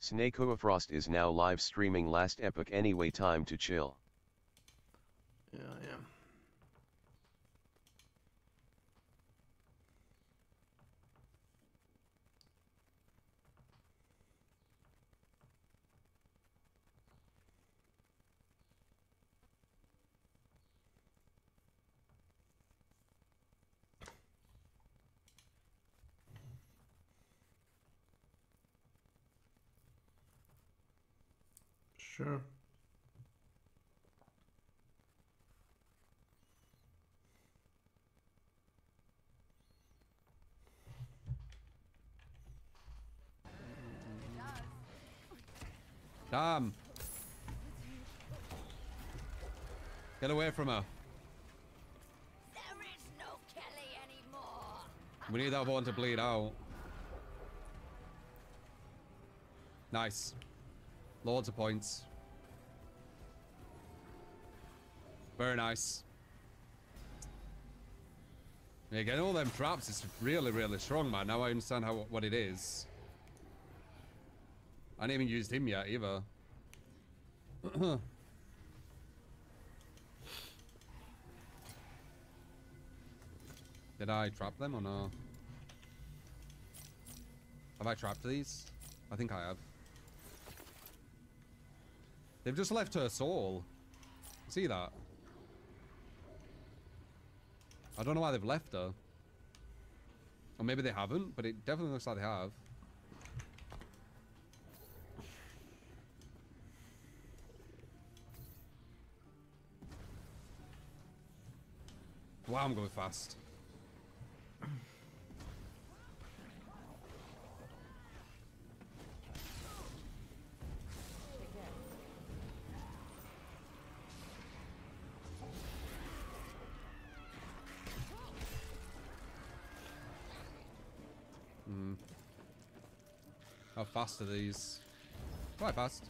S.W.Frost is now live streaming Last Epoch anyway, time to chill. Yeah, yeah. Sure. Damn. Get away from her. There is no Kelly anymore. We need that one to bleed out. Nice. Loads of points. Very nice. Yeah, getting all them traps is really, really strong, man. Now I understand what it is. I haven't even used him yet, either. Did I trap them or no? Have I trapped these? I think I have. They've just left her soul. See that? I don't know why they've left her. Or maybe they haven't, but it definitely looks like they have. Wow, I'm going fast. How fast are these? Quite fast.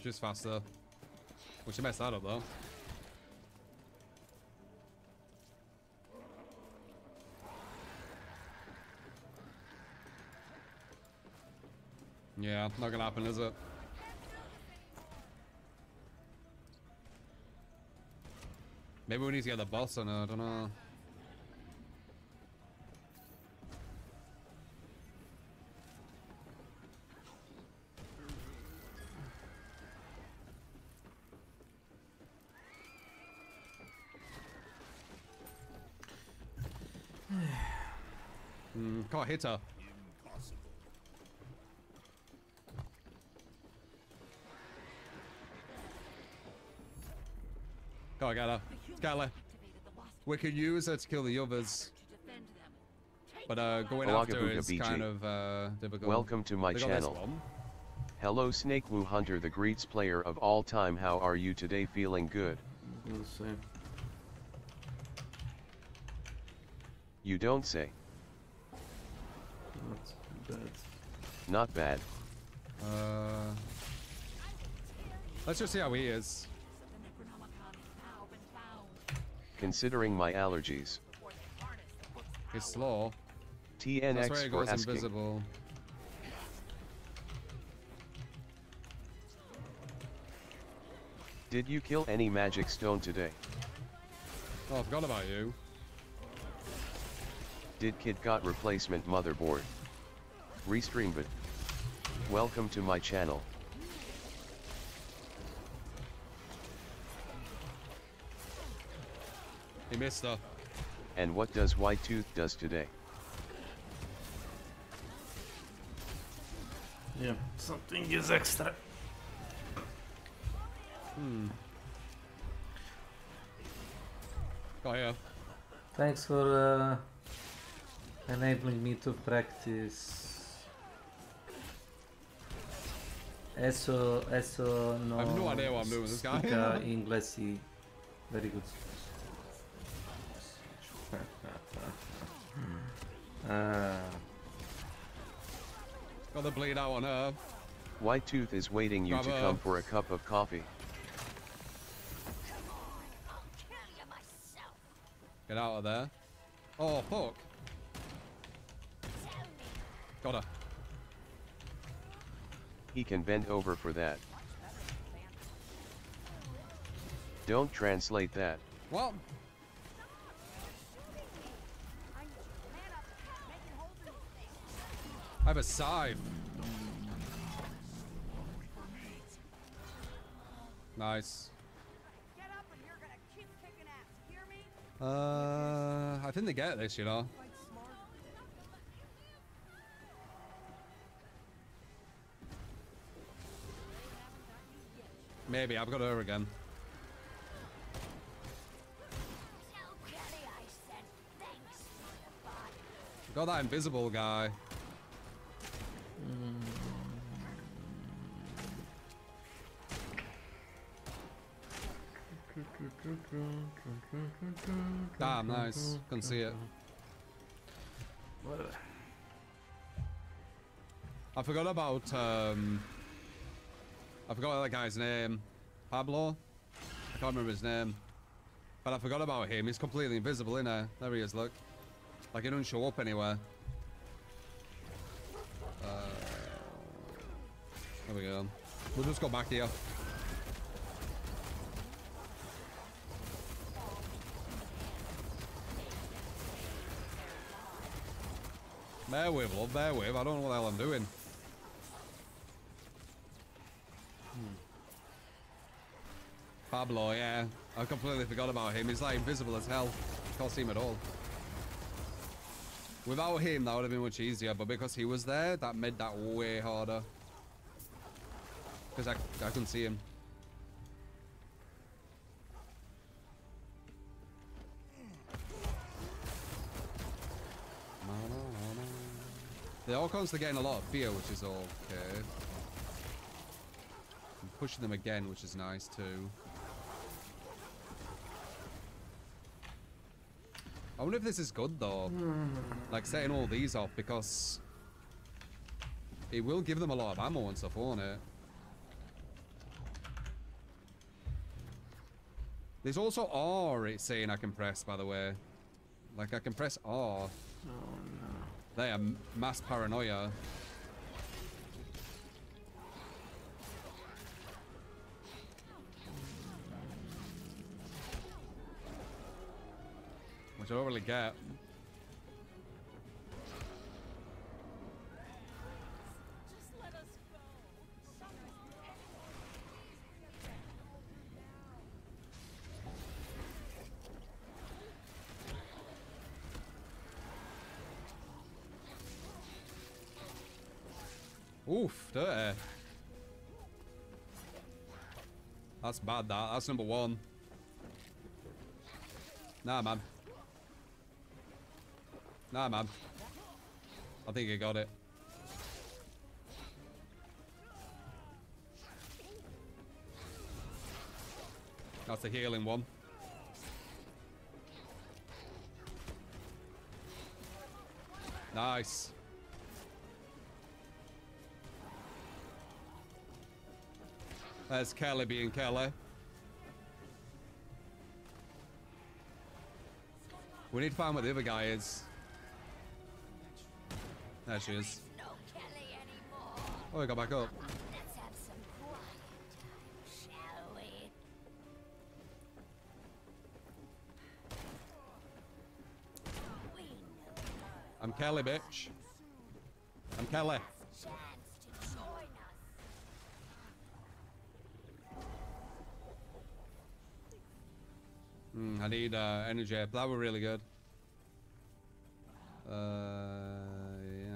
Just faster. We should mess that up though. Yeah, not gonna happen, is it? Maybe we need to get the boss on her, I don't know. Can't hit her. Impossible. Go get her. Get her. We could use her to kill the others. But going after her is kind of difficult. Welcome to my channel. Hello Snake Wu Hunter, the greatest player of all time. How are you today? Feeling good? Let's see. You don't say. Not bad. Not bad. Let's just see how he is. Considering my allergies. He's slow. TNX That's where he for goes asking. invisible. Did you kill any magic stone today? Oh, I forgot about you. Did Kid got replacement motherboard? Restream it. Welcome to my channel. He missed her. And what does White Tooth does today? Yeah, something is extra. Got here. Thanks for enabling me to practice. Eso no. I have no idea what I'm doing with this guy. Inglesi. Very good. Got the bleed out on her. White Tooth is waiting you to come for a cup of coffee. I'll kill you myself. Get out of there. Oh, fuck. Tell me. Got her. He can bend over for that. Don't translate that. What? I have a scythe. Nice. Get up and you're gonna keep kicking ass. Hear me? I think they get this, you know. Maybe, I've got her again. Tell Kelly I said thanks for your body. Got that invisible guy. Damn, nice. Couldn't see it. Whatever. I forgot about, I forgot that guy's name. Pablo? I can't remember his name. But I forgot about him. He's completely invisible, isn't he? There he is, look. Like, he doesn't show up anywhere. There we go. We'll just go back here. Bear with, love, bear with. I don't know what the hell I'm doing. Pablo, yeah. I completely forgot about him. He's like invisible as hell. Can't see him at all. Without him, that would have been much easier, but because he was there, that made that way harder. Because I couldn't see him. The Orcons are getting a lot of fear, which is okay. I'm pushing them again, which is nice too. I wonder if this is good though. Like setting all these off, because it will give them a lot of ammo and stuff, won't it? There's also R it's saying I can press, by the way. Like I can press R. Oh no. They are mass paranoia. Which I don't really get. Just let us go. Oof, dirty. That's bad, that. That's number one. Nah, man. Nah, man. I think he got it. That's the healing one. Nice. There's Kelly being Kelly. We need to find what the other guy is. There she is. No Kelly anymore. Oh, we got back up. Let's have some quiet time, shall we? We know I'm Kelly, bitch. I'm Kelly. last chance to join us. I need energy. That were really good. Yeah,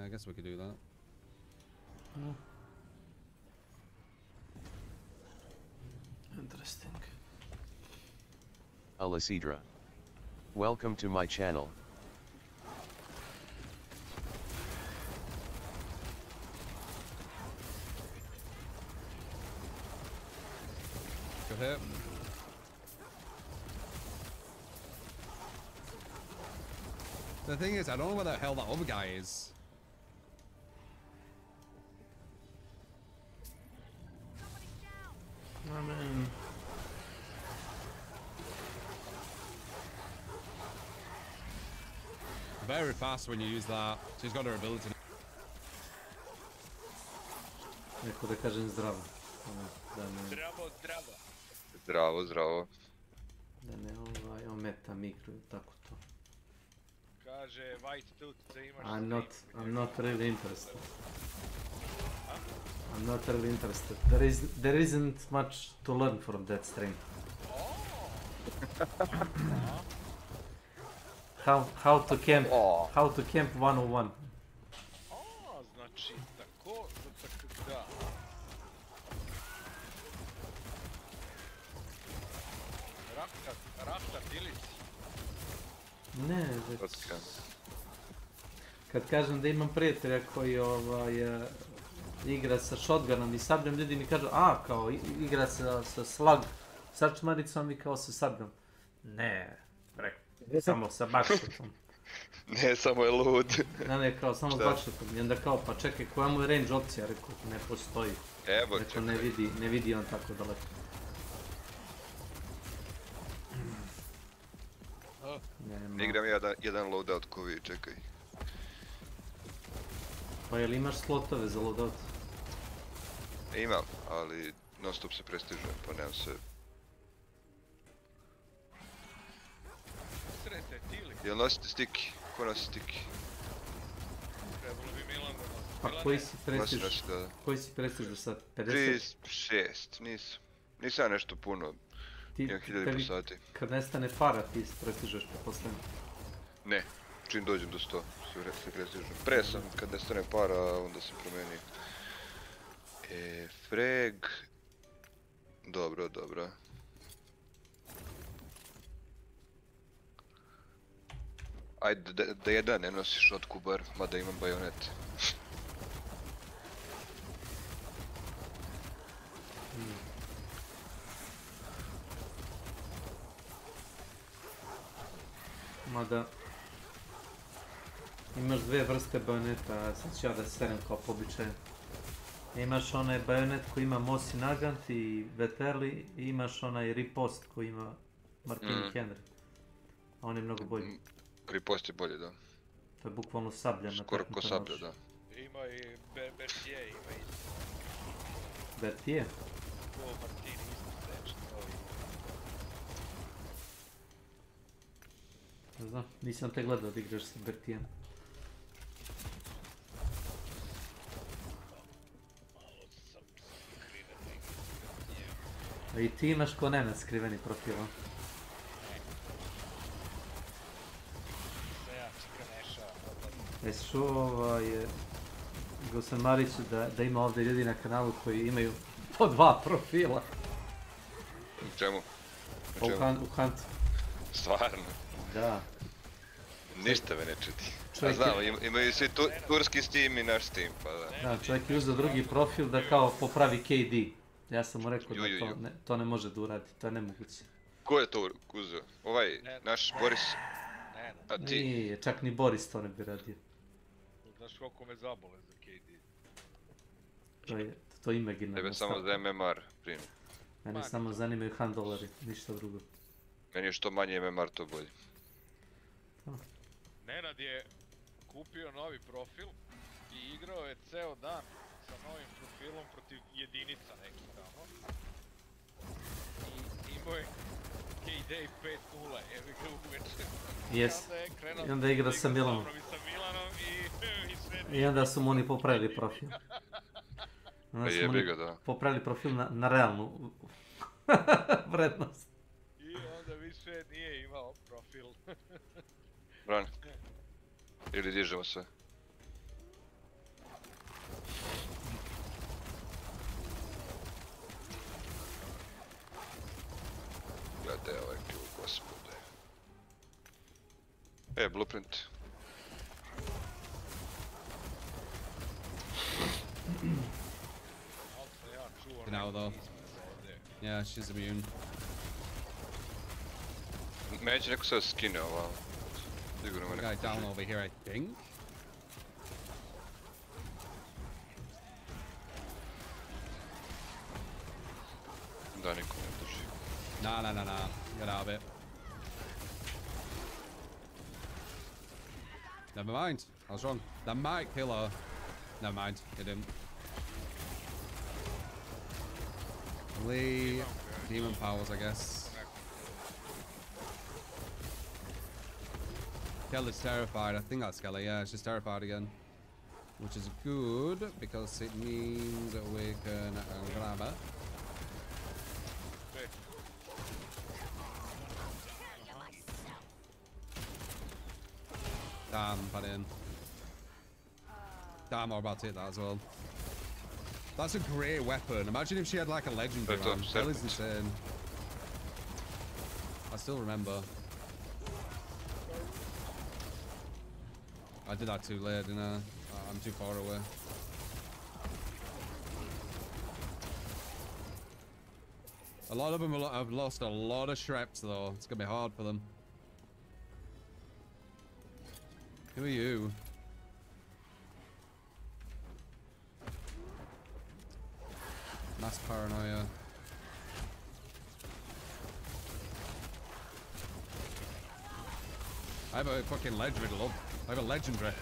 I guess we could do that. Interesting. Alicidra. Welcome to my channel. Good hit. The thing is, I don't know where the hell that other guy is. I mean, Very fast when you use that. She's got her ability. neko da kažem zdravo. Da ne, Zdravo, zdravo. Zdravo, zdravo. da ne ometa mikro i tako to. Kaže White Tooth da imaš I'm not really interested. I'm not really interested. There isn't much to learn from that stream. How to camp 101. Znači tako, da. Raftar dilici. Ne, već... Kad kažem da imam prijatelja koji igra sa shotgunom i sabljem, ljudi mi kažu, kao igra sa slug sačmaricom i kao sa sabljem. Ne, samo sa backshootom. Ne, samo je lud. Ne, kao samo s backshootom. I onda kao, pa čekaj, koja mu je range opcija? Rekao, ne postoji. Evo, rekao, ne vidi on tako daleko. Igram jedan loadout ko vi, čekaj. Pa jel imaš slotove za loadout? Imam, ali non stop se prestižujem, pa nemam sve. Srete, Tili. Jel nosite stiki? Ko nosi stiki? Trebalo bi Milan da nosi. Pa koji si prestiž do sad? 50? 36, nisam. Nisam ja nešto puno. Imam 1000 sati. Kad nestane para ti se prestižeš pretpostavljam? Ne, čim dođem do 100 se prestižem. Pre sam, kad nestane para, onda se promeni. Frag... Dobro, dobro. Ajde, da jedan ne nosiš šotku bar, mada imam bajonet. Mada... Imaš dve vrste bajoneta, a sad ću ja da serem kao po običaju. Imaš onaj bajonet koji ima Mossy Nagant i Veterli i imaš onaj Ripost koji ima Martini Henry. A on je mnogo bolji. Ripost je bolji, da. To je bukvalno sablja na skoro ko sablja, da. Ima i Berthier, ima i... Berthier? Ko Martini isto steče, to i... Ne znam, nisam te gledao da igraš sa Berthierem. A i ti imaš ko Nenad skriveni profil, a? Jesi čuo Gosan Mariću da ima ovdje ljudi na kanalu koji imaju po 2 profila? U čemu? U Huntu. Stvarno? Da. Ništa me ne čudi. A znam, imaju svi turski Steam i naš Steam, pa da. Da, čovjek je uzeo drugi profil da kao popravi KD. Ja sam mu rekao da to ne može da uradi, to je nemoguće. Ko je to uzeo? Ovaj, naš Boris? A ti? Nije, čak ni Boris to ne bi radio. Znaš koliko me zabole za KD? To je imaginarno. Tebe samo za MMR primi. Mene samo zanimaju handlari, ništa drugo. Meni je što manje MMR to bolje. Nenad je kupio novi profil i igrao je ceo dan sa novim profilom protiv jedinica nekih tamo. I imao je KD 5-0, evi ga uveče. Jes, i onda igra sa Milanom. I onda su mu oni popravili profil. Onda su mu oni popravili profil na realnu vrednost. I onda više nije imao profil. Bran. Ili dižemo sve. Gledaj ovaj kill, gospode. Blueprint. Now though. Yeah, she's immune. Mene će neko sad skine ovo. Sigurno me Guy neko down drži. over here, I think. Da, niko ne drži. Nah. Get out of it. Never mind. I was wrong. That might kill her. Never mind. It didn't. Lee. Demon powers, I guess. Kelly's terrified. I think that's Kelly. Yeah, she's terrified again. Which is good because it means that we can grab her. Damn, put in. Damn, we're about to hit that as well. That's a great weapon. Imagine if she had like a legendary But, one. That is insane. I still remember. I did that too late, didn't I? I'm too far away. A lot of them have lost a lot of Shreps though. It's gonna be hard for them. Who are you? Mass paranoia. I have a fucking legendary, love. I have a legendary.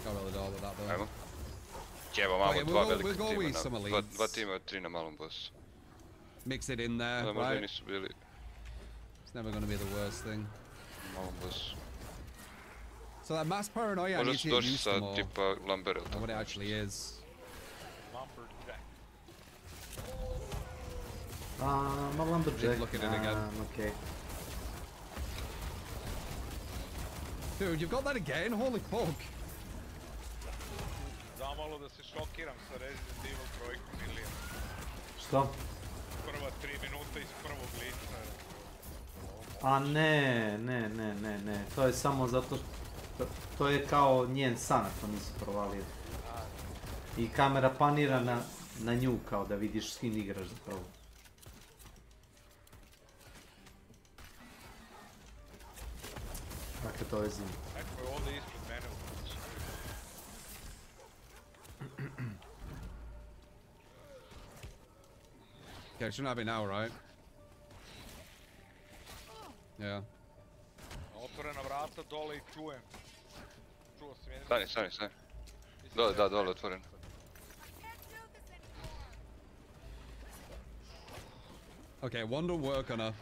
Can't really deal with that though. Ajmo. Jeba, imamo Okay, dva we'll velika go with some tima. elites. Dva tima od 3 na malom bossu. Mix it in there, Da, možda i right? nisu bili It's never going to be the worst thing. na malom bossu. So that mass paranoia, I Možda need su to get došli used to sa more. tipa Lambert ili And tako what it nešto. actually is. Lumberjack. I'm a lumberjack. Look at it again. Okay. Dude, you've got that again? Holy fuck. Zamalo da se šokiram sa Resident Evil 3 milijon. Što? Prva 3 minuta iz prvog lica. A ne. To je samo zato što... To je kao njen san ako nisi provalio. I kamera panira na nju kao da vidiš s kim igraš zapravo. Dakle, to je zim. Neko je ovdje ispred mene u kući. Okay, it shouldn't have it now, right? Yeah. Otvorena vrata dole i čujem. Čuo sam jedan... Stani. Dole, otvoren. Okay, one don't work on her.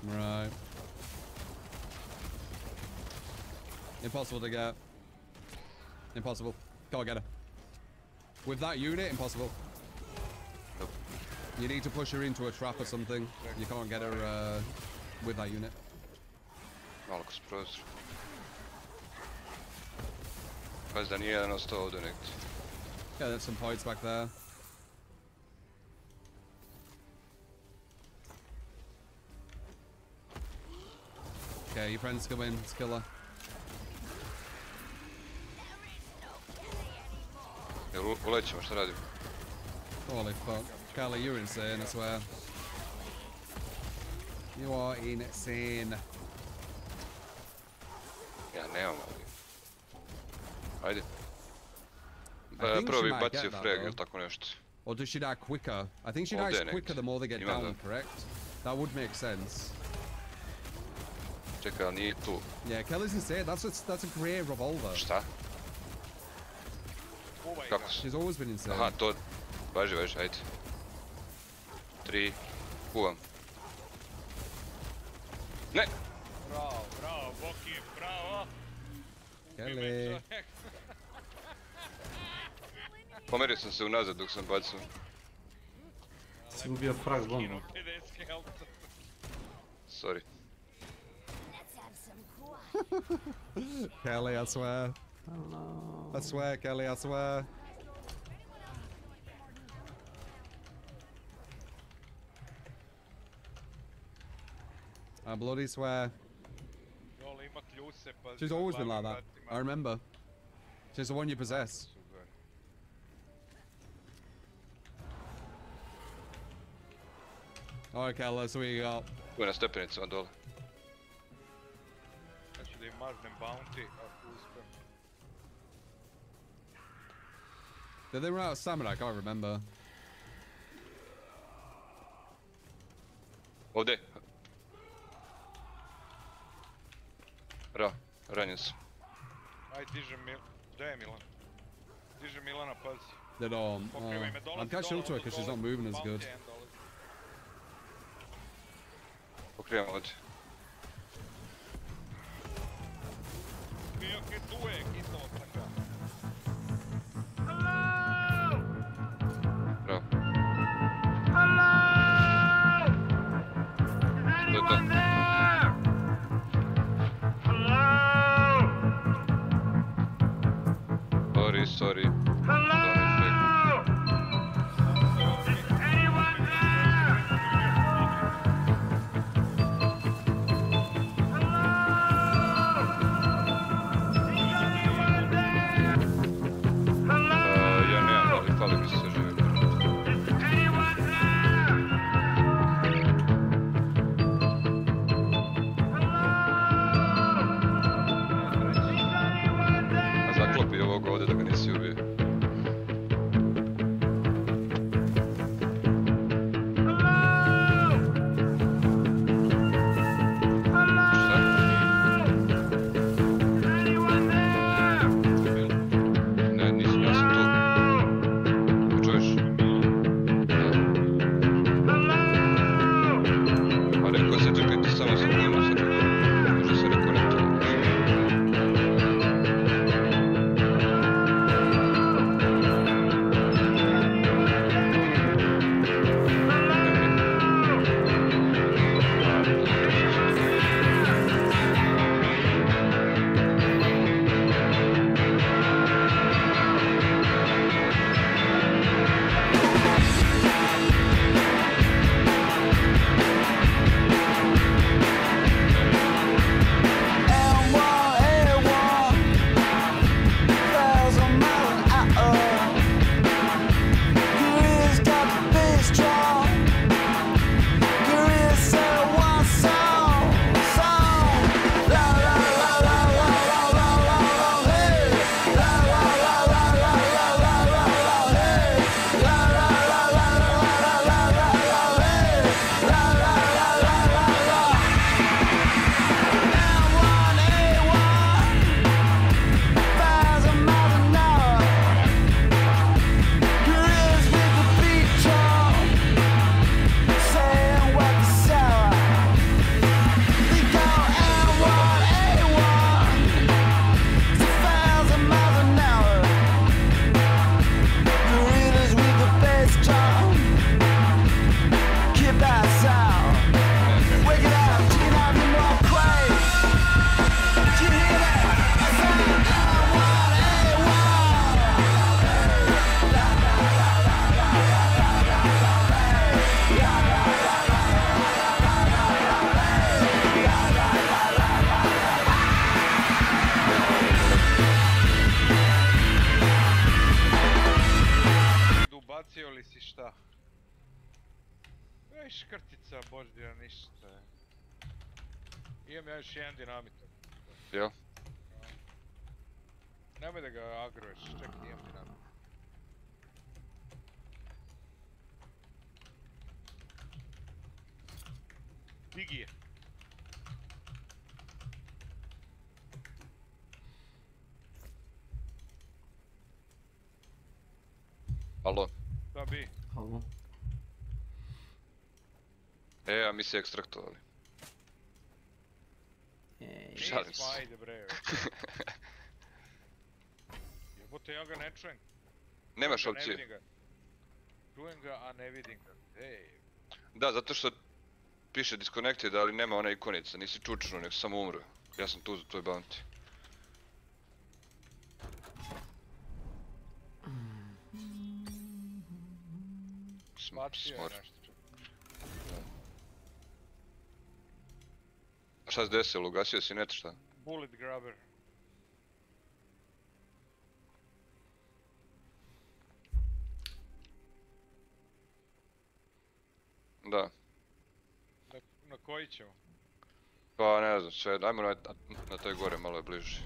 Right. Impossible to get. Impossible. Can't get her. With that unit, impossible. Nope. You need to push her into a trap or something. You can't get her with that unit. Malo kroz prozor. Pazi da nije jedan ostao ovdje negdje. Yeah, there's some points back there. Okay, your friend's coming. Let's kill her. Jel ulećemo, šta radimo? Holy fuck. Kelly, you're insane, I swear. You are insane. Ja nemam, ali... Ajde. think Prvo she bi might bacio get that, frag though. ili tako nešto. Or does she die quicker? I think she All dies day quicker next. the more they get Ima down, da. correct? That would make sense. Čekaj, ali nije tu. Yeah, Kelly's insane. That's a great revolver. Šta? Kuvaj Kako ga. se? She's always been insane. Aha, to... Važi, ajde. 3... Kuvam. Ne! Bravo, Boki, bravo! Ubi me Kelly. čovjek. Pomerio sam se unazad dok sam bacao. Si ubio frag bombu. Kino 50 helta. Sorry. Let's have some quiet. Kelly, I swear. Hello. I swear, Kelly, I swear. I bloody swear. Dole ima kljuse, pa... She's always been like that. I remember. She's the one you possess. Okay, let's what you got. Tu je na stepenicama dole. Ja ću da im maznem bounty, ako uspem. Did they run out of stamina? I can't remember. Ovdje. Ranjen sam. Aj, dižem Gdje je Milan? Dižem Milana, pazi. Dead on. Pokrivaj me, dolazi I'm catching up to her because she's not moving as good. Pokrivam ovdje. Bio che tu è, chi sto attaccando? Bravo. To je to. Sorry. Ja nemam, ali fali mi se živi. A zaklopi ovog ovdje da ga nisi ubio. Ne, nisam, ja sam tu. Me čuješ? A rekao se, čekajte samo sekundu, sad ću da može se rekonektovati. Bacio li si šta? Ej, škrtica, boždija, ništa. Imam ja još jedan dinamitak. Jel? Nemoj da ga agruješ, čekaj, imam dinamitak. Digi je. Alo? Da bi. Halo. A mi se ekstraktovali. Šalim se. Ajde bre. Jebote, ja ga ne čujem. Nemaš Ne opcije. vidim ga. Čujem ga, a ne vidim ga. Ej. Da, zato što piše disconnected, ali nema ona ikonica. Nisi čučnuo, nek samo umro. Ja sam tu za tvoj bounty. Bacio je Smor. nešto. A šta se desilo? Ugasio si net, šta? Bullet grabber. Da. koji ćemo? Pa ne znam, sve, ajmo na toj gore, malo je bliže.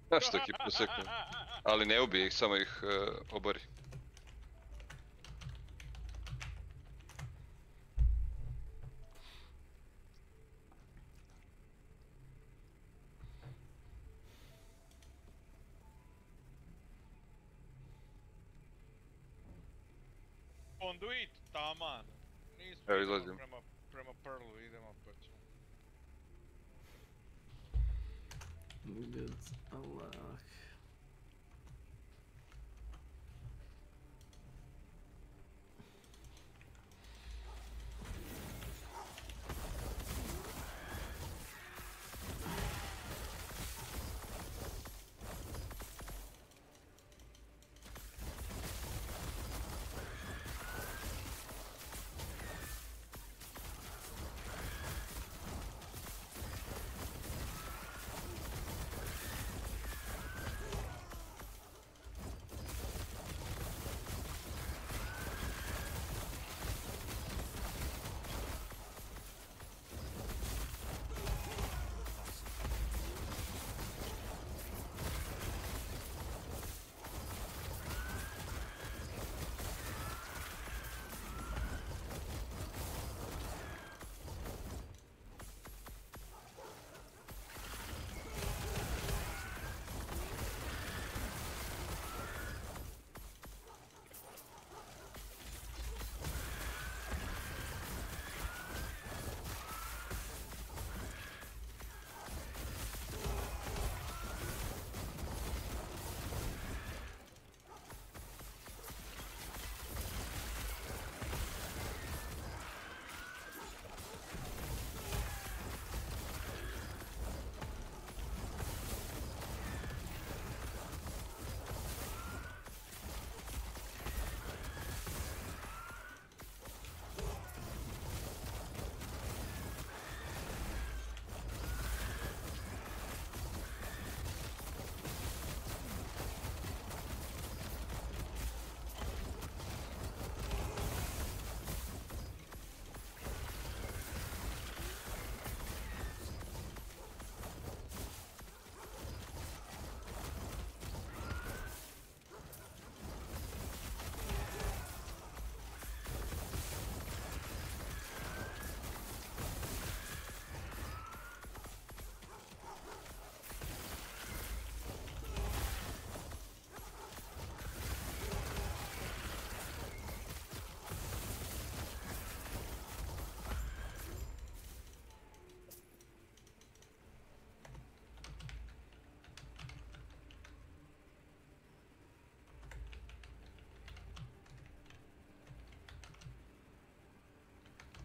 Znaš taki poseknu, ali ne ubije ih, samo ih obori. Conduit, taman. Nismo, Evo, idemo izlazim. prema Pearlu, idemo pa ćemo. Good Allah.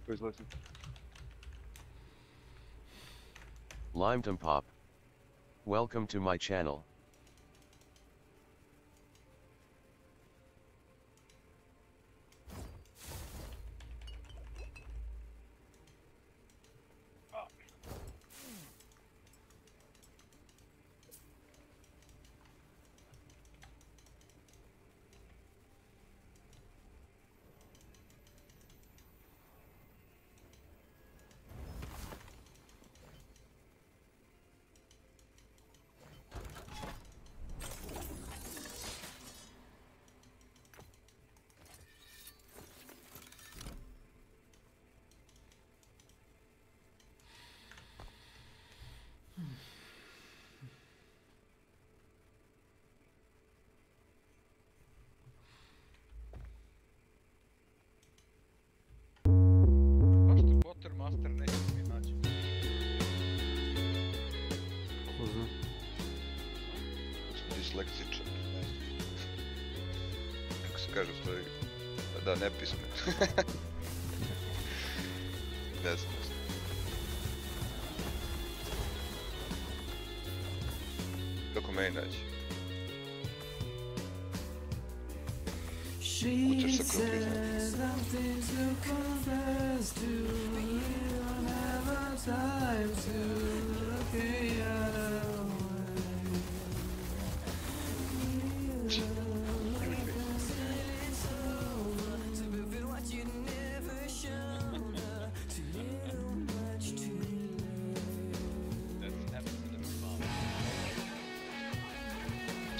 Izlazim. Limetum Pop. Welcome to my channel. Disleksičan, ne znam. Kako se kaže u stvari? Da, nepismen. Ne znam. Kako meni naći? Kucaš sa krompizom.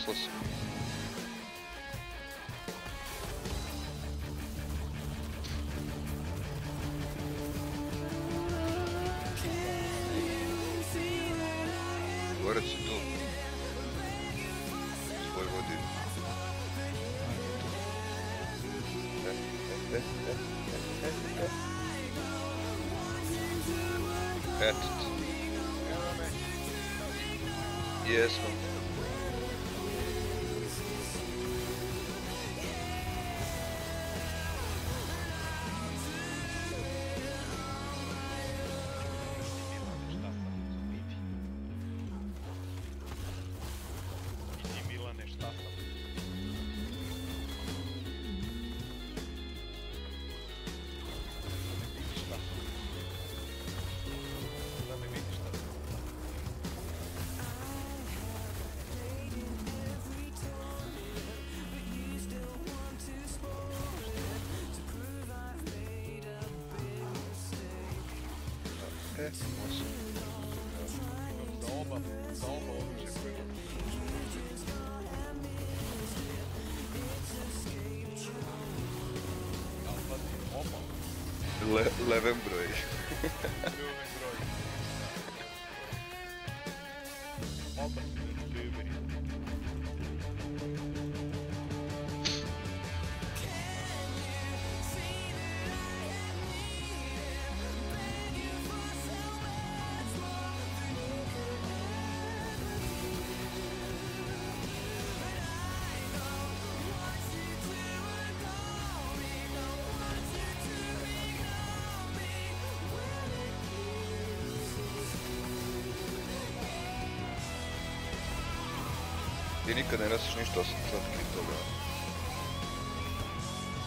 Slušaj. Gorac je tu. Svoj vodi. Eto ti. Jesmo. Leven broj. Ti nikad ne nosiš ništa osim tlatke i toga.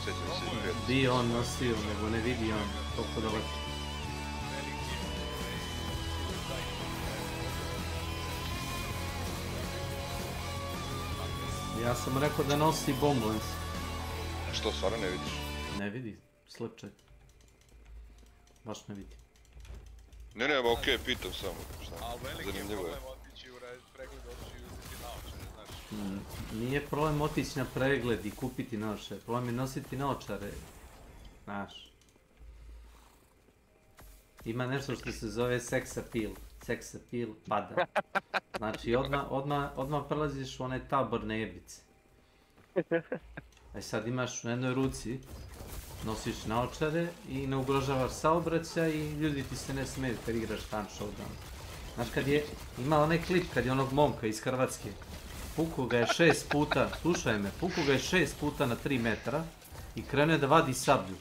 Sjećam se i prijatelj. Di on nosio, nego ne vidi on toliko daleko. Ja sam rekao da nosi bombons. Što, stvarno ne vidiš? Ne vidi, slepčaj. Baš ne vidi. Ne, ne, okej, pitam samo. Zanimljivo je. Nije problem otići na pregled i kupiti naočare, problem je nositi naočare, znaš. Ima nešto što se zove sex appeal pada. Znači odmah prelaziš u one taborne jebice. A sad imaš u jednoj ruci, nosiš naočare i ne ugrožavaš saobraćaj i ljudi ti se ne smiju kad igraš Tan Showdown. Znaš kad je, ima onaj klip kad je onog momka iz Hrvatske. Pukao ga je 6 puta, slušaj me, pukao ga je 6 puta na 3 metra i krenuo je da vadi sablju.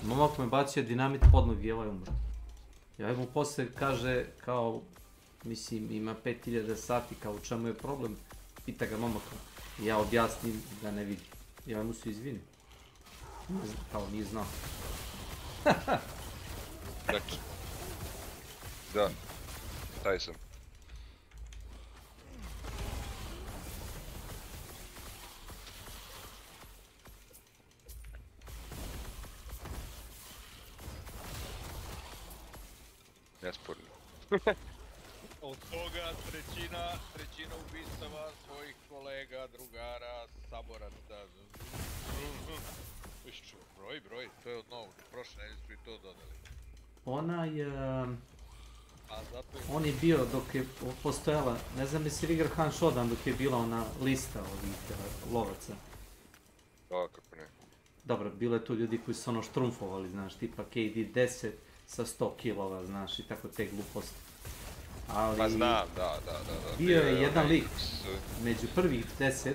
Momak me bacio dinamit pod nogi i ovaj umro. I ovaj mu posle kaže kao, mislim ima 5000 sati, kao u čemu je problem, pita ga momaka. I ja objasnim da ne vidi. I ovaj mu se izvini. Kao nije znao. Znači. Da. Taj sam. Nesporno. Od toga trećina ubistava svojih kolega, drugara, saboraca. Broj, to je od novog, prošle nedelje su i to dodali. On je bio dok je postojala, ne znam jesi li igra Han Shodan dok je bila ona lista ovih lovaca. Da, kako ne. Dobro, bilo je tu ljudi koji su ono štrumfovali, znaš, tipa KD 10 sa 100 kilova, znaš, i tako te gluposti. Ali... Pa znam, da. Bio je jedan onaj, lik među prvih 10,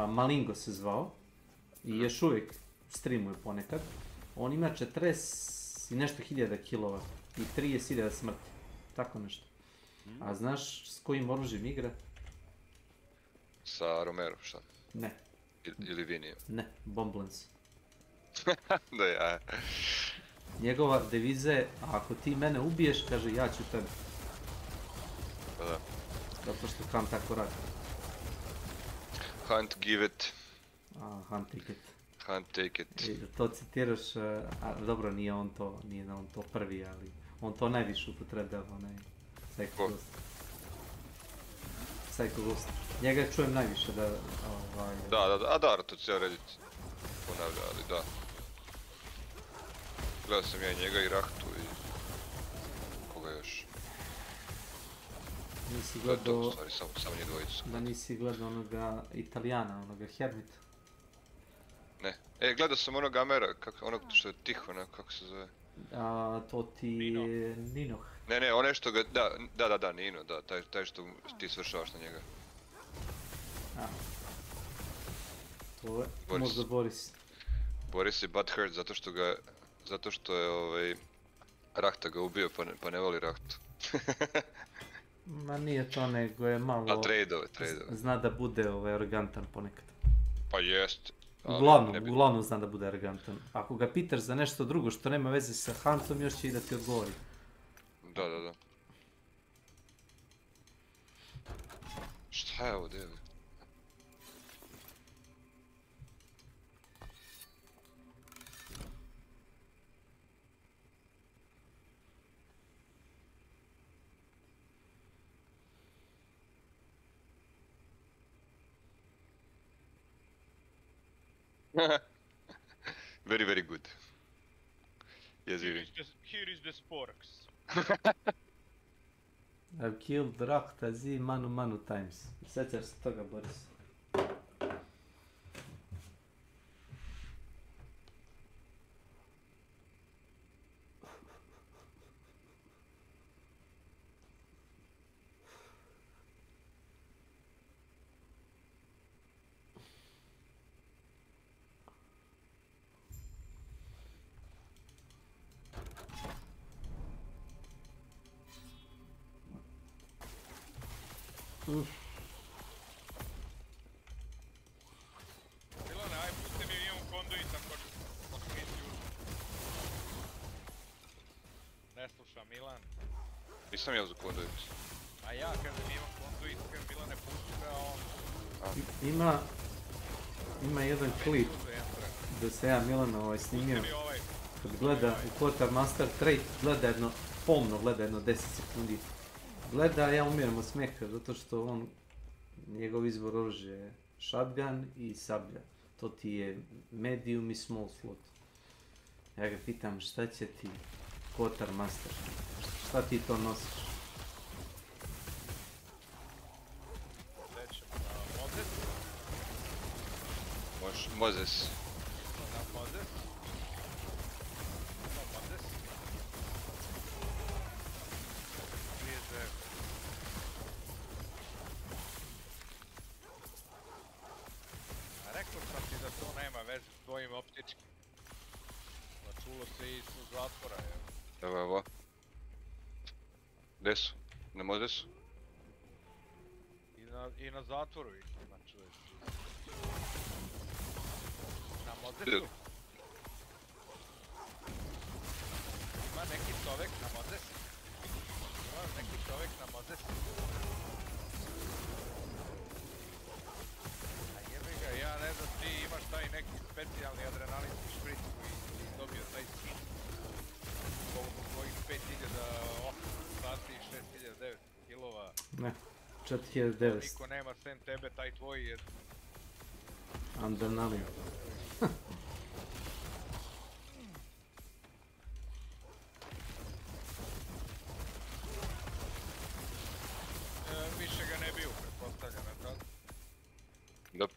Malingo se zvao, i još uvijek streamuje ponekad. On ima 40 i nešto hiljada kilova i 30.000 smrti. Tako nešto. A znaš s kojim oružjem igra? Sa Romero, šta? Ne. Ili Vinijem? Ne, Bomblens. Da, ja. Njegova deviza je, ako ti mene ubiješ, kaže ja ću tebe. Pa da. Zato što Kam tako radi. Hunt, give it. Hunt take it. Hunt, take it. To citiraš, dobro nije on to prvi, ali on to najviše upotrebljava, onaj Psycho Ghost. Psycho Ghost. Njega čujem najviše da, Da, to cijel Reddit ponavlja, ali da. Gledao sam ja i njega i Rahtu i... koga još? Nisi To je to u gledao, stvari, samo njih dvojicu. da nisi gledao onoga Italijana, onoga Hermita. Ne. Gledao sam onog Amera, onog što je tiho, kako se zove? To ti je Ninoh. Ne, onaj što ga, da, Nino, da, taj što ti svršavaš na njega. To je možda Boris. Boris je butthurt zato što je Rahta ga ubio pa ne voli Rahtu. Ma nije to, nego je malo... A trade-ove. Zna da bude arogantan ponekad. Pa jest. Uglavnom zna da bude arogantan. Ako ga pitaš za nešto drugo što nema veze sa Huntom, još će i da ti odgovori. Da. Šta je ovo, devi? Very, very good. Jezivi. Here is the sporks. I've killed Rahta Z manu times. Sjećaš se toga, Boris? Milane, aj pusti mi, imam konduit ako nisi uzeo. Ne sluša Milan. Nisam ja za konduit. A ja kažem imam konduit, kažem Milane pusti ga, a on... Ima jedan klip da se ja Milana snimio. Kad gleda u Quartermaster Trade, pomno gleda jedno 10 sekundi. Gleda, ja umiram od smeha, zato što njegov izbor oružja je shotgun i sablja. To ti je medium i small slot. Ja ga pitam šta će ti Quartermaster, šta ti to nosiš? Mozes. Rekao sam ti da to nema veze s tvojim optičkim. Čulo se iz zatvora, evo. Evo. Gdje su? Na Mozesu? I na zatvoru ih ima, čuješ. Na Mozesu? Ima neki čovek na Mozesu? A jebi ga, ja ne znam, ti imaš taj neki specijalni adrenalinski špric koji dobio taj skin. Koliko tvojih 5800 sati i 6900 kilova. Ne, 4900. Niko nema sem tebe, taj tvoj je... Adrenalin. Više ga ne biju, pretpostavljam, je tako? Da.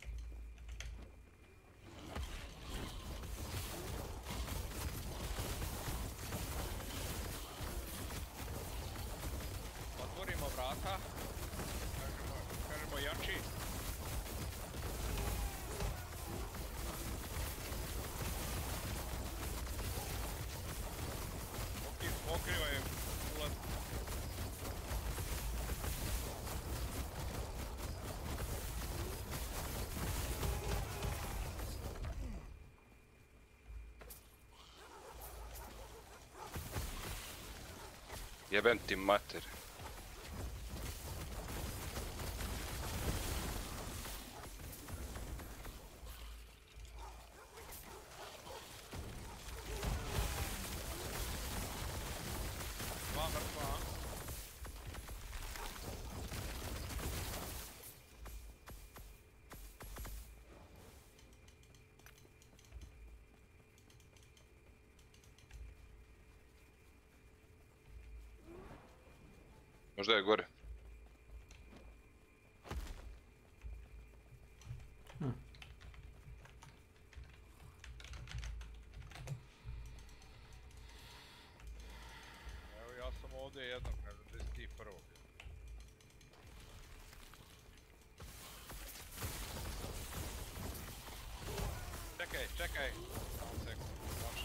Jebem ti mater. Dva mrtva. Možda je gore. Evo ja sam ovdje jednog, ne znam gdje si ti prvog. Čekaj. Samo sekund, može.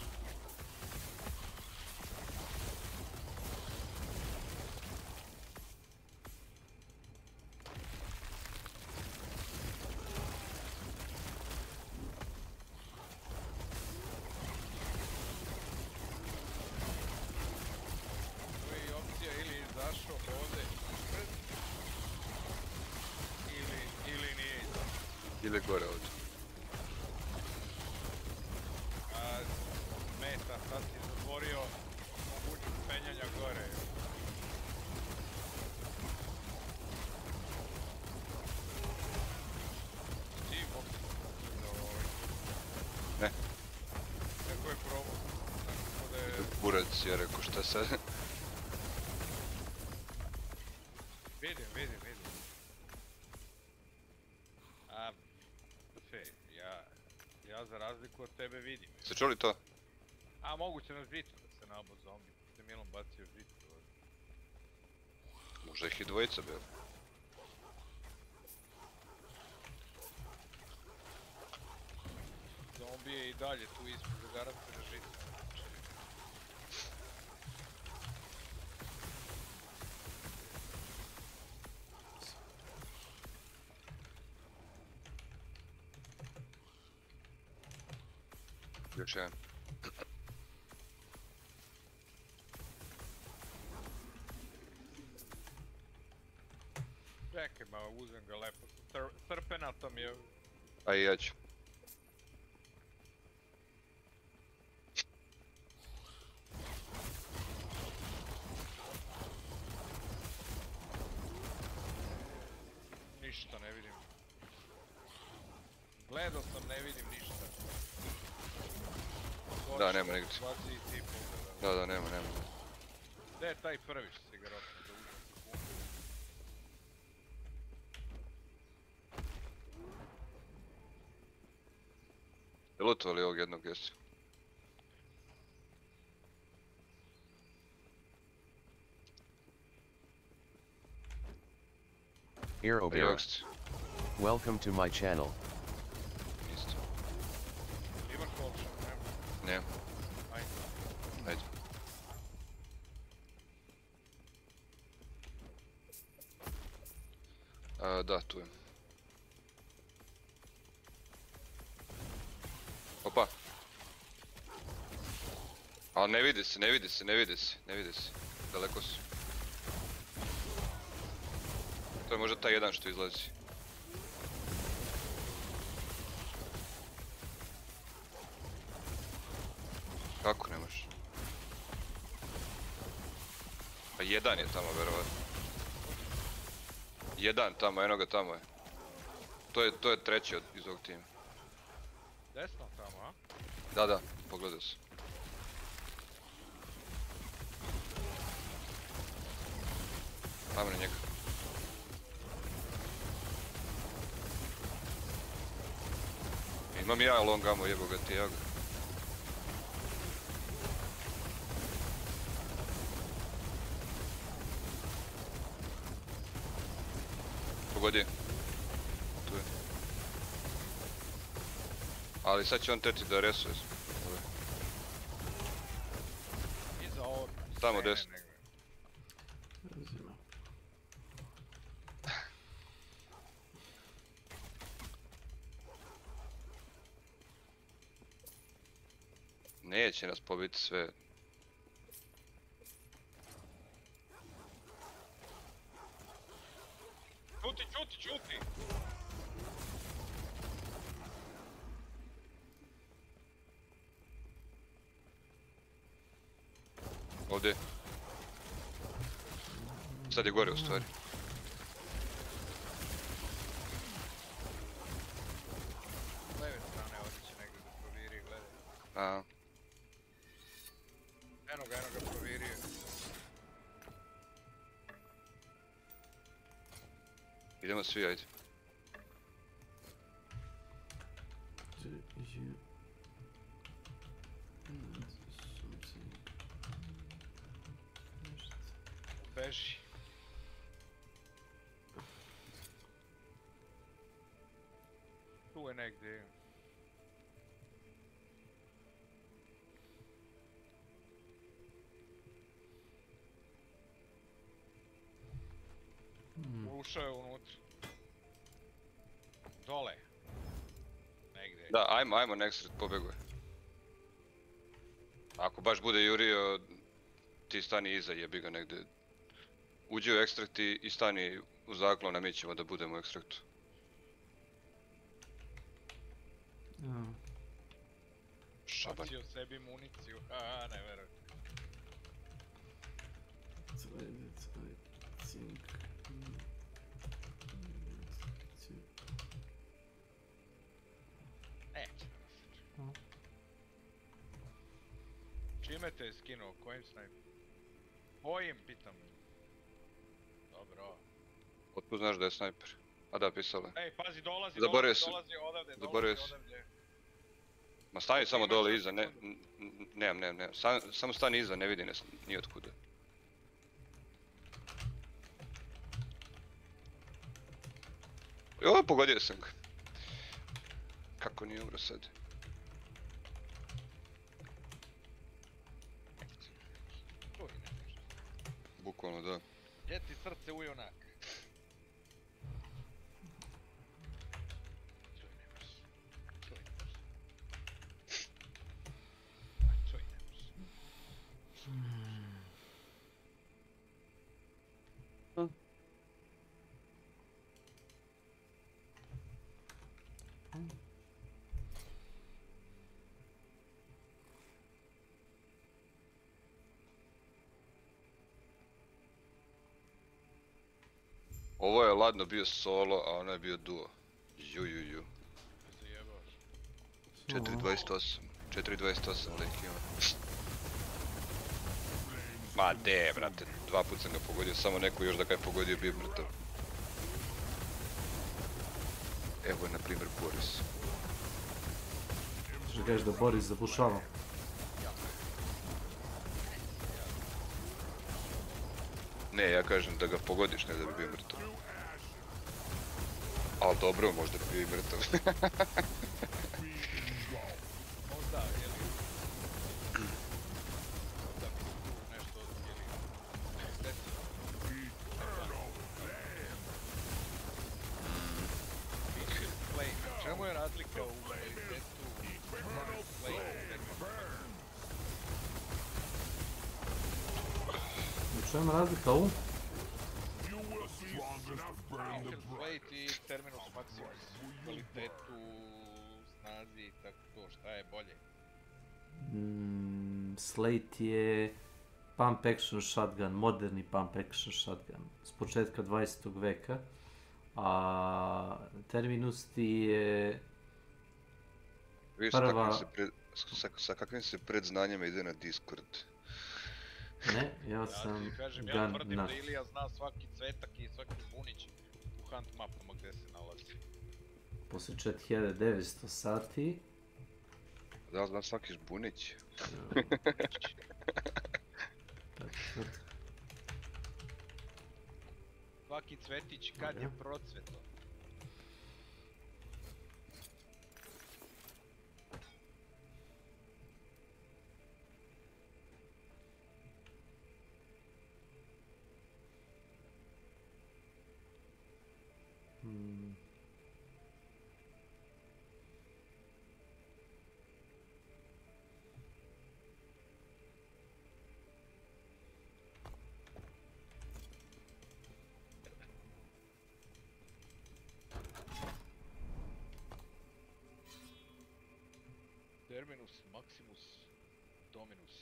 Tu je i opcija ili izašao ovdje ispred, ili nije izašao. Ili gore ovdje. Meta, sad si zatvorio mogućnost penjanja gore. Ti boksi za ovaj. Ne. Kako je probao? Tako da je... Burac je rekao šta sad. Vidim. Fej, ja za razliku od tebe vidim. Ste čuli to? A moguće na žicu da se nabao zombi. Ste Milom bacio žicu. Možda ih i dvojica bilo. Zombi je i dalje tu ispod zagarante na žicu. Još jedan. Čekaj malo, uzem ga lepo. Srpenatom je... A i ja ću. Ništa ne vidim. Gledao sam, ne vidim ništa. Da, nema negdje. Baci i ti pogleda. Da, nema. Gdje je taj prvi što si ga rokno da uzem sekundu? Je lutovali ovog jednog jesi? Here Obera. Welcome to my channel. Isto. Imaš kolšan, nema? Ne. Ajde. Ajde. Da, tu je. Opa. A ne vidi se. Daleko su. To je možda taj jedan što izlazi. Kako nemaš? Pa jedan je tamo, verovatno. Jedan tamo, eno ga tamo je. To je treći iz ovog tima. Desno tamo, a? Da, pogledao sam. Ajmo na njega. Imam ja long ammo, jebo ga ti, ja ga. Pogodi. Tu je. Ali sad će on teti da resuje. Iza ovog. Tamo desno. Neće nas pobiti sve. Ovdje. Sad je gore u stvari. S leve strane otiće negdje da proviri, gledaj. A. Eno ga provirio. Idemo svi, ajde. Beži. Tu je negdje. Ušao je unutra. Dole. Negdje. Da, ajmo, next pobeguje. Ako baš bude jurio, ti stani iza, jebi ga negdje. Uđi u ekstrakt i stani u zaklon, a mi ćemo da budemo u ekstraktu. Šaban. Bacio sebi municiju, haha, ne verujem. Neće da nasreći. Čime te je skinuo, kojim snajpom? Kojim, pitam. Dobro. Otkud znaš da je snajper? A da, pisalo je. Ej, pazi, dolazi Zaboravio si. odavde. Ma stani samo dole iza, nemam. Samo stani iza, ne vidi nas ni otkuda. Jo, pogodio sam ga. Kako nije umro sad? Čuj, ne može. Bukvalno da. Gdje ti srce ujunak? Čuj, ne može. Čuj, ne može. A, čuj, ne može. Ovo je ladno bio solo, a ono je bio duo. Ju. Zajebaš. 4.28 lik ima. Ma de, brate, 2 put sam ga pogodio, samo neko još da ga je pogodio bio mrtav. Evo je na primjer Boris. Što kažeš da Boris zabušava? Ne, ja kažem da ga pogodiš, ne da bi bio mrtav. Al dobro, možda bi bio i mrtav. Možda, jeli... Možda bi tu nešto od, jeli... Desilo. Flame. Čemu je razlika u kvalitetu Flame? U čemu razlika u? Plate i Terminus Maximus, kvalitetu, snazi i tako to, šta je bolje? Slate je pump action shotgun, moderni pump action shotgun s početka 20. veka, a Terminus ti je Viš prva... sa kakvim se predznanjima ide na Discord. Ne, ja sam Ja tvrdim da Ilija zna svaki cvetak i svaki bunić u hunt mapama gdje se nalazi. Poslije 4900 sati. Da, znam svaki žbunić. Svaki cvetić kad je procveto. Terminus, Maximus, Dominus.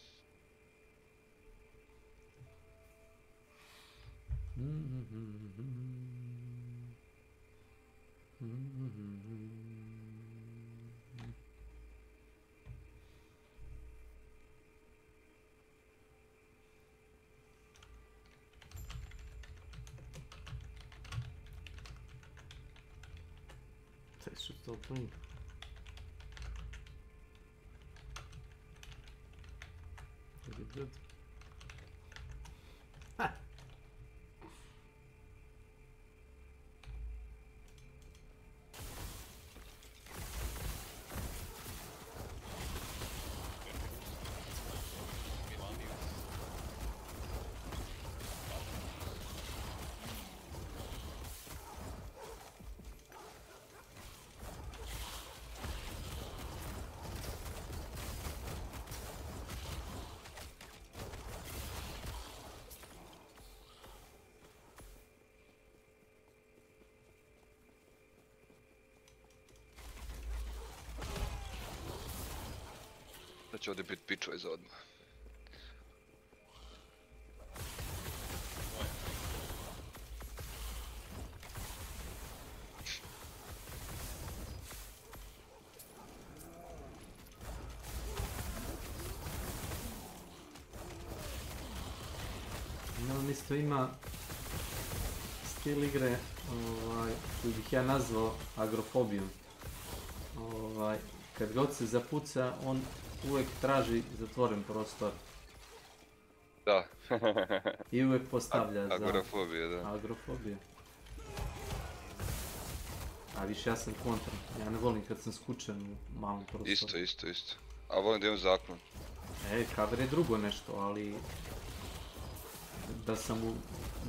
Taj su to plin. Very good. Da će ovdje biti pičva iza odmah. On isto ima stil igre koji bih ja nazvao agrofobijom. Kad god se zapuca, on uvijek traži zatvoren prostor. Da. I uvijek postavlja za... Agrofobija, da. Agrofobija. A više ja sam kontra. Ja ne volim kad sam skučen u malom prostoru. Isto. A volim da imam zaklon. Cover je drugo nešto, ali... Da sam u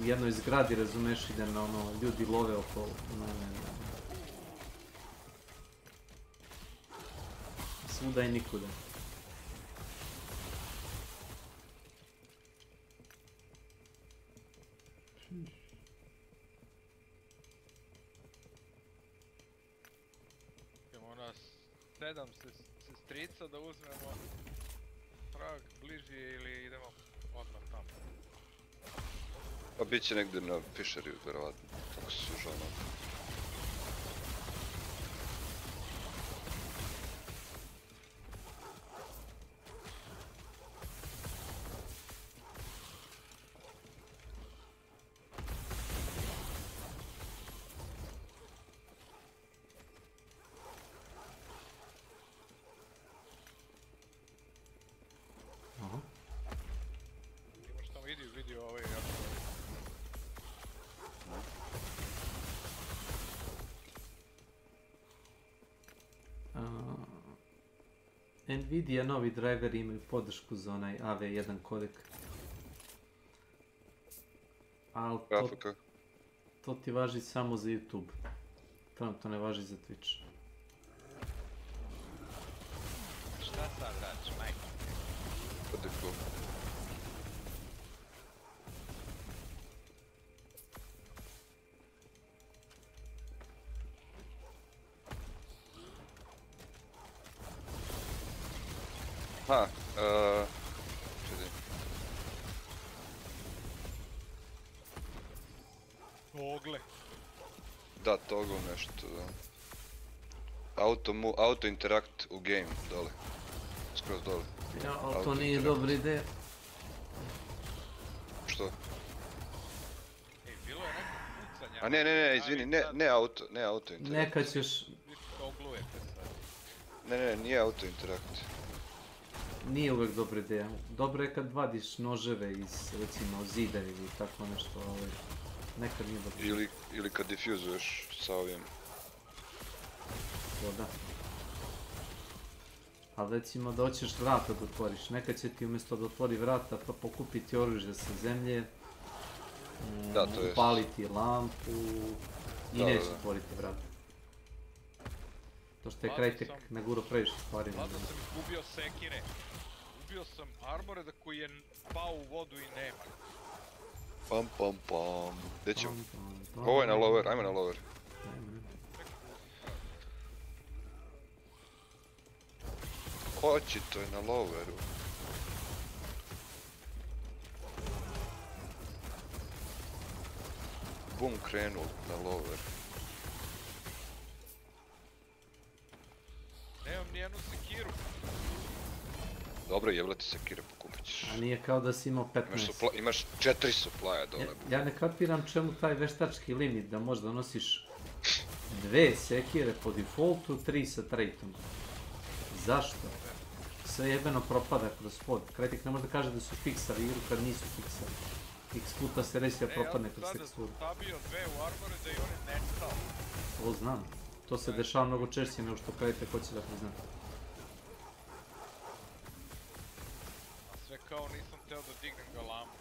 jednoj zgradi, razumeš, i da ljudi love oko mene. Svuda i nikuda. Imamo nas 7 sestrica da uzmemo prag bliži ili idemo odmah tamo. Pa bit će negdje na Fisheriju, vjerovatno. Kako se sužao na... Imaš tamo vidio ovaj... Nvidia novi driveri imaju podršku za onaj AV1 kodek. Ali to ti važi samo za YouTube. To ne važi za Twitch. Šta sad radiš, majko? Kodeko. Aha, čekaj. Ogle. Da, toggle nešto, da. Auto interact u game, dole. Skroz dole. Ja, ali to nije dobra ideja. Što? Ej, bilo je neko pucanje. A ne, izvini, ne auto interact. Nekad ćeš... Oglujete sad. Ne, nije auto interact. Nije uvijek dobra ideja. Dobro je kad vadiš noževe iz, recimo, zida ili tako nešto, ali nekad nije dobro. Ili kad diffuzuješ sa ovim. To da. Ali recimo da hoćeš vrata da otvoriš. Nekad će ti umjesto da otvori vrata pa pokupiti oružje sa zemlje, upaliti lampu i neće otvoriti vrata. To što je kraj tek naguro previše stvari. Vlada sam izgubio sekire. Ubio sam armoreda koji je pao u vodu i nema. Pam. Gdje ćemo? Ovo je na lower, ajmo na lower. Očito je na loweru. bum krenul na lower. Nemam nijednu sekiru. Dobro, jebla ti sekire, pokupit ćeš. A nije kao da si imao 15. Imaš 4 suplaja dole. Ja ne kapiram čemu taj veštački limit da možda nosiš 2 sekire po defaultu, 3 sa traitom. Zašto? Sve jebeno propada kroz pod. Krajtik ne može da kaže da su fiksari igru kad nisu fiksari. X puta se resija propadne kroz teksturu. Ja sam stavio 2 u armoru da je on je nestao. To znam. To se dešava mnogo češće nego što Krajtik hoće da prizna. A sve kao nisam teo da dignem galamu.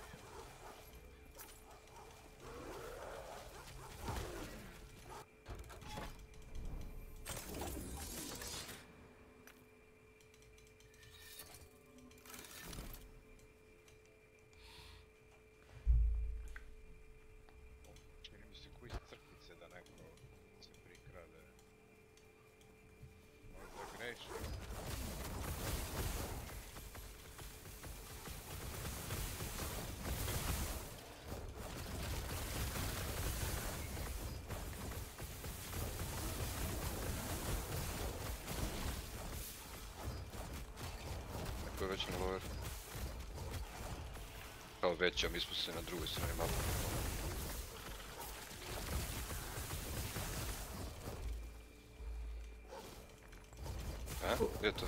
Čini mi se koji iz crkvice da neko se prikrade. Možda greši. Neko je već na lower. Kao već, a mi smo se na drugoj strani mapu. A? Gdje je to?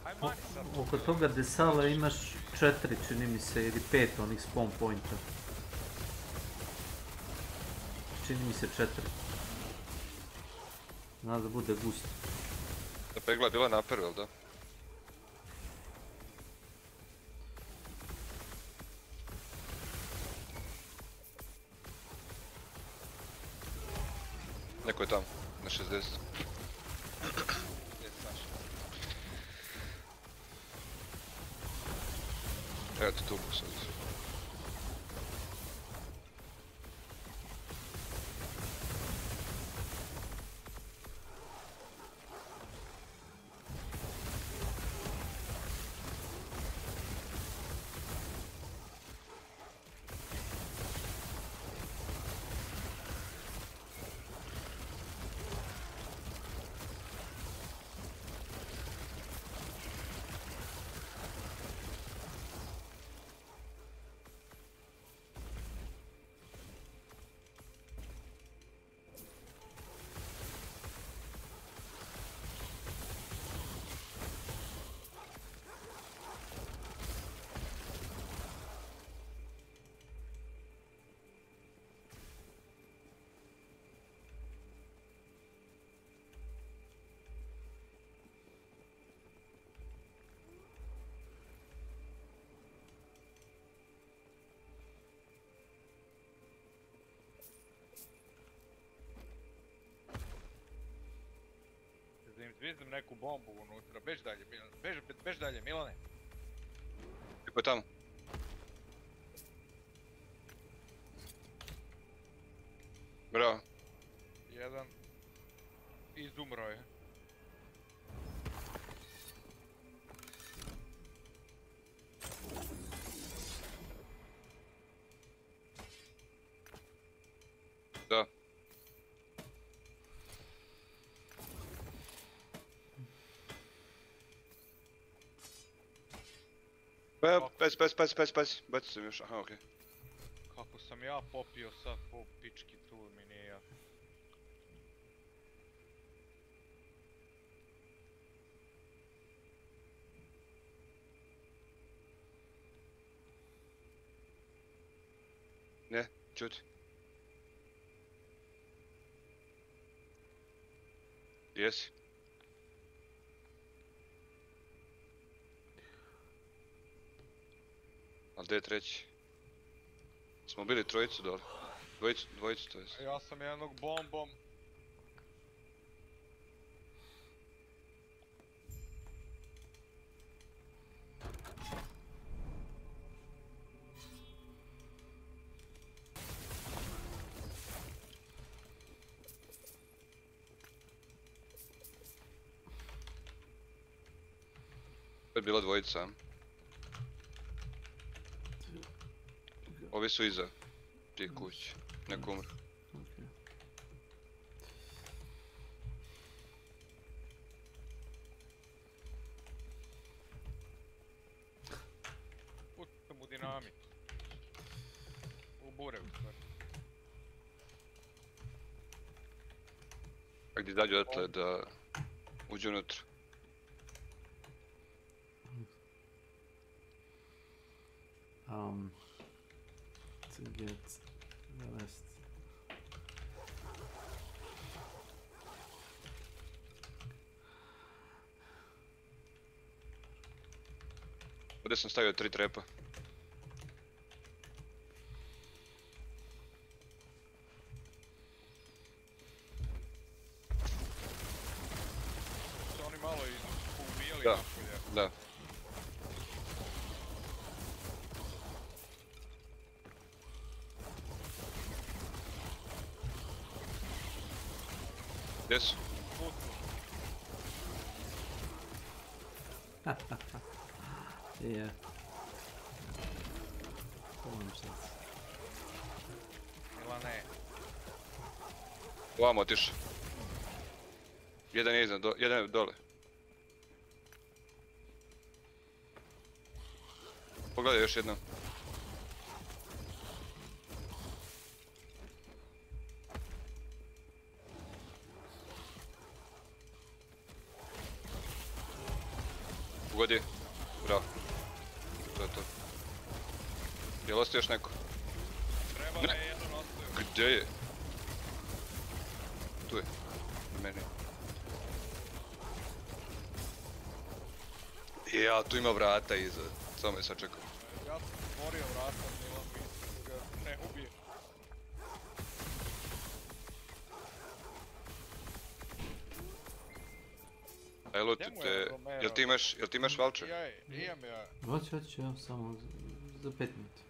Aj mani sad. Oko toga desala imaš 4, čini mi se, ili 5 onih spawn pointa. Čini mi se 4. Zna da bude gusto. Ta pegla je bila naperu, jel da? Neko je tamo, na 60. Gdje je Saša? Evo ti tu sad. Da im zviznem neku bombu unutra. Bež dalje, Milane. Bež dalje, Milane. Neko je tamo. Bravo. Jedan. Izumro je. Da. Pazi, baci sam još, aha, okej. Kako sam ja popio sad po pički tu mi nije jasno. Ne, čuti. Jesi. A gdje je treći? Smo bili trojicu dole. Dvojicu to jest. Ja sam jednog bombom. To je bila dvojica. Ovi su iza. ti kući. Neko umre. Okej. Pucam u dinamit. U bure u stvari. A gdje izađu odatle da uđu unutra. To get the rest. Ovdje sam stavio 3 trepa. Se oni malo i poubijali Da, napolje. da. Gdje su? Putu. Je. Polam sad. Ili ne? Ovamo otišao. Jedan je iznad, jedan je dole. Pogledaj još jednom. Ugodi. Bravo. To je to. Jel ostao još neko? Treba Ne. je jedan ostavio. Gdje je? Tu je. Meni. Ja, tu ima vrata iza. Samo me sad čekam. Ja sam otvorio vrata, Milan, mislim da ga ne ubije. Aj lutite, jel ti imaš voucher? Imam ja. Hoću, evo samo za 5 minuta.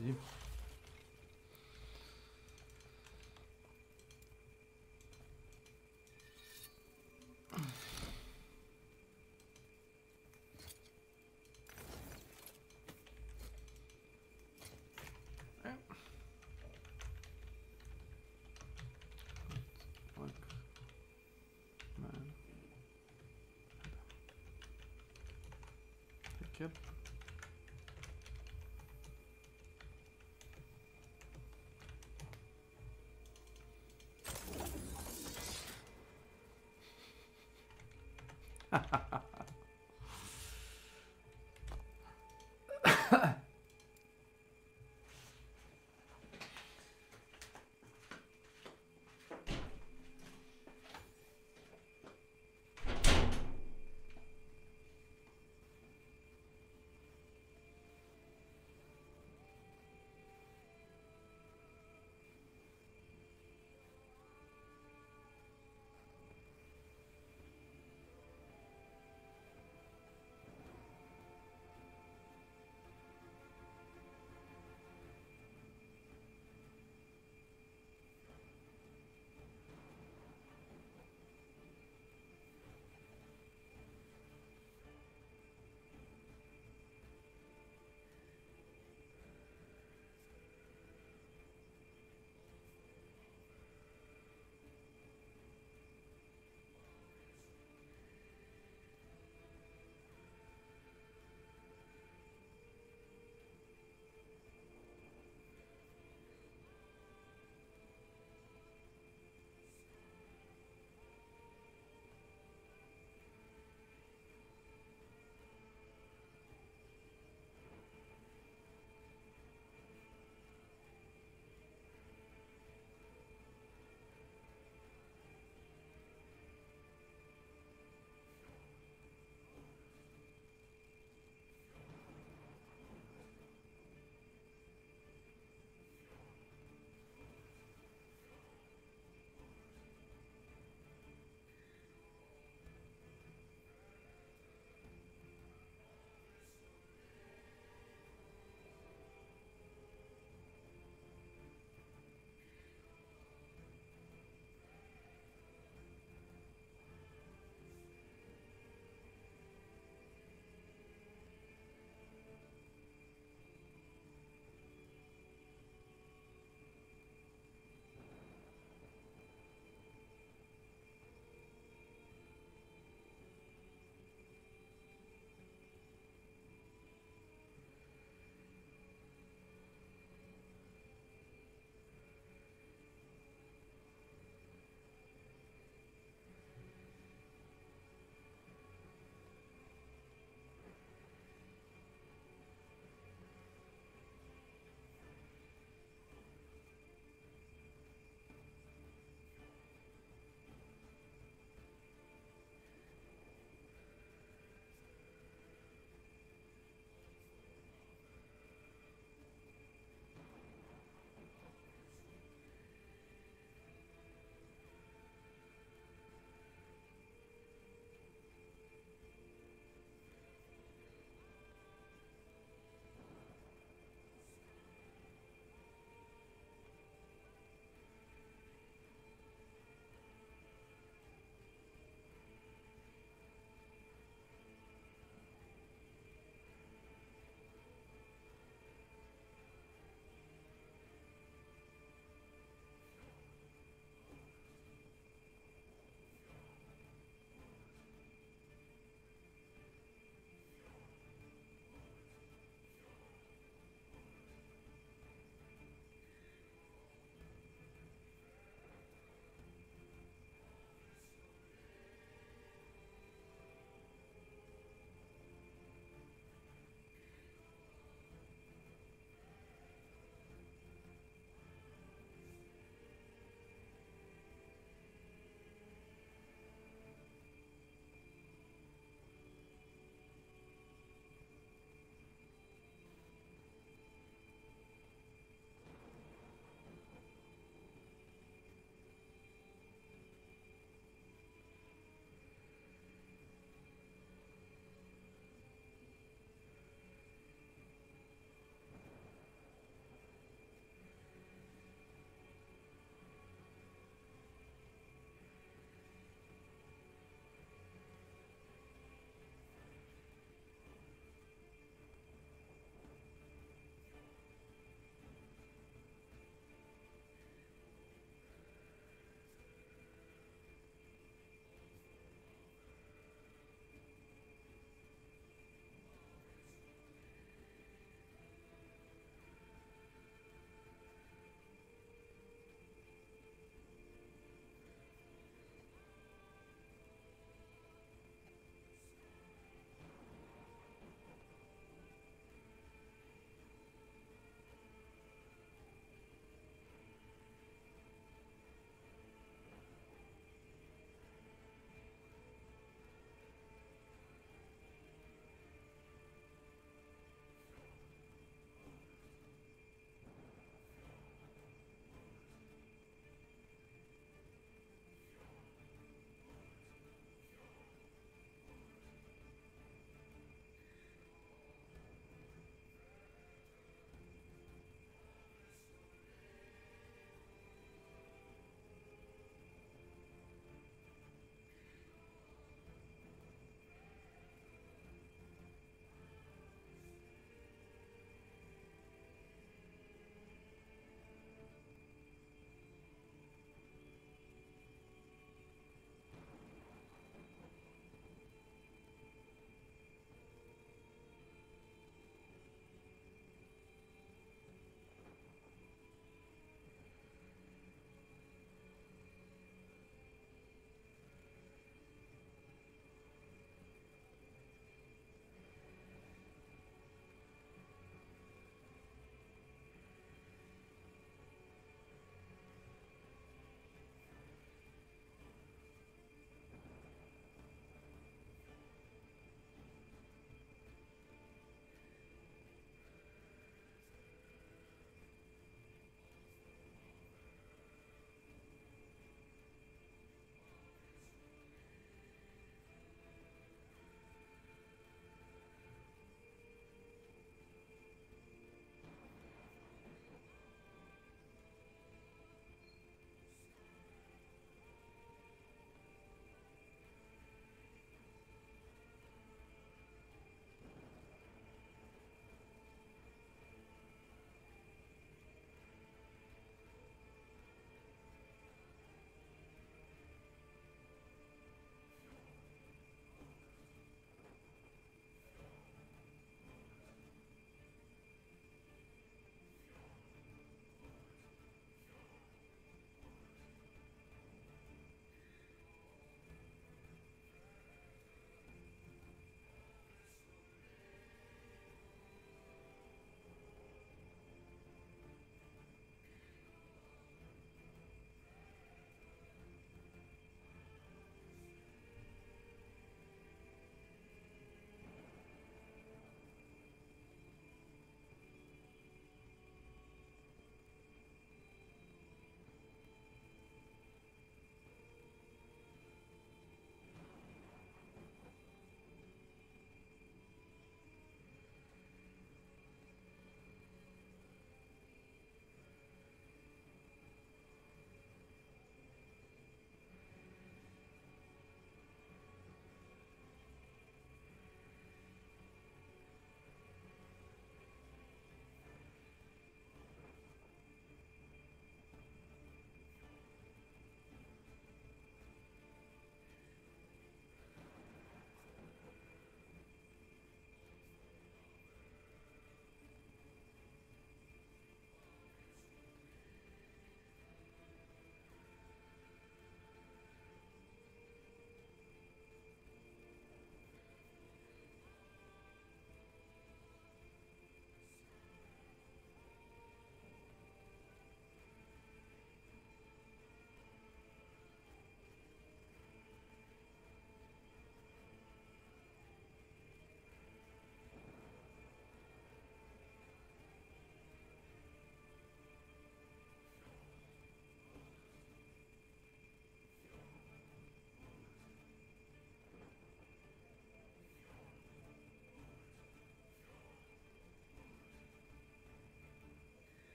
I? Fuck. Man. Pick up.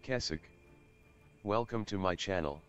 Kesik. Welcome to my channel.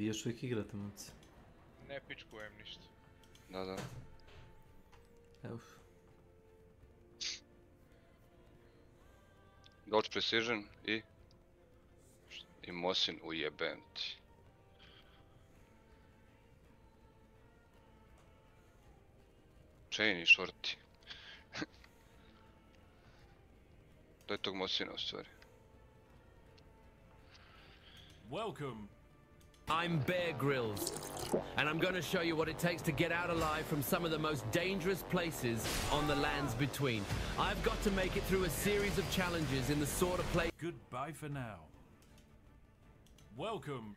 Vi još uvijek igrate, momci. Ne pičkujem ništa. Da. Evo. Dodge Precision i Mosin ujebem ti. Chain i shorty. To je tog Mosina u stvari. Welcome. I'm Bear Grylls, and I'm going to show you what it takes to get out alive from some of the most dangerous places on the lands between. I've got to make it through a series of challenges in the sort of place. Goodbye for now. Welcome.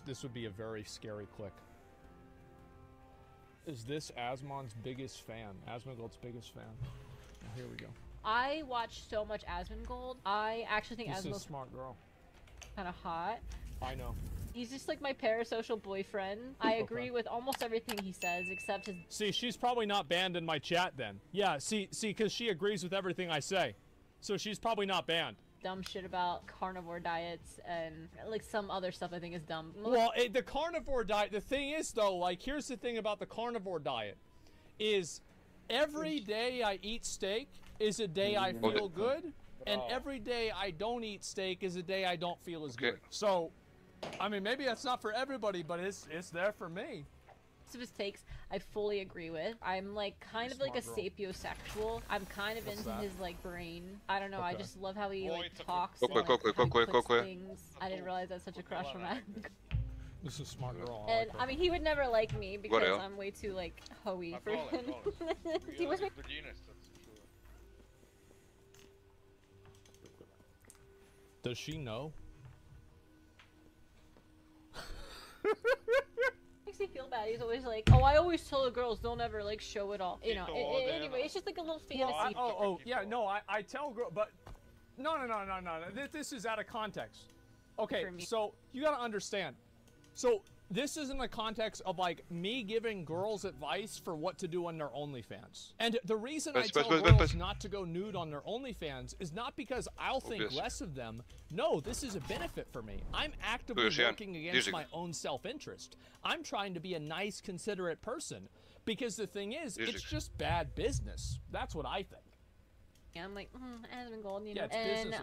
This would be a very scary click. Is this Asmon's biggest fan? Asmongold's biggest fan. Oh, here we go. I watch so much Asmongold. I actually think This is a Asmongold's smart girl. kind of hot. I know. He's just like my parasocial boyfriend. I agree with almost everything he says, except his... See, she's probably not banned in my chat then. Yeah, see, because she agrees with everything I say. So she's probably not banned. dumb shit about carnivore diets and like some other stuff I think is dumb. Well, the carnivore diet, the thing is though, like here's the thing about the carnivore diet, is every day I eat steak is a day I feel good, and every day I don't eat steak is a day I don't feel as good. So, I mean, maybe that's not for everybody, but it's there for me. Of his takes I fully agree with. I'm like kind of like a sapiosexual. I'm kind of into his like brain. I don't know, I just love how he like talks and like, how he puts things. I didn't realize that's such a crush from that. This is a smart girl. And I mean, he would never like me because I'm way too like hoey for him. He was Does she know? Makes me feel bad. He's always like, oh, I always tell the girls don't ever like show it off. You know, anyway, it's just like a little fantasy. No, I tell girls, but no. This is out of context. Okay, so you gotta understand. So this is in the context of like me giving girls advice for what to do on their OnlyFans. And the reason I tell girls not to go nude on their OnlyFans is not because I'll think less of them. No, this is a benefit for me. I'm actively working against my own self-interest. I'm trying to be a nice, considerate person. Because the thing is, it's just bad business. That's what I think. I'm like, Asmongold, you know, and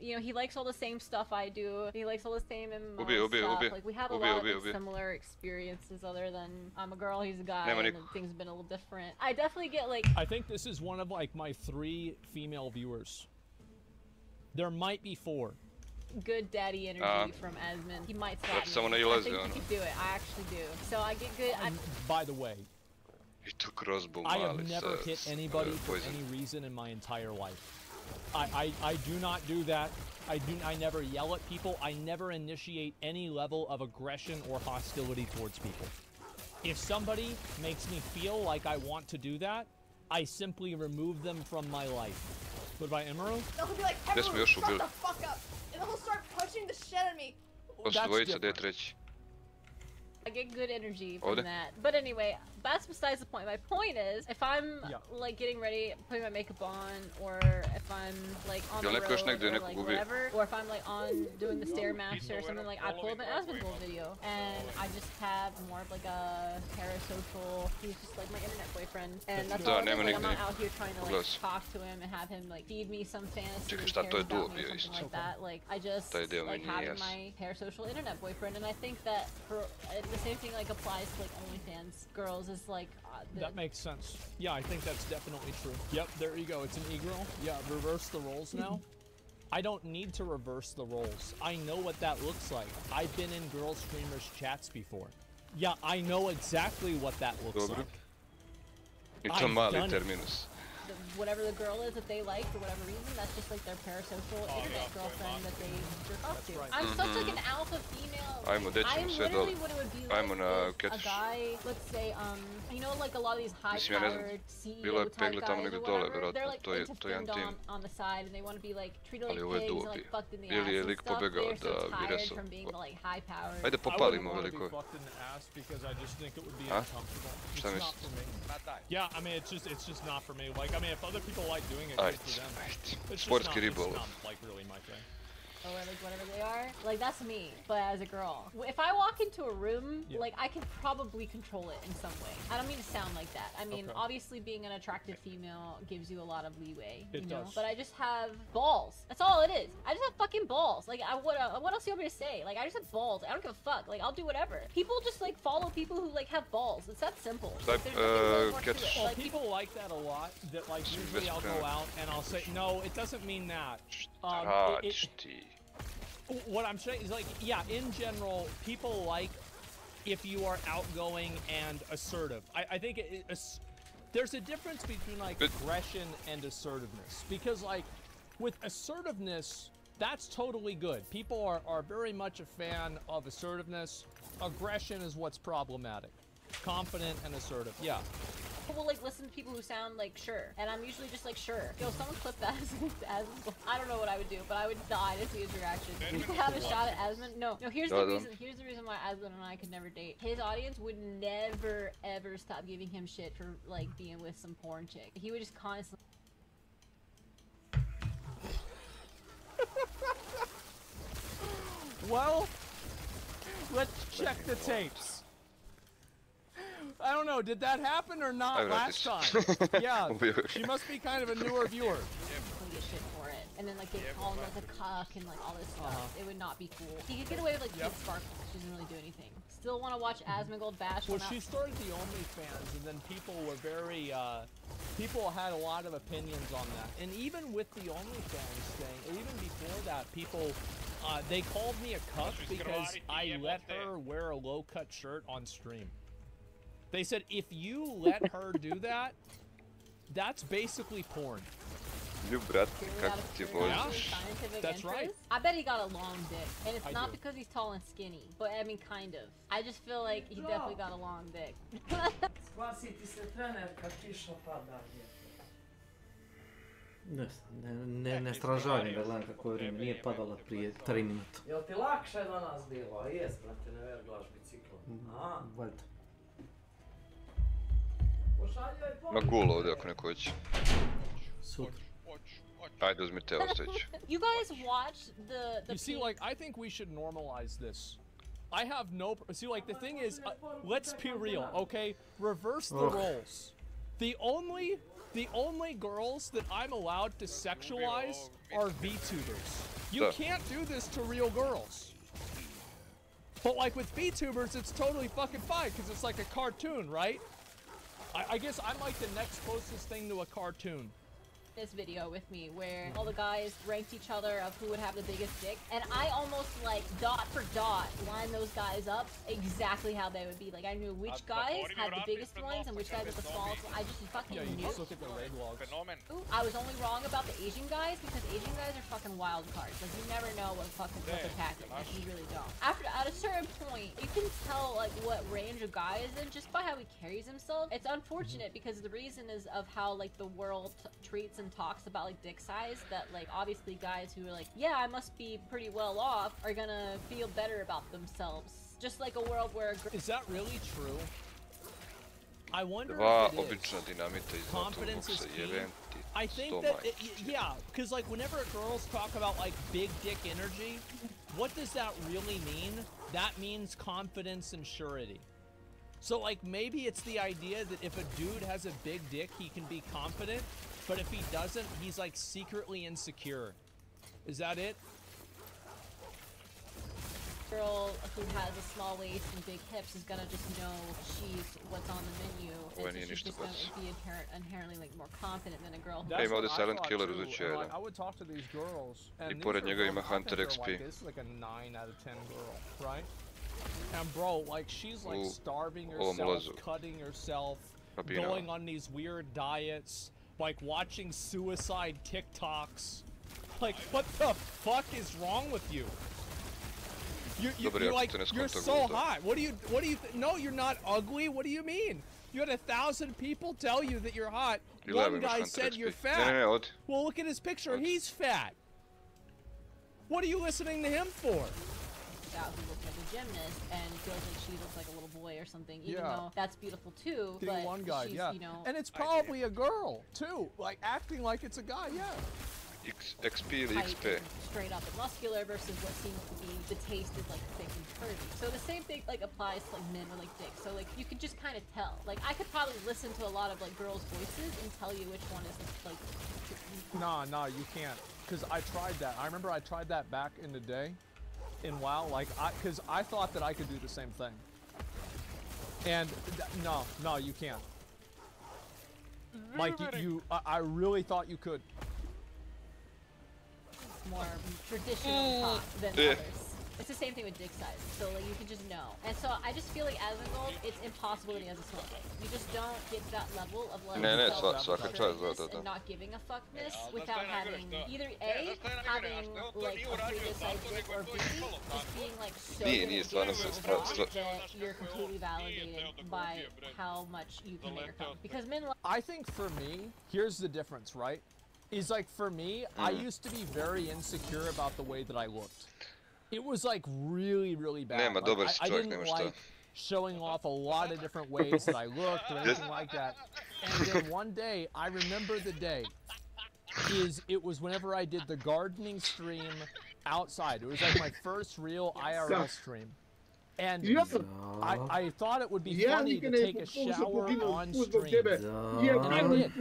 you know, he likes all the same stuff I do. He likes all the same stuff. Like we have a lot of similar experiences, other than I'm a girl, he's a guy, and things have been a little different. I definitely get like. I think this is one of like my 3 female viewers. There might be 4. Good daddy energy from Asmon. He might stop me. I think he could do it. I actually do. So I get good. By the way. I have never hit anybody for any reason in my entire life. I do not do that. I never yell at people. I never initiate any level of aggression or hostility towards people. If somebody makes me feel like I want to do that, I simply remove them from my life. What about Emerald? He'll be like, Emerald, shut the fuck up! And he'll start punching the shit out of me. That's different. I get good energy from that. But anyway, that's besides the point. My point is, if I'm like getting ready, putting my makeup on, or if I'm like on the road, or like whatever, or if I'm like on doing the Stairmaster or something, like I pull up an Asmongold video, and I just have more of like a parasocial, he's just like my internet boyfriend, and that's all it is. Like, I'm not out here trying to like talk to him and have him like feed me some fantasy or something like that. Like I just like having my parasocial internet boyfriend, and I think that for the same thing like applies to like OnlyFans girls is like that makes sense. Yeah, I think that's definitely true. Yep, there you go. It's an e-girl. Yeah, reverse the roles now. I don't need to reverse the roles. I know what that looks like. I've been in girl streamers chats before. Yeah, I know exactly what that looks like. I've done it. Whatever the girl is that they like for whatever reason, that's just like their parasocial internet girlfriend that they jerk off to. I'm such like an alpha female. I'm literally what it would be like if a guy, let's say, you know, like a lot of these high-powered CEO type guys or whatever, they're like into femmed on the side and they want to be like treated like pigs and like fucked in the ass and stuff. They're so tired from being like high-powered. I wouldn't want to be fucked in the ass because I just think it would be uncomfortable. It's not for me. Yeah, I mean, it's just not for me. Like, I mean, if other people like doing it, good for them. It's just not like really my thing. or like whatever they are. Like that's me, but as a girl. If I walk into a room, like I could probably control it in some way. I don't mean to sound like that. I mean, obviously being an attractive female gives you a lot of leeway, you know? But I just have balls. That's all it is. I just have fucking balls. Like, what else do you want me to say? Like, I just have balls. I don't give a fuck. Like, I'll do whatever. People just, like, follow people who, like, have balls. It's that simple. Like, like, people like that a lot. That, like, usually I'll go out and I'll say, no, it doesn't mean that. What I'm saying is, like, yeah, in general, people like if you are outgoing and assertive. I think there's a difference between, like, aggression and assertiveness. Because, like, with assertiveness, that's totally good. People are very much a fan of assertiveness. Aggression is what's problematic. Confident and assertive, yeah. People like listen to people who sound like sure, and I'm usually just like sure. Yo, someone clip that as I don't know what I would do, but I would die to see his reaction. You could have a shot at Asmund. No, here's the reason. Here's the reason why Asmund and I could never date. His audience would never ever stop giving him shit for like being with some porn chick. He would just constantly. Well, let's check the tapes. I don't know, did that happen or not last time? Yeah, she must be kind of a newer viewer. Get shit for it. And then like they call him like a cuck and like all this stuff. It would not be cool. He could get away with like kid sparkles. She doesn't really do anything. Still want to watch Asmongold bash. Well, she started the OnlyFans, and then people were very, people had a lot of opinions on that. And even with the OnlyFans thing, and even before that, people, they called me a cuck because I let her wear a low-cut shirt on stream. They said, if you let her do that, that's basically porn. That's right. I bet he got a long dick, and it's not because he's tall and skinny, but I mean, kind of. I just feel like he definitely got a long dick. Ne stražavam ga, gledam kako je vrijeme, nije padalo prije 3 minuta. Jel ti lakše danas bilo? A jes, brate, ne verglaš biciklom. Valjda. Ma gul ovdje ako neko hoće. Super. Ajde, uzmite Ostojić. You guys watch the You see, like, I think we should normalize this. I have no... See, like, the thing is, let's be real, okay? Reverse the roles. The only girls that I'm allowed to sexualize are VTubers. You can't do this to real girls. But, like, with VTubers, it's totally fucking fine, because it's like a cartoon, right? I guess I'm like the next closest thing to a cartoon. This video with me where all the guys ranked each other of who would have the biggest dick, and I almost like dot for dot lined those guys up exactly how they would be. Like I knew which guys had the biggest ones and which guys had the smallest ones. I just fucking knew. Just look at the raid logs. Ooh, I was only wrong about the Asian guys because Asian guys are fucking wild cards. Like you never know what fucking attacking. Like you really don't. At a certain point, you can tell like what range a guy is in just by how he carries himself. It's unfortunate because the reason is of how like the world treats and talks about like dick size, that like obviously guys who are like, yeah, I must be pretty well off, are gonna feel better about themselves. Just like a world where is that really true? I wonder if it is. Confidence is key. I think that yeah, because like whenever girls talk about like big dick energy, what does that really mean? That means confidence and surety. So like maybe it's the idea that if a dude has a big dick, he can be confident. But if he doesn't, he's like secretly insecure. Is that it? Girl who has a small waist and big hips is gonna just know she's what's on the menu, and so she's just gonna be inherently like more confident than a girl who... Ima ovdje Silent Killer uzući jedan. I would talk to these girls, and I pored njega ima Hunter XP. Like, this is like a 9 out of 10 girl, right? And bro, like she's like starving herself, cutting herself, going on these weird diets, like watching suicide TikToks. Like, what the fuck is wrong with you? You're like, you're so hot. What do you no, you're not ugly. What do you mean? You had 1,000 people tell you that you're hot. One guy said you're fat. Well, look at his picture. He's fat. What are you listening to him for? Who looks like a gymnast and feels like she looks like a little boy or something, even though that's beautiful too. But one guy, she's, you know, and it's probably a girl too, like acting like it's a guy, XP ili XP? Straight up and muscular versus what seems to be the taste is like thick and curvy. So the same thing like applies to like men or like dicks. So like you can just kind of tell. Like I could probably listen to a lot of like girls' voices and tell you which one is like. Nah, you can't. Cause I tried that. I remember I tried that back in the day, in WoW. Like cause I thought that I could do the same thing. And no, you can't. Like I really thought you could. More traditional talk than others. It's the same thing with dick size, so like you can just know. And so I just feel like as an adult, it's impossible that he has a small dick. You just don't get to that level of like and not giving a fuckness without having either A, having like a previous size dick, or B, just being like so good that you're completely validated by how much you can make your cum. Because men I think for me, here's the difference, right? Is like for me, I used to be very insecure about the way that I looked. It was like really bad. Like, I didn't like showing off a lot of different ways that I looked or anything like that. And then one day, I remember the day, it was whenever I did the gardening stream outside. It was like my first real IRL stream. And I thought it would be funny to take a shower on stream. And I did.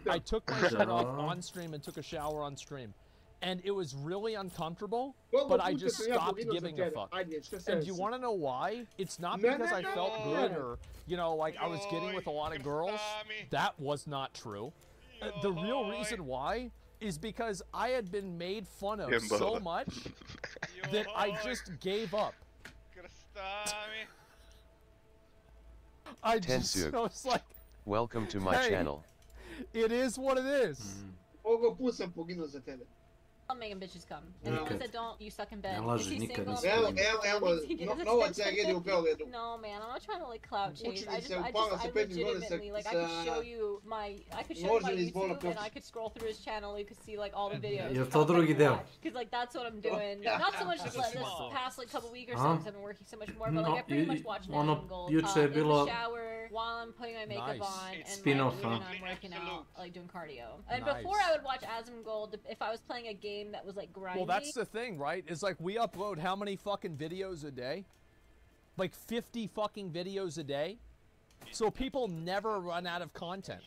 I took my shirt off on stream and took a shower on stream. And it was really uncomfortable, but I just stopped giving a fuck. And do you want to know why? It's not because I felt good or, you know, like I was getting with a lot of girls. That was not true. The real reason why is because I had been made fun of so much that I just gave up. I was like, welcome to my channel. It is what it is. I'm making bitches come. And the ones that don't, you suck in bed. Is he single? No, man, I'm not trying to like clout chase. I legitimately, like, I could show you my YouTube and I could scroll through his channel. You could see like all the videos. Because like that's what I'm doing. Not so much this past like couple weeks or so because I've been working so much more, but like I pretty much watch Gold in the shower while I'm putting my makeup on and I'm working out, like doing cardio. And before I would watch Gold, if I was playing a game that was like grinding. Well, that's the thing, right? Is like we upload how many fucking videos a day? Like 50 fucking videos a day. So people never run out of content.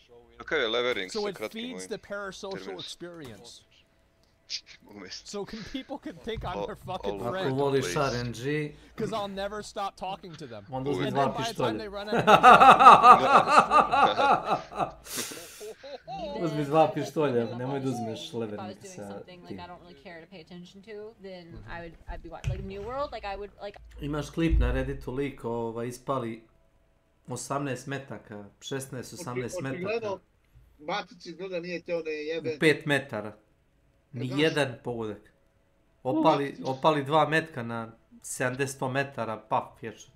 So it feeds the parasocial experience. So people can think I'm their fucking friend. Because I'll never stop talking to them. And then by the time they run out of Uzmi dva pištolja, nemoj da uzmeš levernik sa tim. Like I don't really care to pay attention to, then I'd be watching like New World, like I would like. Imaš klip na Redditu, lik ispali 18 metaka, 16-18 metaka. Matici gleda nije teo da je jebe. 5 metara. Nijedan pogodak. Opali 2 metka na 70 metara, paf, pječa.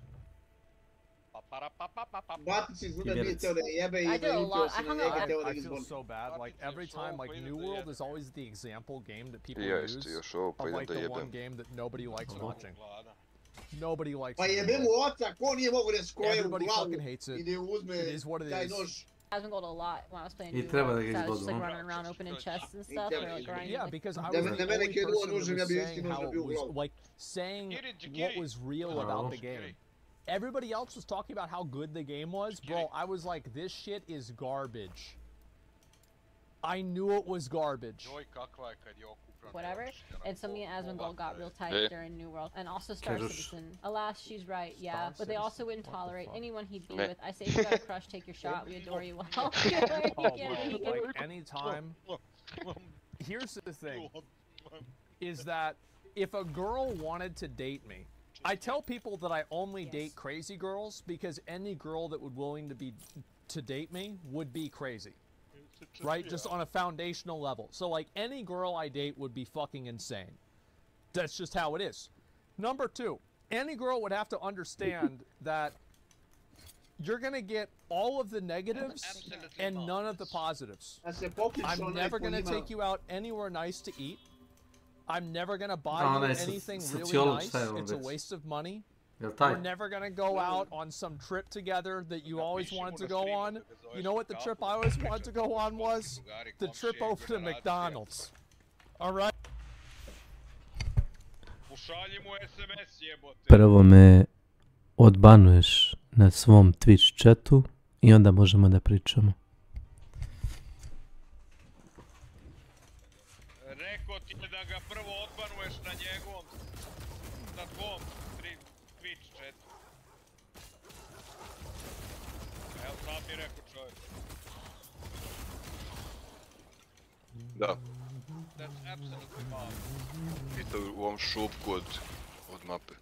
Matici gleda nije teo da je jebe i da je utio se na njega teo da I feel so bad, like every time, like New World is always the example game that people use of like the one game that nobody likes watching. Nobody likes Pa jebe mu oca, ko nije mogu da skoje u glavu i da uzme taj nož. Gold a lot when I was playing New World, so I was just like running around opening chests and stuff, or like grinding. Yeah, because I was the only person that was saying how it was, like, saying what was real about the game. Everybody else was talking about how good the game was. Bro, I was like, this shit is garbage. I knew it was garbage. Whatever. And so me and Gold got real tight during New World. And also Star Citizen. Alas, she's right, yeah. But they also wouldn't tolerate anyone he'd be with. I say, if you got a crush, take your shot. We adore you well. Like, anytime. Here's the thing. Is that if a girl wanted to date me, I tell people that I only date crazy girls because any girl that would willing to date me would be crazy. Right? Just on a foundational level. So, like, any girl I date would be fucking insane. That's just how it is. Number two, any girl would have to understand that you're going to get all of the negatives and none of the positives. I'm never going to take you out anywhere nice to eat. I'm never going to buy you anything really nice. It's a waste of money. We're never going to go out on some trip together that you always wanted to go on. You know what the trip I always wanted to go on was? The trip over to McDonald's. Alright. Pošalji mu SMS jebote. Prvo me odbanuješ na svom Twitch chatu i onda možemo da pričamo. Rekao ti je da ga prvo odbanuješ na njegovom, na tvom Twitch chatu. Evo sad mi rekao čovjek. Da. That's absolutely fine. I to u ovom šupku od mape.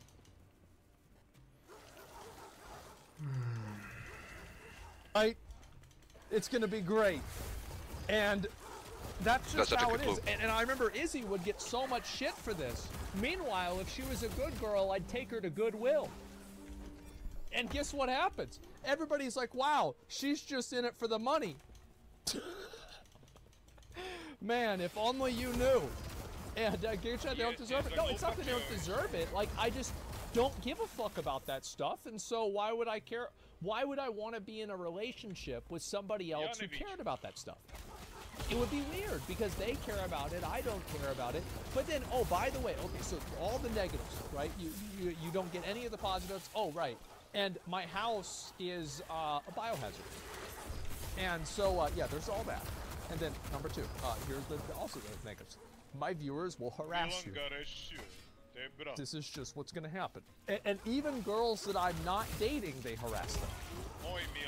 Right? It's gonna be great. And that's just how it is. And I remember Izzy would get so much shit for this. Meanwhile, if she was a good girl, I'd take her to Goodwill. And guess what happens? Everybody's like, wow, she's just in it for the money. Man, if only you knew. And Geisha, they don't deserve it. No, it's not that they don't deserve it. Like, I just don't give a fuck about that stuff. And so why would I care? Why would I want to be in a relationship with somebody else who cared about that stuff? It would be weird because they care about it. I don't care about it. But then, oh, by the way, okay, so all the negatives, right? You don't get any of the positives. Oh, right. And my house is a biohazard. And so, yeah, there's all that. And then number two, here's also the negatives. My viewers will harass you. This is just what's gonna happen. And even girls that I'm not dating, they harass them.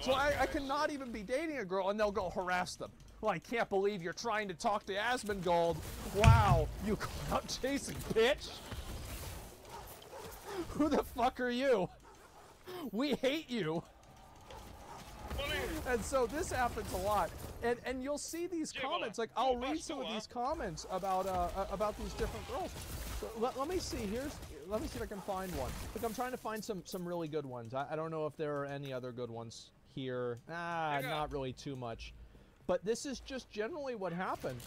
So I cannot even be dating a girl and they'll go harass them. Well, I can't believe you're trying to talk to Asmongold. Wow, you clout chasing bitch. Who the fuck are you? We hate you. And so this happens a lot, and you'll see these comments. Like I'll read some of these comments about these different girls. So let me see. Let me see if I can find one. Like I'm trying to find some really good ones. I don't know if there are any other good ones here. Not really too much. But this is just generally what happened.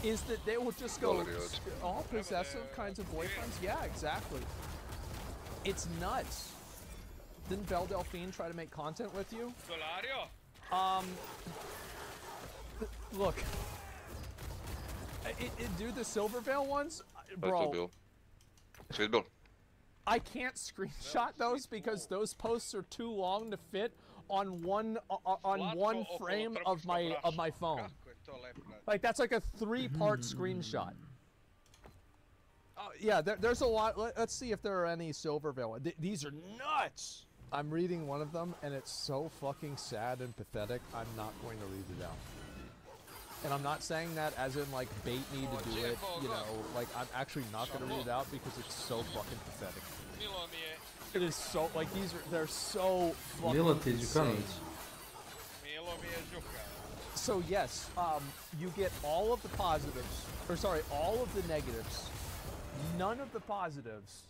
Is that they will just go all possessive kinds of boyfriends? Yeah, exactly. It's nuts. Didn't Belle Delphine try to make content with you? Look. Do the Silvervale ones? Bro. I can't screenshot those because those posts are too long to fit on one frame of my phone. Like that's like a 3-part screenshot. Yeah, there's a lot. Let's see if there are any Silvervale. These are nuts. I'm reading one of them, and it's so fucking sad and pathetic, I'm not going to read it out. And I'm not saying that as in, like, bait me to do it, you know, like, I'm actually not going to read it out because it's so fucking pathetic. It is so, like, they're so fucking insane. So, yes, you get all of the positives, or sorry, all of the negatives, none of the positives,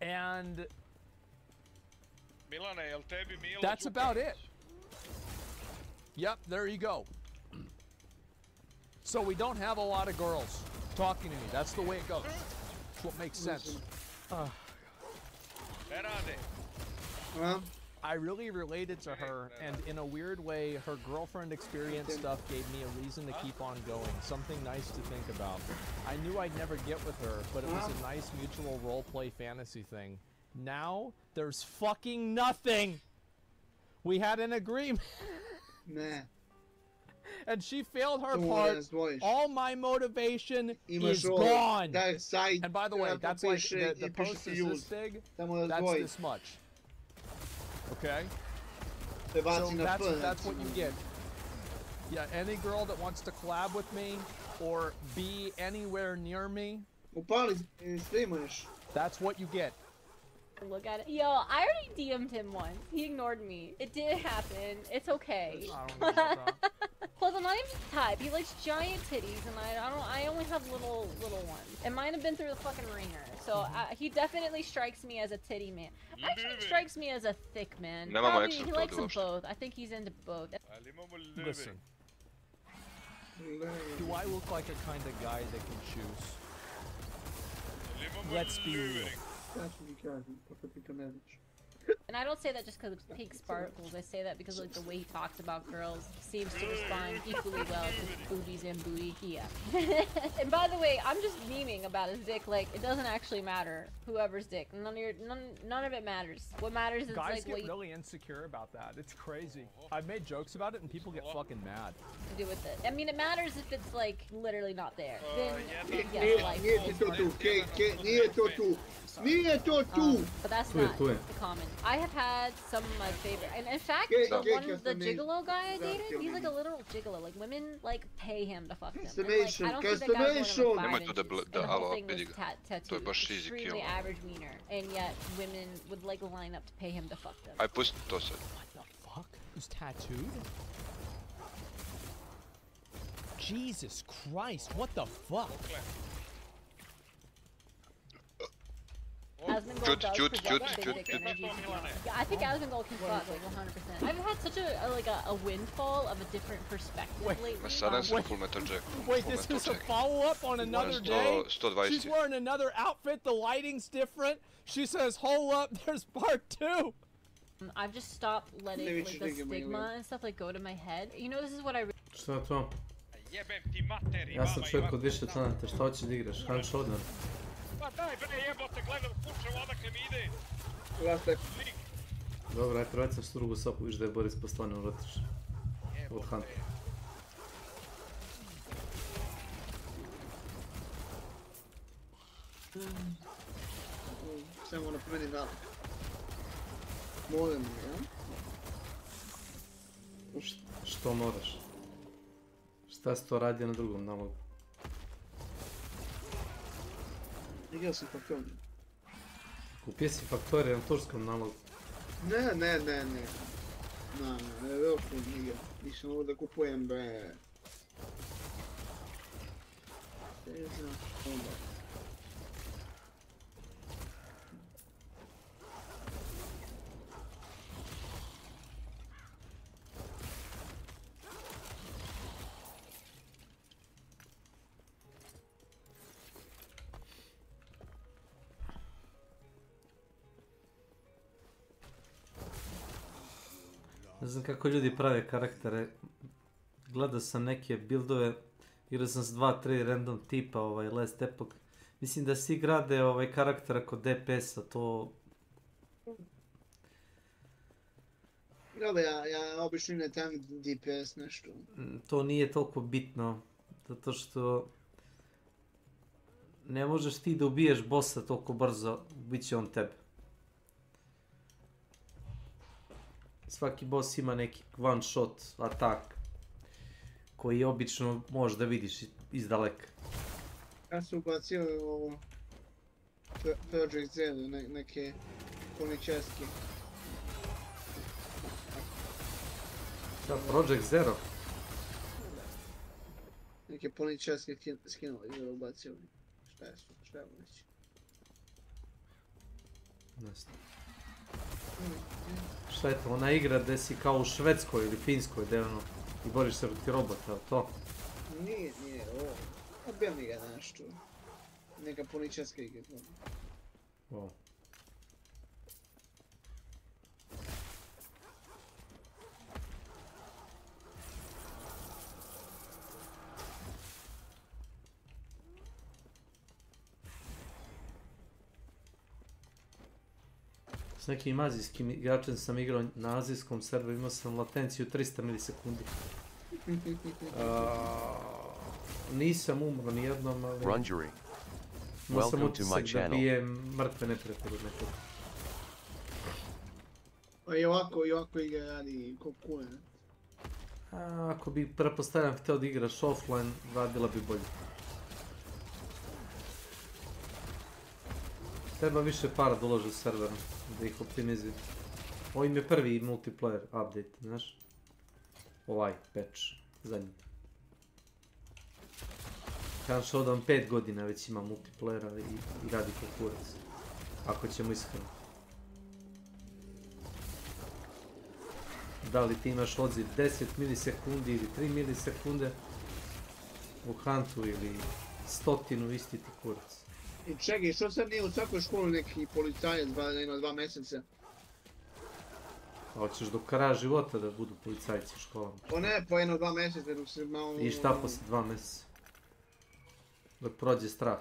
and that's about it. Yep, there you go. So we don't have a lot of girls talking to me. That's the way it goes. That's what makes sense. I really related to her, and in a weird way, her girlfriend experience stuff gave me a reason to keep on going. Something nice to think about. I knew I'd never get with her, but it was a nice mutual roleplay fantasy thing. Now, there's fucking nothing! We had an agreement. Nah. And she failed her part. All my motivation is gone. And by the way, that's like, the post is this big. That's this much. Okay? So that's what you get. Yeah, any girl that wants to collab with me or be anywhere near me, that's what you get. Look at it. Yo, I already DM'd him once. He ignored me. It did happen. It's okay. Plus, I'm not even his type. He likes giant titties, and I only have little ones. It might have been through the fucking ringer. So he definitely strikes me as a titty man. Actually, he strikes me as a thick man. Probably, he likes them both. I think he's into both. Listen. Do I look like a kind of guy that can choose? Let's be real. And I don't say that just because of pink sparkles. I say that because like the way he talks about girls seems to respond equally well to boobies and booty. Yeah. And by the way, I'm just memeing about his dick. Like it doesn't actually matter whoever's dick. None of it matters. What matters is guys like get what you really insecure about that. It's crazy. I've made jokes about it and people get fucking mad. do with it. I mean, it matters if it's like literally not there. Then yes, like. But that's not the common. I have had some of my favorite, and in fact, the gigolo guy I dated, he's like a literal gigolo. Like women like pay him to fuck them. And, like, I don't think that guy was more than 5 inches, and the whole thing was tattooed. Extremely average wiener, and yet women would like line up to pay him to fuck them. Aj pusti to sad. What the fuck? Who's tattooed? Jesus Christ! What the fuck? Asmongold does project basic energy. Yeah, I think Asmongold can fuck like 100%. I've had such a windfall of a different perspective lately. Wait, this is a follow-up on another day? She's wearing another outfit, the lighting's different. She says, hold up, there's part 2. I've just stopped letting like the stigma and stuff like go to my head. You know, this is what I Šta je to? Ja sam čovjek od više talenta, šta hoćeš da igraš? Hand shoulder. Pa daj bre jebote, gledam kućevo odakle mi ide. Dobro, aj prebacam s drugu sopu, viš da je Boris poslano vratiš. Od Hunta. Samo na promeni da. Molim, ja? Što moraš? Šta si to radio na drugom nalogu? Igrao sam Faktoriju. Kupio si Faktoriju na turskom nalogu? Ne. Ne, veliko igra. Nisam ovo da kupujem, bre. Ne znam, onda. Ne znam kako ljudi prave karaktere. Gledao sam neke buildove, igrao sam s 2-3 random tipa Last Epoch. Mislim da svi grade karaktera kod DPS-a, to... Dobro, ja obično ne tam DPS nešto. To nije toliko bitno, zato što... Ne možeš ti da ubiješ bossa toliko brzo, bit će on tebe. Svaki boss ima neki one shot atak koji obično možeš da vidiš iz daleka. Ja sam ubacio ovo Project Zero, neke poničeske. Šta, Project Zero? Neke poničeske skinova izvora ubacio. Šta je već? Ne znam. Šta je to, ona igra gdje si kao u Švedskoj ili Finskoj, gdje ono, i boriš se protiv robota, to? Nije, ovo. Odbija mi ga nešto. Neka poničarska igra. Wow. S nekim azijskim igračem sam igrao na azijskom serveru, imao sam latenciju 300 milisekundi. Nisam umro nijednom, ali... Imao sam utisak da bijem mrtve neprijatelje nekog. I ovako igra radi ko kule, ne? Ako bi, pretpostavljam, htio da igraš offline, radila bi bolje. Treba više para da ulože u server, da ih optimizuje. Ovo im je prvi multiplayer update, znaš? Ovaj patch, zadnji. Kažem što odam 5 godina već ima multiplayera i radi ko kurac. Ako ćemo iskreno. Da li ti imaš odziv 10 milisekundi ili 3 milisekunde u Huntu ili 100 isti ti kurac. I čekaj, što sad nije u svakoj školi neki policajac da ima 2 mjeseca? Hoćeš do kraja života da budu policajci u školama. O ne, po 1-2 mjeseca dok se malo... I šta posle 2 mjeseca? Dok prođe strah.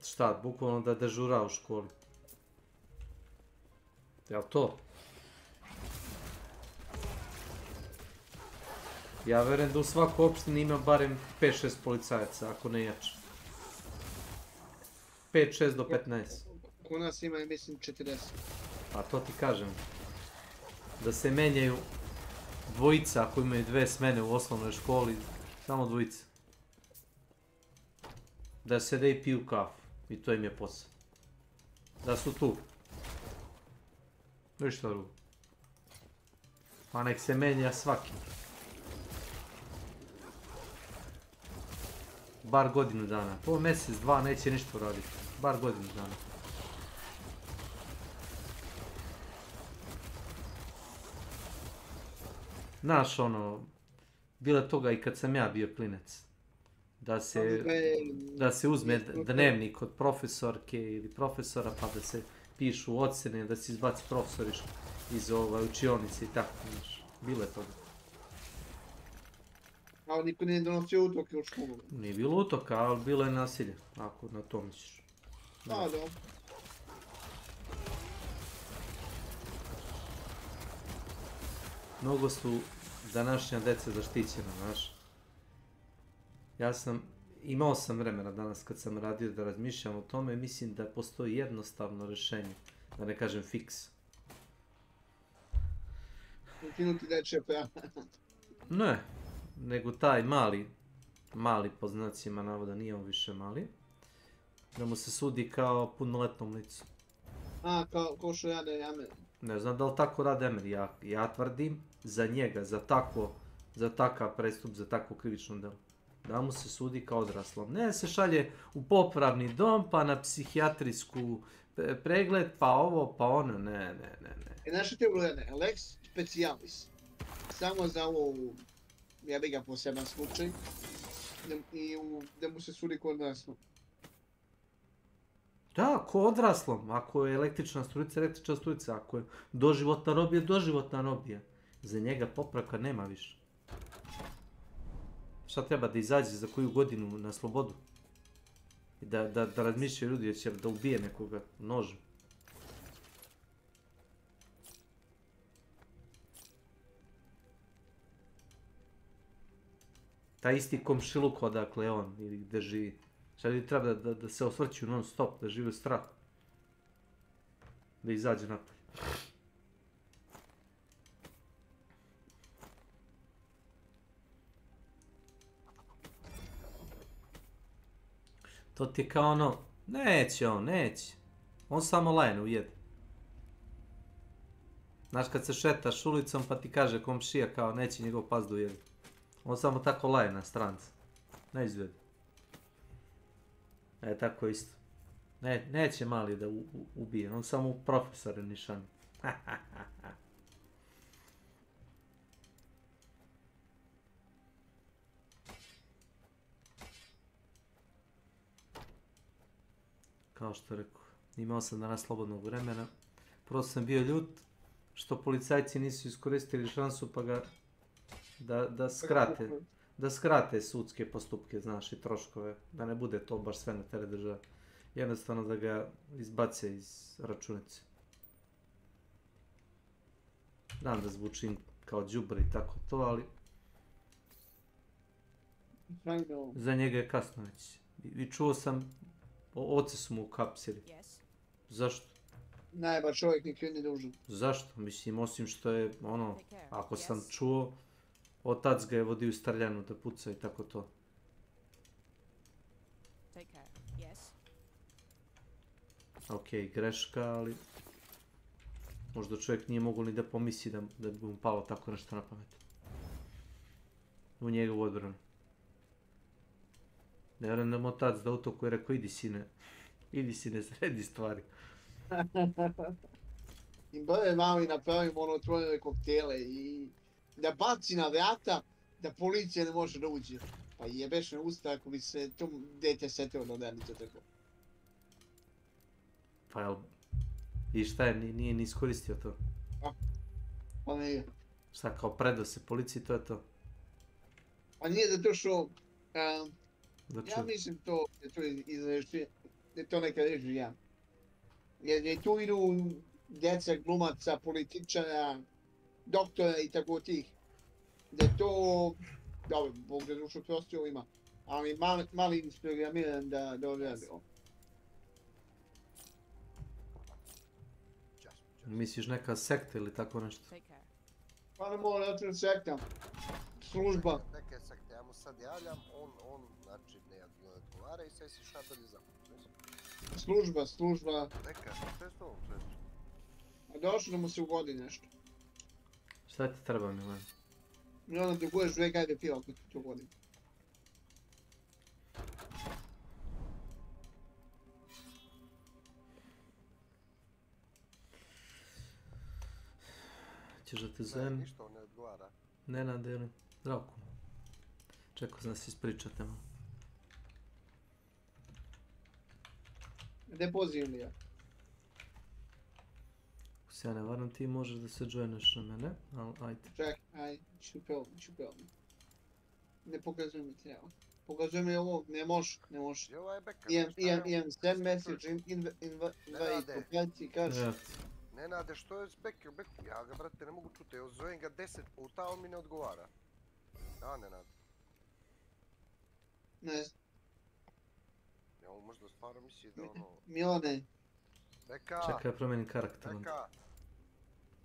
Šta, bukvalno da dežura u školi. Jel to? Ja verujem da u svakoj opštini ima barem 5-6 policajaca, ako ne jače. 5-6 do 15. Kod nas ima, mislim, 40. A to ti kažem. Da se menjaju dvojica ako imaju 2 smene u osnovnoj školi, samo dvojica. Da sede i piju kafu. I to im je posao. Da su tu. Ništa drugo. Pa nek se menja svaki. Bar godinu dana. Po mjesec, 2 neće ništa raditi. Bar godinu dana. Znaš ono, bilo toga i kad sam ja bio klinec. Da se uzme dnevnik od profesorke ili profesora pa da se pišu ocjene, da se izbaci profesor iz učionice i tako, znaš. Bilo je toga. Ali niko nije donosio utoke u školu. Nije bilo utoka, ali bilo je nasilje, ako na to misliš. Da, da. Mnogo su današnja deca zaštićena, znaš. Imao sam vremena danas kad sam radio da razmišljam o tome, mislim da postoji jednostavno rješenje, da ne kažem fiks. Ukinuti dečje prava. Ne, nego taj mali po znacima navoda, nije on više mali, da mu se sudi kao punoletnom licu. A, kao što rade Amer. Ne znam da li tako rade Amer, ja tvrdim za njega, za takav prestup, za takvo krivično delo. Da mu se sudi kao odraslom. Ne se šalje u popravni dom, pa na psihijatrijsku pregled, pa ovo, pa ono, ne. Znaš što ti je ugledane? Lex specialis. Samo za ovo, ja bih ga poseban slučaj, da mu se sudi kod odraslom. Da, ko odraslom. Ako je električna strujica, ako je doživotna robija. Za njega popravka nema više. Šta treba da izađe za koju godinu na slobodu? I da razmišljaju ljudi jer će da ubije nekoga nožem. Taj isti komšiluk odakle on ili gde živi. Šta ljudi treba da se osvrću non stop, da žive u strahu. Da izađe napolje. To ti je kao ono, neće. On samo lajno ujede. Znaš kad se šetaš ulicom pa ti kaže komšija kao neće njegov pas da ujede. On samo tako laje na stranca. Ne izvede. Tako isto. Neće mali da ubije, on samo profesor je nišan. Kao što rekao, imao sam danas slobodnog vremena. Prosto sam bio ljut što policajci nisu iskoristili šansu pa ga da skrate sudske postupke, znaš, i troškove. Da ne bude to baš sve na teret države. Jednostavno da ga izbace iz računice. Znam da zvučim kao đubre i tako to, ali za njega je kasno već. I čuo sam, oce su mu ukapsili. Zašto? Najba čovjek nikad ne dužan. Zašto? Mislim, osim što je, ono, ako sam čuo, otac ga je vodio u Strljanu da puca i tako to. Okej, greška, ali možda čovjek nije mogao ni da pomisli da bi mu palo tako nešto na pamet. U njegovu odbranu. Ne vjerujem da mu otac da u to koji je rekao, idi sine, sredi stvari. im broj mali napravimo ono otvorene koktele i da baci na vrata da policija ne može da uđe. Pa jebeš me usta ako bi se to dete setilo da odredi to tako. Pa jel... I šta je, nije ni iskoristio to? Pa nije. Šta, kao predao se policiji, to je to? Pa nije da to što... ja mislim to, da je to neka režija. Jer tu idu djeca, glumaca, političara, doktora i tako tih. Da je to... Dobro, Bog da dušu prostio ima. Ali mali isprogramiran da odradi ovo. Misliš neka sekta ili tako nešto? Pa ne mora račun sekta. Služba. Neke sekte, ja mu sad javljam, on znači ne odgovara i sve si šta dalje zapad. Služba. Neka, sve s tom, sve. A došlo da mu se ugodi nešto. Šta ti treba, Milan? I onda ti budeš 2 gajde piva ako ti to ugodi. Ćeš da te zovem? Ništa ne odgovara. Nenad ili Zdravko. Čekao sam da se ispričate malo. Gdje pozivam li ja? Ako se ja ne varam, ti možeš da se joineš na mene, ali ajde. Ček, aj, čupel mi. Ne pokazuj mi treba. Pokazuj mi ovo, ne može. Imam send message, invite, pokazi, kaži. Nenade, što je s Bekom? Ja ga, brate, ne mogu čuti. Ja zovem ga 10 puta, on mi ne odgovara. Da, Nenade. Ne znam. Ja on možda stvarno misli da ono... Milane. Beka! Čekaj, ja promenim karakter. Beka!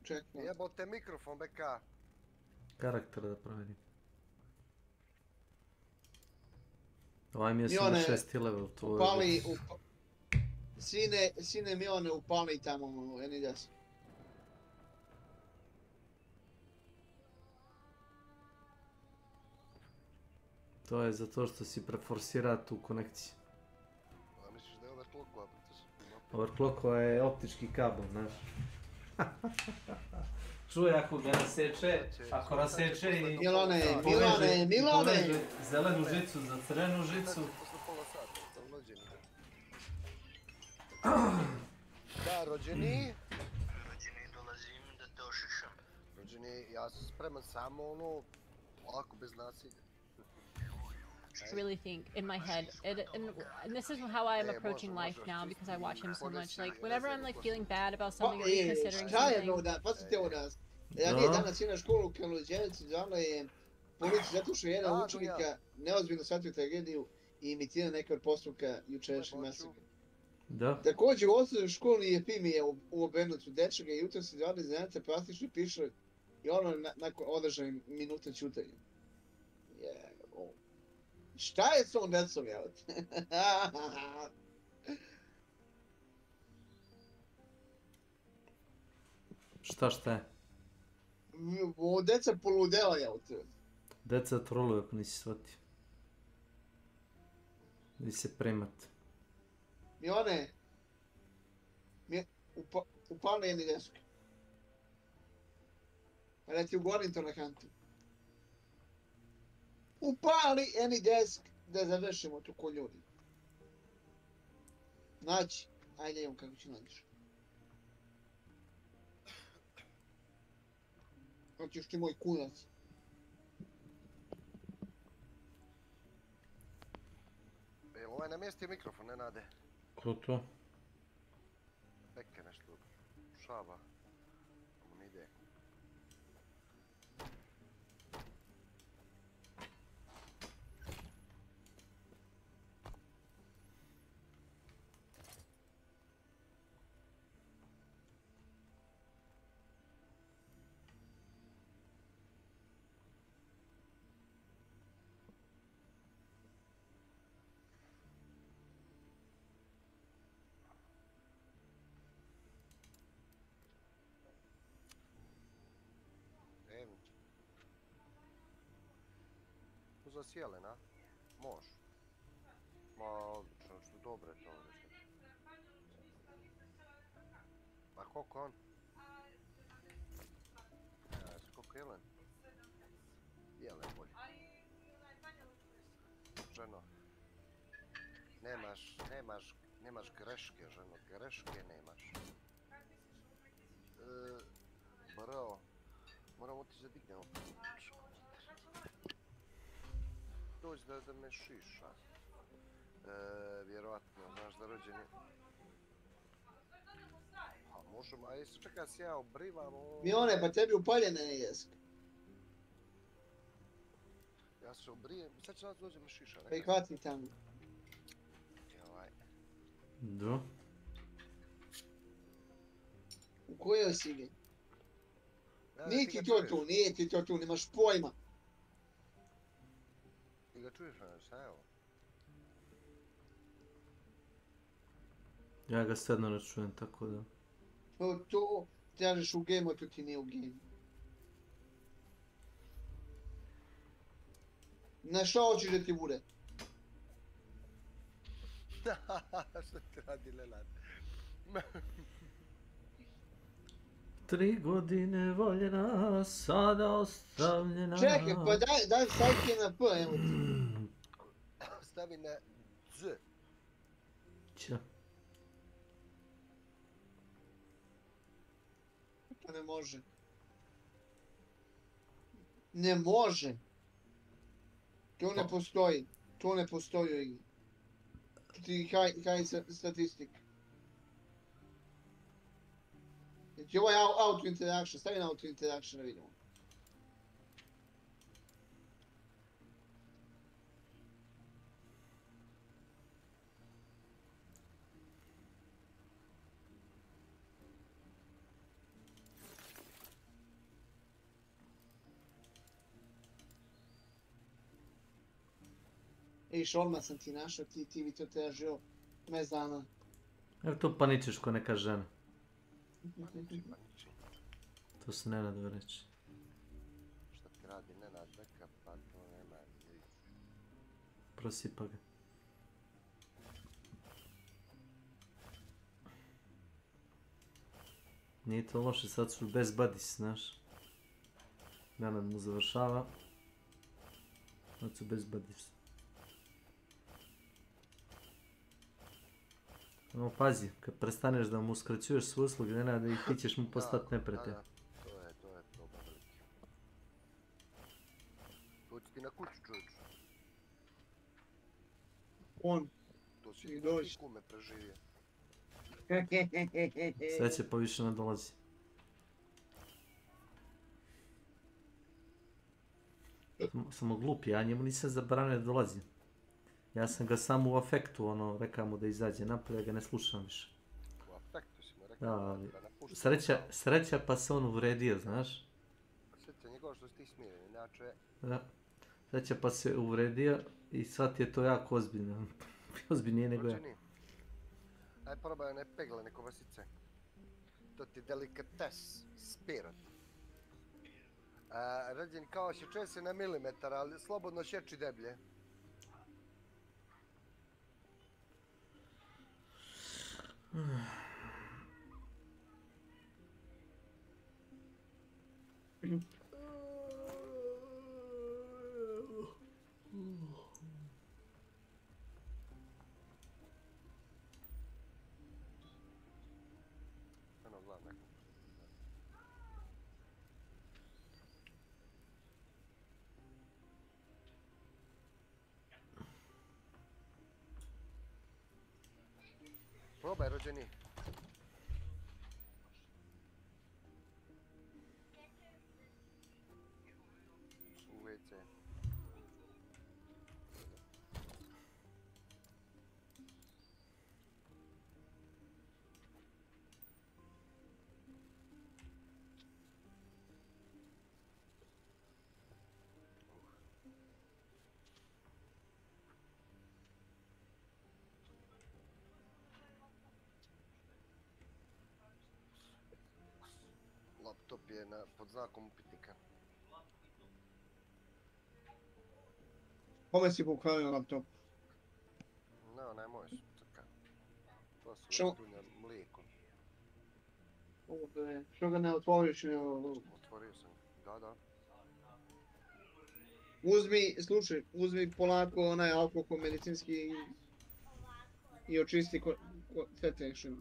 Čekaj. Jebote mikrofon, Beka! Karakter da promenim. Ovaj mi je sam na 6. level. Upali, Sine Milane, upali tamo, Enidas. To je zato što si preforsira tu konekciju. A misliš da je overclockova? Overclockova je optički kabel, znaš. Čuj, ako ga raseče i... Milane! Zelenu žicu za crvenu žicu. Da, rođeni. Rođeni, dolazim da te ošišam. Rođeni, ja sam spreman samo ono, ovako bez nasilja. I really think in my head, and this is how I am approaching life now because I watch him so much. Like whenever I'm like feeling bad about something or reconsidering something. Pazite ovo nas. Ja nije danas na školu u Kaluđevici, zvano je policiju zato što jedan učenika neozbiljno shvatio tragediju i imitira neke od postupka jučerašnje masakra. Da. Također u osnovnoj školi je Pimi u obrnutu dečaka i jutro se zvali zanate plastično pišli i ono nakon održanih minuta ćutanja. Šta je s ovom decom, jel? Šta je? Ovo deca poludela, jel? Deca troluju ako nisi shvatio. Idi se primat. Milane, upali jedni desk. Pa da ti ugovorim to na kantu. Upali any desk da završimo tu ko ljudi. Znači, ajde imam kako ću nađeš. Hoćeš ti moj kurac. Evo, ovaj namjestio mikrofon, Nenade. Ko to? Beke nešto šava. Ovo ne ide. Za sjelena? Može. Ma, odlično, što dobro je to. A koliko on? Koliko Jelen? Jelen bolje. Ženo, nemaš greške, ženo, greške nemaš. Bro, moramo otići da dignemo. Dođi da me šiša. Vjerovatno, znaš da rođeni... A možemo, a jesi čekaj se ja obrivam ovo... Mione, pa tebi upaljene ne jesk. Ja se obrijem, sad će nas dođe me šiša. Pa ih hvatim tamo. Do? U kojoj si mi? Nije ti to tu, nemaš pojma. Ti ga čuješ, šta je ovo? Ja ga sedno ne čujem, tako da... To tražiš u game-u, to ti nije u game. Na šta hoćeš da ti bude? Što ti radi Lenard? 3 godine voljena, sada ostavljena... Čekaj, pa daj staviti na P, evo ti. Stavi na Z. Ća. Pa ne može. Ne može. To ne postoji. To ne postoji u igri. Ti haj statistik. Znači ovo je auto interaction, stavi na auto interaction da vidimo. Iš, odmah sam ti našao, ti bi to tražio mjesec dana. Evo tu paničiš ko neka žena. To se Nenad dove reći. Šta ti radi Nenad beka, pa to nema. Prosipa ga. Nije to loše, sad su bez buddies, znaš. Nenad mu završava. Sad su bez buddies. No pazi, kad prestaneš da mu uskraćuješ svoje usluge, Nenada, i ti ćeš mu postati neprijatelj. To je problem veliki. Dođi ti na kuću, čovječ. On. To si ti dođi. Kume preživio. Sve će pa više ne dolazi. Samo glupi, ja njemu nisam zabranio da dolazi. Ja sam ga samo u afektu, ono, rekao mu da izađe napolje, ja ga ne slušam više. U afektu si mu rekao da napušta. Sreća pa se on uvredio, znaš? Sreća njegova što si ti smiren, inače... Da. Sreća pa se uvredio i sad je to jako ozbiljno. Ozbiljnije nego ja. Aj probaj one peglane kobasice. To ti delikates, spirat. Rađen kao šeče se na milimetar, ali slobodno šeči deblje. Probaj, rođeni. U WC. Laptop je pod znakom upitnika. Kome si pokvario laptop? Ne, onaj moj su, čekaj. To su tunja mlijeko. Što ga ne otvoriš? Otvorio sam. Da. Slušaj, uzmi polako onaj alkohol medicinski i očisti sve tenšinu.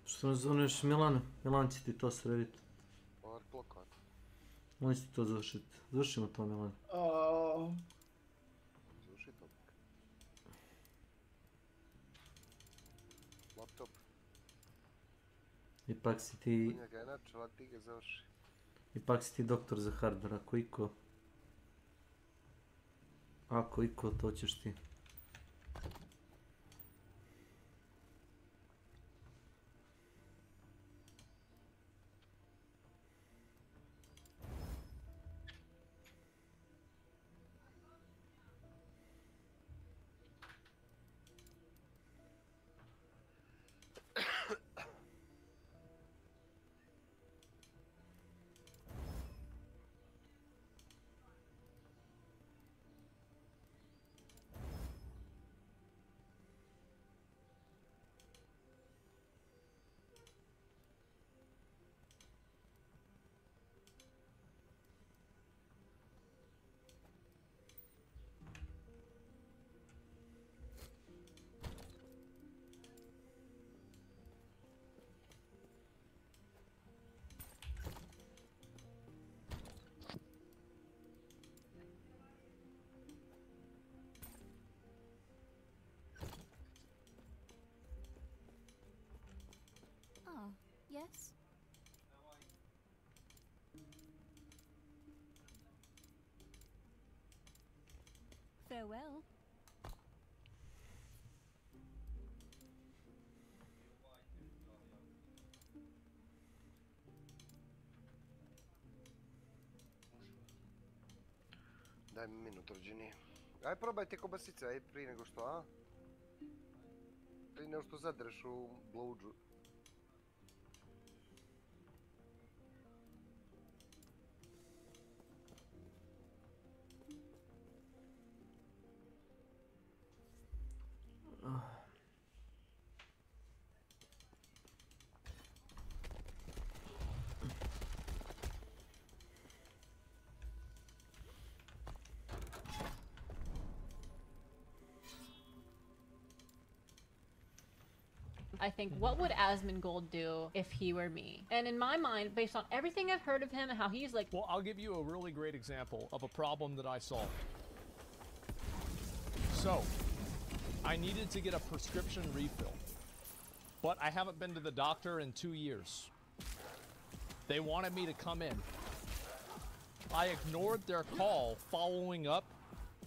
Što ne zoveš Milana? Milan će ti to srediti. Blokat. On će ti to završiti. Završimo to, Milan. Završi to. Laptop. Ipak si ti... Njega je načela, ti ga završi. Ipak si ti doktor za hardware, ako iko... Ako iko, to ćeš ti. Yes? Farewell. Daj mi minut, rođeni. Aj probajte kobasice, aj prije nego što, a? Prije nego što zadreš u blowdžu. I think, what would Asmongold do if he were me? And in my mind, based on everything I've heard of him and how he's like... Well, I'll give you a really great example of a problem that I solved. So, I needed to get a prescription refill, but I haven't been to the doctor in 2 years. They wanted me to come in. I ignored their call following up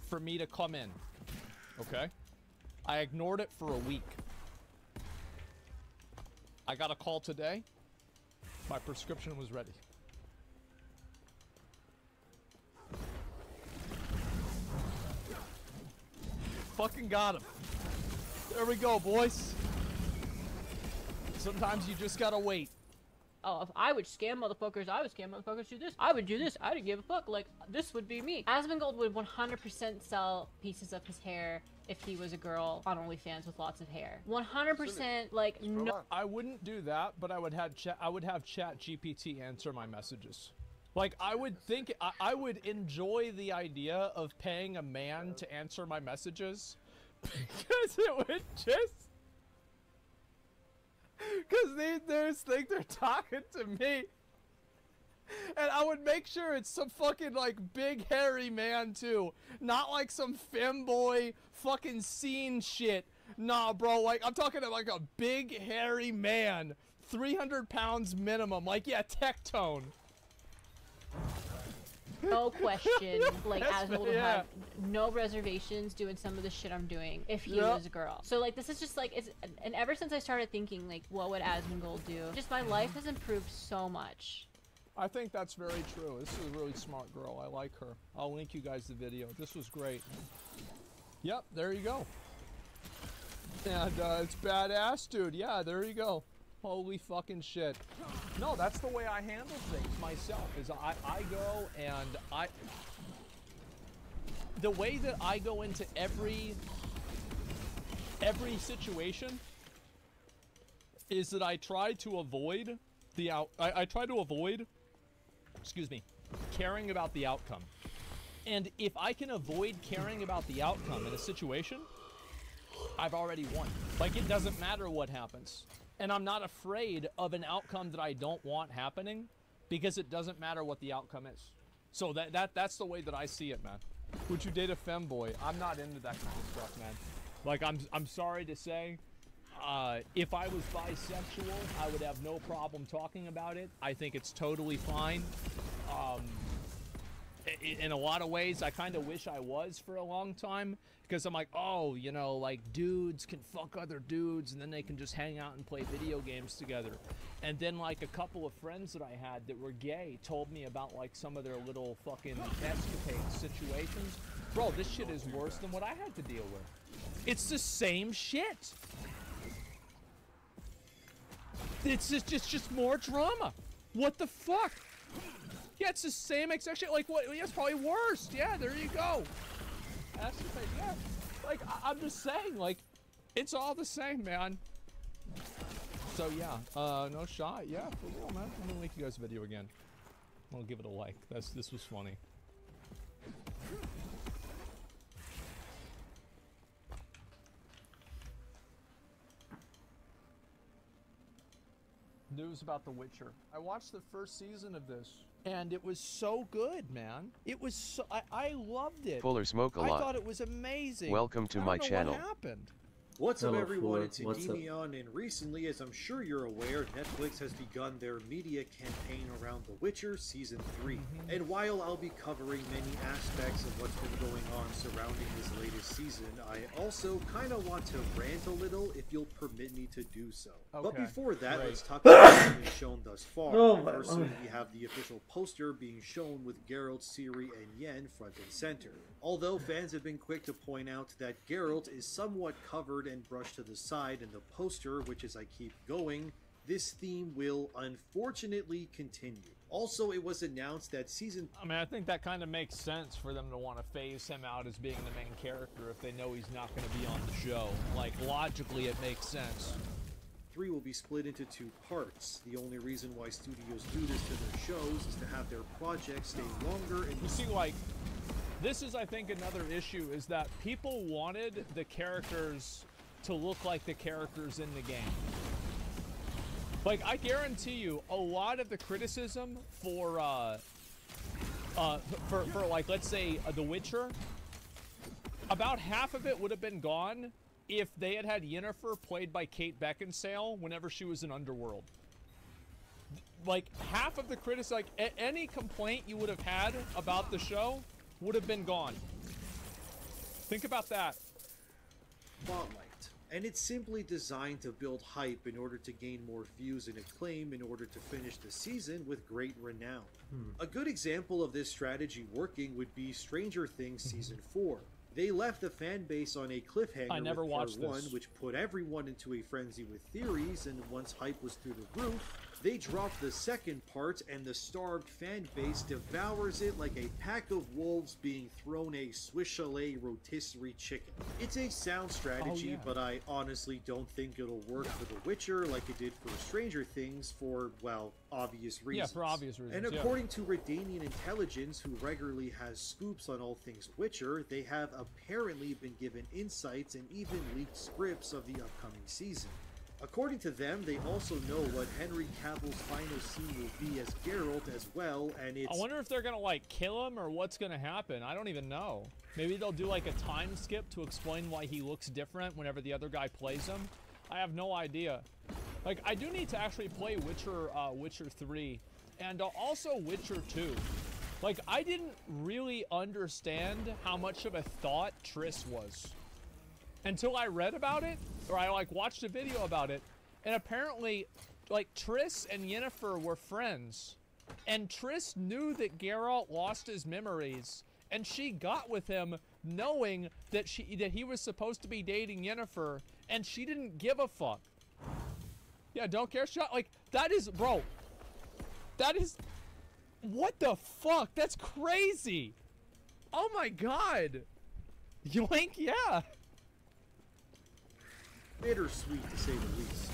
for me to come in, okay? I ignored it for a week. I got a call today. My prescription was ready. Fucking got him. There we go, boys. Sometimes you just gotta wait. Oh, if I would scam motherfuckers, I would scam motherfuckers do this. I would do this. I don't give a fuck. Like, this would be me. Asmongold would 100% sell pieces of his hair if he was a girl on OnlyFans with lots of hair. 100%, like, no. I wouldn't do that, but I would have Chat GPT answer my messages. Like, I would think, I would enjoy the idea of paying a man to answer my messages because it would just... Because they just think they're talking to me. And I would make sure it's some fucking, like, big hairy man, too. Not like some femboy fucking scene shit. Nah, bro, like, I'm talking to, like, a big hairy man. 300 pounds minimum. Like, yeah, Tectone. No question, like, Asmongold would have no reservations doing some of the shit I'm doing if he was a girl. So, like, this is just, like, it's, and ever since I started thinking, like, what would Asmongold do? Just my life has improved so much. I think that's very true. This is a really smart girl. I like her. I'll link you guys the video. This was great. Yep, there you go. And, it's badass, dude. Yeah, there you go. Holy fucking shit. No, that's the way I handle things myself, is I go and the way that I go into every situation is that I try to avoid I try to avoid, excuse me, caring about the outcome. And if I can avoid caring about the outcome in a situation, I've already won. Like, it doesn't matter what happens. And I'm not afraid of an outcome that I don't want happening because it doesn't matter what the outcome is. So that's the way that I see it, man. Would you date a femboy? I'm not into that kind of stuff, man. Like, I'm sorry to say, if I was bisexual, I would have no problem talking about it. I think it's totally fine. In a lot of ways, I kind of wish I was for a long time, because I'm like, oh, you know, like, dudes can fuck other dudes, and then they can just hang out and play video games together. And then, like, a couple of friends that I had that were gay told me about, like, some of their little fucking escapade situations. Bro, this shit is worse than what I had to deal with. It's the same shit. It's just more drama. What the fuck? Yeah, it's the same exact shit. Like, what? Yeah, it's probably worse. Yeah, there you go. That's the thing. Yeah. Like, I'm just saying, like, it's all the same, man. So, yeah. No shot. Yeah, for real, man. I'm gonna link you guys a video again. I'll give it a like. This was funny. News about The Witcher. I watched the first season of this, and it was so good, man. It was so, I loved it. Fuller smoke a lot. I thought it was amazing. Welcome to my channel. What happened? What's up, Hello, everyone? It's What's up? Endymion, and recently, as I'm sure you're aware, Netflix has begun their media campaign around The Witcher Season 3. And while I'll be covering many aspects of what's been going on surrounding this latest season, I also kind of want to rant a little, if you'll permit me to do so. Okay. But before that, Great. let's talk about what's been shown thus far. Firstly, we have the official poster being shown with Geralt, Ciri, and Yen front and center. Although fans have been quick to point out that Geralt is somewhat covered and brushed to the side in the poster, which as I keep going, this theme will unfortunately continue. Also, it was announced that I mean, I think that kind of makes sense for them to want to phase him out as being the main character if they know he's not going to be on the show. Like, logically, it makes sense. 3 will be split into 2 parts. The only reason why studios do this to their shows is to have their projects stay longer and... You see, like, this is, I think, another issue, is that people wanted the characters to look like the characters in the game. Like, I guarantee you, a lot of the criticism for like, let's say, The Witcher, about half of it would have been gone if they had had Yennefer played by Kate Beckinsale whenever she was in Underworld. Like, half of the critics, like, any complaint you would have had about the show would have been gone. Think about that. Spotlight. And it's simply designed to build hype in order to gain more views and acclaim in order to finish the season with great renown. A good example of this strategy working would be Stranger Things Season 4. They left the fan base on a cliffhanger with part 1, which put everyone into a frenzy with theories, and once hype was through the roof, they dropped the second part, and the starved fan base devours it like a pack of wolves being thrown a Swiss Chalet rotisserie chicken. It's a sound strategy, but I honestly don't think it'll work for The Witcher like it did for Stranger Things for, well, obvious reasons. Yeah, for obvious reasons, And according to Redanian Intelligence, who regularly has scoops on all things Witcher, they have apparently been given insights and even leaked scripts of the upcoming season. According to them, they also know what Henry Cavill's final scene will be as Geralt as well, and it's... I wonder if they're gonna, like, kill him or what's gonna happen. I don't even know. Maybe they'll do, like, a time skip to explain why he looks different whenever the other guy plays him. I have no idea. Like, I do need to actually play Witcher 3, and also Witcher 2. Like, I didn't really understand how much of a thought Triss was until I read about it, or I, like, watched a video about it, and apparently, like, Triss and Yennefer were friends, and Triss knew that Geralt lost his memories, and she got with him knowing that he was supposed to be dating Yennefer, and she didn't give a fuck. Yeah, don't care shot. Like, that is, bro, that is, what the fuck? That's crazy. Oh my god! Yoink, yeah! Bittersweet, to say the least.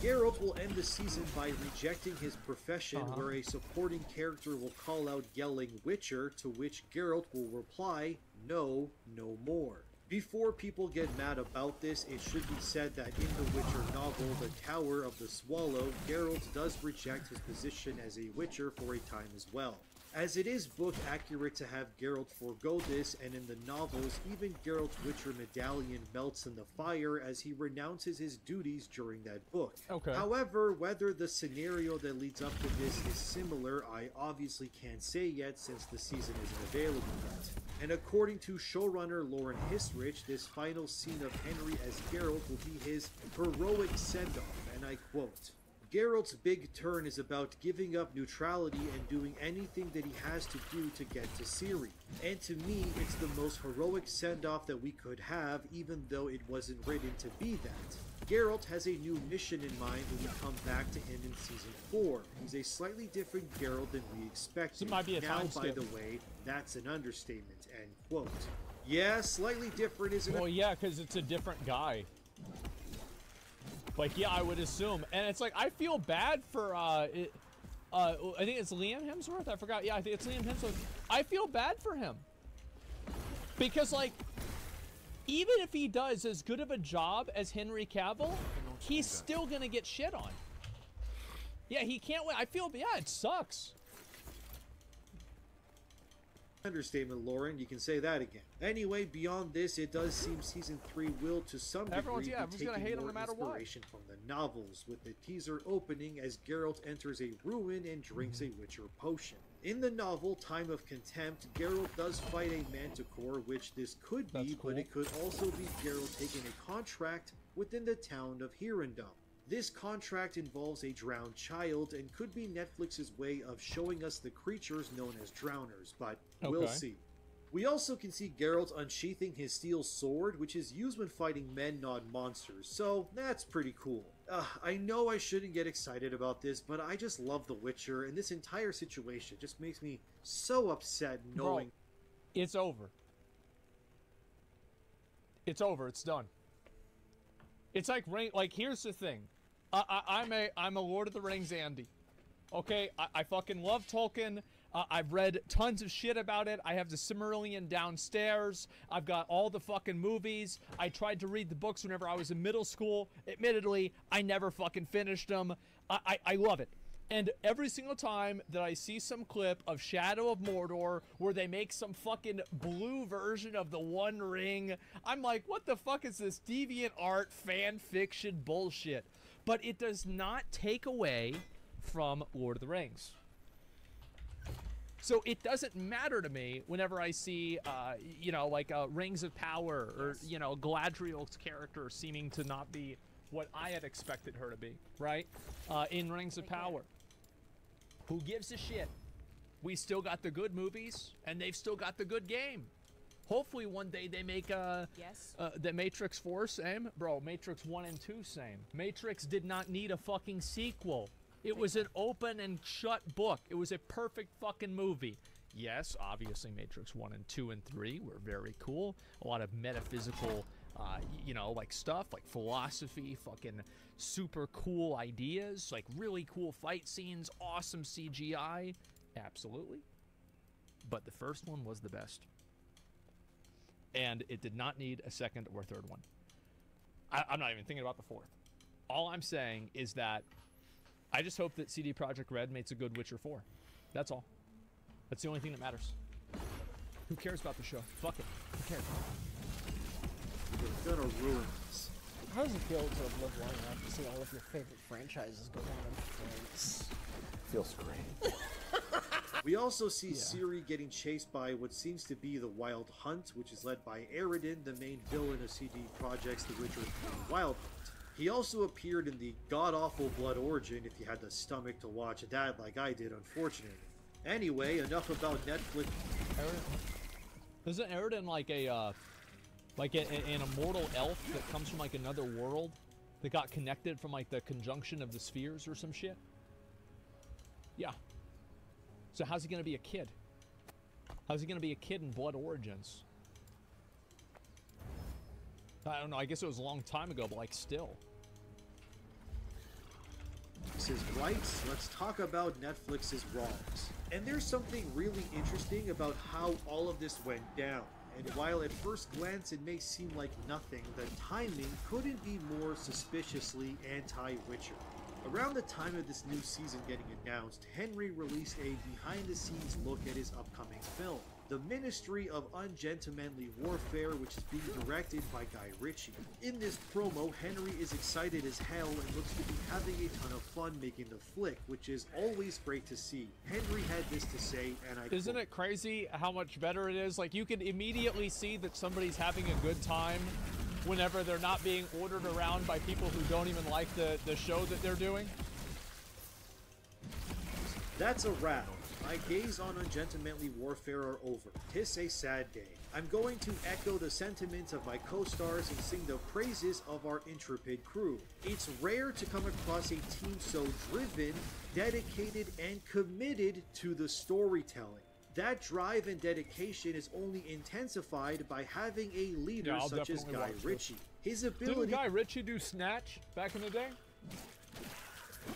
Geralt will end the season by rejecting his profession, where a supporting character will call out yelling Witcher, to which Geralt will reply, no, no more. Before people get mad about this, it should be said that in the Witcher novel, The Tower of the Swallow, Geralt does reject his position as a Witcher for a time as well. As it is book accurate to have Geralt forego this, and in the novels, even Geralt's Witcher medallion melts in the fire as he renounces his duties during that book. Okay. However, whether the scenario that leads up to this is similar, I obviously can't say yet since the season isn't available yet. And according to showrunner Lauren Hisrich, this final scene of Henry as Geralt will be his heroic send-off, and I quote, Geralt's big turn is about giving up neutrality and doing anything that he has to do to get to Ciri. And to me, it's the most heroic send-off that we could have, even though it wasn't written to be that. Geralt has a new mission in mind when we come back to him in Season 4. He's a slightly different Geralt than we expected. So it might be a now, time by skip. the way, that's an understatement, end quote. Yeah, slightly different, isn't it? Well, yeah, because it's a different guy. Like, yeah, I would assume. And it's like, I feel bad for, I think it's Liam Hemsworth? I forgot. Yeah, I think it's Liam Hemsworth. I feel bad for him. Because, like, even if he does as good of a job as Henry Cavill, he's still gonna get shit on. Yeah, he can't win. I feel, yeah, it sucks. Understatement, Lauren. You can say that again. Anyway, beyond this, it does seem Season 3 will, to some degree, be taking more inspiration from the novels, with the teaser opening as Geralt enters a ruin and drinks a Witcher potion. In the novel, Time of Contempt, Geralt does fight a Manticore, which this could be, but it could also be Geralt taking a contract within the town of Hirondum. This contract involves a drowned child and could be Netflix's way of showing us the creatures known as drowners, but we'll see. We also can see Geralt unsheathing his steel sword, which is used when fighting men, not monsters, so that's pretty cool. I know I shouldn't get excited about this, but I just love The Witcher, and this entire situation just makes me so upset knowing... Bro, it's over. It's over. It's done. It's like, here's the thing. I'm a Lord of the Rings Andy. Okay, I fucking love Tolkien. I've read tons of shit about it. I have the Silmarillion downstairs. I've got all the fucking movies. I tried to read the books whenever I was in middle school. Admittedly, I never fucking finished them. I love it. And every single time that I see some clip of Shadow of Mordor where they make some fucking blue version of the One Ring, I'm like, what the fuck is this deviant art fan fiction bullshit? But it does not take away from Lord of the Rings. So it doesn't matter to me whenever I see, you know, like Rings of Power or, you know, Galadriel's character seeming to not be what I had expected her to be, right? In Rings of Power. Who gives a shit? We still got the good movies, and they've still got the good game. Hopefully one day they make the Matrix 4 same. Bro, Matrix 1 and 2 same. Matrix did not need a fucking sequel. It was an open and shut book. It was a perfect fucking movie. Yes, obviously Matrix 1 and 2 and 3 were very cool. A lot of metaphysical, you know, like stuff, like philosophy, fucking super cool ideas, like really cool fight scenes, awesome CGI. Absolutely. But the first one was the best. And it did not need a second or third one. I'm not even thinking about the fourth. All I'm saying is that I just hope that CD Projekt Red makes a good Witcher 4. That's all. That's the only thing that matters. Who cares about the show? Fuck it. Who cares? They're gonna ruin this. How does it feel to have lived long enough to see all of your favorite franchises go down in flames? Feels great. We also see Ciri getting chased by what seems to be the Wild Hunt, which is led by Aridin, the main villain of CD Projekt's The Witcher 3 Wild Hunt. He also appeared in the god-awful Blood Origin, if you had the stomach to watch that like I did, unfortunately. Anyway, enough about Netflix. Isn't Aridin like an immortal elf that comes from like another world that got connected from like the conjunction of the spheres or some shit? Yeah. So how's he gonna be a kid? How's he gonna be a kid in Blood Origins? I don't know, I guess it was a long time ago, but like still. This is right, let's talk about Netflix's wrongs. And there's something really interesting about how all of this went down. And while at first glance it may seem like nothing, the timing couldn't be more suspiciously anti-Witcher. Around the time of this new season getting announced, Henry released a behind-the-scenes look at his upcoming film, The Ministry of Ungentlemanly Warfare, which is being directed by Guy Ritchie. In this promo, Henry is excited as hell and looks to be having a ton of fun making the flick, which is always great to see. Henry had this to say, and I Isn't it crazy how much better it is? Like, you can immediately see that somebody's having a good time whenever they're not being ordered around by people who don't even like the show that they're doing. That's a wrap. My days on Ungentlemanly Warfare are over. 'Tis a sad day. I'm going to echo the sentiments of my co-stars and sing the praises of our intrepid crew. It's rare to come across a team so driven, dedicated, and committed to the storytelling. That drive and dedication is only intensified by having a leader such as Guy Ritchie. His ability— Didn't Guy Ritchie do Snatch back in the day?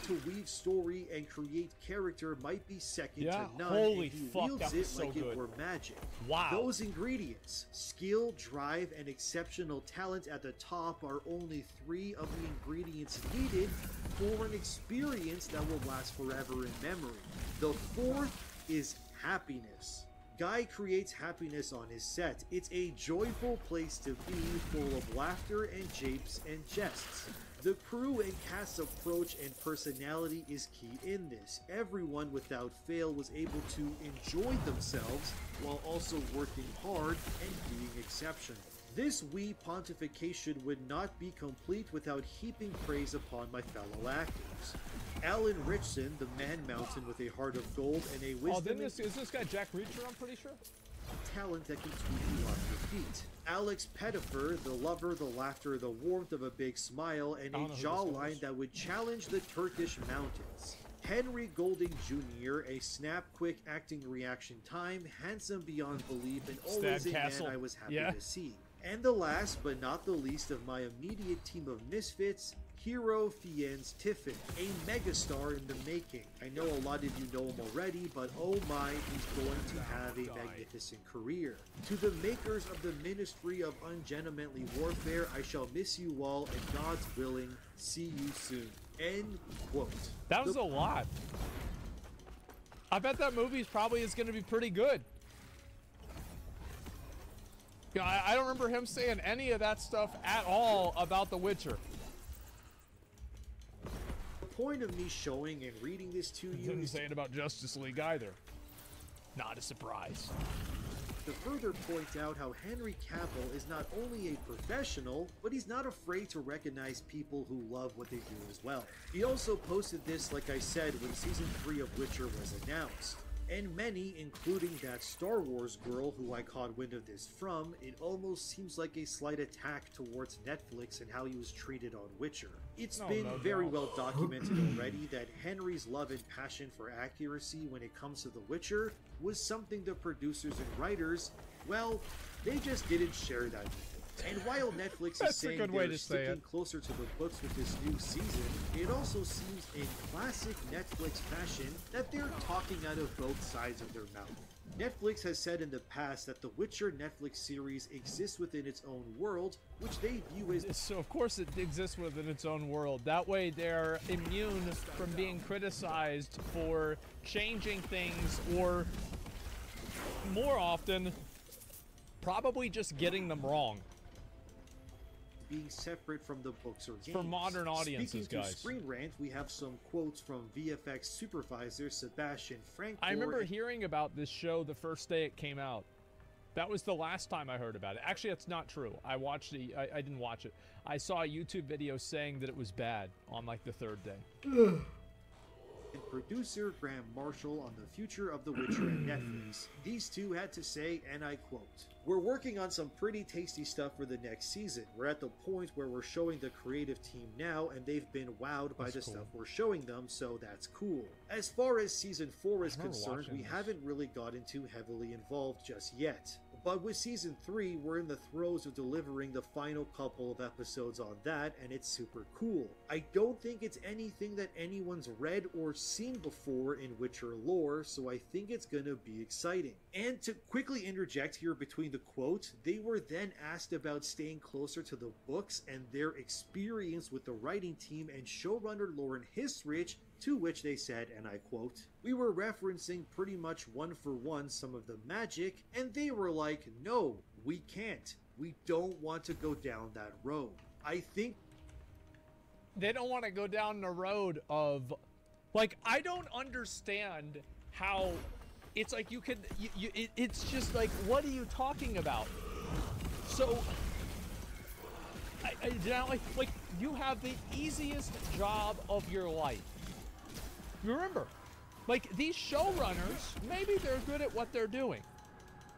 To weave story and create character might be second to none, holy and he fuck, wields that it was so like good. it were magic. Wow. Those ingredients, skill, drive, and exceptional talent at the top, are only 3 of the ingredients needed for an experience that will last forever in memory. The 4th is happiness. Guy creates happiness on his set. It's a joyful place to be, full of laughter and japes and jests. The crew and cast's approach and personality is key in this. Everyone without fail was able to enjoy themselves while also working hard and being exceptional. This wee pontification would not be complete without heaping praise upon my fellow actors. Alan Richson, the man mountain with a heart of gold and a wisdom— is this guy Jack Reacher, I'm pretty sure? Talent that can sweep you off your feet. Alex Pettifer, the lover, the laughter, the warmth of a big smile, and a jawline that would challenge the Turkish mountains. Henry Golding Jr., a snap, quick acting reaction time, handsome beyond belief, and always a man I was happy to see. And the last but not the least of my immediate team of misfits, Hero Fiennes Tiffin, a megastar in the making. I know a lot of you know him already, but oh my, he's going to have a magnificent career. To the makers of the Ministry of Ungentlemanly Warfare, I shall miss you all, and God's willing, see you soon. End quote. That was a lot. I bet that movie probably is going to be pretty good. Yeah, I don't remember him saying any of that stuff at all about The Witcher. The point of me showing and reading this to you Didn't say it about Justice League either. Not a surprise. To further point out how Henry Cavill is not only a professional, but he's not afraid to recognize people who love what they do as well. He also posted this, like I said, when Season 3 of Witcher was announced. And many, including that Star Wars girl who I caught wind of this from, it almost seems like a slight attack towards Netflix and how he was treated on Witcher. It's been very well documented already that Henry's love and passion for accuracy when it comes to The Witcher was something the producers and writers, well, they just didn't share that with him. And while Netflix is saying they're sticking closer to the books with this new season, it also seems in classic Netflix fashion that they're talking out of both sides of their mouth. Netflix has said in the past that the Witcher Netflix series exists within its own world, which they view as— So of course it exists within its own world. That way they're immune from being criticized for changing things, or more often, probably just getting them wrong. Being separate from the books or games. For modern audiences, Speaking guys. to Screen Rant, we have some quotes from VFX supervisor Sebastian Franco. I remember hearing about this show the first day it came out. That was the last time I heard about it. Actually, that's not true. I didn't watch it. I saw a YouTube video saying that it was bad on like the 3rd day. and producer Graham Marshall on the future of The Witcher at Netflix. These two had to say, and I quote, "We're working on some pretty tasty stuff for the next season. We're at the point where we're showing the creative team now, and they've been wowed by the stuff we're showing them, so that's cool. As far as season 4 is concerned, we haven't really gotten too heavily involved just yet. But with season 3, we're in the throes of delivering the final couple of episodes on that, and it's super cool. I don't think it's anything that anyone's read or seen before in Witcher lore, so I think it's gonna be exciting." And to quickly interject here between the quotes, they were then asked about staying closer to the books and their experience with the writing team and showrunner Lauren Hissrich, to which they said, and I quote, "We were referencing pretty much one for one some of the magic, and they were like, no, we can't. We don't want to go down that road." I think they don't want to go down the road of, like, I don't understand how it's like you could, it's just like, what are you talking about? So, like you have the easiest job of your life. Remember, like, these showrunners, maybe they're good at what they're doing,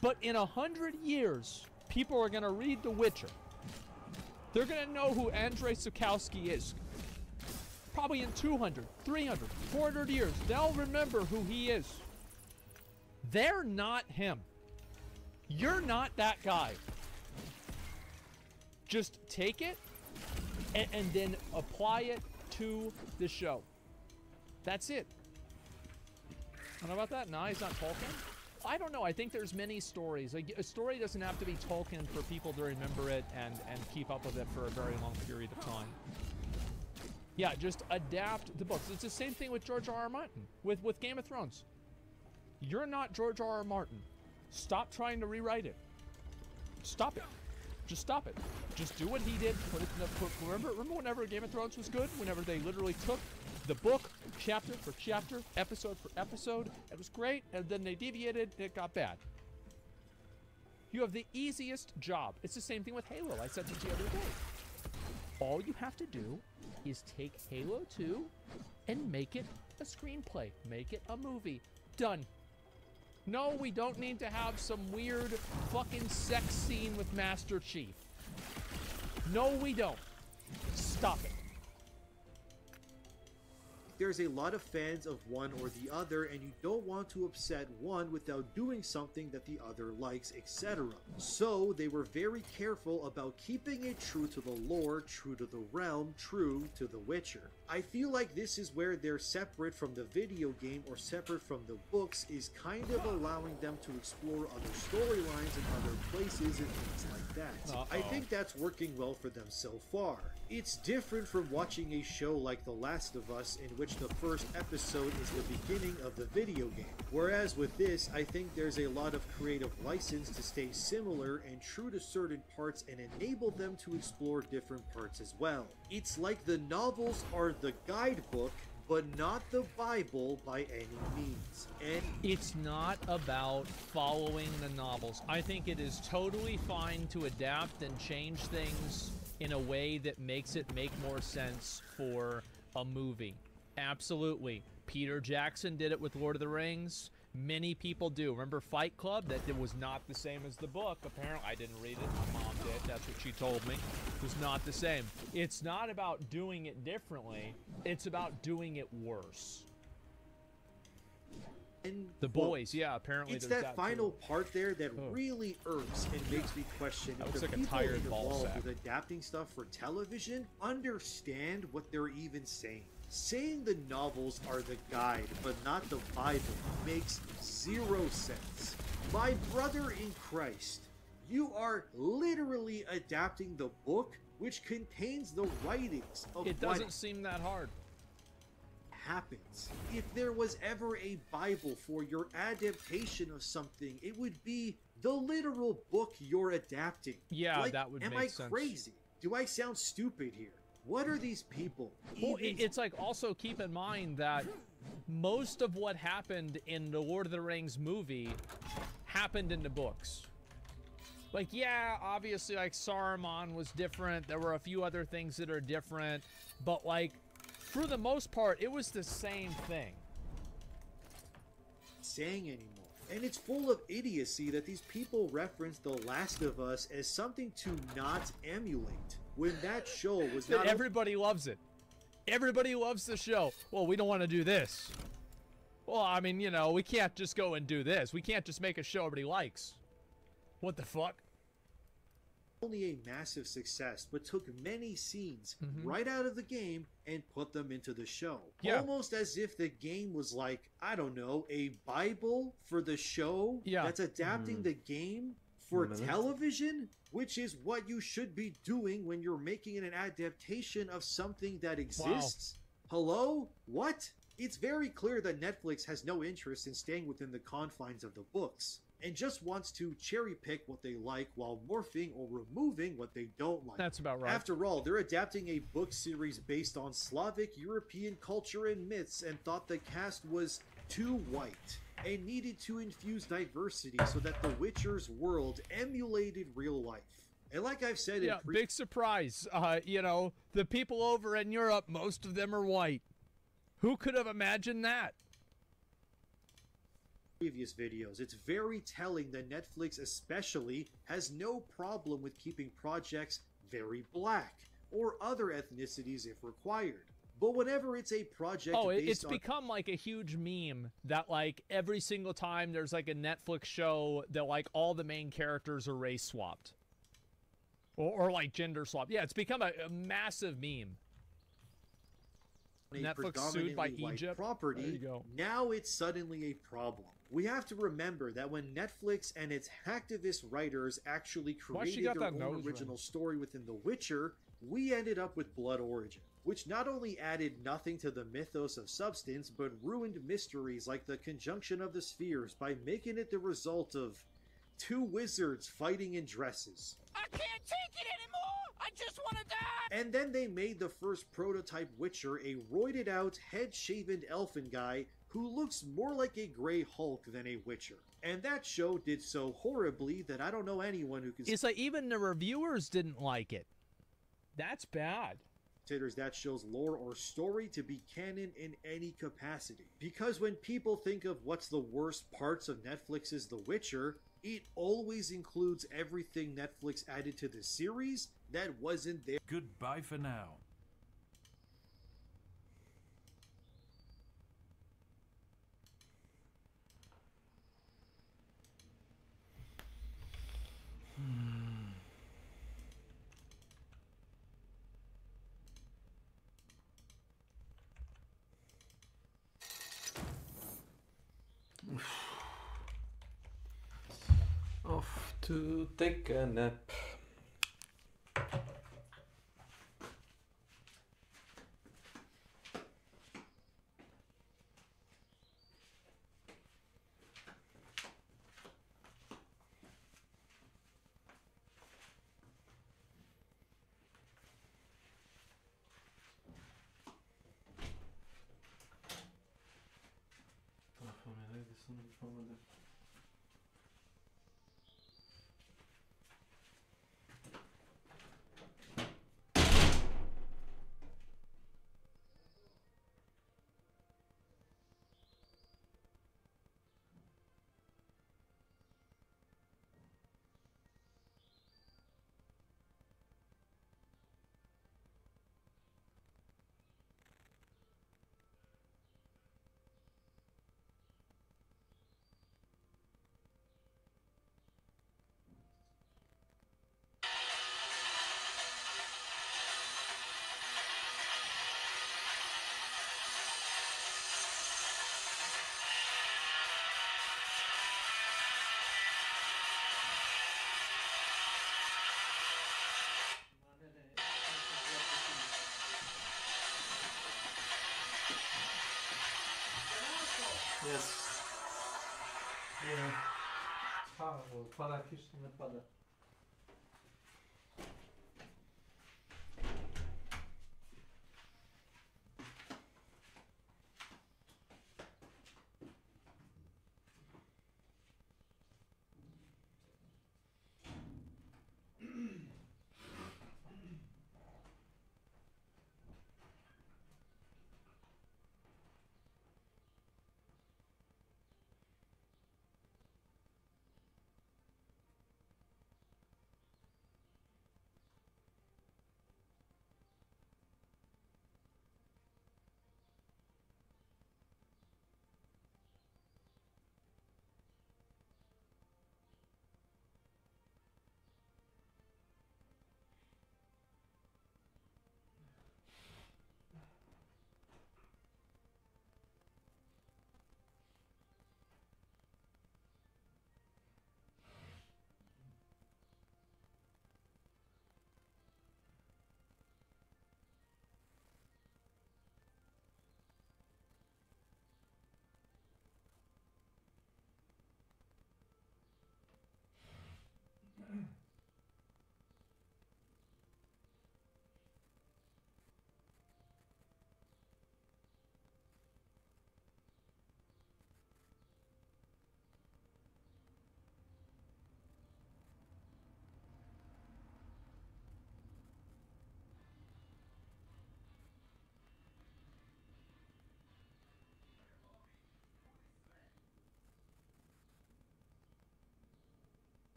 but in 100 years, people are going to read The Witcher. They're going to know who Andrzej Sapkowski is. Probably in 200, 300, 400 years, they'll remember who he is. They're not him. You're not that guy. Just take it and then apply it to the show. That's it. I don't know about that. No, he's not Tolkien. I don't know. I think there's many stories. Like, a story doesn't have to be Tolkien for people to remember it and keep up with it for a very long period of time. Yeah, just adapt the books. It's the same thing with George R.R. Martin, with Game of Thrones. You're not George R.R. Martin. Stop trying to rewrite it. Stop it. Just stop it. Just do what he did. Remember whenever Game of Thrones was good? Whenever they literally took the book, chapter for chapter, episode for episode, it was great, and then they deviated, and it got bad. You have the easiest job. It's the same thing with Halo. I said this the other day. All you have to do is take Halo 2 and make it a screenplay. Make it a movie. Done. No, we don't need to have some weird fucking sex scene with Master Chief. No, we don't. Stop it. There's a lot of fans of one or the other, and you don't want to upset one without doing something that the other likes, etc. So they were very careful about keeping it true to the lore, true to the realm, true to The Witcher. I feel like this is where they're separate from the video game or separate from the books, is kind of allowing them to explore other storylines in other places and things like that. I think that's working well for them so far. It's different from watching a show like The Last of Us, in which the first episode is the beginning of the video game. Whereas with this, I think there's a lot of creative license to stay similar and true to certain parts and enable them to explore different parts as well. It's like the novels are the guidebook, but not the Bible by any means. And it's not about following the novels. I think it is totally fine to adapt and change things in a way that makes it make more sense for a movie. Absolutely. Peter Jackson did it with Lord of the Rings. Many people do. Remember Fight Club? That it was not the same as the book. Apparently, I didn't read it. My mom did. That's what she told me. It was not the same. It's not about doing it differently. It's about doing it worse. And The Boys, yeah, apparently it's there's that that final too. part there that really irks and makes me question That if looks the like a people tired ball involved sack. with adapting stuff for television understand what they're even saying. Saying the novels are the guide, but not the Bible, makes zero sense. My brother in Christ, you are literally adapting the book, which contains the writings of It doesn't seem that hard. Happens. If there was ever a Bible for your adaptation of something, it would be the literal book you're adapting. Yeah, Like, that would make sense. Am I crazy? Do I sound stupid here? What are these people? Well, it's like, also keep in mind that most of what happened in the Lord of the Rings movie happened in the books. Like, yeah, obviously, like, Saruman was different. There were a few other things that are different. But, like, for the most part, it was the same thing. Saying anymore. And it's full of idiocy that these people reference The Last of Us as something to not emulate, when that show was not... Everybody loves it. Everybody loves the show. Well, we don't want to do this. Well, I mean, you know, we can't just go and do this. We can't just make a show everybody likes. What the fuck? Only a massive success, but took many scenes right out of the game and put them into the show. Yeah. Almost as if the game was like, I don't know, a Bible for the show that's adapting the game for television, which is what you should be doing when you're making an adaptation of something that exists. Wow. Hello? What? It's very clear that Netflix has no interest in staying within the confines of the books, and just wants to cherry pick what they like while morphing or removing what they don't like. That's about right. After all, they're adapting a book series based on Slavic European culture and myths and thought the cast was too white and needed to infuse diversity so that The Witcher's world emulated real life. And like I've said in big surprise, you know, the people over in Europe, most of them are white. Who could have imagined that? Previous videos, it's very telling that Netflix especially has no problem with keeping projects very black or other ethnicities if required. But whenever it's a project it's become like a huge meme that like every single time there's like a Netflix show that like all the main characters are race swapped. Or like gender swapped. Yeah, it's become a massive meme. Netflix sued by Egypt. Property, there you go. Now it's suddenly a problem. We have to remember that when Netflix and its hacktivist writers actually created their own original story within The Witcher, we ended up with Blood Origin, which not only added nothing to the mythos of substance, but ruined mysteries like the conjunction of the spheres by making it the result of two wizards fighting in dresses. I can't take it anymore! I just want to die! And then they made the first prototype Witcher a roided out, head-shaven elfin guy who looks more like a Grey Hulk than a Witcher. And that show did so horribly that I don't know anyone who can... It's like even the reviewers didn't like it. That's bad. Considers that show's lore or story to be canon in any capacity. Because when people think of what's the worst parts of Netflix's The Witcher, it always includes everything Netflix added to the series that wasn't there. Goodbye for now. Off to take a nap. Yes. Pada kiša, ne pada.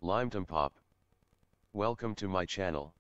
Limetum Pop. Welcome to my channel.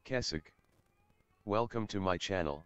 Kesik. Welcome to my channel.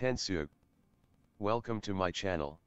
Tensug. Welcome to my channel.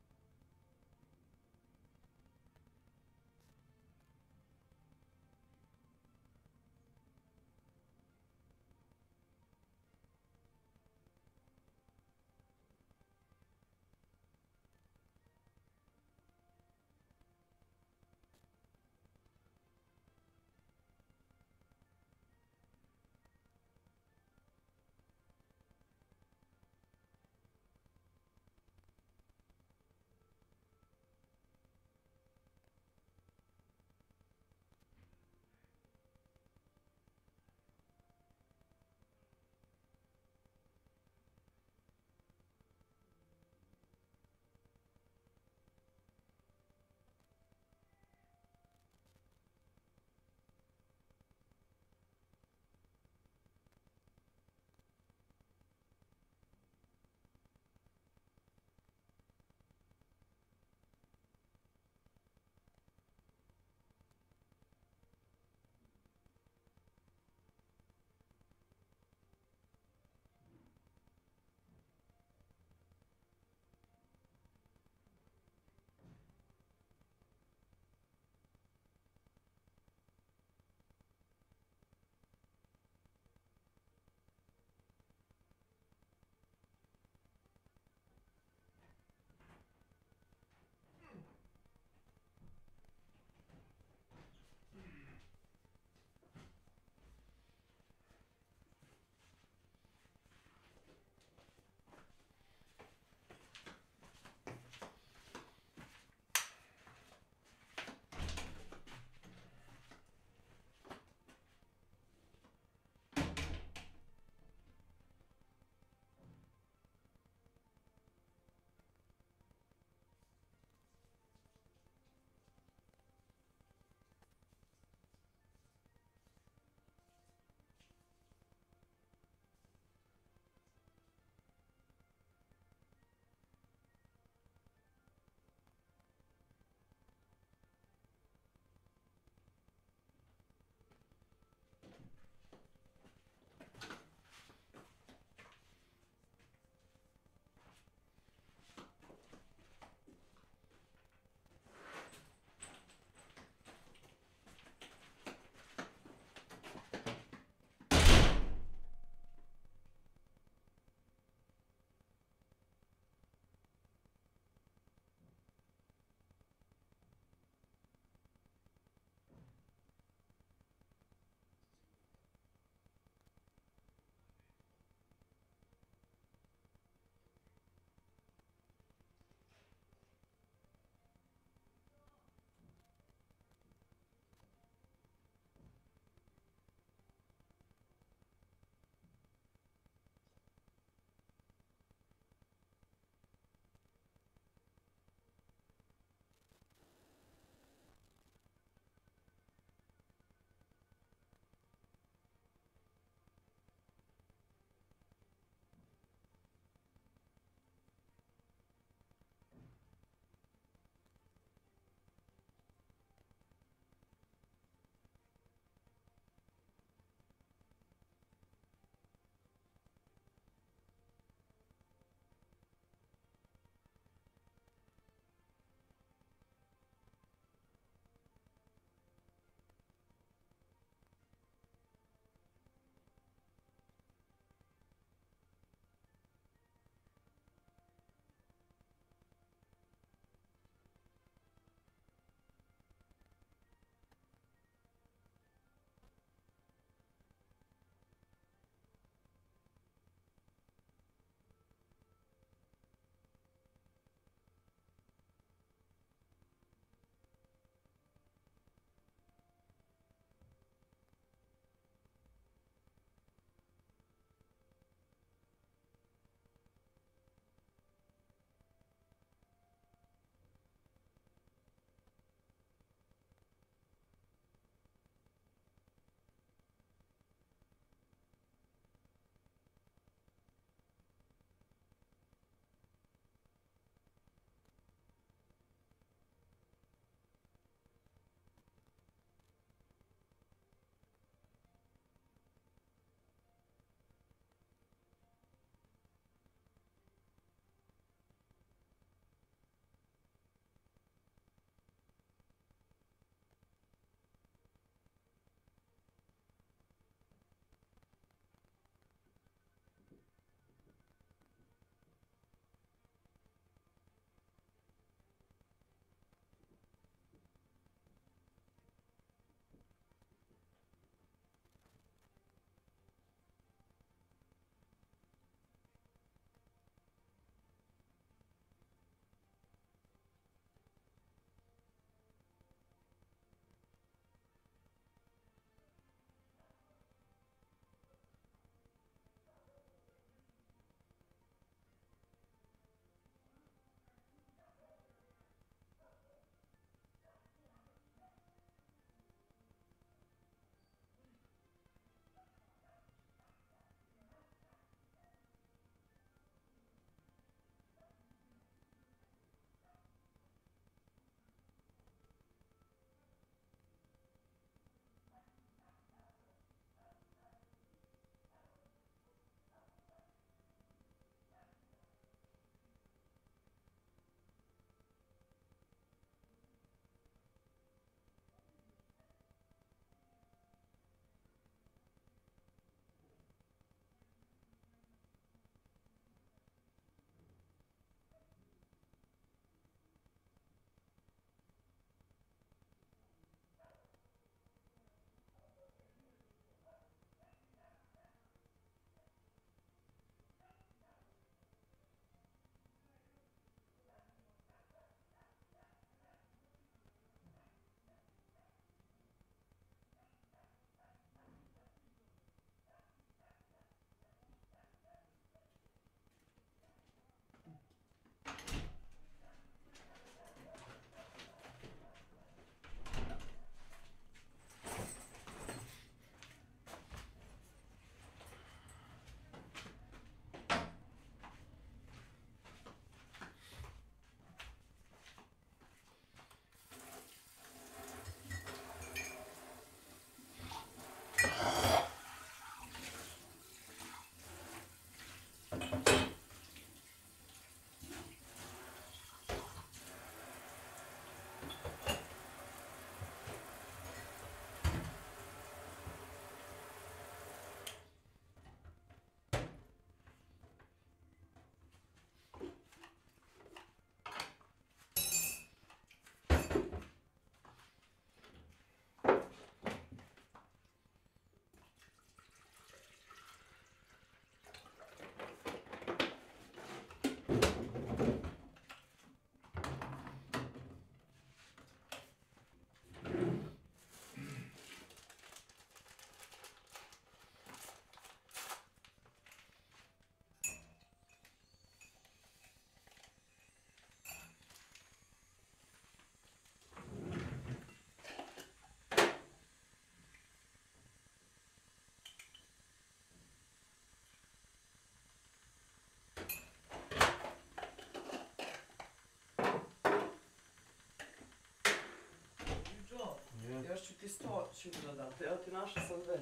Još ću ti 100 sutra dati, evo ti našao sam 200.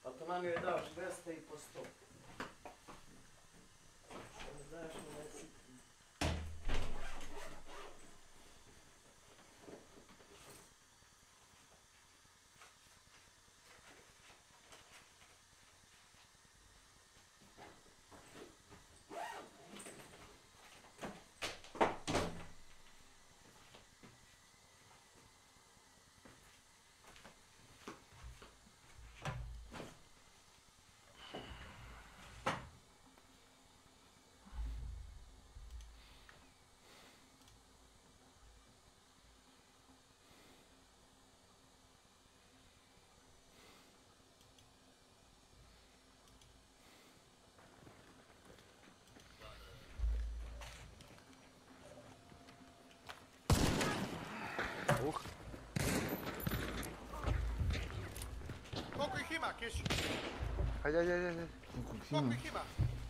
Pa to mani je daš 200 i po 100. Što ne daješ mi da si... Koliko ih ima, Kiši? Ajde. Koliko ih ima?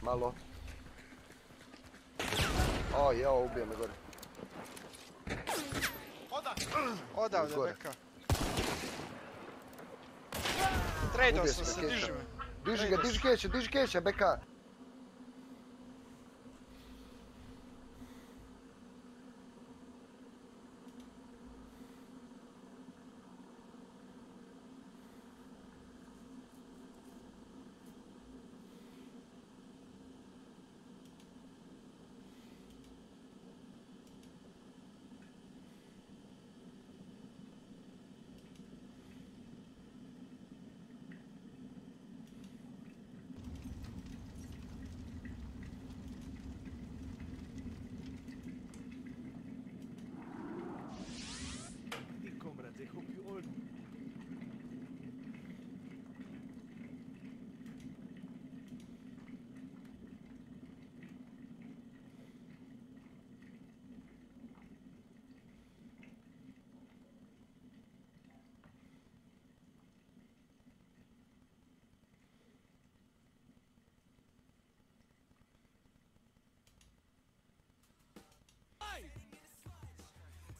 Malo. O, jeo, ubije me gore. Oda ovdje, beka. Tradeo sam se, diži me. Diži keća, beka. Comrades, I hope you all...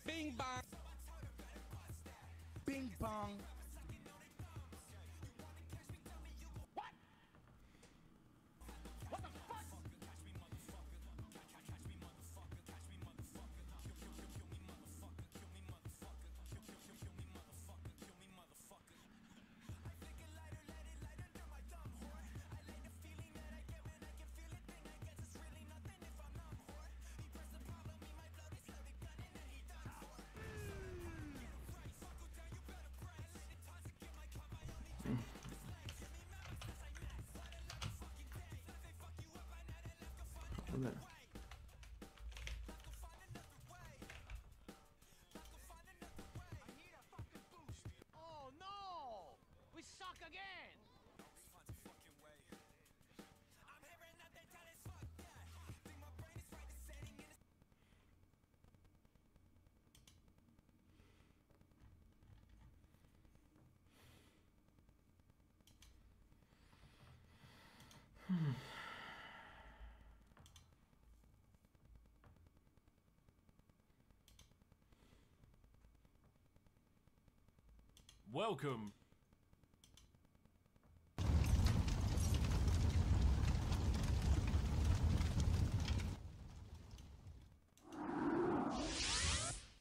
Bing bong. Bing bong. What? What the fuck? Oh no! We suck again! Welcome.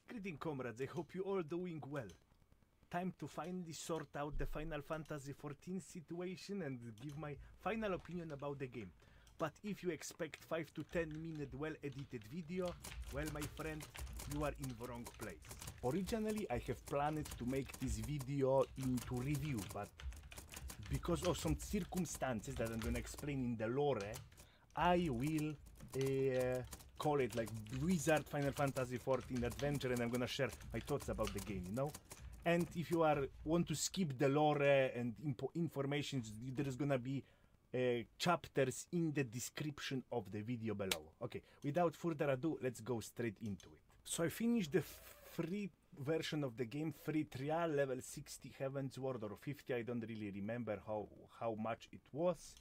Greeting, comrades. I hope you all doing well. Time to finally sort out the Final Fantasy XIV situation and give my final opinion about the game. But if you expect 5 to 10 minute well-edited video, well, my friend, you are in the wrong place. Originally, I have planned to make this video into review, but because of some circumstances that I'm gonna explain in the lore, I will call it like Wizard Final Fantasy XIV Adventure, and I'm gonna share my thoughts about the game, you know? And if you want to skip the lore and information, there is gonna be chapters in the description of the video below. Okay, without further ado, let's go straight into it. So I finished the free version of the game, free trial, level 60 Heaven's Ward or 50, I don't really remember how much it was.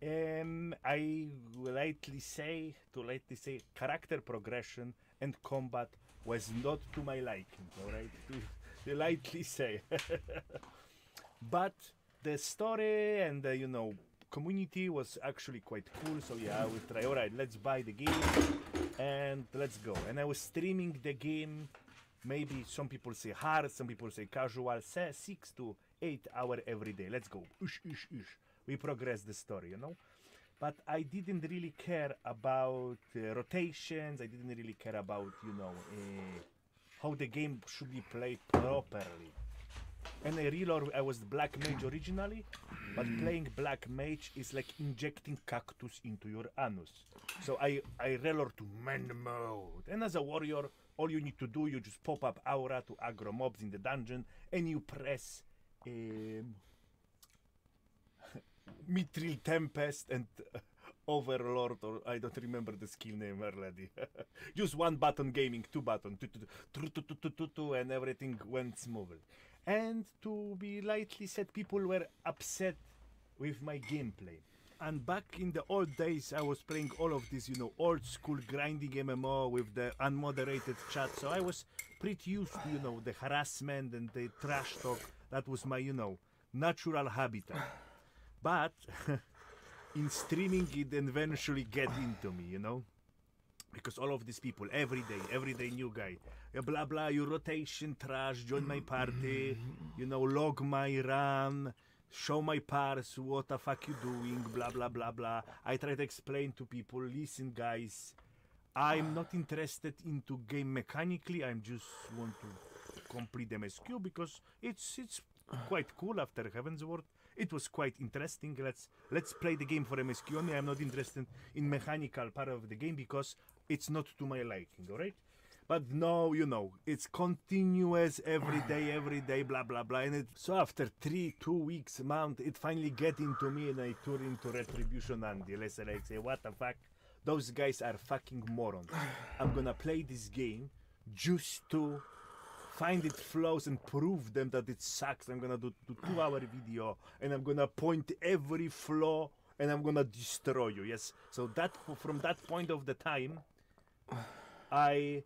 I lightly say character progression and combat was not to my liking, alright? To lightly say. But the story and the, you know, community was actually quite cool, so yeah, I would try, alright, let's buy the game and let's go. And I was streaming the game, maybe some people say hard, some people say casual, 6 to 8 hours every day. Let's go. Ush, ush, ush. We progress the story, you know? But I didn't really care about rotations, I didn't really care about, you know, how the game should be played properly. And I was Black Mage originally, but playing Black Mage is like injecting cactus into your anus. So I reload to man mode. And as a warrior, all you need to do, you just pop up aura to aggro mobs in the dungeon, and you press Mithril Tempest and Overlord, or I don't remember the skill name already. Just one button gaming, 2 buttons, and everything went smoothly. And to be lightly said, people were upset with my gameplay. And back in the old days, I was playing all of this, you know, old school grinding MMO with the unmoderated chat. So I was pretty used to, you know, the harassment and the trash talk. That was my, you know, natural habitat. But in streaming, it eventually get into me, you know? Because all of these people, every day new guy, blah blah, your rotation trash, join my party, you know, log my run, show my parts, what the fuck you doing, blah blah blah blah. I try to explain to people, listen guys, I'm not interested into game mechanically, I just want to complete MSQ because it's quite cool after Heavensward. It was quite interesting. Let's play the game for MSQ only. I'm not interested in mechanical part of the game because it's not to my liking, alright? But no, you know, it's continuous every day, blah blah blah. And so after 2 weeks, month, it finally get into me and I turn into Retribution Andy. Let's say, what the fuck? Those guys are fucking morons. I'm gonna play this game just to find its flaws and prove them that it sucks. I'm gonna do 2-hour video and I'm gonna point every flaw and I'm gonna destroy you. Yes. So that from that point of the time, I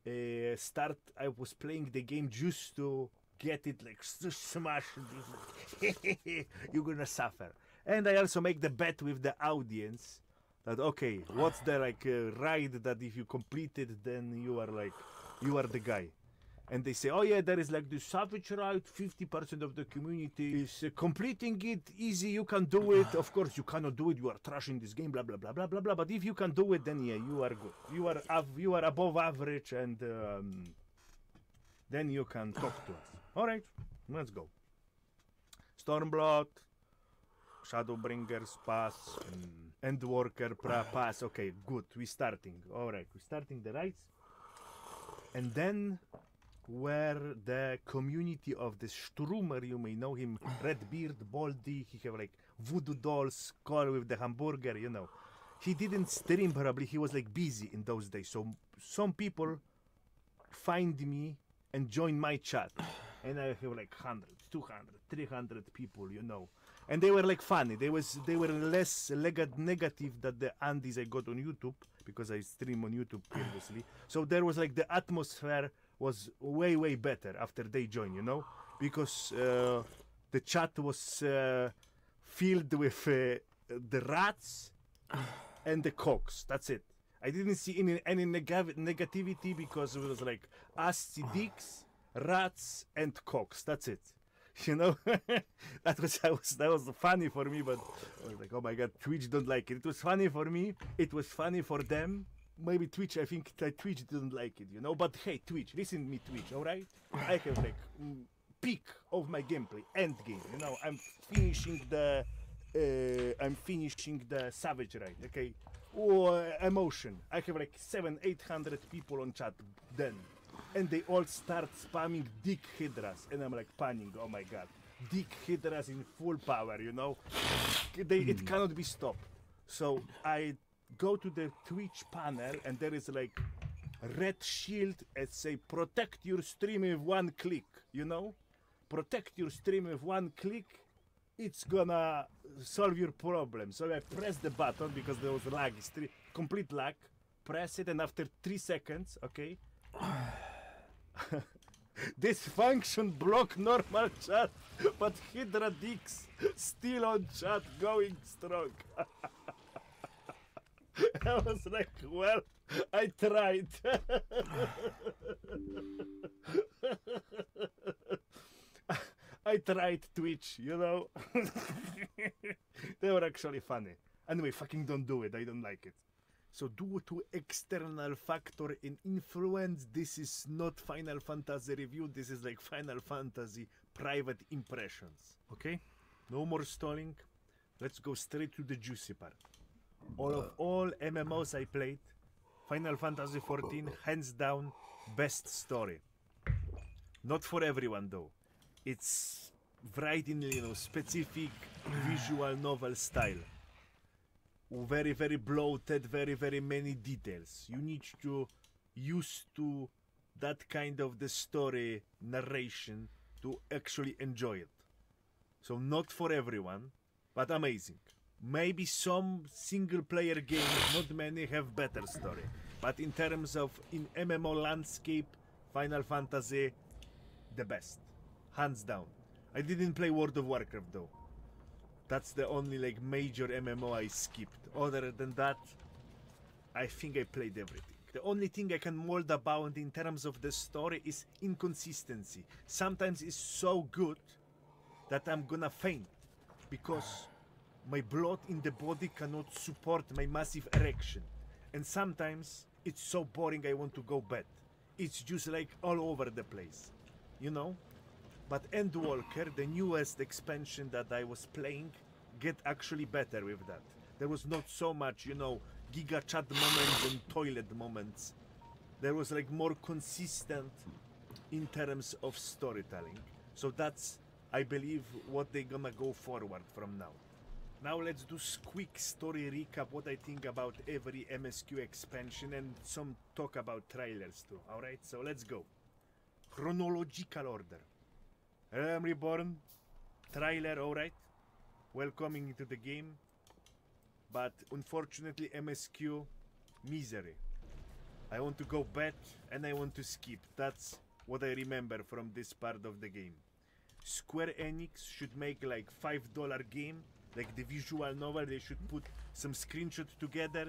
was playing the game just to get it like smash. You're gonna suffer. And I also make the bet with the audience that okay, what's the like ride that if you complete it, then you are the guy. And they say, oh yeah, there is like this savage ride, 50% of the community is completing it easy, you can do it. Of course, you cannot do it, you are trashing this game, blah, blah, blah, blah, blah, blah. But if you can do it, then yeah, you are good. You are above average, and then you can talk to us. All right, let's go. Stormblood, Shadowbringers pass, Endworker pass. Okay, good, we're starting. All right, we're starting the rides. And then where the community of the Strummer, you may know him, Redbeard, Baldy, he have like voodoo dolls, skull with the hamburger, you know. He didn't stream probably, he was like busy in those days. So some people find me and join my chat. And I have like 100, 200, 300 people, you know. And they were like funny. They were less negative than the Andes I got on YouTube, because I stream on YouTube previously. So there was like the atmosphere was way better after they joined, you know, because the chat was filled with the rats and the cocks. That's it. I didn't see any negativity because it was like us, dicks, rats, and cocks. That's it. You know, that was funny for me, but I was like, oh my god, Twitch don't like it. It was funny for me. It was funny for them. Maybe Twitch, I think Twitch didn't like it, you know. But hey, Twitch, listen to me, Twitch, all right? I have like peak of my gameplay, end game. You know, I'm finishing the Savage Ride, okay? Or emotion. I have like 700-800 people on chat then. And they all start spamming Dick Hydras. And I'm like panicking, oh my god. Dick Hydras in full power, you know? It cannot be stopped. So I go to the Twitch panel and there is like red shield and say protect your stream with 1 click, you know? Protect your stream with 1 click. It's gonna solve your problem. So I press the button because there was lag, complete lag. Press it and after 3 seconds, okay? This function block normal chat, but Hydra Dix still on chat going strong. I was like, well, I tried. I tried Twitch, you know. They were actually funny. Anyway, fucking don't do it. I don't like it. So due to external factor and influence, this is not Final Fantasy review. This is like Final Fantasy private impressions. Okay? No more stalling. Let's go straight to the juicy part. All MMOs I played, Final Fantasy XIV, hands down, best story. Not for everyone though. It's right in, you know, specific visual novel style. Very, very bloated, very, very many details. You need to used to that kind of the story narration to actually enjoy it. So not for everyone, but amazing. Maybe some single player games, not many, have better story. But in terms of in MMO landscape, Final Fantasy, the best. Hands down. I didn't play World of Warcraft though. That's the only like major MMO I skipped. Other than that, I think I played everything. The only thing I can mold about in terms of the story is inconsistency. Sometimes it's so good that I'm gonna faint because my blood in the body cannot support my massive erection. And sometimes it's so boring I want to go bed. It's just like all over the place, you know? But Endwalker, the newest expansion that I was playing, get actually better with that. There was not so much, you know, giga chat moments and toilet moments. There was like more consistent in terms of storytelling. So that's, I believe, what they're gonna go forward from now. Now let's do quick story recap, what I think about every MSQ expansion and some talk about trailers too, alright? So let's go. Chronological order. Realm Reborn, trailer, alright. Welcoming into the game. But unfortunately MSQ, misery. I want to go bad and I want to skip. That's what I remember from this part of the game. Square Enix should make like $5 game, like the visual novel. They should put some screenshots together.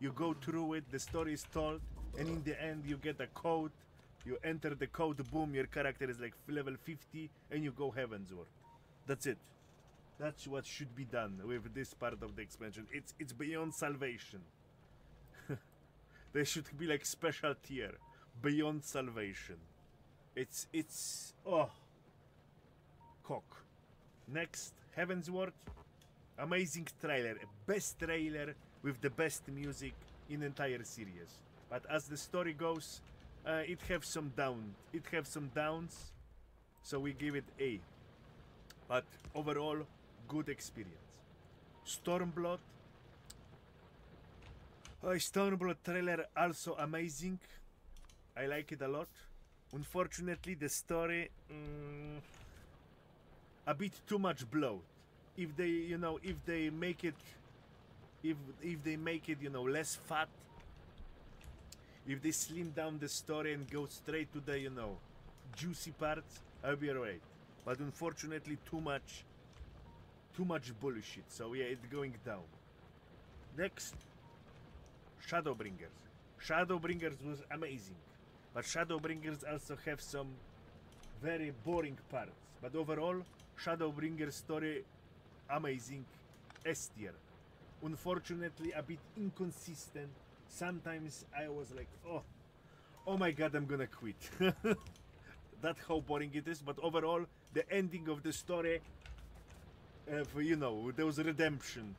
You go through it, the story is told, and in the end you get a code. You enter the code, boom, your character is like level 50, and you go Heavensward. That's it. That's what should be done with this part of the expansion. It's beyond salvation. There should be like special tier, beyond salvation. It's oh, cock. Next, Heavensward, amazing trailer, best trailer with the best music in entire series. But as the story goes, it have some downs, so we give it A. But overall, good experience. Stormblood. Stormblood trailer also amazing. I like it a lot. Unfortunately, the story a bit too much bloat. If they, you know, if they make it, you know, less fat. If they slim down the story and go straight to the, you know, juicy parts, I'll be alright. But unfortunately, too much bullshit. So yeah, it's going down. Next, Shadowbringers. Shadowbringers was amazing, but Shadowbringers also have some very boring parts. But overall, Shadowbringers story amazing, S tier. Unfortunately, a bit inconsistent. Sometimes I was like, oh my god, I'm gonna quit. That's how boring it is. But overall, the ending of the story, you know, there was redemption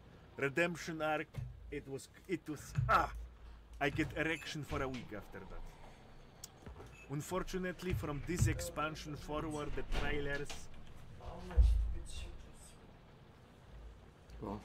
arc. It was I get erection for a week after that. Unfortunately, from this expansion forward, the trailers. Cool.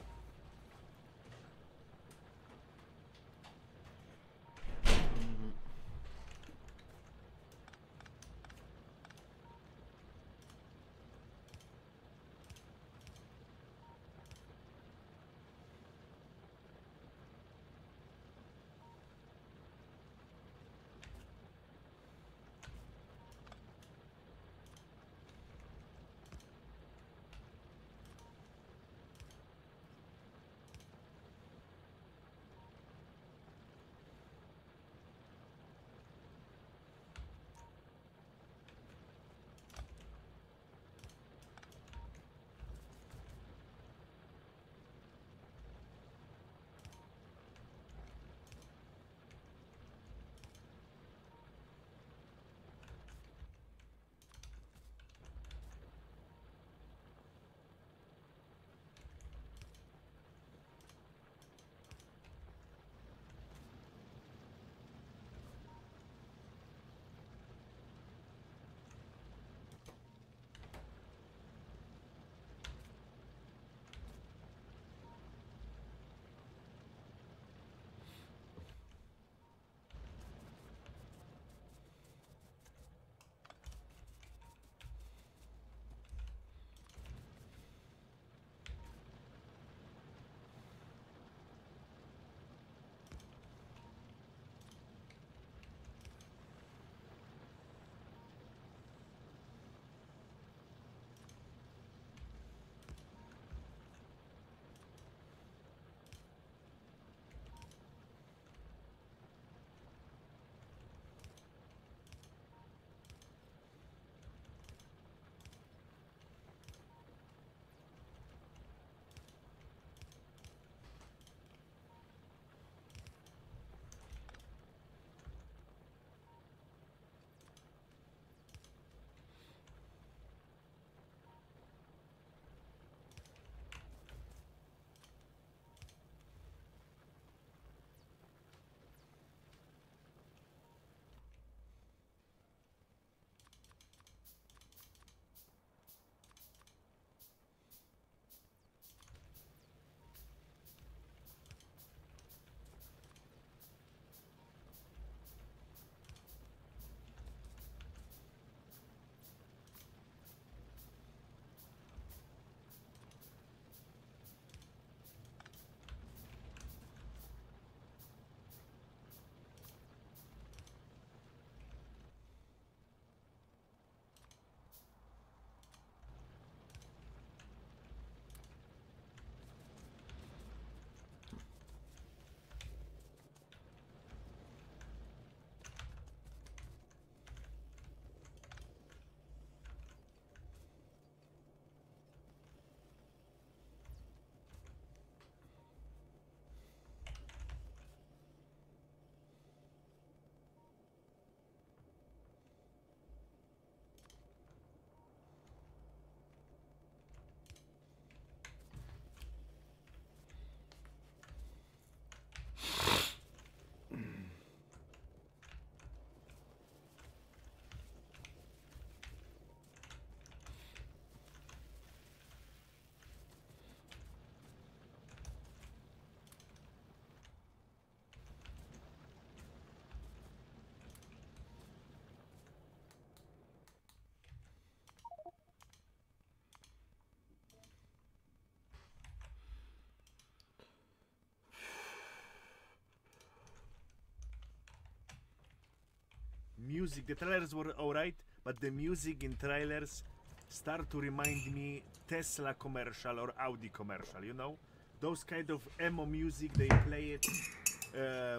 music, the trailers were alright, but the music in trailers start to remind me Tesla commercial or Audi commercial, you know? Those kind of emo music, they play it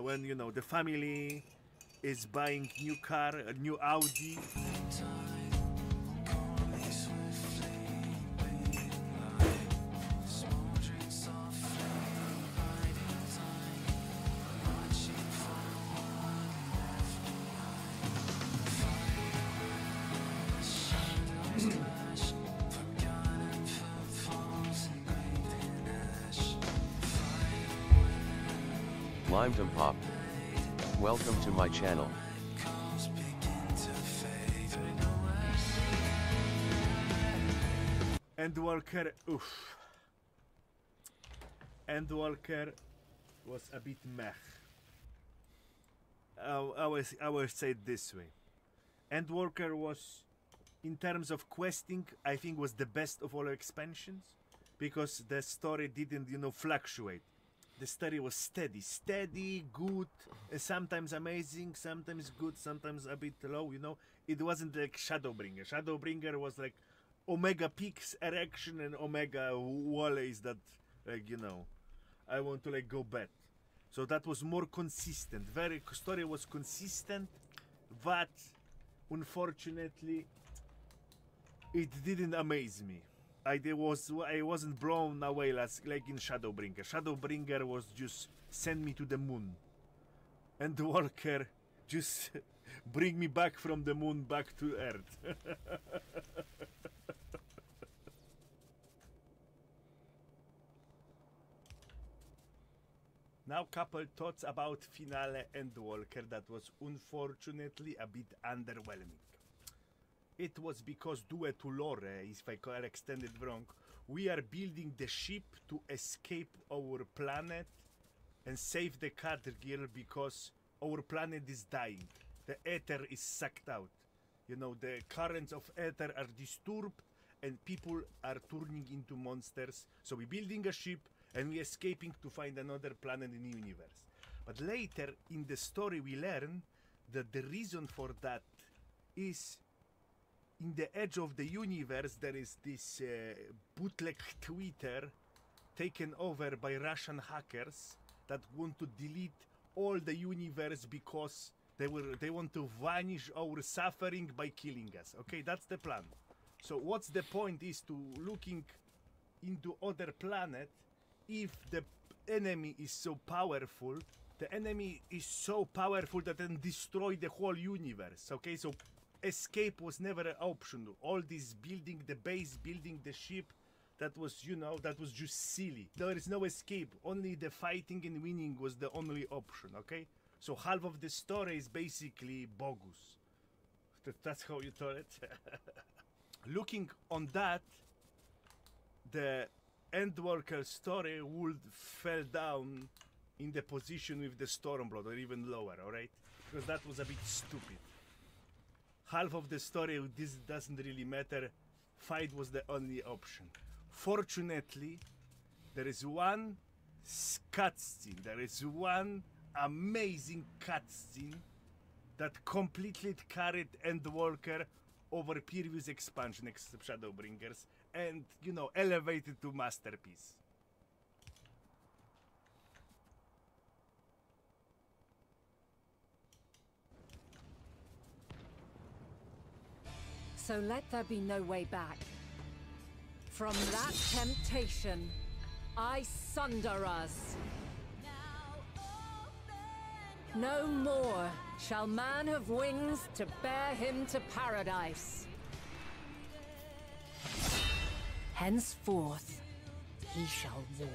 when, you know, the family is buying new car, a new Audi. Limedom Pop. Welcome to my channel. Endwalker, oof. Endwalker was a bit meh. I will say it this way. Endwalker was, in terms of questing, I think was the best of all expansions, because the story didn't, you know, fluctuate. The story was steady, good, sometimes amazing, sometimes good, sometimes a bit low, you know. It wasn't like Shadowbringer. Shadowbringer was like Omega peaks erection and Omega valleys that, like, you know, I want to like go bad. So that was more consistent. Very story was consistent, but unfortunately it didn't amaze me. I wasn't blown away like in Shadowbringer. Shadowbringer was just send me to the moon. And Walker just bring me back from the moon back to Earth. Now couple thoughts about Finale Endwalker that was unfortunately a bit underwhelming. It was because due to lore, if I can extend it wrong, we are building the ship to escape our planet and save the Cadgir because our planet is dying. The ether is sucked out. You know, the currents of ether are disturbed and people are turning into monsters. So we're building a ship and we're escaping to find another planet in the universe. But later in the story we learn that the reason for that is in the edge of the universe there is this bootleg Twitter taken over by Russian hackers that want to delete all the universe because they want to vanish our suffering by killing us. Okay, that's the plan. So what's the point is to looking into other planet if the enemy is so powerful. The enemy is so powerful that then destroy the whole universe. Okay, so escape was never an option. All this building the base, building the ship, that was, you know, that was just silly. There is no escape. Only the fighting and winning was the only option, okay? So half of the story is basically bogus. That's how you tell it. Looking on that, the Endwalker story would fell down in the position with the Stormblood or even lower, alright? Because that was a bit stupid. Half of the story, this doesn't really matter. Fight was the only option. Fortunately, there is one cutscene. There is one amazing cutscene that completely carried Endwalker over previous expansion, except Shadowbringers, and, you know, elevated to masterpiece. So let there be no way back. From that temptation, I sunder us. No more shall man have wings to bear him to paradise. Henceforth, he shall walk.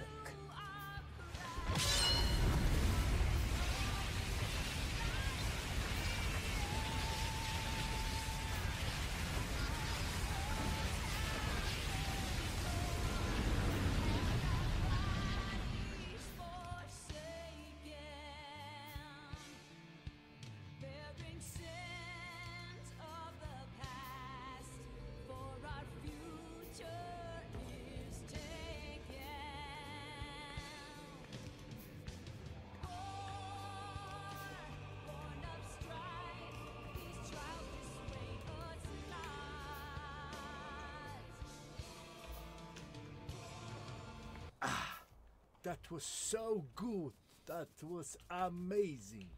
That was so good. That was amazing.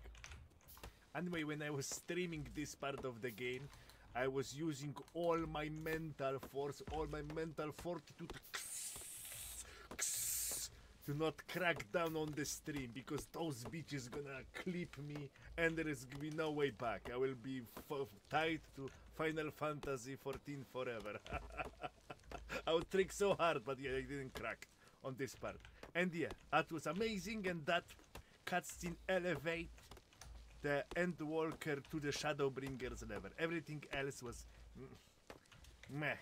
Anyway, when I was streaming this part of the game, I was using all my mental force, all my mental fortitude to not crack down on the stream, because those bitches gonna clip me and there is gonna be no way back. I will be tied to Final Fantasy 14 forever. I would trick so hard, but yeah, I didn't crack on this part. And yeah, that was amazing, and that cutscene elevate the Endwalker to the Shadowbringer's level. Everything else was meh.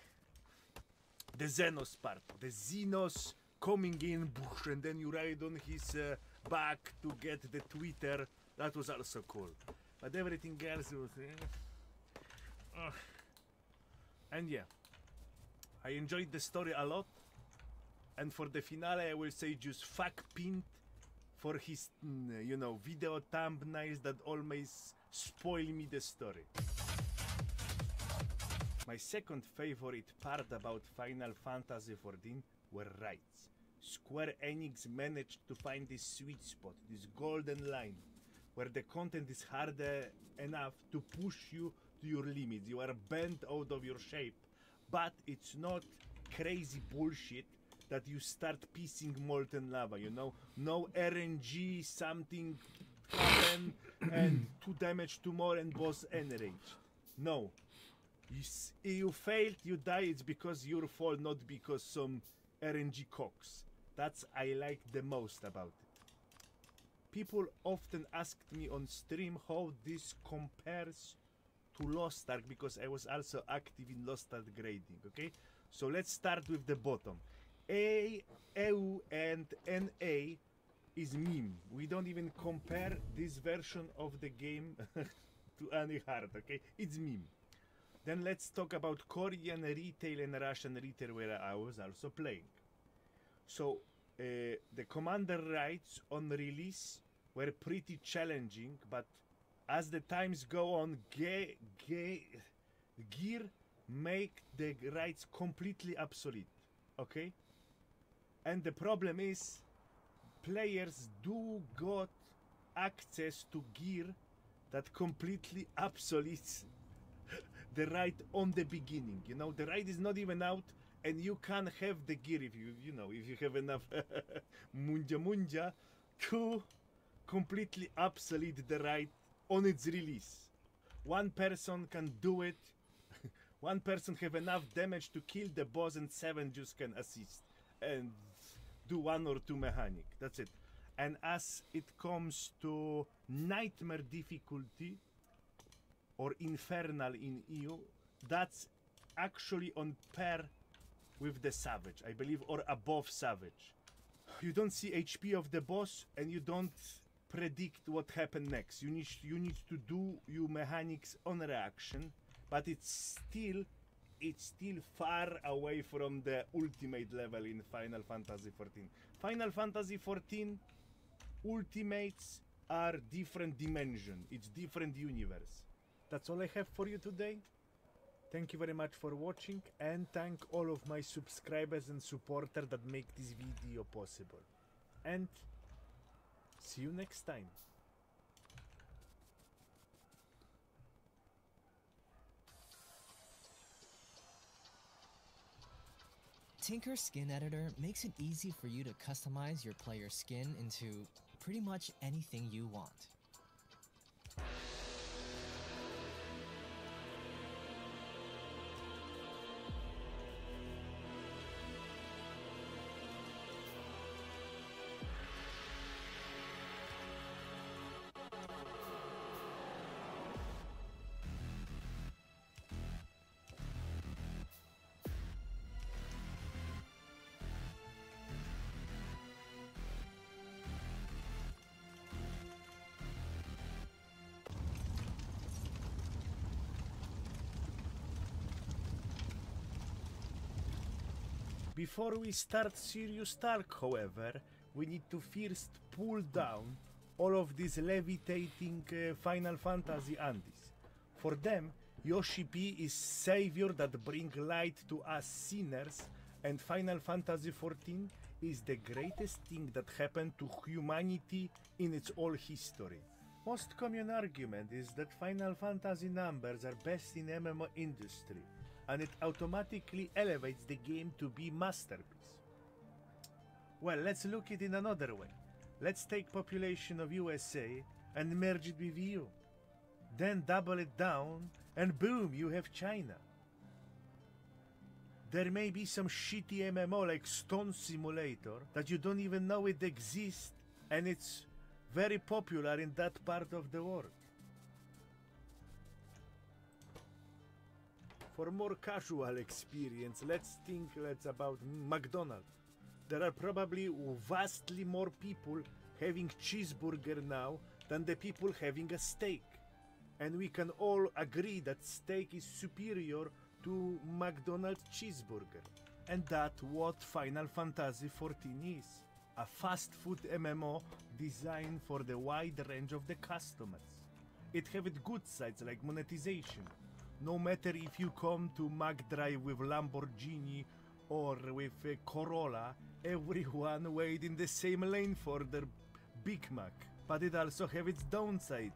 The Xenos part, the Xenos coming in, bush, and then you ride on his back to get the Twitter. That was also cool. But everything else was... And yeah, I enjoyed the story a lot. And for the finale, I will say just fuck Pint for his, you know, video thumbnails that always spoil me the story. My second favorite part about Final Fantasy XIV were rights. Square Enix managed to find this sweet spot, this golden line, where the content is hard enough to push you to your limits. You are bent out of your shape, but it's not crazy bullshit that you start piecing molten lava, you know? No RNG, something happen, and 2 damage to more and boss enraged. No. You failed, you die, it's because your fault, not because some RNG cocks. That's I like the most about it. People often asked me on stream how this compares to Lost Ark, because I was also active in Lost Ark grading, okay? So let's start with the bottom. A, EU, and NA is meme. We don't even compare this version of the game to any hard, okay? It's meme. Then let's talk about Korean retail and Russian retail, where I was also playing. So the commander rights on release were pretty challenging, but as the times go on, gear make the rights completely obsolete, okay? And the problem is, players do got access to gear that completely obsoletes the right on the beginning. You know, the right is not even out, and you can't have the gear if you know, if you have enough munja to completely obsolete the right on its release. One person can do it. One person have enough damage to kill the boss, and 7 just can assist and do 1 or 2 mechanic. That's it. And as it comes to nightmare difficulty or infernal in EU, that's actually on par with the savage, I believe, or above savage. You don't see HP of the boss, and you don't predict what happened next. You need to do your mechanics on reaction, but it's still far away from the ultimate level in Final Fantasy XIV. Final Fantasy XIV ultimates are different dimension. It's different universe. That's all I have for you today. Thank you very much for watching, and thank all of my subscribers and supporters that make this video possible. And see you next time. Tinker Skin Editor makes it easy for you to customize your player's skin into pretty much anything you want. Before we start serious talk, however, we need to first pull down all of these levitating Final Fantasy Andes. For them, Yoshi P is savior that bring light to us sinners, And Final Fantasy XIV is the greatest thing that happened to humanity in its whole history. Most common argument is that Final Fantasy numbers are best in MMO industry, and it automatically elevates the game to be masterpiece. Well, let's look at it in another way. Let's take population of USA and merge it with EU. Then double it down, and boom, you have China. There may be some shitty MMO like Stone Simulator that you don't even know it exists, and it's very popular in that part of the world. For more casual experience, let's think about McDonald's. There are probably vastly more people having cheeseburger now than the people having a steak. And we can all agree that steak is superior to McDonald's cheeseburger. And that's what Final Fantasy XIV is. A fast food MMO designed for the wide range of the customers. It have its good sides like monetization. No matter if you come to McDrive with Lamborghini or with a Corolla, everyone wait in the same lane for their Big Mac. But it also have its downside,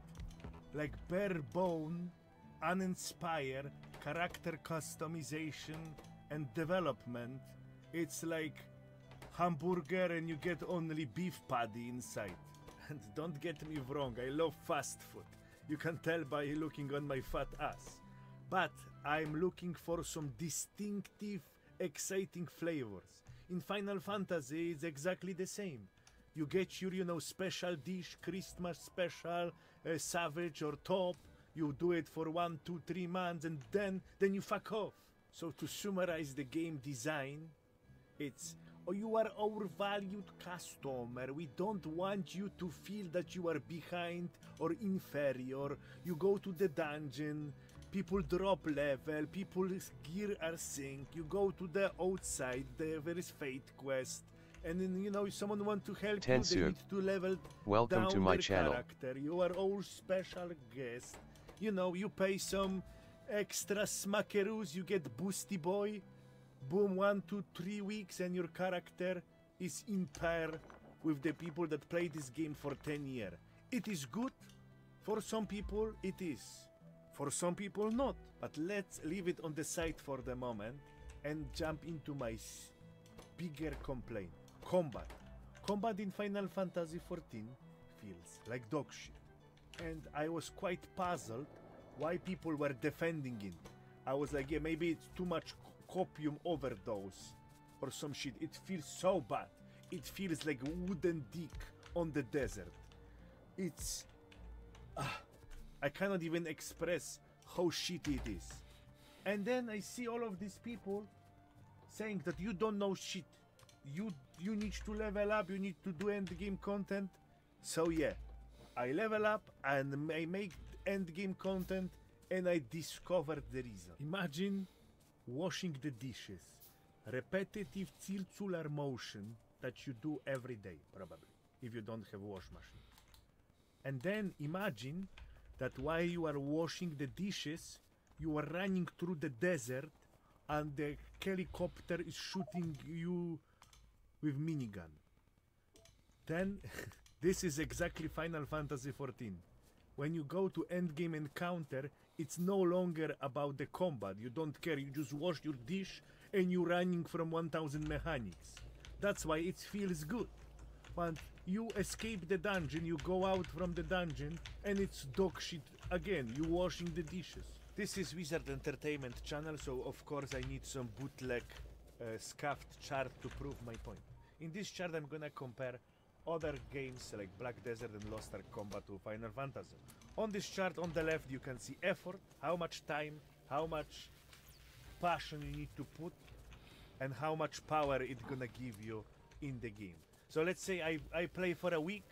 like bare bone, uninspired character customization and development. It's like hamburger and you get only beef patty inside. And don't get me wrong, I love fast food. You can tell by looking on my fat ass. But I'm looking for some distinctive, exciting flavors. In Final Fantasy, it's exactly the same. You get your, special dish, Christmas special, savage or top. You do it for 1, 2, 3 months and then you fuck off. So to summarize the game design, it's, you are our valued customer. We don't want you to feel that you are behind or inferior. You go to the dungeon, people drop level, people's gear are synced. You go to the outside, there is Fate Quest. And then, if someone wants to help you, they need to level Welcome down to my their channel. character. You are our special guest. You pay some extra smackaroos, you get Boosty Boy. Boom, 1, 2, 3 weeks and your character is in pair with the people that play this game for 10 years. It is good. For some people, it is. For some people, not. But let's leave it on the side for the moment and jump into my bigger complaint. Combat. Combat in Final Fantasy XIV feels like dog shit. And I was quite puzzled why people were defending it. I was like, yeah, maybe it's too much copium overdose or some shit. It feels so bad. It feels like a wooden dick on the desert. It's... I cannot even express how shitty it is. And then I see all of these people saying that you don't know shit. You need to level up, you need to do endgame content. So yeah, I level up and I make endgame content and I discovered the reason. Imagine washing the dishes. Repetitive circular motion that you do every day, probably, if you don't have wash machine. And then imagine that while you are washing the dishes, you are running through the desert and the helicopter is shooting you with minigun. Then, this is exactly Final Fantasy XIV. When you go to endgame encounter, it's no longer about the combat. You don't care, you just wash your dish and you're running from 1000 mechanics. That's why it feels good. But you escape the dungeon, you go out from the dungeon, and it's dog shit again. You washing the dishes. This is Wizard Entertainment channel, so of course I need some bootleg scuffed chart to prove my point. In this chart I'm gonna compare other games like Black Desert and Lost Ark Combat to Final Fantasy. On this chart on the left you can see effort, how much time, how much passion you need to put, and how much power it's gonna give you in the game. So let's say I play for a week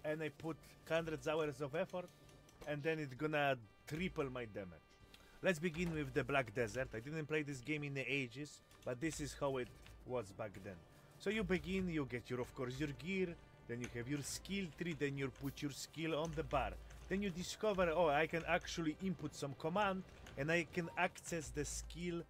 and I put hundreds hours of effort and then it's gonna triple my damage. Let's begin with the Black Desert. I didn't play this game in the ages, but this is how it was back then. So you begin, you get of course your gear, then you have your skill tree, then you put your skill on the bar. Then you discover, oh, I can actually input some command and I can access the skill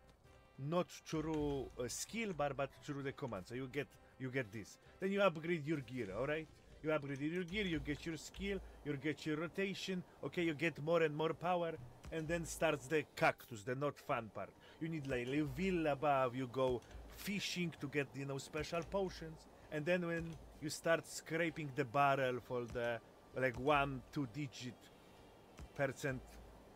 not through a skill bar, but through the command. So you get this. Then you upgrade your gear, alright? You upgrade your gear, you get your skill, you get your rotation, okay, you get more and more power, and then starts the cactus, the not fun part. You need like a villa above, you go fishing to get, you know, special potions, and then when you start scraping the barrel for the like 1-2 digit %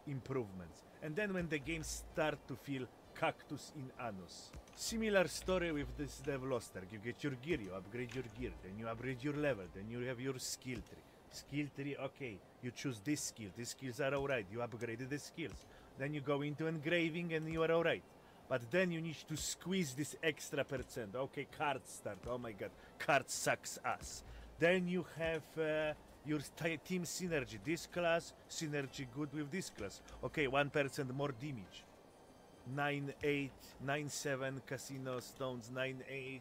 improvements. And then when the game start to feel cactus in anus. Similar story with this Develoster. You get your gear, you upgrade your gear, then you upgrade your level, then you have your skill tree. Skill tree, okay, you choose this skill, these skills are alright, you upgraded the skills. Then you go into engraving and you are alright. But then you need to squeeze this extra %. Okay, cards start, oh my god, cards sucks ass. Then you have your team synergy. This class, synergy good with this class. Okay, 1% more damage. 9-8, 9-7 casino stones, 9-8,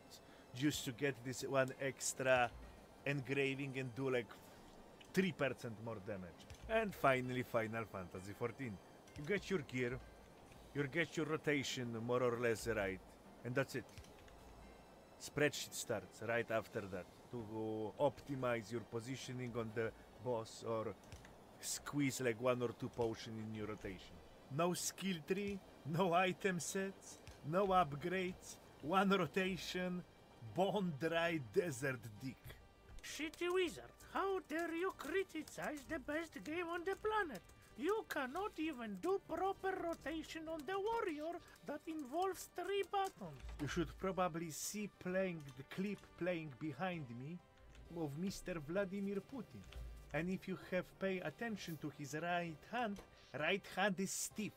just to get this one extra engraving and do like 3% more damage. And finally, Final Fantasy 14. You get your gear, you get your rotation more or less right, and that's it. Spreadsheet starts right after that to optimize your positioning on the boss or squeeze like 1 or 2 potions in your rotation. No skill tree, no item sets, no upgrades, 1 rotation, bone-dry desert dick. Shitty wizard, how dare you criticize the best game on the planet? You cannot even do proper rotation on the warrior that involves 3 buttons. You should probably see the clip playing behind me of Mr. Vladimir Putin. And if you have paid attention to his right hand is stiff.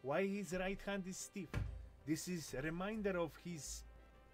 Why his right hand is stiff? This is a reminder of his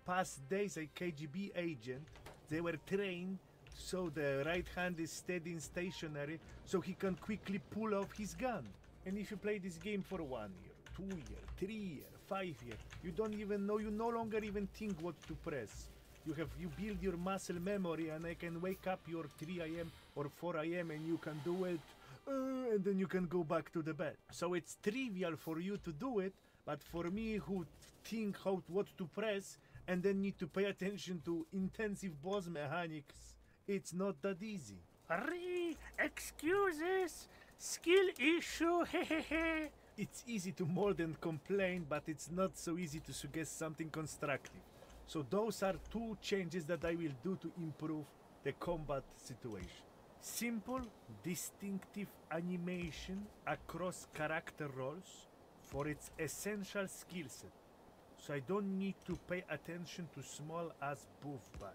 past days as KGB agent. They were trained so the right hand is steady and stationary so he can quickly pull off his gun. And if you play this game for 1 year, 2 years, 3 years, 5 years, you don't even know, you no longer even think what to press. You build your muscle memory and I can wake up your 3 AM or 4 AM and you can do it and then you can go back to the bed. So it's trivial for you to do it, but for me who think what to press and then need to pay attention to intensive boss mechanics, it's not that easy. Excuses, skill issue, hehehe. It's easy to mold and complain, but it's not so easy to suggest something constructive. So those are 2 changes that I will do to improve the combat situation. Simple, distinctive animation across character roles for its essential skill set. So I don't need to pay attention to small ass buff bar.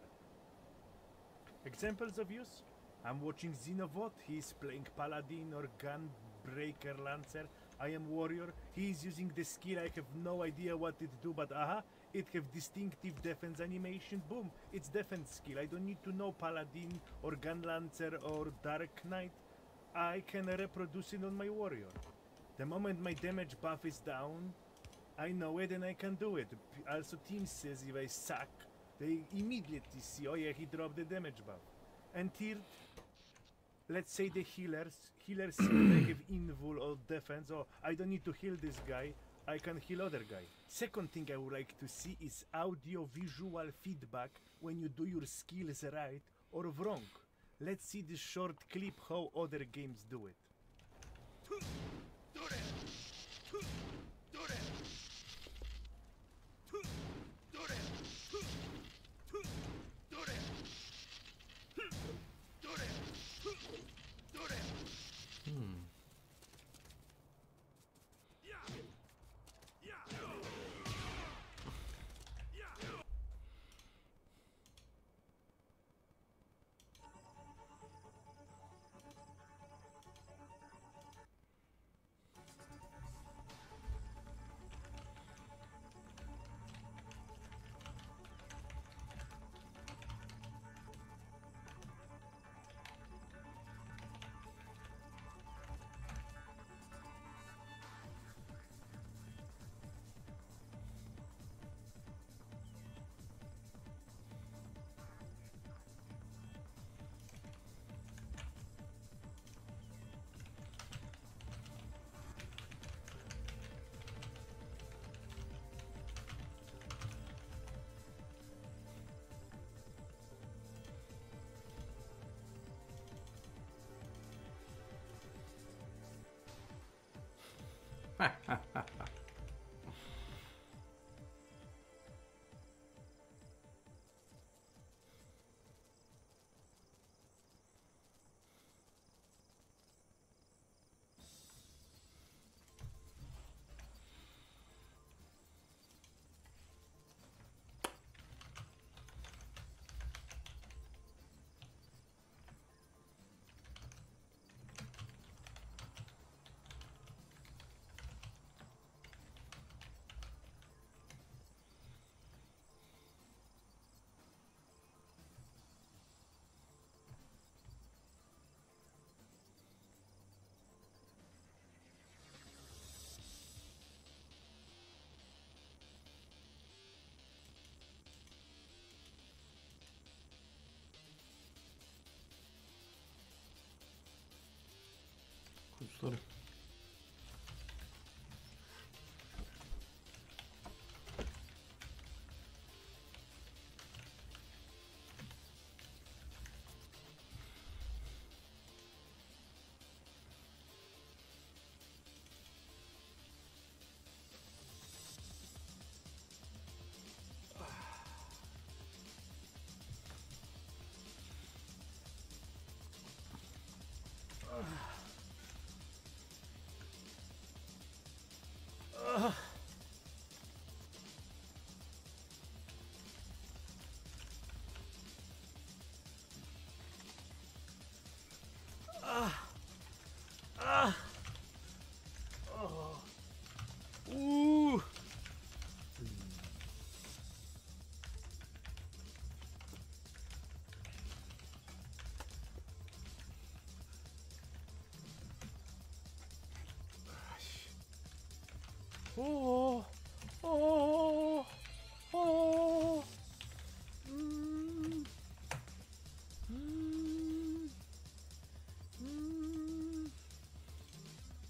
Examples of use? I'm watching Xenovot, he's playing Paladin or Gunbreaker Lancer. I am Warrior, he's using the skill, I have no idea what it do, but it have distinctive defense animation, boom, it's defense skill. I don't need to know Paladin or Gun Lancer or Dark Knight. I can reproduce it on my Warrior. The moment my damage buff is down, I know it and I can do it. Also team says if I suck, they immediately see, oh yeah, he dropped the damage buff. And here, let's say the healers see they have invul or defense, oh, I don't need to heal this guy, I can heal other guy. Second thing I would like to see is audio-visual feedback when you do your skills right or wrong. Let's see this short clip how other games do it. Sorry. Ooh. Oh, oh, oh. Mm. Mm. Mm.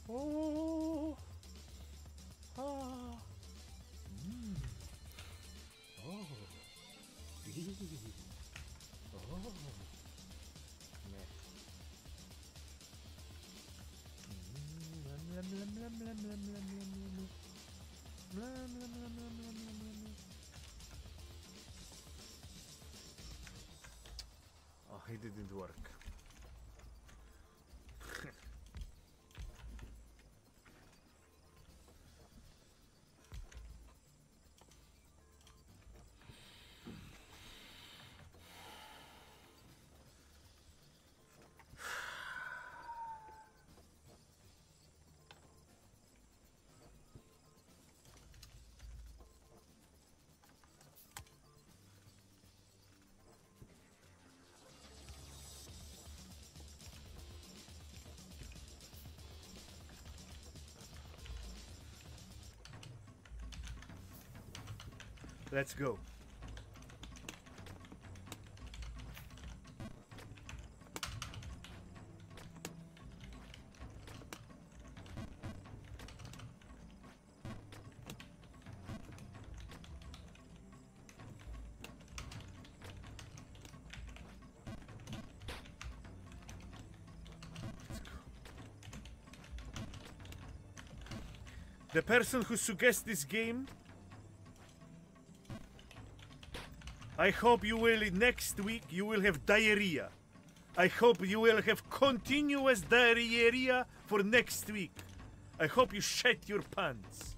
Oh. Ah. Mm. Oh. Eee. Oh. Meh. Lam, lam, lam, lam, lam, lam, lam, lam. Lam, lam, lam, lam, lam, lam, lam. Oh, it didn't work. Let's go. The person who suggests this game, I hope you will, next week, you will have diarrhea. I hope you will have continuous diarrhea for next week. I hope you shit your pants.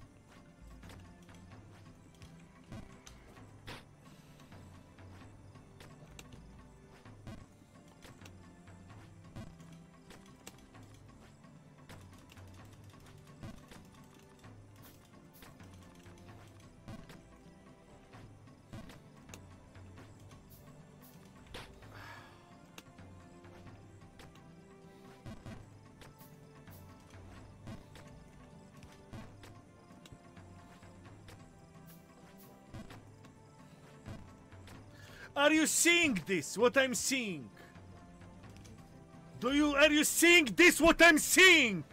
Are you seeing this, what I'm seeing? Are you seeing this, what I'm seeing?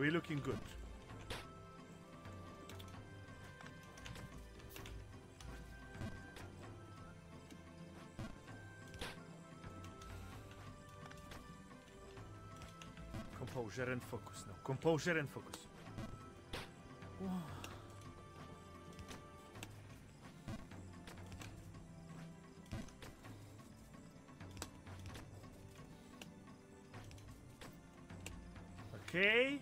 we're looking good. Composure and focus now. Composure and focus. Okay.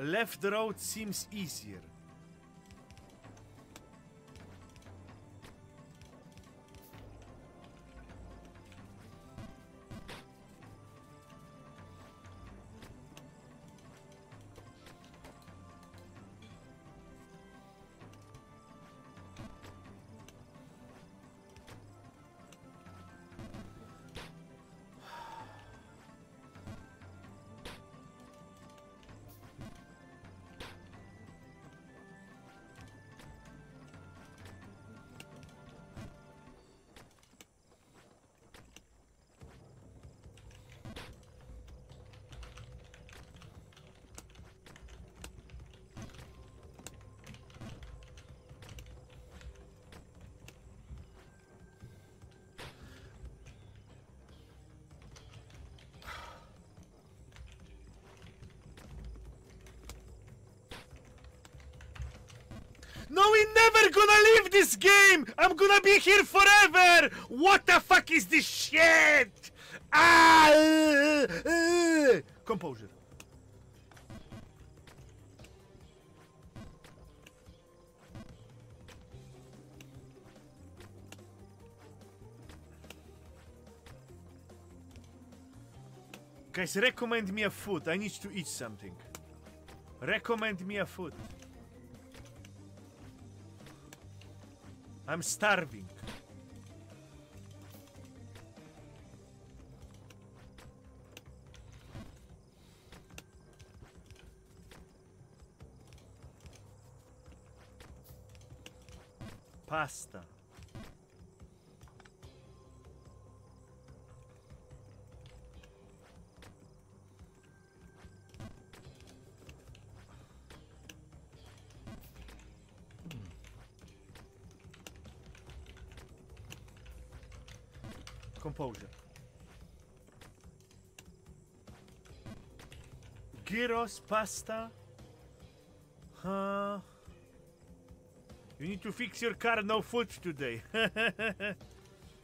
Left road seems easier. No, we're never gonna leave this game! I'm gonna be here forever! What the fuck is this shit? Composure. Guys, recommend me a food. I need to eat something. Recommend me a food. I'm starving. Pasta. Composure. Gyros, pasta. You need to fix your car, no food today.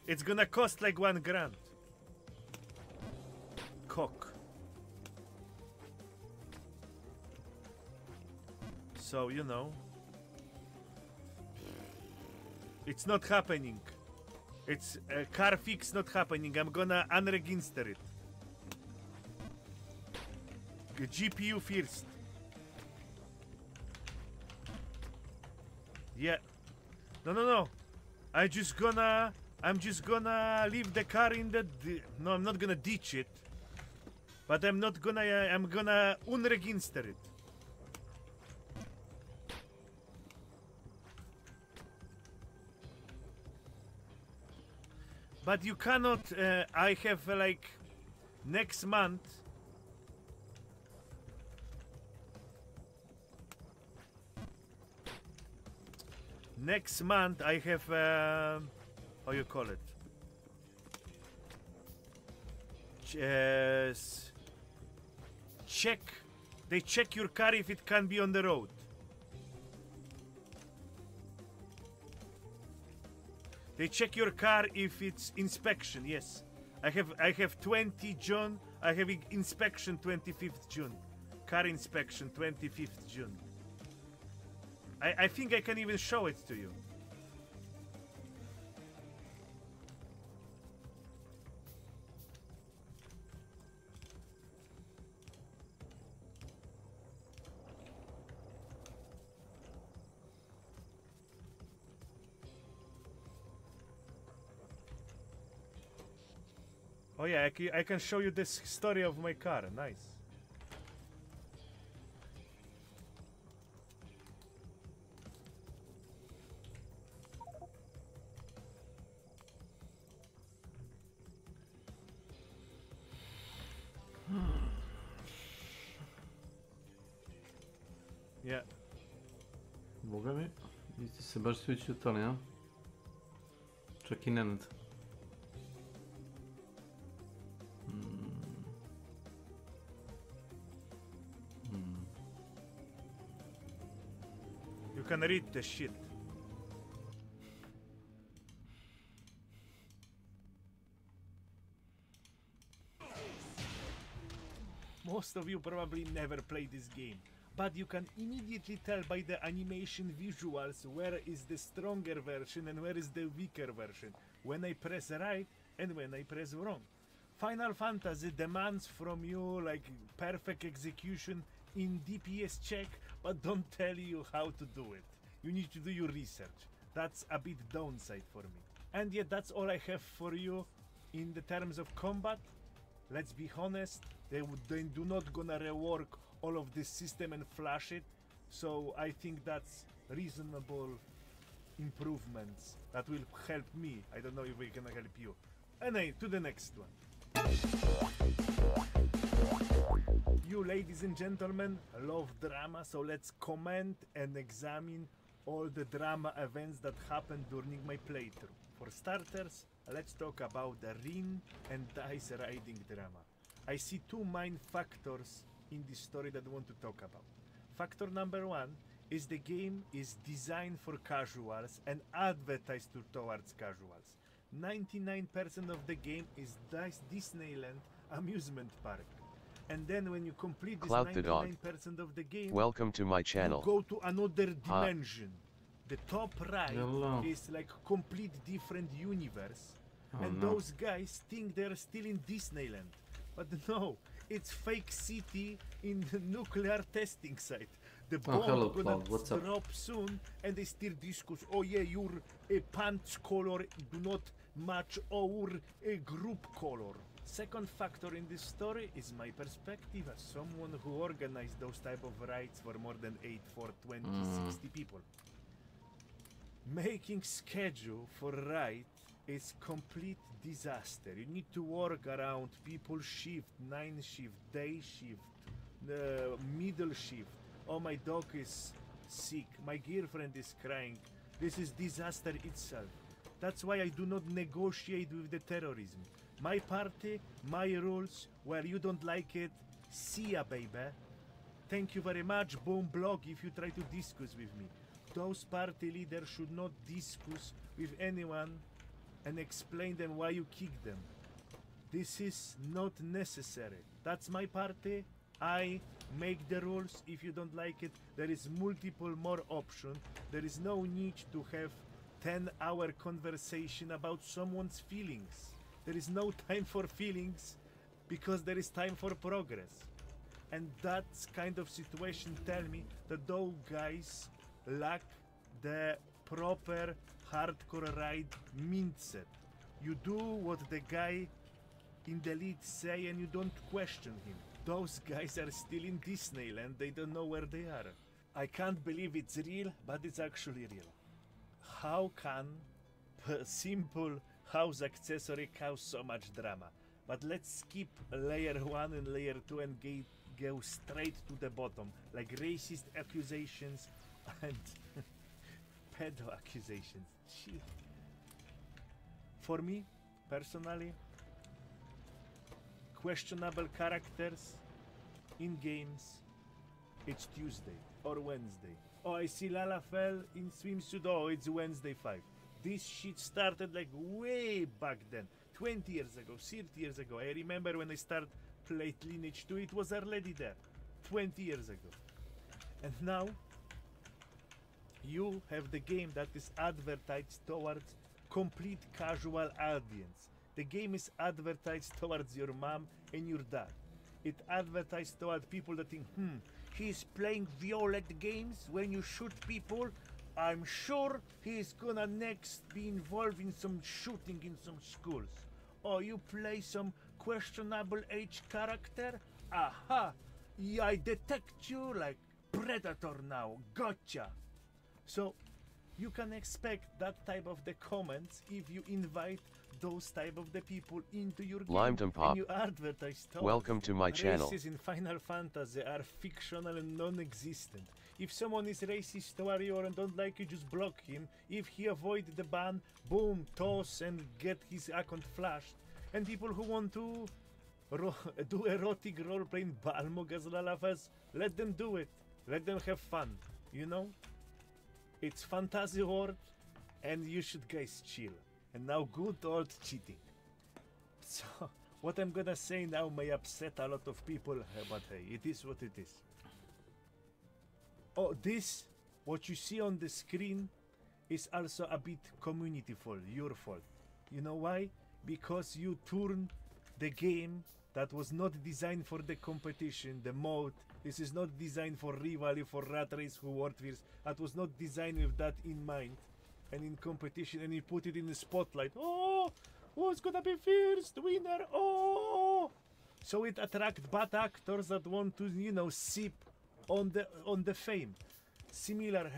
It's gonna cost like $1 grand. Cock. So, you know. It's not happening. It's a car fix not happening. I'm gonna unregister it. GPU first. Yeah. No. I'm just gonna leave the car in the... No, I'm not gonna ditch it. But I'm gonna unregister it. But you cannot, I have like next month. Next month I have, how you call it? They check your car if it can be on the road. They check your car if it's inspection, yes. I have 20 June, I have inspection 25th June. Car inspection 25th June. I think I can even show it to you. Oh yeah, I can show you this story of my car. Nice. Yeah. Boga mi, vi ste se baš svi čutali, a? Čak i Nenad. You can read the shit. Most of you probably never played this game, but you can immediately tell by the animation visuals where is the stronger version and where is the weaker version, when I press right and when I press wrong. Final Fantasy demands from you like perfect execution in DPS check, but don't tell you how to do it. You need to do your research. That's a bit downside for me. And yet that's all I have for you in the terms of combat. Let's be honest, they do not gonna rework all of this system and flash it, so I think that's reasonable improvements that will help me. I don't know if we can help you. Anyway, to the next one. You ladies and gentlemen love drama, so let's comment and examine all the drama events that happened during my playthrough. For starters, let's talk about the ring and dice riding drama. I see two main factors in this story that I want to talk about. Factor number one is the game is designed for casuals and advertised towards casuals. 99% of the game is Disneyland amusement park. And then when you complete this 99% of the game, welcome to my channel. You go to another dimension. The top right is like complete different universe. And those guys think they're still in Disneyland. But no, it's fake city in the nuclear testing site. The bomb gonna drop soon, and they still discuss, oh yeah, your pants color do not match our group color. Second factor in this story is my perspective as someone who organized those type of rides for more than 8, 4, 20, 60 people. Making schedule for ride is complete disaster. You need to work around people shift, 9 shift, day shift, middle shift. Oh, my dog is sick. My girlfriend is crying. This is disaster itself. That's why I do not negotiate with the terrorism. My party, my rules. Where you don't like it, see ya, baby. Thank you very much. Boom blog if you try to discuss with me. Those party leaders should not discuss with anyone and explain them why you kick them. This is not necessary. That's my party. I make the rules. If you don't like it, there is multiple more options. There is no need to have 10-hour conversation about someone's feelings. There is no time for feelings because there is time for progress. And that kind of situation tell me that those guys lack the proper hardcore ride mindset. You do what the guy in the lead say and you don't question him. Those guys are still in Disneyland, they don't know where they are. I can't believe it's real, but it's actually real. How can a simple house accessory cause so much drama? But let's skip layer 1 and layer 2 and go straight to the bottom, like racist accusations and pedo accusations. Shit. For me, personally, questionable characters in games, it's Tuesday or Wednesday. Oh, I see Lalafell in swimsuit, oh, it's Wednesday 5. This shit started like way back then, 20 years ago, 30 years ago. I remember when I started playing Lineage 2, it was already there, 20 years ago. And now, you have the game that is advertised towards complete casual audience. The game is advertised towards your mom and your dad. It advertised towards people that think, he's playing violent games when you shoot people. I'm sure he's gonna next be involved in some shooting in some schools. Or you play some questionable age character. Aha! Yeah, I detect you like Predator now. Gotcha! So, you can expect that type of the comments if you invite those type of the people into your Lime game Pop. and you advertise those. Welcome to my channel. Races in Final Fantasy are fictional and non-existent. If someone is racist to Warrior and don't like you, just block him. If he avoid the ban, boom, toss and get his account flashed. And people who want to do erotic role-playing Balmog as Lalafas, let them do it. Let them have fun, you know? It's fantasy world, and you should guys chill. And now good old cheating. So, what I'm gonna say now may upset a lot of people, but hey, it is what it is. Oh, this, what you see on the screen, is also a bit community fault, your fault. You know why? Because you turned the game that was not designed for the competition, the mode. This is not designed for rivalry, for rat race, for warfare. That was not designed with that in mind. And in competition, and you put it in the spotlight. Oh, who's gonna be first winner? Oh! So it attracts bad actors that want to, you know, sip on the fame. Similar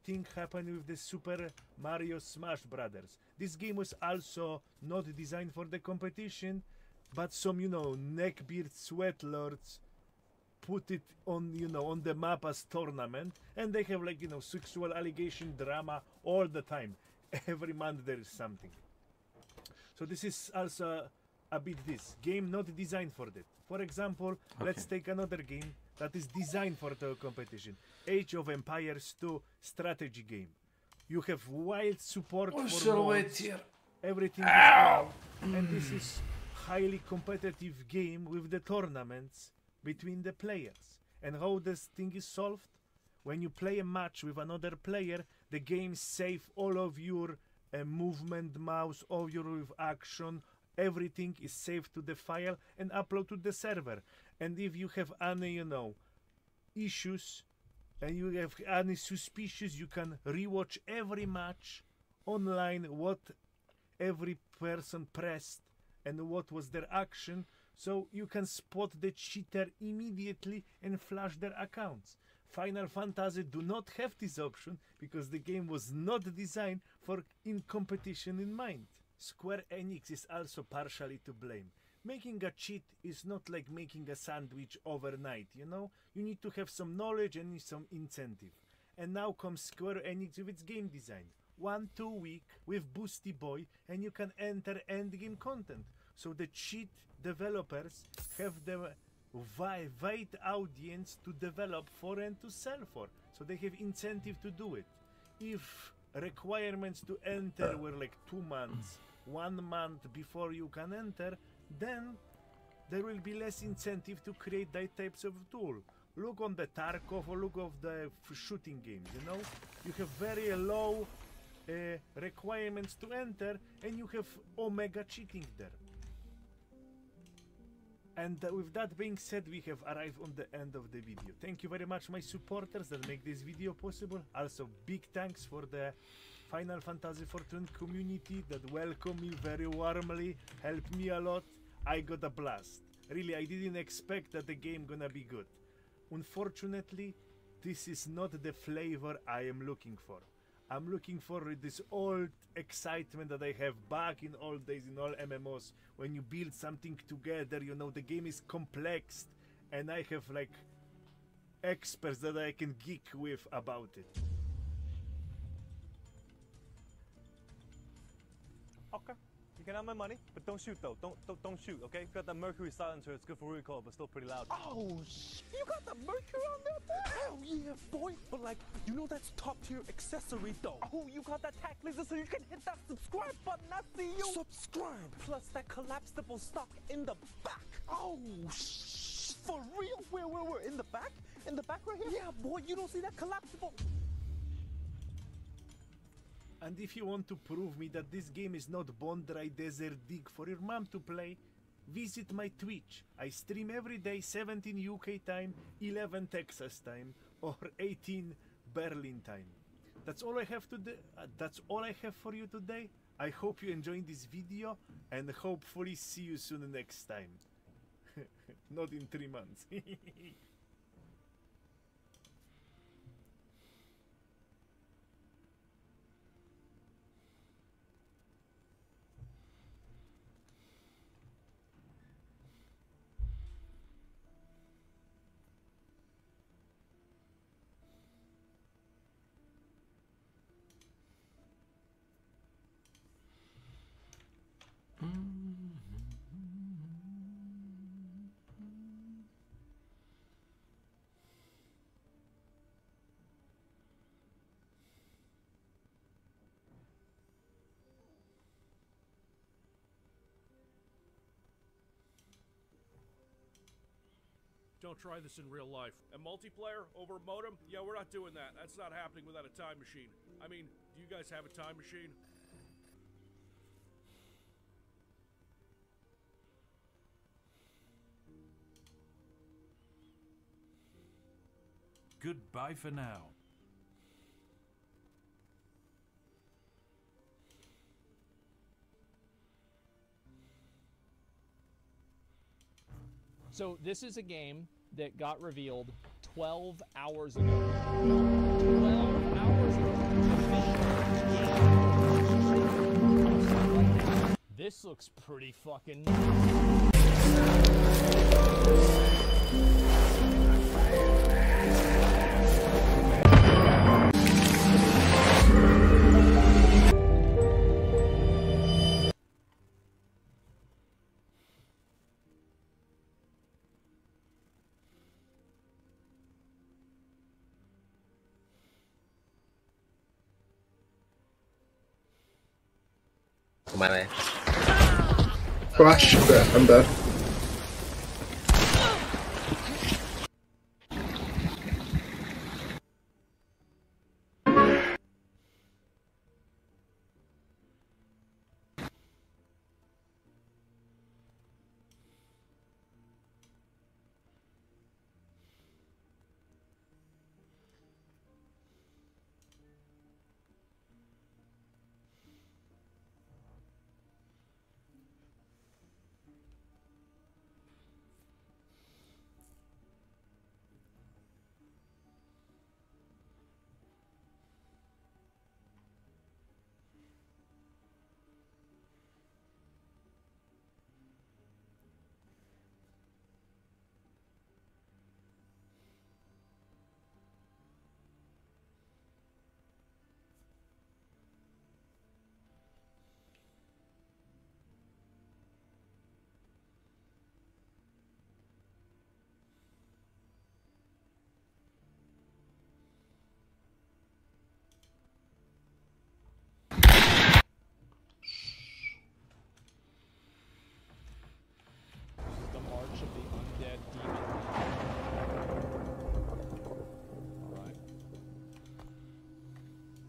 thing happened with the Super Mario Smash Brothers. This game was also not designed for the competition, but some, you know, neckbeard sweatlords put it on, you know, on the map as tournament, and they have, like, you know, sexual allegation drama all the time. Every month there is something. So this is also a bit this game not designed for that. For example, let's take another game that is designed for the competition. Age of Empires 2 strategy game. You have wild support for mods. Everything is out, and this is highly competitive game with the tournaments between the players. And how this thing is solved? When you play a match with another player, the game save all of your movement, mouse, all your action, everything is saved to the file and upload to the server. And if you have any, you know, issues and you have any suspicious, you can rewatch every match online, what every person pressed and what was their action, so you can spot the cheater immediately and flash their accounts. Final Fantasy do not have this option because the game was not designed for in competition in mind. Square Enix is also partially to blame. Making a cheat is not like making a sandwich overnight, you know? You need to have some knowledge and some incentive. And now comes Square Enix with its game design. 1-2 week with Boosty Boy and you can enter endgame content. So the cheat developers have the wide audience to develop for and to sell for. So they have incentive to do it. If requirements to enter were like 2 months, 1 month before you can enter, then there will be less incentive to create that types of tool. Look on the Tarkov or look of the shooting games, you know? You have very low requirements to enter and you have Omega cheating there. And with that being said, we have arrived on the end of the video. Thank you very much my supporters that make this video possible. Also big thanks for the Final Fantasy XIV community that welcomed me very warmly, helped me a lot. I got a blast. Really, I didn't expect that the game gonna be good. Unfortunately, this is not the flavor I am looking for. I'm looking for this old excitement that I have back in old days in all MMOs. When you build something together, you know, the game is complex and I have like experts that I can geek with about it. Okay, you can have my money, but don't shoot though. Don't shoot, okay? Got that Mercury silencer. It's good for recoil, but still pretty loud. Oh, you got the Mercury on there, boy? Hell yeah, boy. But like, you know that's top tier accessory though. Oh, you got that tack laser so you can hit that subscribe button. I see you. Subscribe. Plus that collapsible stock in the back. Oh, for real? Where? In the back? In the back right here? Yeah, boy. You don't see that collapsible? And if you want to prove me that this game is not Bone Dry Desert Dig for your mom to play, visit my Twitch. I stream every day, 17 UK time, 11 Texas time, or 18 Berlin time. That's all I have today. That's all I have for you today. I hope you enjoyed this video, and hopefully see you soon next time. Not in 3 months. Don't try this in real life. And multiplayer over modem? Yeah, we're not doing that. That's not happening without a time machine. I mean, do you guys have a time machine? Goodbye for now. So this is a game that got revealed 12 hours ago. 12 hours ago. This looks pretty fucking Kemana ya? Flash, I'm dead.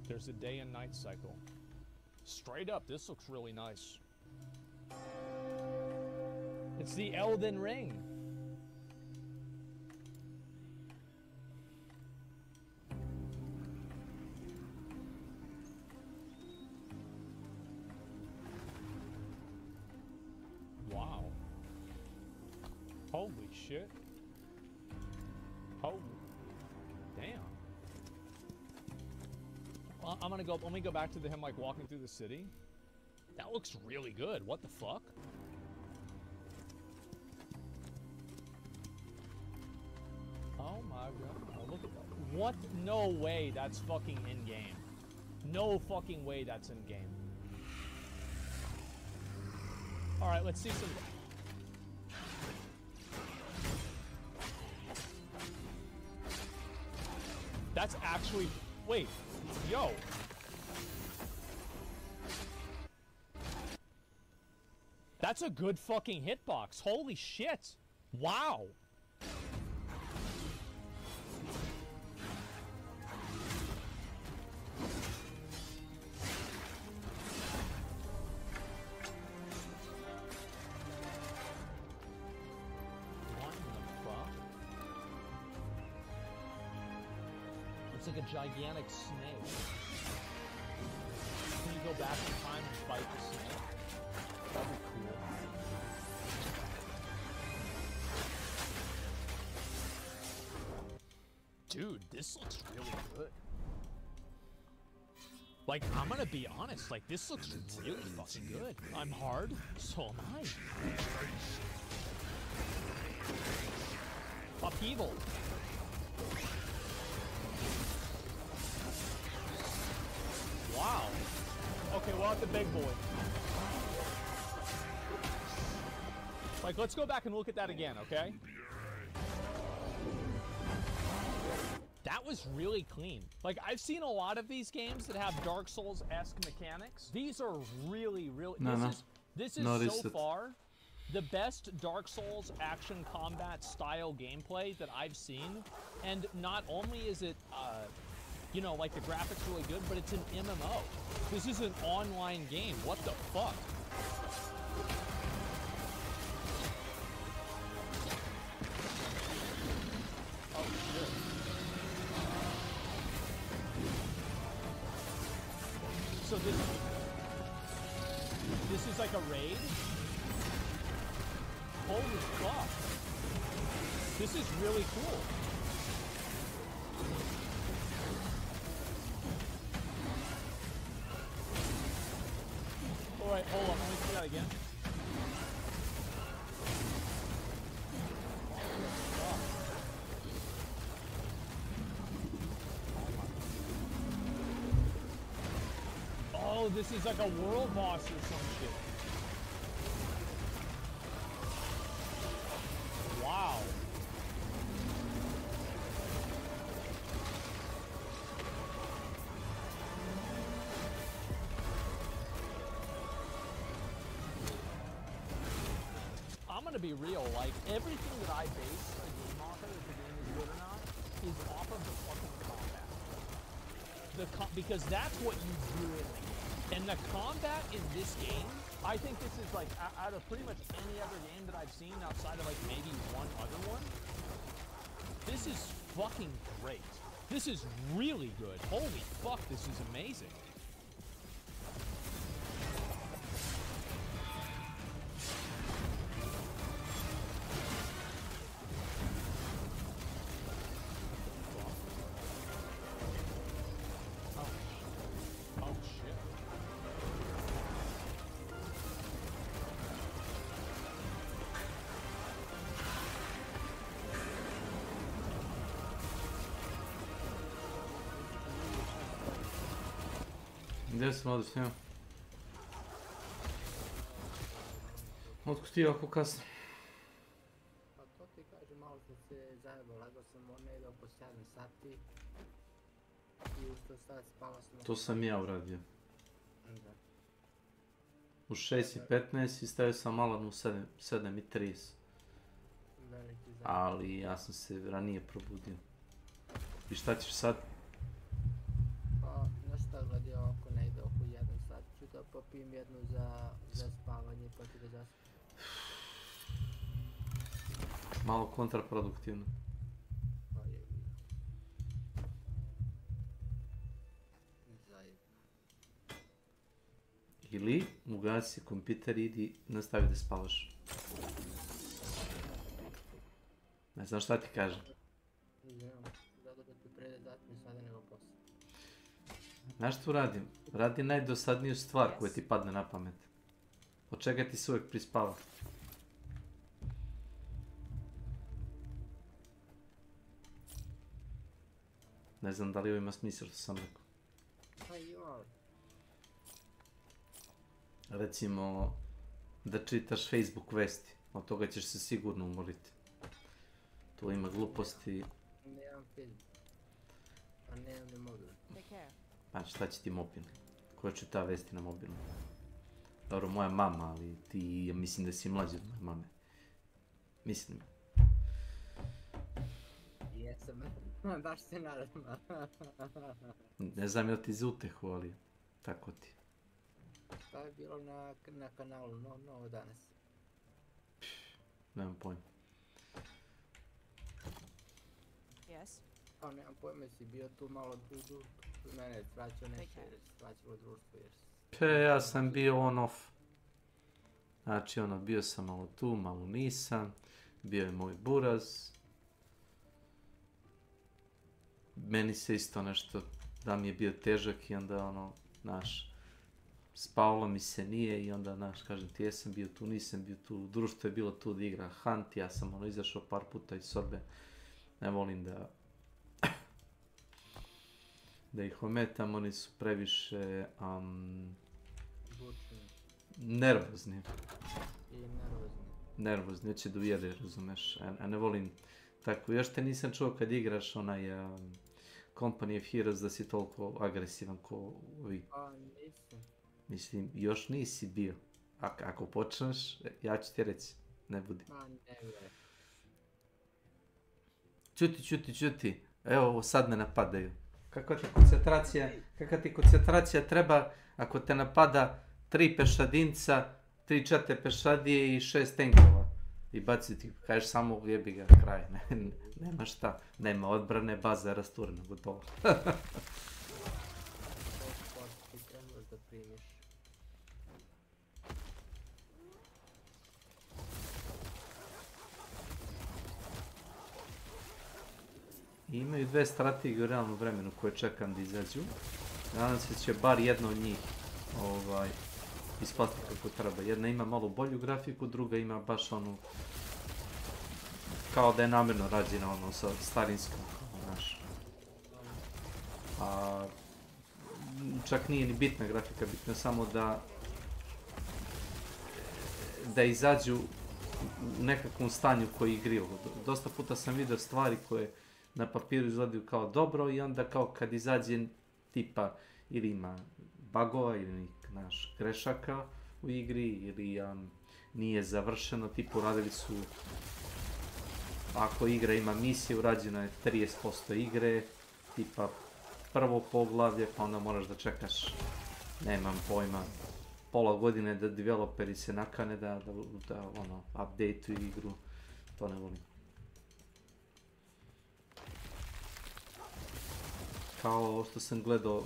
There's a day and night cycle. Straight up, this looks really nice. It's the Elden Ring. Wow. Holy shit. Holy. Damn. I'm gonna go. Let me go back to him like walking through the city. That looks really good. What the fuck? Oh my god! Oh, look at that. What? No way. That's fucking in game. No fucking way. That's in game. All right. Let's see some. That's actually. Wait. Yo. That's a good fucking hitbox. Holy shit. Wow. What in the fuck? It's like a gigantic snake. Can you go back in time and fight the snake? That'd be cool. Dude, this looks really good. Like, I'm gonna be honest, like, this looks really fucking good. I'm hard, so am I. Upheaval. Wow. Okay, we're at the big boy. Like, let's go back and look at that again, okay? That was really clean. Like, I've seen a lot of these games that have Dark Souls-esque mechanics. These are really, really... This is so far... the best Dark Souls action combat style gameplay that I've seen, and not only is it, you know, like the graphics really good, but it's an MMO. This is an online game. What the fuck? Oh shit. So this is like a raid? Holy fuck. This is really cool. Alright, hold on, let me see that again. Oh, this is like a world boss or some shit. Wow. I'm gonna be real, like, everything that I base a game off of, if the game is good or not, is off of the fucking combat. Because that's what you do in the game. And the combat in this game, I think this is like, out of pretty much any other game that I've seen outside of like maybe one other one, this is fucking great. This is really good. Holy fuck, this is amazing. Gdje sam ovdje snimao? Otkud ti ovako kasno? Pa to ti kažem, malo sam se zajebao, lagao sam negdje oko 7 sati i ušto sad spala sam... To sam ja uradio. Da. U 6:15 i stavio sam alarm u 7:30. Ali ja sam se ranije probudio. I šta ćeš sad? Pa, nešto gledio oko negdje oko 1 sat ću da popijem jednu za spavanje pa ću da zaspim. Malo kontraproduktivno. Pa je zajeb. Ili ugasi kompjuter i idi nastavi da spavaš. Ne znam šta ti kažem. Znam, zato da ti prede mi sada nego posle. Znaš što radim? Radi najdosadniju stvar koja ti padne na pamet. Od čega ti se uvijek prispava? Ne znam da li ovo ima smisla što sam rekao. Pa ima. Recimo, da čitaš Facebook vesti. Od toga ćeš se sigurno umoriti. To ima gluposti. Nemam film. A nemam ni mobil. Pa šta će ti mobil? Ko čita vesti na mobilu? Dobro, moja mama, ali ti, ja mislim da si mlađi od moje mame. Mislim. Jesam. Baš se nadam. Ne znam jel ti za utehu, ali tako ti. Šta je bilo na kanalu novo danas? Nemam pojma. Yes. Pa nemam pojma, si bio tu malo tu mene je svaćao nešto jer je svaćalo društvo jer... Ja sam bio on off. Znači ono, bio sam malo tu, malo nisam. Bio je moj buraz. Meni se isto nešto, da mi je bio težak i onda ono, znaš, spavalo mi se nije i onda, znaš, kažem ti jesam bio tu, nisam bio tu, društvo je bilo tu da igra Hunt, ja sam ono izašao par puta iz sobe, ne volim da ih ometam, oni su previše nervozni. I nervozni. Nervozni, neće da ujede, razumeš, a ne volim tako, još te nisam čuo kad igraš onaj Company of Heroes da si toliko agresivan ko ovi. Pa nisam. Mislim, još nisi bio. Ako počneš, ja ću ti reći, ne budi. Čuti. Evo, sad me napadaju. Kakva ti koncentracija treba ako te napada 3 pešadinca, 3-4 pešadije i 6 tenkova. I baci ti, kažeš samo jebi ga kraj. Nema šta, nema odbrane, baza je rasturena, gotovo. I imaju 2 strategije u realnom vremenu koje čekam da izađu. Nadam se će bar jedna od njih ispasti kako treba. Jedna ima malo bolju grafiku, druga ima baš onu kao da je namjerno rađena ono sa starinskom, znaš. Čak nije ni bitna grafika, bitno je samo da izađu u nekakvom stanju koji igriju. Dosta puta sam vidio stvari koje na papiru izgledaju kao dobro i onda kao kad izađe tipa ili ima bugova ili grešaka u igri ili nije završeno, tipa uradili su, ako igra ima misije, urađeno je 30% igre, tipa prvo poglavlje, pa onda moraš da čekaš, nemam pojma, pola godine da developeri se nakane da updateuju igru, to ne volim. Kao što sam gledao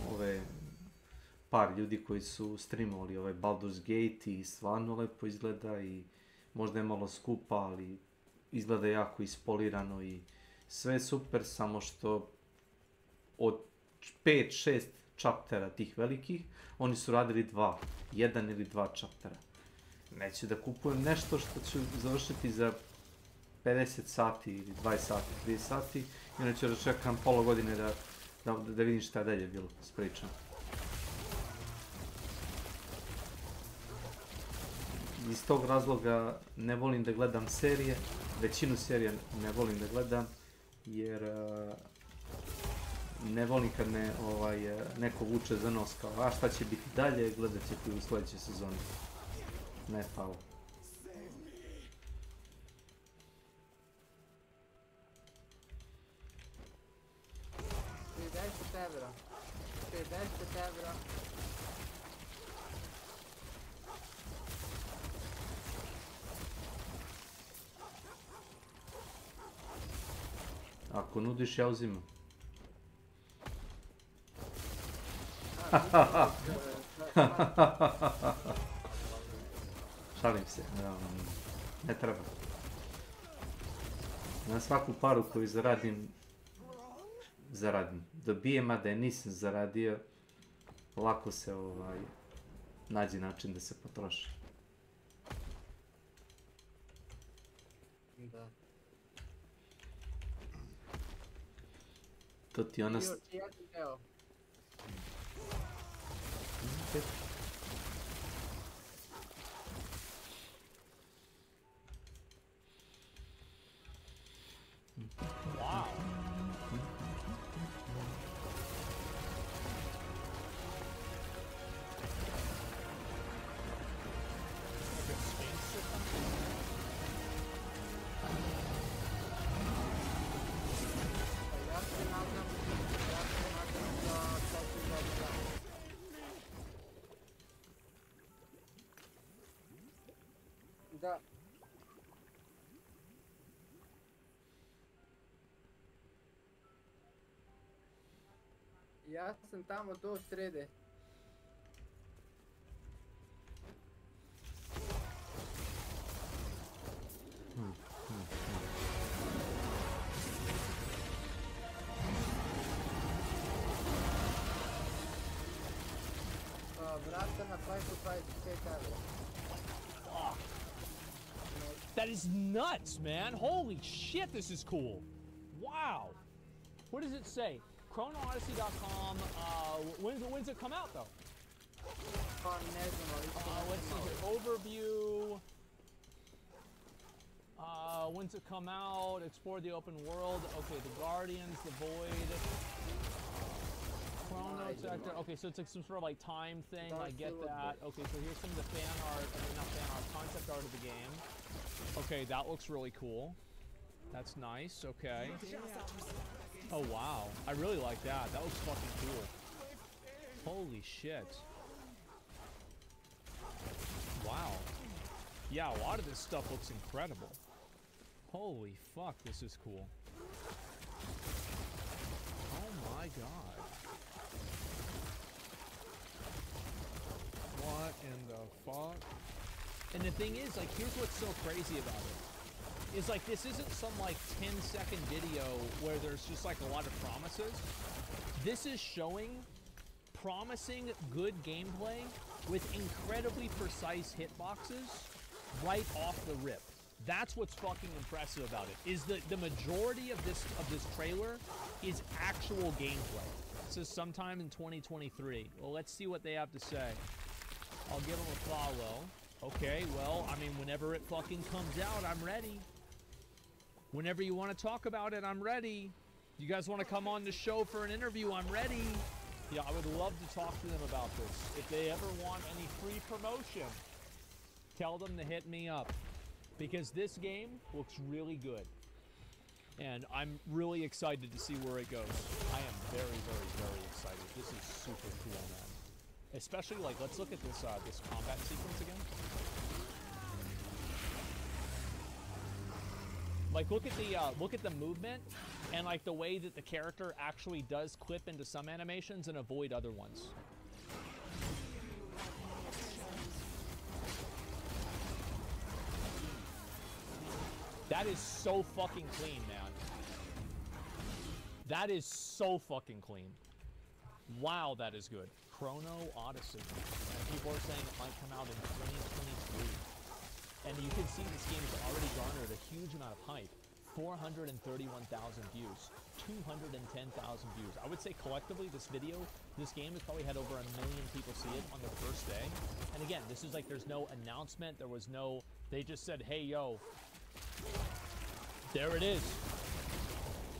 par ljudi koji su streamovali Baldur's Gate i stvarno lepo izgleda i možda je malo skupa, ali izgleda jako ispolirano i sve je super, samo što od 5-6 chaptera tih velikih, oni su radili 1 ili 2 chaptera. Neću da kupujem nešto što ću završiti za 50 sati ili 20 sati, 30 sati i onda ću da čekam pola godine da vidim šta dalje je bilo s pričom. Iz tog razloga ne volim da gledam serije, većinu serija ne volim da gledam, jer ne volim kad me neko vuče za nos kao a šta će biti dalje, gledat ćete u sljedećoj sezoni. Ne, hvala. Ako nudiš, ja uzimam. Šalim se, ne treba. Na svaku paru koju zaradim. Dobijem, a da je nisam zaradio, lako se nađe način da se potroši. Da. To ti ona... Wow. Da. Ja sam tamo do srede. Vrata na 525 euro. That is nuts, man. Holy shit, this is cool. Wow. What does it say? ChronoOdyssey.com. When's it come out, though? Let's see here. Overview. When's it come out? Explore the open world. Okay, the Guardians, the Void. Chrono sector. Okay, so it's like some sort of like time thing. I get that. Okay, so here's some of the fan art, I mean, not fan art, concept art of the game. Okay, that looks really cool. That's nice. Okay. Oh wow, I really like that. That looks fucking cool. Holy shit. Wow. Yeah, a lot of this stuff looks incredible. Holy fuck, this is cool. Oh my god. What in the fuck? And the thing is, like, here's what's so crazy about it. Is like, this isn't some like 10-second video where there's just like a lot of promises. This is showing promising good gameplay with incredibly precise hitboxes right off the rip. That's what's fucking impressive about it, is that the majority of this trailer is actual gameplay. It says sometime in 2023. Well, let's see what they have to say. I'll give them a follow. Okay, well, I mean, whenever it fucking comes out, I'm ready. Whenever you want to talk about it, I'm ready. You guys want to come on the show for an interview, I'm ready. Yeah, I would love to talk to them about this. If they ever want any free promotion, tell them to hit me up. Because this game looks really good. And I'm really excited to see where it goes. I am very, very, very excited. This is super cool, man. Especially, like, let's look at this this combat sequence again. Like, look at the movement and like the way that the character actually does clip into some animations and avoid other ones. That is so fucking clean, man. That is so fucking clean. Wow, that is good. Chrono Odyssey. And people are saying it might come out in 2023. And you can see this game has already garnered a huge amount of hype. 431,000 views. 210,000 views. I would say collectively this game has probably had over 1 million people see it on the first day. And again, this is like, there's no announcement. There was no, they just said, hey, yo, there it is.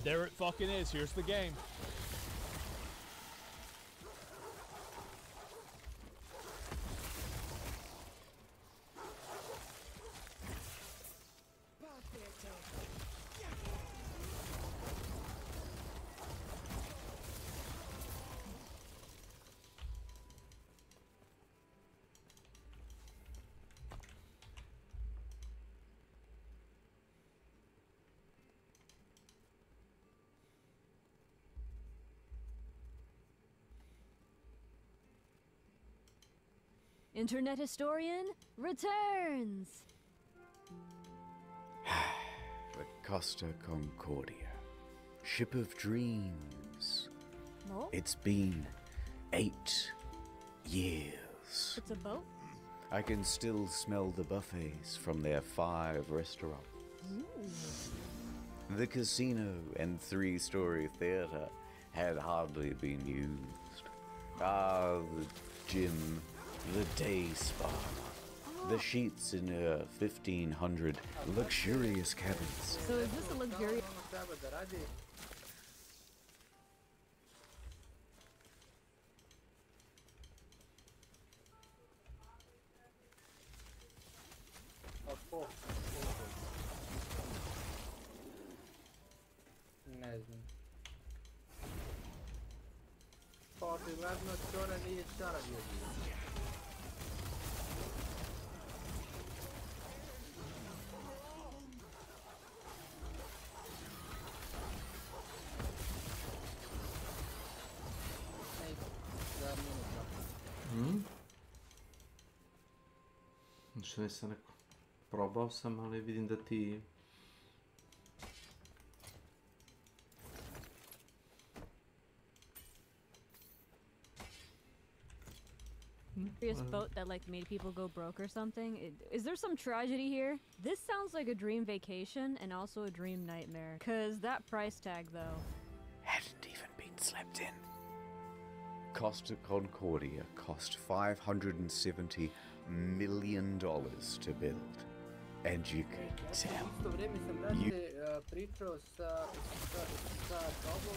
There it fucking is. Here's the game. Internet historian returns. The Costa Concordia, ship of dreams. Oh? It's been 8 years. It's a boat? I can still smell the buffets from their 5 restaurants. Ooh. The casino and 3-story theater had hardly been used. Ah, the gym, the day spa, the sheets in 1,500 luxurious cabins. So is this a luxurious? Ne znam. Pa očigledno Čora nije čarav jedin. Što nisam rekao? Probao sam, ali vidim da ti... Boat that like made people go broke or something. Is there some tragedy here? This sounds like a dream vacation and also a dream nightmare. Cause that price tag though. Hadn't even been slept in. Costa Concordia cost $570 million to build. And you can tell. Isto vrijeme sam, brate, pričao sa tobom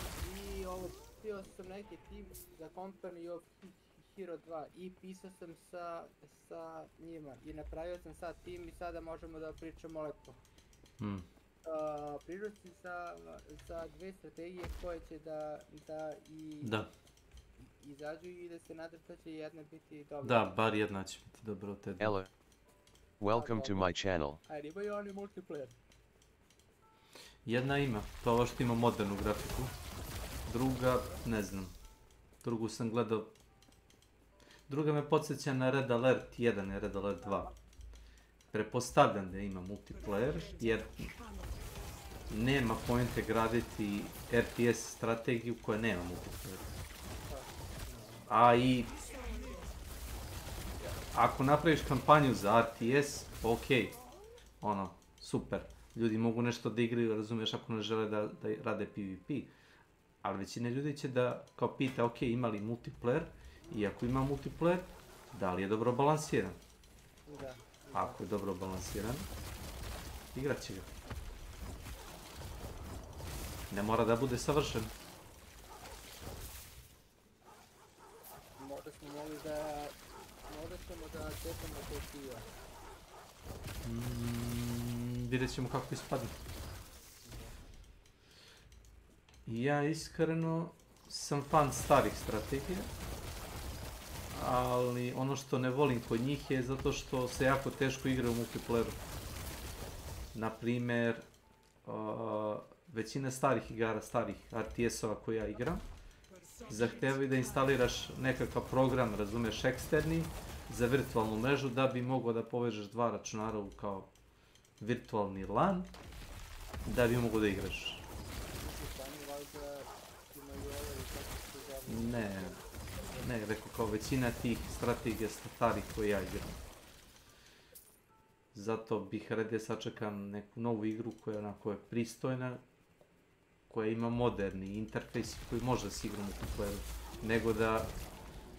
i ovo koristio sam neki tim za Company of Hero 2 i pisao sam sa njima i napravio sam sad tim i sada možemo da pričamo lepo. Priručci za dve strategije koje će da izađu i da se nadam da će jedna biti dobra. Da, bar jedna će biti dobra od te. Ella. Welcome to my channel. Ajde, imaju oni multiplayer. Jedna ima, to ovo što ima modernu grafiku. Druga, ne znam. Drugu sam gledao. Druga me podsjeća na Red Alert 1 i Red Alert 2. Pretpostavljam da ima multiplayer, jer nema pointe graditi RTS strategiju koja nema multiplayer. A i ako napraviš kampanju za RTS, ok, ono, super. Ljudi mogu nešto da igraju, razumiješ, ako ne žele da rade PvP. Ali većina ljudi će da kao pita, ok, ima li multiplayer? I ako ima multiplayer, da li je dobro balansiran? Da. Ako je dobro balansiran, igrat će ga. Ne mora da bude savršen. Možda ćemo da čekamo te piva. Vidjet ćemo kako ispadne. Ja iskreno sam fan starih strategija, ali ono što ne volim kod njih je zato što se jako teško igra u multiplayeru. Naprimjer, većina starih igara, starih RTS-ova koje ja igram, zahtevaju da instaliraš nekakav program, razumeš, eksterni, za virtualnu mrežu da bi mogao da povežeš dva računara u kao virtualni LAN, da bi mogao da igraš. Ne, rekao kao većina tih strategija starih koje ja igram. Zato bih radije sačekam neku novu igru koja onako je pristojna, koja ima moderni interfejs koji može da se igra u multiplayeru, nego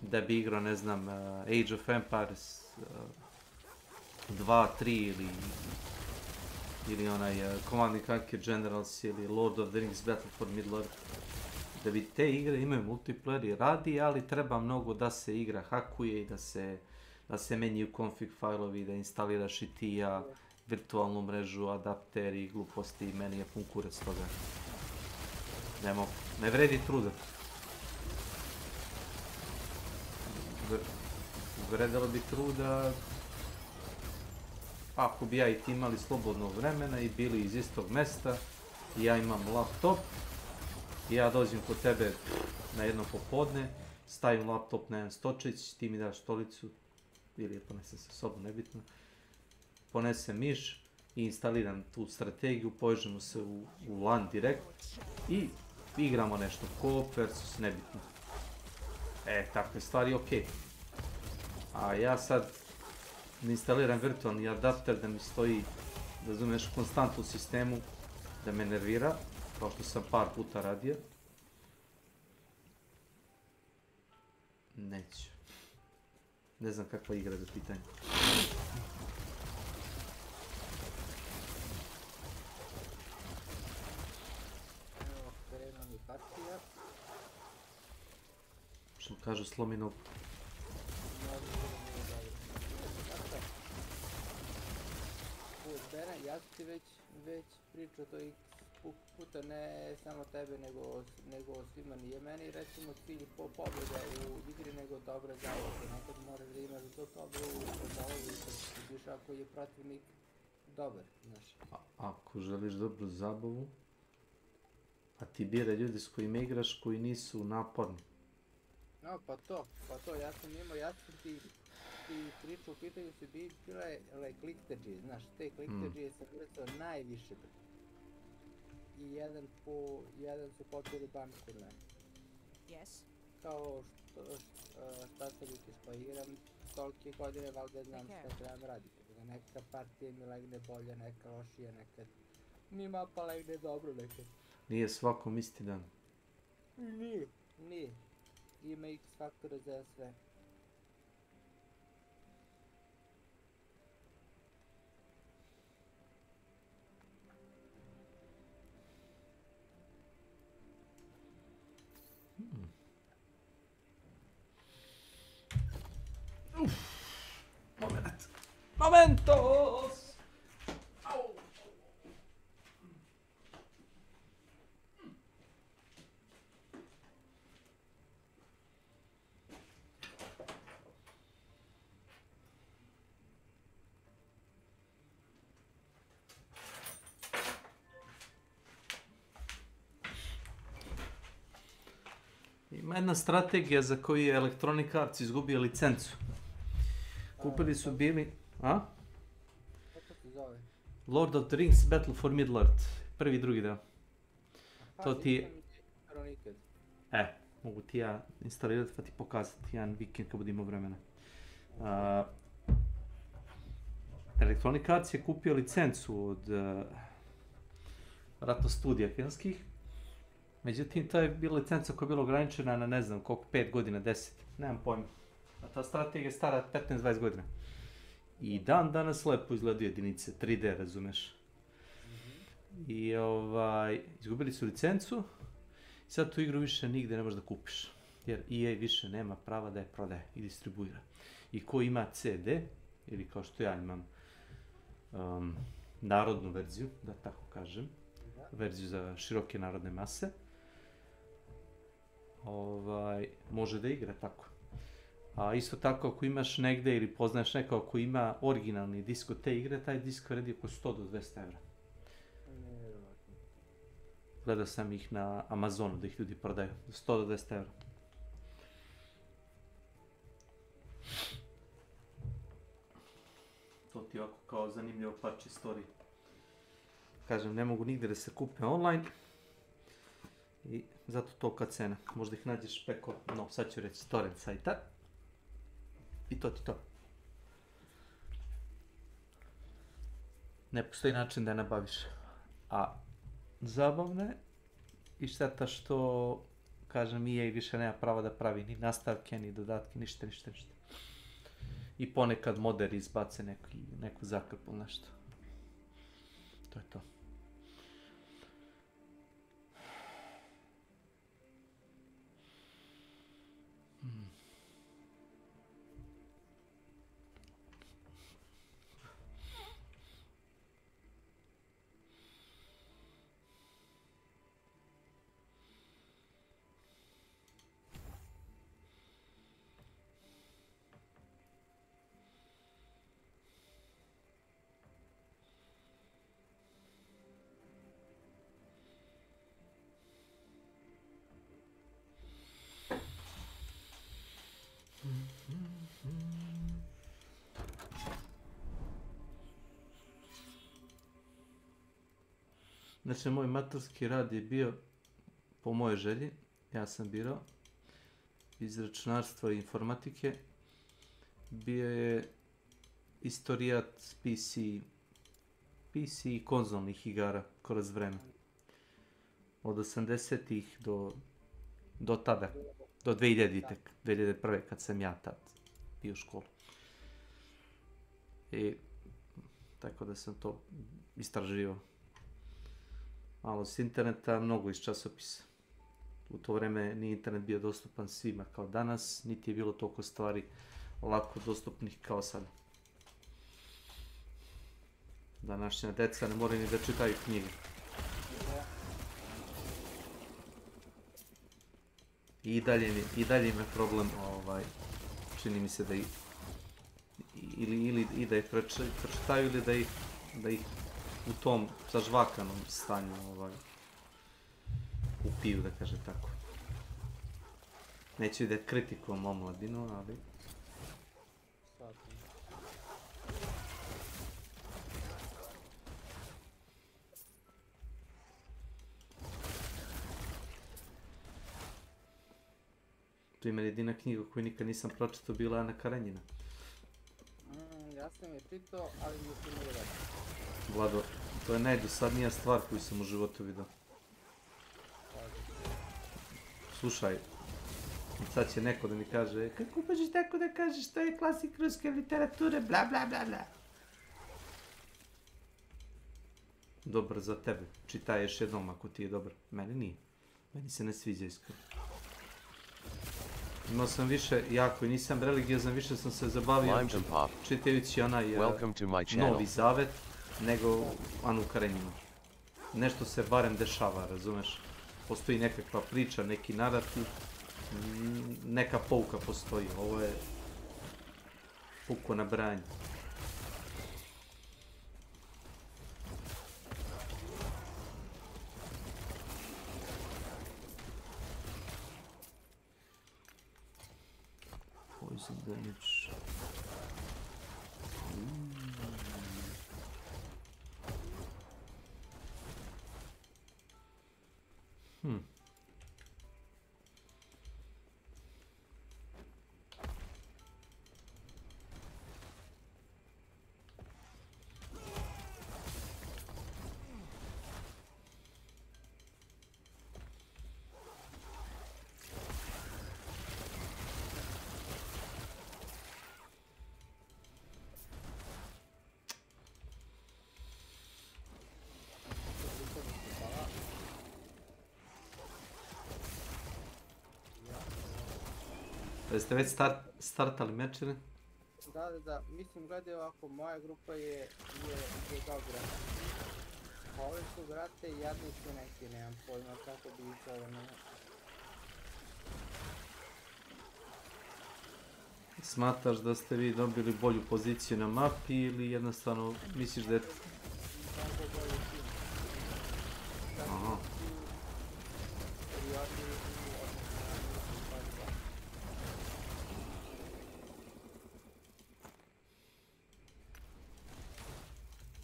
da bi igrao, ne znam, Age of Empires 2, 3 ili onaj Command & Conquer Generals ili Lord of the Rings Battle for Middle-earth. Da bi te igre imaju multiplayer i radi, ali treba mnogo da se igra hakuje i da se menjaju config failovi, da instaliraš i ti ja virtualnu mrežu, adapter i gluposti i meni je pun kurac toga. Ne vredi truda. Vredilo bi truda ako bi ja i ti imali slobodnog vremena i bili iz istog mesta i ja imam laptop i ja dođem kod tebe na jedno popodne, stavim laptop na jedan stočić, ti mi daš stolicu ili je ponesem sa sobom, nebitno, ponesem miš i instaliram tu strategiju, povežemo se u LAN direkt i igramo nešto, co-op versus nebitno. Takve stvari ok. A ja sad instaliram virtualni adapter da mi stoji, razumiješ, konstantno u sistemu, da me nervira, kao što sam par puta radio. Neću. Ne znam kakva igra za pitanje. Evo, krenu mi partija. Što kažu slomi nogu. Ja sam ti već pričao to x puta, ne samo tebe, nego svima. Nije meni recimo cilj pobjeda u igri, nego dobra zaloga. Nekad moraš da imaš dobru zalogu i ako je protivnik dobar, znaš. Ako želiš dobru zabavu, a ti bira ljudi s kojima igraš koji nisu naporni. No, pa to, ja sam ti priču u pitanju su bile kliktađije, znaš, te kliktađije sam vrcao najviše. I jedan su počeli ban kod mene. Kao šta se vidiš, pa igram tolike godine, valjda znam šta trebam raditi. Neka partija mi legne bolje, neka lošija, nekad mi mapa legne dobro nekad. Nije svakom isti dan. Nije. Ima X faktora za sve. Momentos! Ima jedna strategija za koju je Electronic Arts izgubio licencu. Kupili su bili... A? Kako se zove? Lord of the Rings Battle for Middle-earth. Prvi i drugi deo. To ti je... Mogu ti ja instalirati pa ti pokazati jedan vikend kad budemo vremena. Electronic Arts je kupio licencu od Ratno studija filmskih. Međutim, to je bila licenca koja je bila ograničena na ne znam koliko, 5 godina, 10, nemam pojma. A ta strategija je stara 15-20 godina. I dan danas lepo izgledaju jedinice, 3D, razumeš. I izgubili su licencu, i sad tu igru više nigde ne možeš da kupiš. Jer EA više nema prava da je prodaje i distribuira. I ko ima CD, ili kao što ja imam narodnu verziju, da tako kažem, verziju za široke narodne mase, može da igra tako. A isto tako ako imaš negde ili poznaješ neko ako ima originalni disk od te igre, taj disk vredi oko 100 do 200 evra. Gledao sam ih na Amazonu da ih ljudi prodaju, 100 do 200 evra. To ti je ovako kao zanimljivo parče story. Kažem, ne mogu nigdje da se kupe online. I zato tolika cena. Možda ih nađeš preko, no sad ću reći, torrent sajta. I to ti to. Ne postoji način da je nabaviš. A zabavno je i šteta što, kažem, EA više nema prava da pravi ni nastavke, ni dodatke, ništa. I ponekad moderi izbace neku zakrpu, nešto. To je to. Znači, moj maturski rad je bio po mojoj želji, ja sam birao iz računarstva i informatike, bio je istorijat PC i konzolnih igara kroz vreme. Od 80-ih do tada, do 2001. kad sam ja tad bio u školu. I tako da sam to istraživao. Malo s interneta, mnogo iz časopisa. U to vreme nije internet bio dostupan svima kao danas, niti je bilo toliko stvari lako dostupnih kao sada. Današnja deca ne moraju ni da čitaju knjige. I dalje im je problem, čini mi se da ih ili da ih pročitaju ili da ih u tom zažvakanom stanju upiju, da kažem tako. Neću da kritikujem omladinu, ali... Primjer, jedina knjiga koju nikad nisam pročitao bila Ana Karenjina. Ja sam je čitao, ali mi se nije rekao. Vlado, to je najdosadnija stvar koju sam u životu vidio. Slušaj, sad će neko da mi kaže kako možeš tako da kažeš, to je klasik ruske literature, bla bla bla bla. Dobar za tebe, čitaj još jednom ako ti je dobar. Meni nije. Meni se ne sviđa iskreno. Imao sam više, jako nisam religiozan, više sam se zabavio čitajući onaj Novi Zavet, nego Anu Kareninu. Nešto se barem dešava, razumeš? Postoji nekakva priča, neki narativ, neka pouka postoji. Ovo je puko na branje. Poison damage. Jeste već startali meč ili? Da, mislim gledaj ovako, moja grupa je dobra. Ove su vrate jadni su neki, nemam pojma kako bi ih ovo ne... Smatraš da ste vi dobili bolju poziciju na mapi ili jednostavno misliš da je... Aha.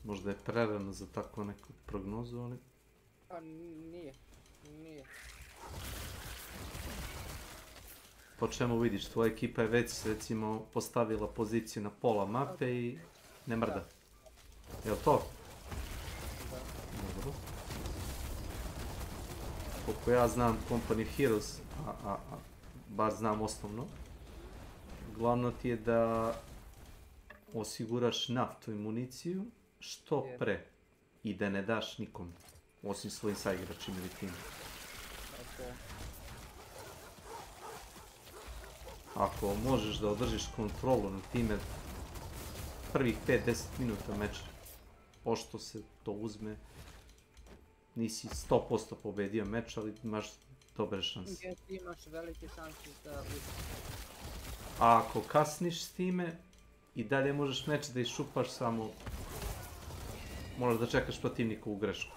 Možda je prerano za takvu neku prognozu, ali... Pa nije. Po čemu vidiš, tvoja ekipa je već recimo postavila poziciju na pola mape i ne mrda. Je li to? Dobro. Koliko ja znam Company Heroes, bar znam osnovno, glavno ti je da osiguraš naftu i municiju što pre i da ne daš nikom, osim svojim saigračima ili timu. Ako možeš da održiš kontrolu na time prvih 5-10 minuta meča, pošto se to uzme, nisi 100% pobedio meč, ali imaš dobre šanse. Imaš velike šanse da uzmeš. A ako kasniš s time, i dalje možeš meč da iščupaš, samo moraš da čekaš protivnikovu grešku.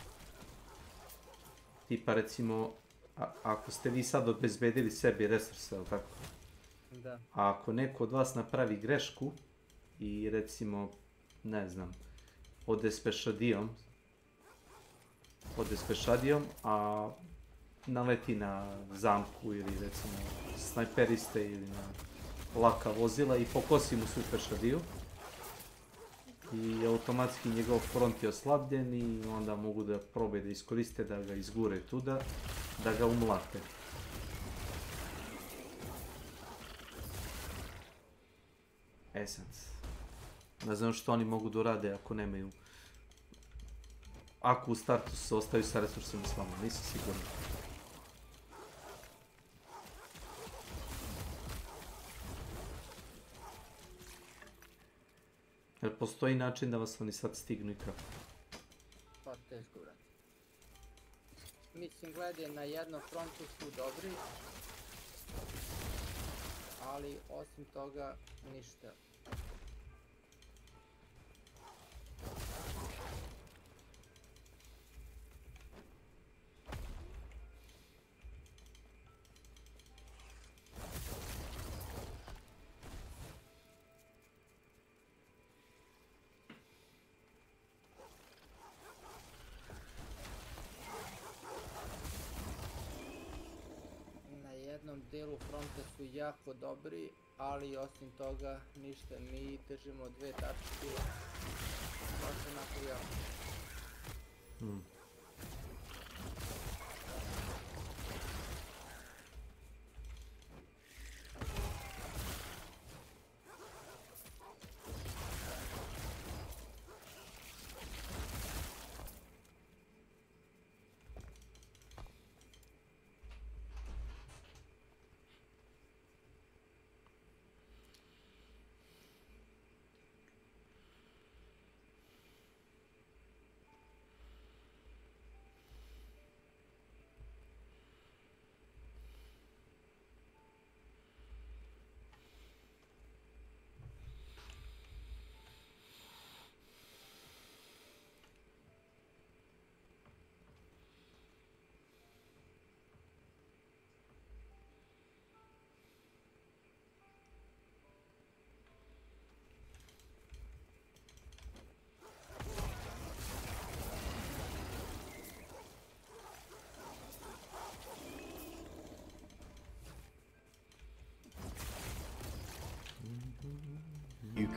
Tipa recimo, ako ste vi sad obezbedili sebi resurse, ali tako? Da. A ako neko od vas napravi grešku i recimo, ne znam, ode s pešadijom, a naleti na zamku ili recimo snajperiste ili na laka vozila i pokosi mu svu pešadiju, i automatski njegov front je oslabljen i onda mogu da probaju da iskoriste, da ga izgure tuda, da ga umlate. Essence. Ne znam što oni mogu da urade ako nemaju... Ako u startu se ostaju sa resursima s vama, nisam siguran. Jer postoji način da vas oni sad stignu i kako? Pa teško, brate. Mislim, gledaj, na jednom frontu su dobri, ali osim toga ništa. jednom delu fronta su jako dobri, ali osim toga ništa, mi držimo dve tačke, baš onako jako.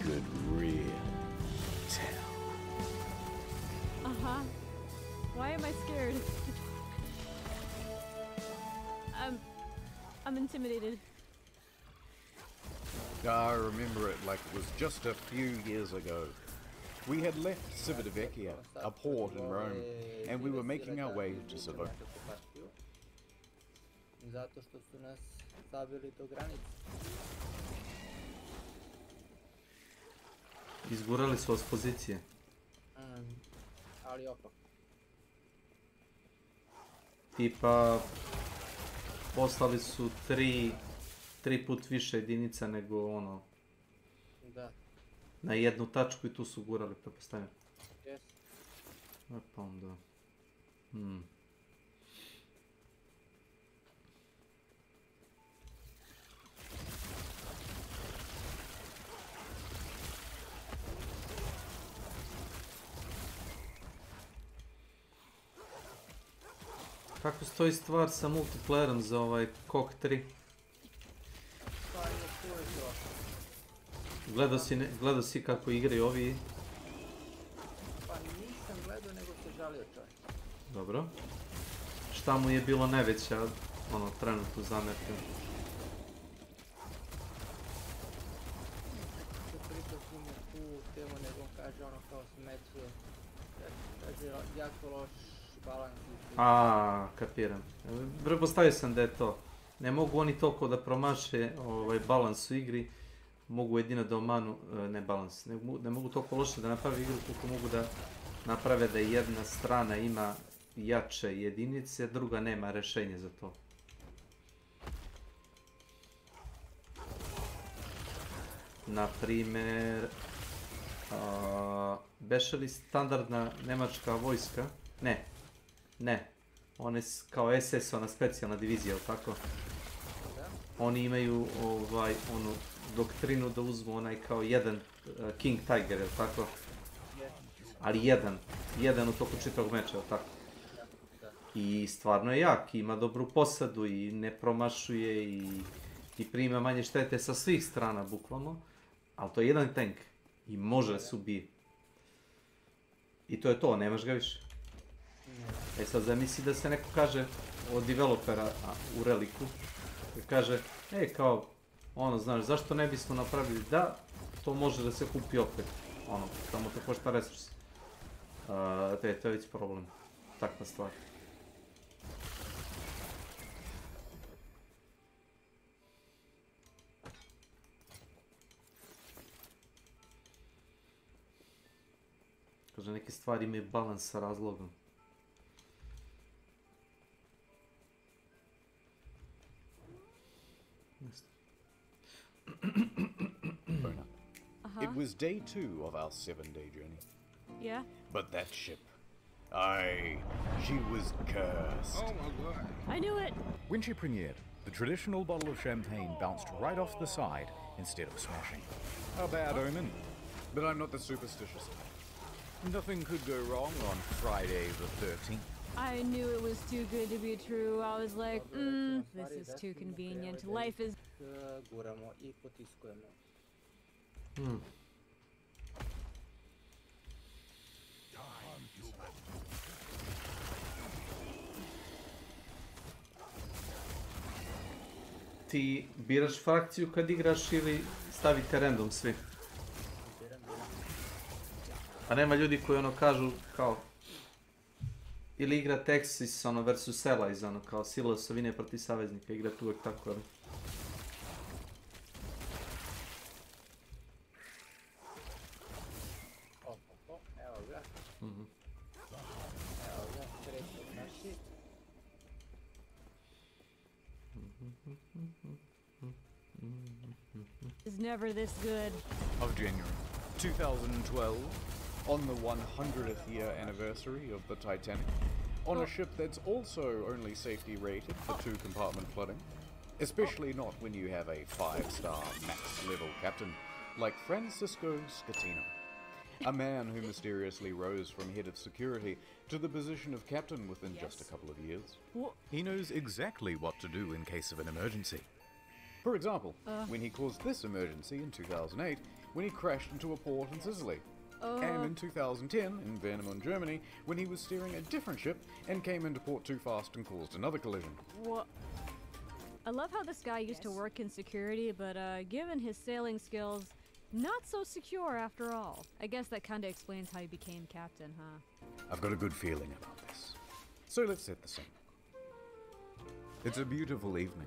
could really tell. Uh-huh. Why am I scared? I'm intimidated. I remember it like it was just a few years ago. We had left Civitavecchia, a port in Rome, and we were making our way to Savona. Zato što su nas zabili do granice. Izgurali su vas pozicije. Ali opak. Tipa, poslali su tri put više jedinica nego ono... Da. Na jednu tačku i tu su gurali, pretpostavljam. Jes. Pa onda... Kako stoji stvar sa multiplayerom za ovaj KOK 3? Gledao si kako igraju ovi? Pa nisam gledao, nego se žalio čovjek. Dobro. Šta mu je bilo najveća, ono, trenutno zamjerka? Što pričao s njim je tu, evo nego on kaže ono kao smeće. Kaže jako loš balans. Kapiram. Pretpostavio sam da je to. Ne mogu oni toliko da promaše balans u igri, mogu jedino da omanu, ne balans, ne mogu toliko loše da naprave igru koliko mogu da naprave da jedna strana ima jače jedinice, druga nema rešenje za to. Naprimer, beše li standardna nemačka vojska? Ne. One kao SS, ona specijalna divizija, ili tako? Oni imaju onu doktrinu da uzmu onaj kao jedan King Tiger, ili tako? Ali jedan u toku čitavog meča, ili tako? I stvarno je jak, ima dobru posadu i ne promašuje i prima manje štete sa svih strana, bukvalno. Ali to je jedan tank i može da se ubije. I to je to, nemaš ga više. E sad zamisli da se neko kaže od developera u Reliku, da kaže, kao, ono, znaš, zašto ne bismo napravili da to može da se kupi opet, ono, samo to košta resursi. To je već problem, takva stvar. Kaže, neke stvari imaju balans sa razlogom. It was day 2 of our 7-day journey. Yeah? But that ship, she was cursed. Oh my god. I knew it! When she premiered, the traditional bottle of champagne bounced right off the side instead of smashing. A bad omen. But I'm not the superstitious type. Nothing could go wrong on Friday the 13th. I knew it was too good to be true. I was like, this is too convenient. Life is... Guramo I potiskujemo. Ti biraš frakciju kad igraš ili stavite random svi? A nema ljudi koji ono kažu kao ili igra Texas ono versus Allies, ono kao sila osovine protiv saveznika, igrate uvek tako, ali? Evo ga. Evo ga, srećno naši. Is never this good. Of January 2012, on the 100th year anniversary of the Titanic, on a ship that's also only safety rated for 2-compartment flooding, especially not when you have a 5-star max-level captain like Francisco Scatino, a man who mysteriously rose from head of security to the position of captain within just a couple of years. He knows exactly what to do in case of an emergency. For example, when he caused this emergency in 2008, when he crashed into a port in Sicily. And in 2010, in Warnemünde, Germany, when he was steering a different ship and came into port too fast and caused another collision. What? I love how this guy used to work in security, but given his sailing skills, not so secure after all. I guess that kinda explains how he became captain, huh? I've got a good feeling about this. So let's set the scene. It's a beautiful evening.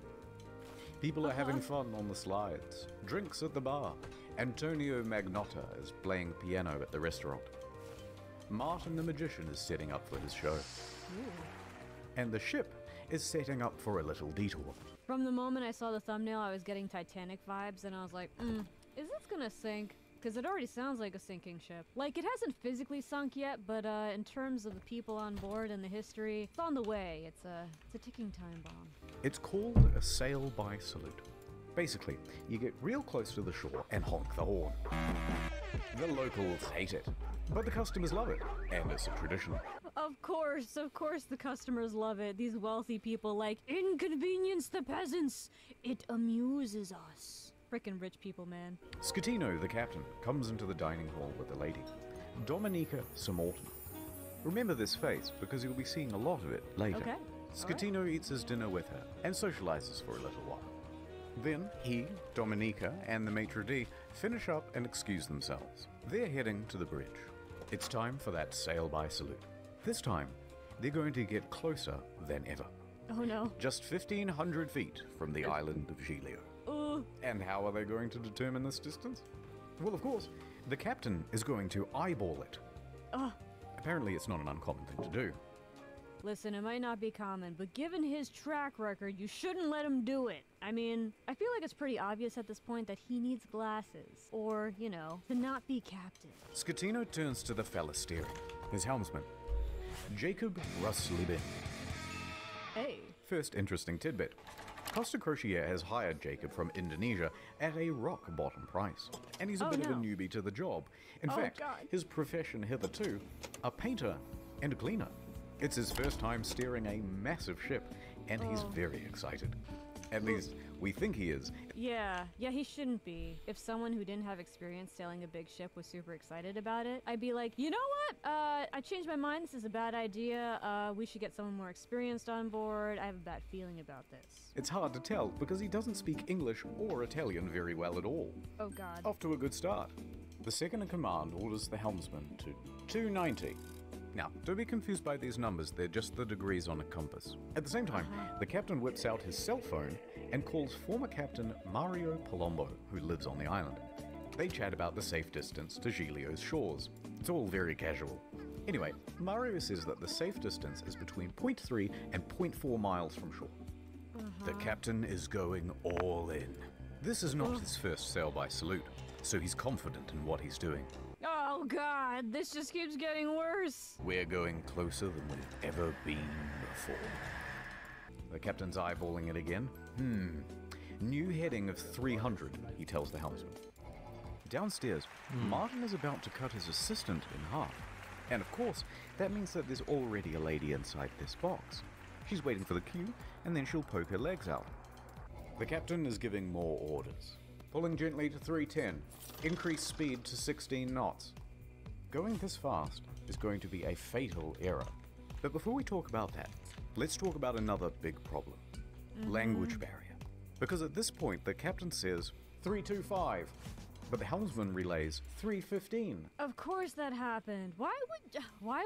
People are having fun on the slides, drinks at the bar. Antonio Magnotta is playing piano at the restaurant. Martin the Magician is setting up for his show. And the ship is setting up for a little detour. From the moment I saw the thumbnail, I was getting Titanic vibes, and I was like, is this gonna sink? Because it already sounds like a sinking ship. Like, it hasn't physically sunk yet, but in terms of the people on board and the history, it's on the way. It's a ticking time bomb. It's called a sail-by salute. Basically, you get real close to the shore and honk the horn. The locals hate it, but the customers love it, and it's a tradition. Of course the customers love it. These wealthy people like, inconvenience the peasants. It amuses us. Frickin' rich people, man. Scatino, the captain, comes into the dining hall with the lady, Dominica Samorton. Remember this face, because you'll be seeing a lot of it later. Okay. Scatino eats his dinner with her, and socializes for a little while. Then he, Dominica, and the maitre d' finish up and excuse themselves. They're heading to the bridge. It's time for that sail-by salute. This time, they're going to get closer than ever. Oh no. Just 1,500 feet from the island of Giglio. And how are they going to determine this distance? Well, of course, the captain is going to eyeball it. Apparently it's not an uncommon thing to do. Listen, it might not be common, but given his track record, you shouldn't let him do it. I mean, I feel like it's pretty obvious at this point that he needs glasses. Or, you know, to not be captain. Scatino turns to the fella steering, his helmsman, Jacob Ruslibin. Hey. First interesting tidbit. Costa Crociere has hired Jacob from Indonesia at a rock-bottom price, and he's a bit of a newbie to the job. In fact, his profession hitherto, a painter and a cleaner. It's his first time steering a massive ship, and he's very excited. At least, we think he is. Yeah, he shouldn't be. If someone who didn't have experience sailing a big ship was super excited about it, I'd be like, you know what? I changed my mind. This is a bad idea. We should get someone more experienced on board. I have a bad feeling about this. It's hard to tell because he doesn't speak English or Italian very well at all. Oh God. Off to a good start. The second in command orders the helmsman to 290. Now, don't be confused by these numbers, they're just the degrees on a compass. At the same time, the captain whips out his cell phone and calls former captain Mario Palombo, who lives on the island. They chat about the safe distance to Giglio's shores. It's all very casual. Anyway, Mario says that the safe distance is between 0.3 and 0.4 miles from shore. The captain is going all in. This is not his first sail-by salute, so he's confident in what he's doing. Oh God, this just keeps getting worse. We're going closer than we've ever been before. The captain's eyeballing it again. New heading of 300, he tells the helmsman. Downstairs, Martin is about to cut his assistant in half. And of course, that means that there's already a lady inside this box. She's waiting for the cue, and then she'll poke her legs out. The captain is giving more orders. Pulling gently to 310. Increase speed to 16 knots. Going this fast is going to be a fatal error. But before we talk about that, let's talk about another big problem. Language barrier. Because at this point, the captain says 325, but the helmsman relays 315. Of course that happened. Why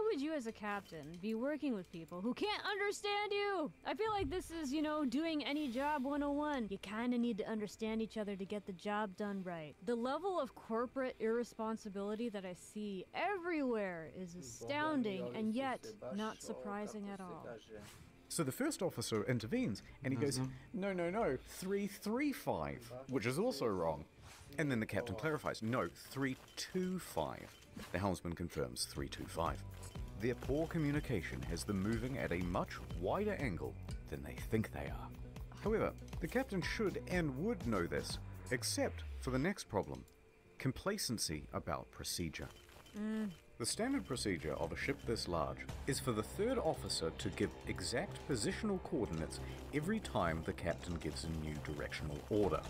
would you as a captain be working with people who can't understand you? I feel like this is, doing any job 101. You kind of need to understand each other to get the job done right. The level of corporate irresponsibility that I see everywhere is astounding and yet not surprising at all. So the first officer intervenes and he goes, no, 335, which is also wrong. And then the captain clarifies, no, 325. The helmsman confirms 325. Their poor communication has them moving at a much wider angle than they think they are. However, the captain should and would know this, except for the next problem, complacency about procedure. The standard procedure of a ship this large is for the third officer to give exact positional coordinates every time the captain gives a new directional order.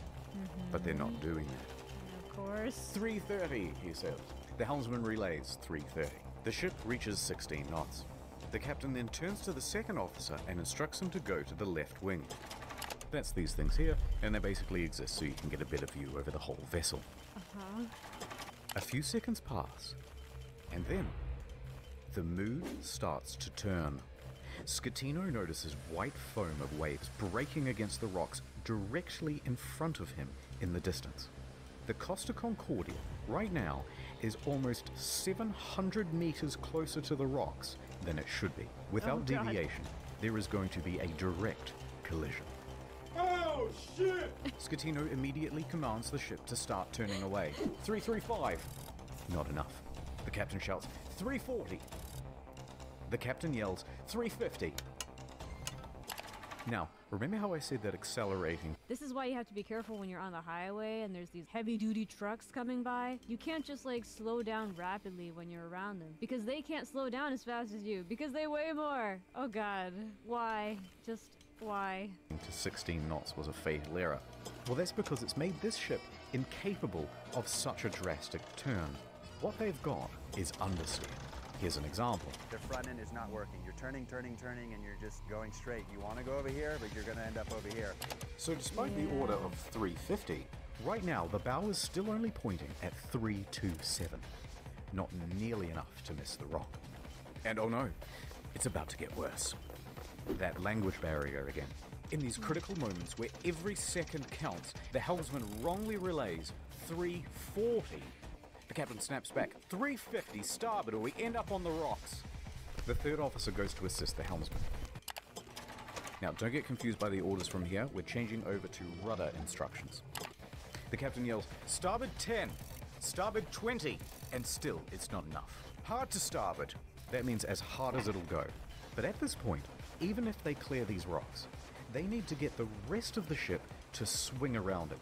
But they're not doing that. Of course. 3:30, he says. The helmsman relays 3:30. The ship reaches 16 knots. The captain then turns to the second officer and instructs him to go to the left wing. That's these things here, and they basically exist so you can get a better view over the whole vessel. A few seconds pass, and then the mood starts to turn. Scatino notices white foam of waves breaking against the rocks directly in front of him in the distance. The Costa Concordia, right now, is almost 700 meters closer to the rocks than it should be. Without deviation, there is going to be a direct collision. Oh, shit! Scatino immediately commands the ship to start turning away. 335. Not enough. The captain shouts, 340. The captain yells, 350. Now, remember how I said that accelerating? This is why you have to be careful when you're on the highway and there's these heavy-duty trucks coming by. You can't just like slow down rapidly when you're around them because they can't slow down as fast as you because they weigh more. Oh god, why? Just why? To 16 knots was a fatal error. Well, that's because it's made this ship incapable of such a drastic turn. What they've got is understeer. Here's an example. The front end is not working. You're turning, and you're just going straight. You want to go over here, but you're going to end up over here. So despite the order of 350, right now the bow is still only pointing at 327. Not nearly enough to miss the rock. And oh no, it's about to get worse. That language barrier again. In these critical moments where every second counts, the helmsman wrongly relays 340. The captain snaps back, 350 starboard or we end up on the rocks. The third officer goes to assist the helmsman. Now, don't get confused by the orders from here. We're changing over to rudder instructions. The captain yells, starboard 10, starboard 20, and still it's not enough. Hard to starboard. That means as hard as it'll go. But at this point, even if they clear these rocks, they need to get the rest of the ship to swing around it.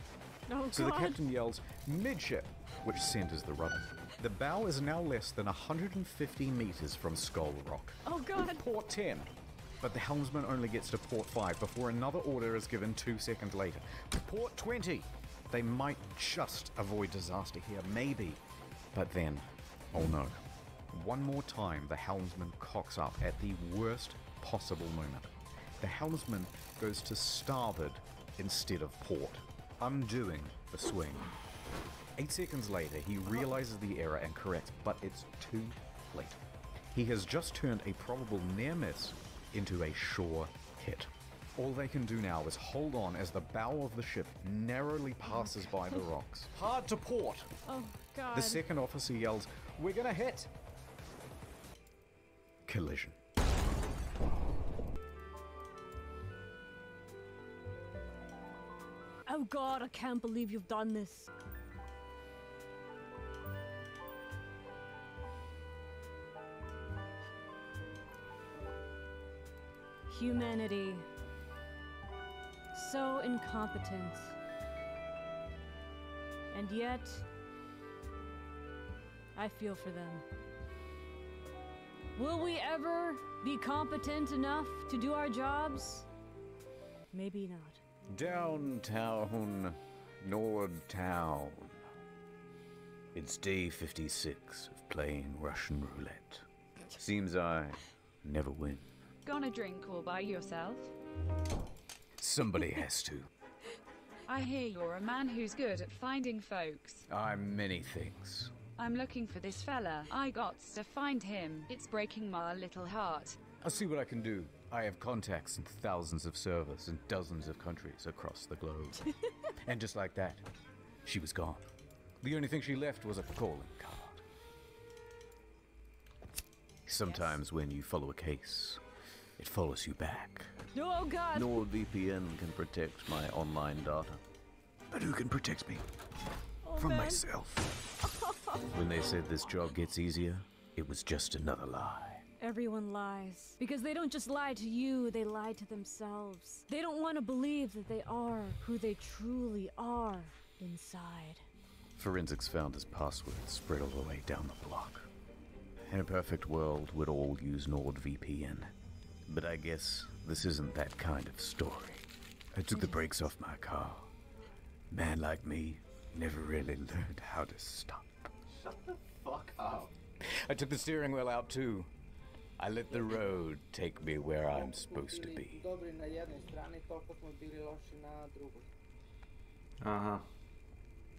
Oh, so God. the captain yells, midship, which centers the rudder. The bow is now less than 150 meters from Skull Rock. Oh god. Port 10. But the helmsman only gets to port 5 before another order is given 2 seconds later. Port 20. They might just avoid disaster here, maybe. But then, oh no. One more time the helmsman cocks up at the worst possible moment. The helmsman goes to starboard instead of port, undoing the swing. 8 seconds later, he realizes the error and corrects, but it's too late. He has just turned a probable near miss into a sure hit. All they can do now is hold on as the bow of the ship narrowly passes by the rocks. Hard to port! Oh god. The second officer yells, "We're gonna hit!" Collision. Oh god, I can't believe you've done this. Humanity. So incompetent. And yet, I feel for them. Will we ever be competent enough to do our jobs? Maybe not. Downtown, Nordtown. It's day 56 of playing Russian roulette. Seems I never win. Gonna drink all by yourself? Somebody has to. I hear you're a man who's good at finding folks. I'm many things. I'm looking for this fella. I gots to find him. It's breaking my little heart. I'll see what I can do. I have contacts in thousands of servers in dozens of countries across the globe. And just like that, she was gone. The only thing she left was a calling card. Sometimes when you follow a case, it follows you back. Oh god! NordVPN can protect my online data. But who can protect me? From myself. When they said this job gets easier, it was just another lie. Everyone lies. Because they don't just lie to you, they lie to themselves. They don't want to believe that they are who they truly are inside. Forensics found his password spread all the way down the block. In a perfect world, we'd all use NordVPN. But I guess this isn't that kind of story. I took the brakes off my car. Man like me never really learned how to stop. Shut the fuck up. I took the steering wheel out too. I let the road take me where I'm supposed to be. Dobri na jednoj strani, toliko smo bili loši na drugoj. Aha.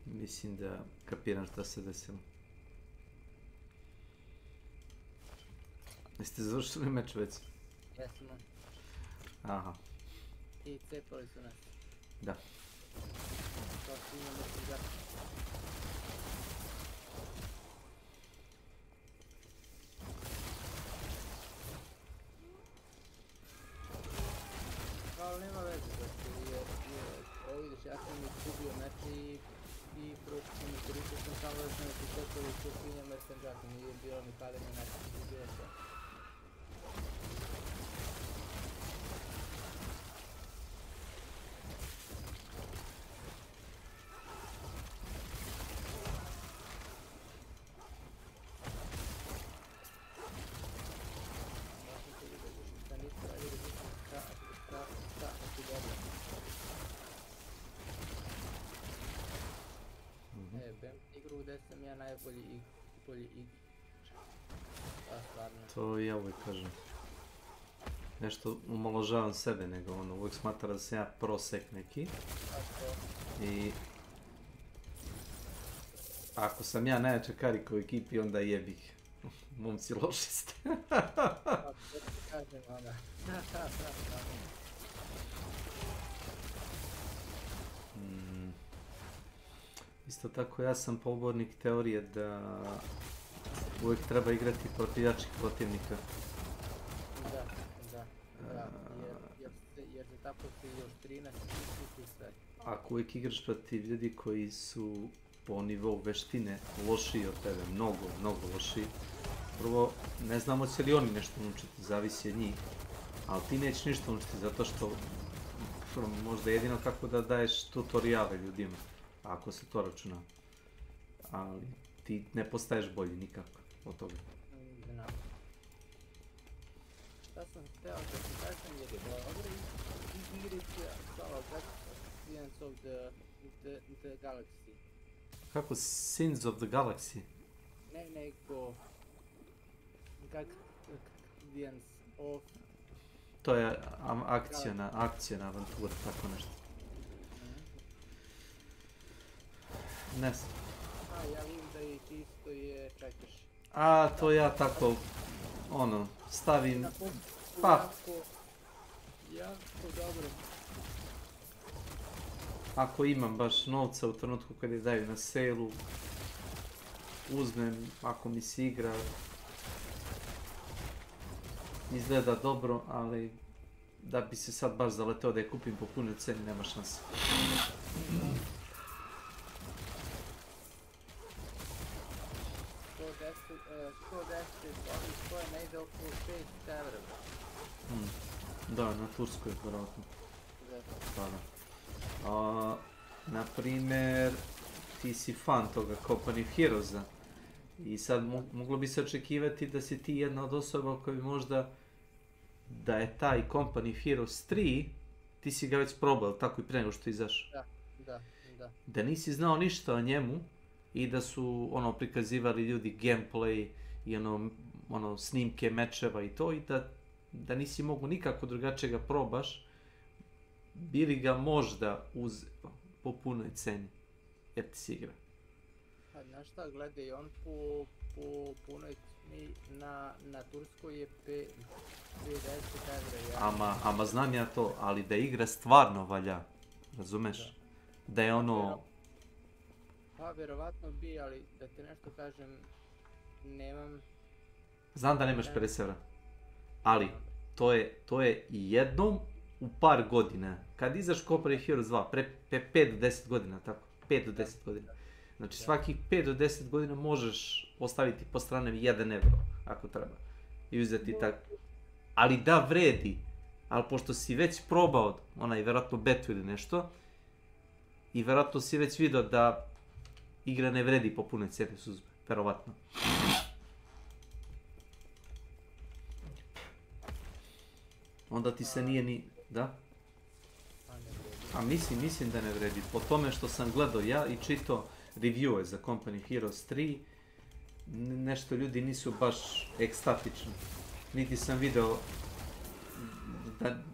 Mislim da kapiram šta se desilo. Jeste završili meč već? Jesmo. Aha. I cepali su nas. Da. To su imamo si za... Ali nema veze, jer vidiš, ja sam izgubio meč i prosto sam iskoristio sam samo da sam neki cepali što svinjam jer sam čak nije bilo mi padanje meč, nije bilo sve. Igru gde sam ja najbolji igrač. To ja uvijek kažem. Nešto umaložavam sebe, nego ono, uvijek smatra da sam ja prosek neki. I... Ako sam ja najjača karika u ekipi, onda jebih. Momci, loši ste. Kažem onda. Isto tako, ja sam pobornik teorije da uvijek treba igrati protiv jačih protivnika. Da, jer se tako se još 13 i sve. Ako uvijek igraš protiv ljudi koji su po nivou veštine lošiji od tebe, mnogo lošiji, prvo, ne znamo će li oni nešto naučiti, zavisi od njih, ali ti nećeš ništa naučiti zato što možda jedino kako da daješ tutoriale ljudima. Ako se to računa, ali ti ne postaješ bolji nikako od toga. Znam. Šta sam hteo da ti kažem jer je dobro igrica kao Guardians of the Galaxy. Kako? Sins of the Galaxy? Ne, nego Guardians of... To je akcijna avantura, tako nešto. Ne znam. Ja vidim da je čisto je čekaš. To ja tako, ono, stavim, Jako dobro. Ako imam baš novca u trenutku kad je daju na sale-u, uzmem, ako mi se igra, izgleda dobro, ali da bi se sad baš zaleteo da je kupim po punoj ceni, nema šanse. To je negdje oko 6 evra. Da, na Turskoj, vjerojatno. Pa da. Naprimer, ti si fan toga Company of Heroesa. I sad moglo bi se očekivati da si ti jedna od osoba koja bi možda, da je taj Company of Heroes 3, ti si ga već probao, tako i pre nego što izašao. Da. Da nisi znao ništa o njemu i da su prikazivali ljudi gameplay i snimke mečeva i to, i da nisi mogu nikako drugačije ga probaš, bili ga možda po punoj ceni, jer ti si igra. Znaš šta, gledaj, on po punoj ceni na Turskoj je 50 evra. Ama znam ja to, ali da igra stvarno valja, razumeš? Da je ono... Pa, vjerovatno bi, ali da ti nešto kažem, nemam... Znam da nemaš 50 evra, ali to je jednom u par godina. Kad izaš Company of Heroes 2, pre 5 do 10 godina, tako? 5 do 10 godina. Znači svakih 5 do 10 godina možeš ostaviti po strane 1 euro, ako treba. I uzeti tako. Ali da vredi, ali pošto si već probao onaj vjerojatno betu ili nešto, i vjerojatno si već vidio da igra ne vredi po punoj cijeni suzbe, vjerovatno. onda ti se nije ni... Da? A mislim da ne vredi. Po tome što sam gledao ja i čitao reviewe za Company Heroes 3, nešto ljudi nisu baš ekstatični. Niti sam video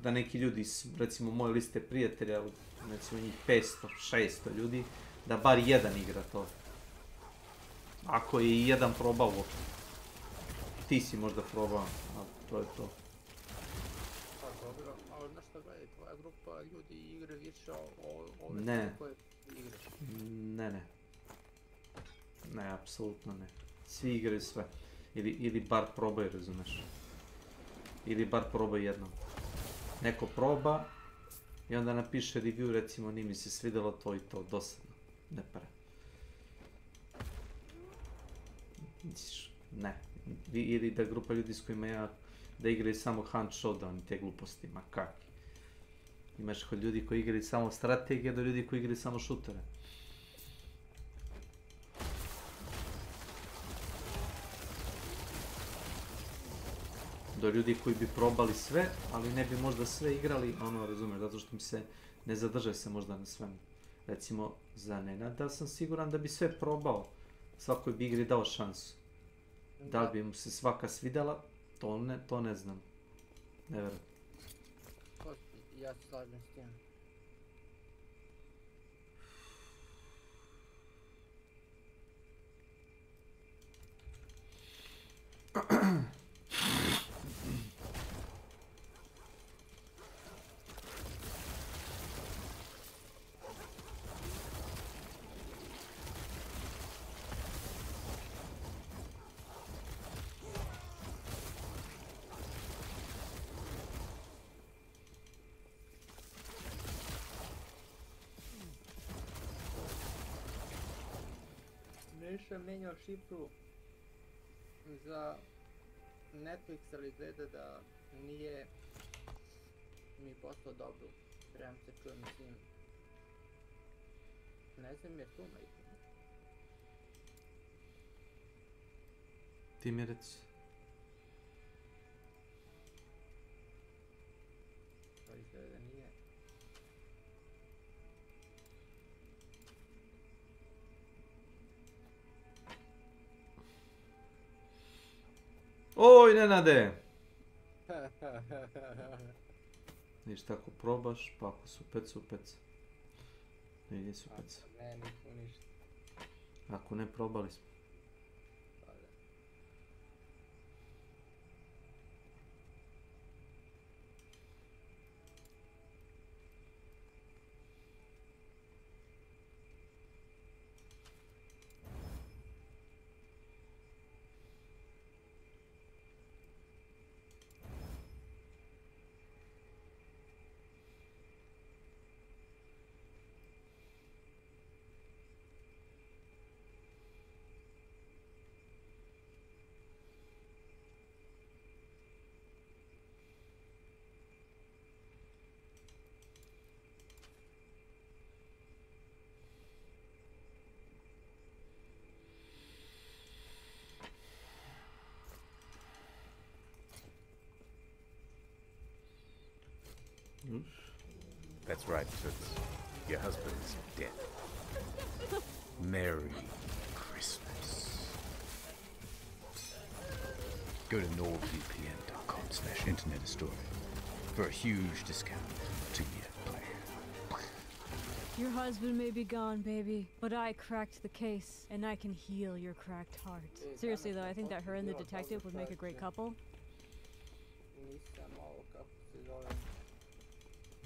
da neki ljudi, recimo moje liste prijatelja, recimo njih 500, 600 ljudi, da bar jedan igra to. Ako je i jedan probao uopšte. Ti si možda probao, ali to je to. Pa dobro, ali znaš šta gledaj, tvoja grupa ljudi igre više ove Ne. koje igraš. Ne. Ne, apsolutno ne. Svi igraju sve. Ili bar probaju, razumeš. Ili bar probaju jednom. Neko proba i onda napiše review, recimo nije mi se svidjelo to i to, dosadno. Ne para. Ne. Ili da grupa ljudi s kojima ja da igraju samo Hunt Showdown i te gluposti, ma kaki. Imaš kod ljudi koji igraju samo strategije do ljudi koji igraju samo šutere. Do ljudi koji bi probali sve, ali ne bi možda sve igrali, ono razumiješ, zato što mi se ne zadrže se možda na svemu. Recimo, za Nenada sam siguran da bi sve probao, svakoj bi igri dao šansu. Da li bi mu se svaka svidjela, to ne znam. Ne vjerujem. Ja se slažem s tim. Nisam menjao šifru za Netflix, ali gleda da nije mi postao dobro. Trebam se čujem s njim. Ne znam je tu majke. Ti mi reci. To izgleda da nije. Oj, Nenade! Ništa, ako probaš, pa ako su pec, su pec. Nisu pec. Ne, nismo ništa. Ako ne, probali smo. That's right, Toots. Your husband's dead. Merry Christmas. Go to nordvpn.com/internethistory for a huge discount to your plan. Your husband may be gone, baby, but I cracked the case, and I can heal your cracked heart. Seriously though, I think that her and the detective would make a great couple.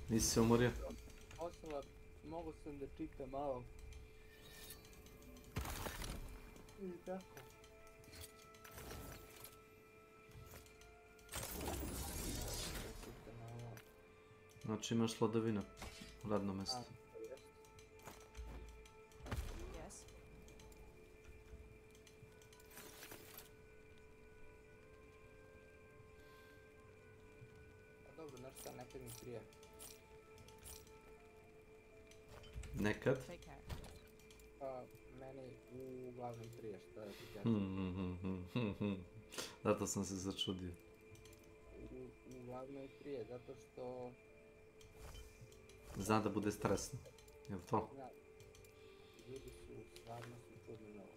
Nisi se umorio? Ostala, mogu sam da čitam malo. I tako. Znači imaš hladovina u radnom mjestu. Dobro, znaš šta, nekad mi prije. Nekad? Pa, meni uglavnom prije, šta da ti kažem. Zato sam se začudio. Glavno ih krije, zato što... Zna da bude stresno. Jel to? Da. Ljudi su, stvarno su čudni na ovo.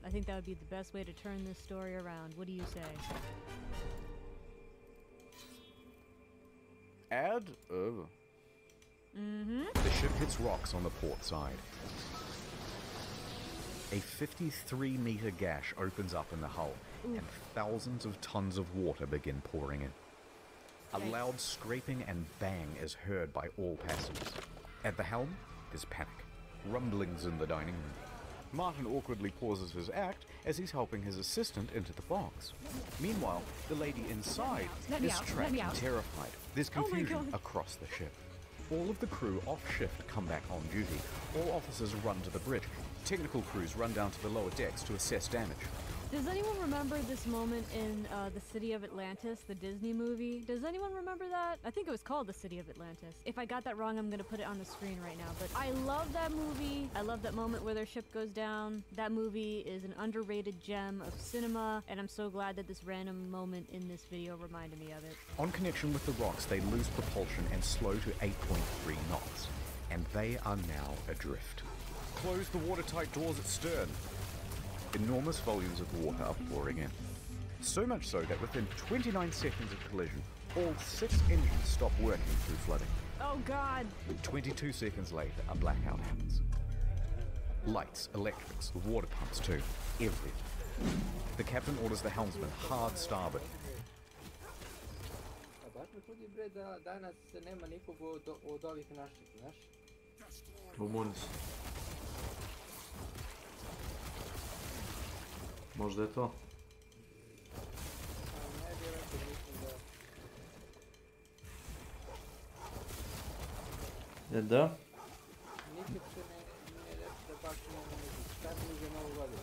I think that would be the best way to turn this story around. What do you say? Add? The ship hits rocks on the port side. A 53-meter gash opens up in the hull, and thousands of tons of water begin pouring in. A loud scraping and bang is heard by all passengers. At the helm is panic. Rumblings in the dining room. Martin awkwardly pauses his act as he's helping his assistant into the box. Meanwhile, the lady inside is trapped and terrified. There's confusion across the ship. All of the crew off shift come back on duty. All officers run to the bridge. Technical crews run down to the lower decks to assess damage. Does anyone remember this moment in The City of Atlantis, the Disney movie? Does anyone remember that? I think it was called The City of Atlantis. If I got that wrong, I'm gonna put it on the screen right now. But I love that movie. I love that moment where their ship goes down. That movie is an underrated gem of cinema, and I'm so glad that this random moment in this video reminded me of it. On connection with the rocks, they lose propulsion and slow to 8.3 knots. And they are now adrift. Close the watertight doors at stern. Enormous volumes of water are pouring in. So much so that within 29 seconds of collision, all 6 engines stop working through flooding. Oh God! 22 seconds later, a blackout happens. Lights, electrics, water pumps too, everything. The captain orders the helmsman hard starboard. Baš me čudi bre da danas nema nikog od ovih naših, znaš? Možda je to. Ne vjerujte, mislim da... Da? Nikad se ne reći da baš nema nikog. Šta mi za novu godinu?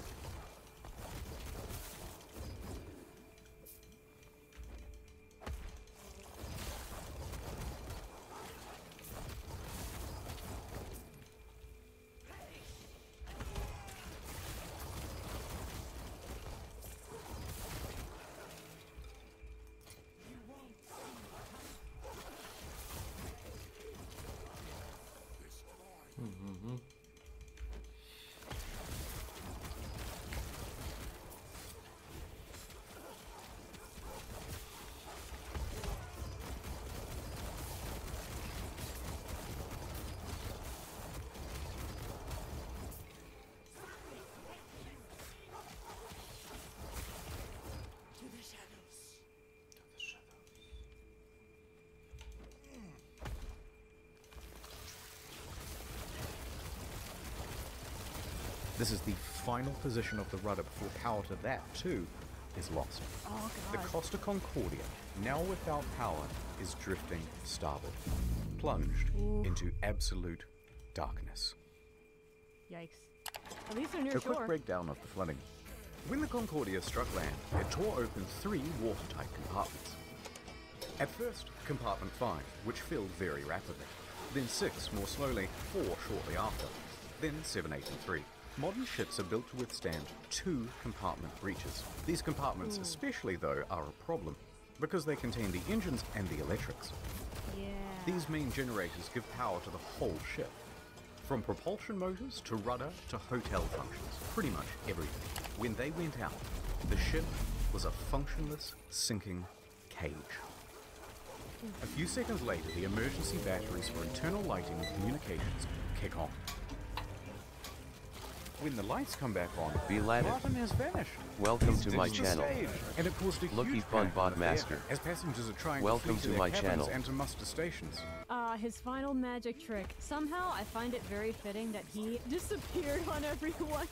This is the final position of the rudder before power to that, too, is lost. Oh, The God. Costa Concordia, now without power, is drifting starboard, plunged into absolute darkness. Yikes. At least they're near A quick shore. breakdown of the flooding. When the Concordia struck land, it tore open 3 watertight compartments. At first, compartment 5, which filled very rapidly. Then 6 more slowly, 4 shortly after. Then 7, 8 and 3. Modern ships are built to withstand 2 compartment breaches. These compartments especially, though, are a problem because they contain the engines and the electrics. Yeah. These main generators give power to the whole ship, from propulsion motors to rudder to hotel functions, pretty much everything. When they went out, the ship was a functionless, sinking cage. A few seconds later, the emergency batteries for internal lighting and communications kick on. When the lights come back on, Martin has vanished. Welcome to my channel. And it caused a Lucky huge Fun panic Bot in the theater Master. as passengers are trying Welcome to flee to to my their cabins channel. and to muster stations. His final magic trick. Somehow I find it very fitting that he disappeared on everyone.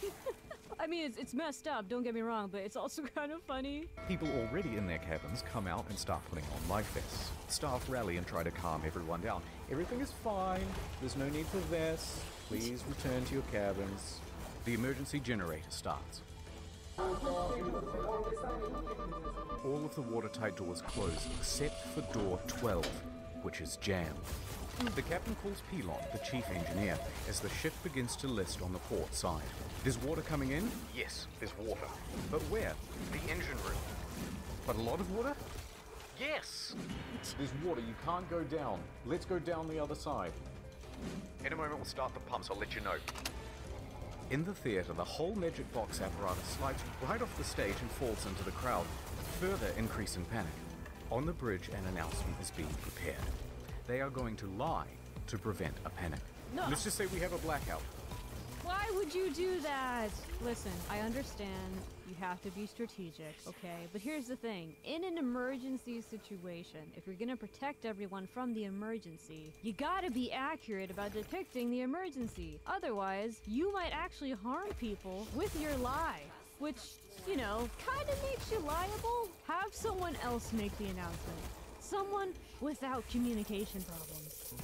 I mean, it's messed up, don't get me wrong, but it's also kind of funny. People already in their cabins come out and start putting on life vests. Staff rally and try to calm everyone down. Everything is fine. There's no need for vests. Please return to your cabins. The emergency generator starts. All of the watertight doors close except for door 12, which is jammed. The captain calls Pilon, the chief engineer, as the ship begins to list on the port side. There's water coming in? Yes, there's water. But where? The engine room. But a lot of water? Yes! There's water, you can't go down. Let's go down the other side. In a moment we'll start the pumps, I'll let you know. In the theater, the whole magic box apparatus slides right off the stage and falls into the crowd, further increasing panic. On the bridge, an announcement is being prepared. They are going to lie to prevent a panic. No. Let's just say we have a blackout. Why would you do that? Listen, I understand you have to be strategic, okay? But here's the thing. In an emergency situation, if you're gonna protect everyone from the emergency, you gotta be accurate about depicting the emergency. Otherwise, you might actually harm people with your lie, which, you know, kinda makes you liable. Have someone else make the announcement. Someone without communication problems.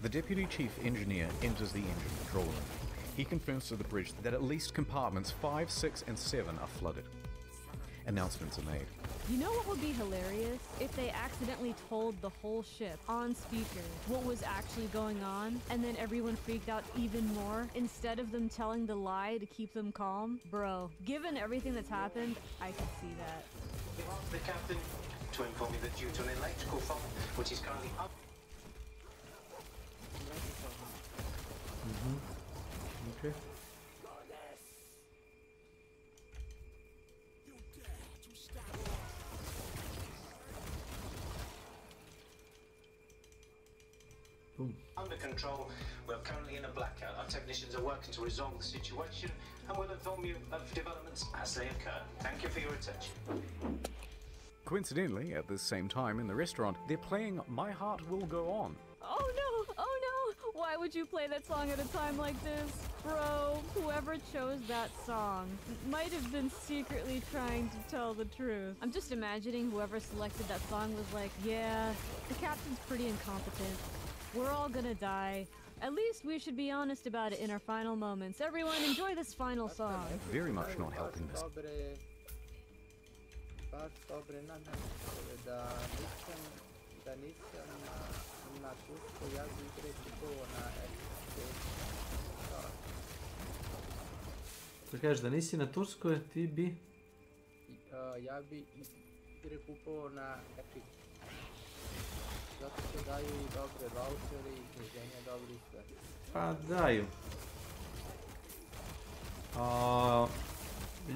The deputy chief engineer enters the engine control room. He confirms to the bridge that at least compartments 5, 6, and 7 are flooded. Announcements are made. You know what would be hilarious? If they accidentally told the whole ship on speaker what was actually going on, and then everyone freaked out even more, instead of them telling the lie to keep them calm. Bro, given everything that's happened, I can see that. We've asked the captain to inform you that due to an electrical fault, which is currently up. Okay. Boom. Under control, we're currently in a blackout. Our technicians are working to resolve the situation and we'll inform you of developments as they occur. Thank you for your attention. Coincidentally, at the same time in the restaurant, they're playing My Heart Will Go On. Oh no! Oh no! Why would you play that song at a time like this? Bro, whoever chose that song might have been secretly trying to tell the truth. I'm just imagining whoever selected that song was like, yeah, the captain's pretty incompetent. We're all gonna die. At least we should be honest about it in our final moments. Everyone, enjoy this final song. Very much not helping this. Da kažeš da nisi na Turskoj, ti bi... Ja bi prekupovao na Epic. Zato što daju i dobre vouchere i knjiženja dobri sve. Pa daju.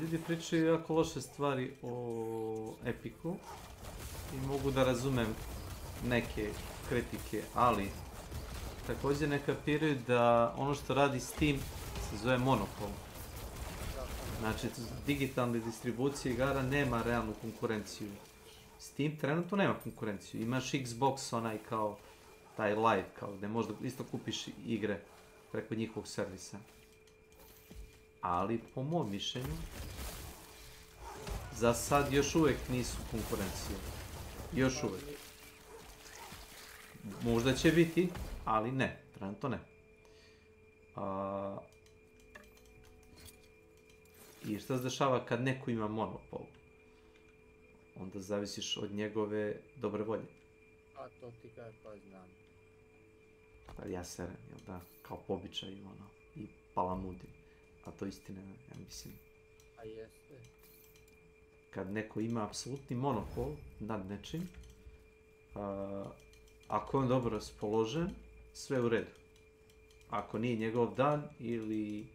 Ljudi pričaju jako loše stvari o Epiku i mogu da razumem neke kritike, ali također ne kapiraju da ono što radi Steam se zove monopol. Znači, digitalne distribucije igara nema realnu konkurenciju. Steam trenutno nema konkurenciju. Imaš Xbox, onaj kao taj live, kao gdje možda isto kupiš igre preko njihovog servisa. Ali, po mom mišljenju, za sad još uvijek nisu konkurencije. Još uvijek. Možda će biti, ali ne. Trenutno ne. I šta se dešava kad neko ima monopol? Onda zavisiš od njegove dobre volje. A to ti kaj pa znam. ja serem, jel da, kao po običaju, ono, i palamudim. A to istina, ja mislim. A jeste. Kad neko ima apsolutni monopol nad nečim, ako je on dobro raspoložen, sve u redu. Ako nije njegov dan ili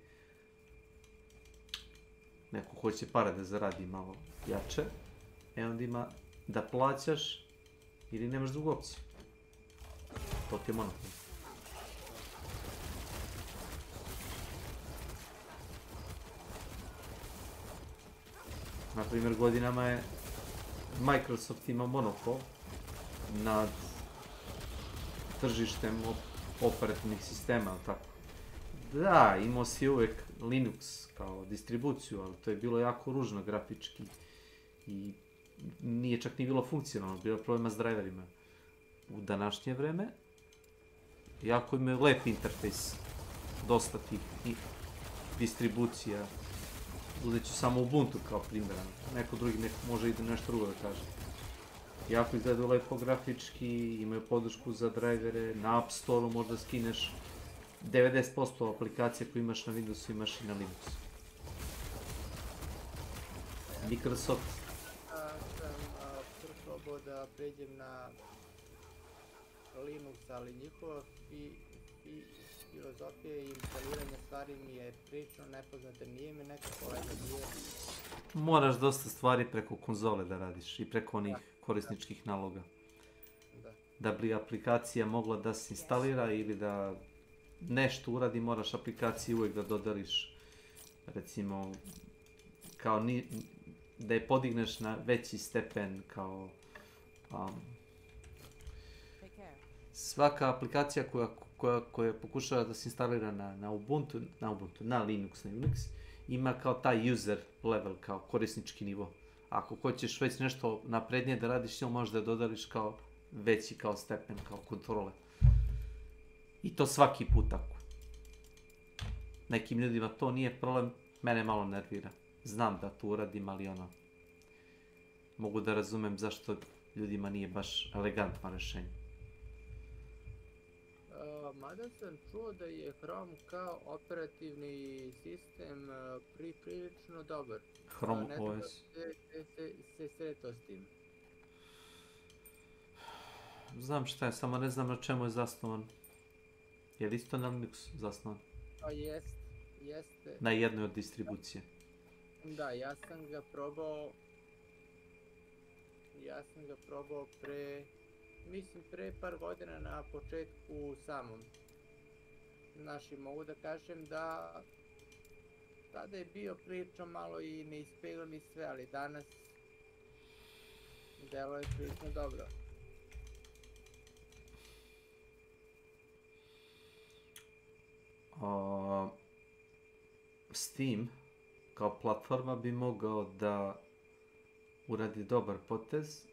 neko hoće pare da zaradi malo jače, onda ima da plaćaš ili nemaš drugu opciju. To ti je monopol. Naprimjer, godinama je Microsoft ima monopol nad tržištem operativnih sistema, ali tako. Da, imao si uvek Linux kao distribuciju, ali to je bilo jako ružno grafički i nije čak ni bilo funkcionalno, bilo je problema s driverima. U današnje vreme, jako imaju lep interfejs, dosta tih distribucija. Uzet ću samo Ubuntu kao primjera, neko drugi može i nešto drugo da kaže. Jako izgledaju lepo grafički, imaju podršku za drivere, na App Store-u možda skineš 90% aplikacija koje imaš na Windowsu imaš i na Linuxu. Microsoft... sam probao da pređem na Linux, ali njihova filozofija i instaliranje stvari mi je prilično nepoznata, nije mi nekako nije... Moraš dosta stvari preko konzole da radiš i preko onih korisničkih naloga. Da bi aplikacija mogla da se instalira ili da nešto uradi, moraš aplikaciju uvijek da dodališ, recimo, kao da je podigneš na veći stepen, kao svaka aplikacija koja pokušava da se instalira na Ubuntu, na Linux, na Unix, ima kao taj user level, kao korisnički nivo. Ako hoćeš već nešto naprednije da radiš, ili možeš da dodališ kao veći kao stepen, kao kontrole. I to svaki put tako. Nekim ljudima to nije problem, mene malo nervira. Znam da to uradim, ali ono, mogu da razumem zašto ljudima nije baš elegantno rešenje. Mada sam čuo da je Chrome kao operativni sistem prilično dobar. Chrome OS. Se sretao s tim. Znam šta je, samo ne znam na čemu je zasnovan. Je li isto na Linux zasnovan? Pa jeste. Na jednoj od distribucije. Da, ja sam ga probao pre par godina na početku samom. Znači, mogu da kažem da tada je bio prilično malo i ne ispegla mi sve, ali danas delo je prilično dobro. Steam kao platforma bi mogao da uradi dobar potez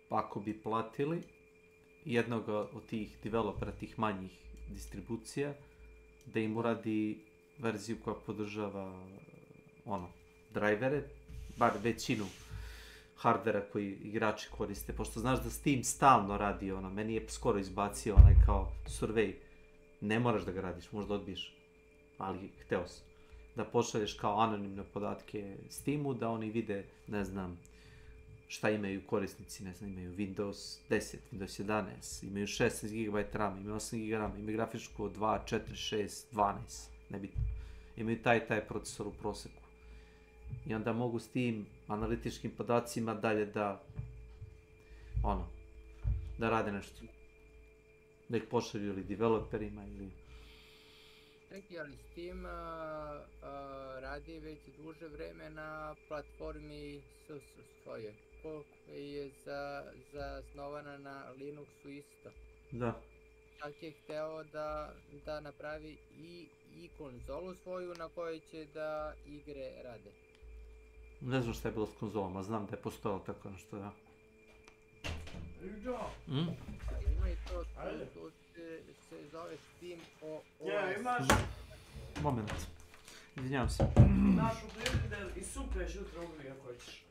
ako bi platili jednog od tih developera, tih manjih distribucija, da im uradi verziju koja podržava drivere, bar većinu hardvera koji igrači koriste, pošto znaš da Steam stalno radi meni je skoro izbacio onaj kao survey, ne moraš da ga radiš, možda odbiješ, ali hteo sam da pošalješ kao anonimne podatke Steamu, da oni vide, ne znam, šta imaju korisnici, ne znam, imaju Windows 10, Windows 11, imaju 16 GB RAM, imaju 8 GB RAM, imaju grafičku od 2, 4, 6, 12, nebitno. Imaju taj procesor u proseku. I onda mogu s tim analitičkim podacima dalje da rade nešto. Da ih pošalju ili developerima ili... Čekaj, ali Steam radi već duže vreme na platformi svoje, koja je zasnovana na Linuxu isto. Da. Čak je hteo da napravi i konzolu svoju na kojoj će da igre rade. Ne znam šta je bilo s konzolama, znam da je postojalo tako nešto, da. Ima i to se zove Steam OS. Moment, izvinjavam se. Našu blender i supeš jutra uvijek ako hoćeš.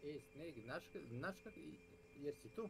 Ej, Snake, znaš kak, jer si tu?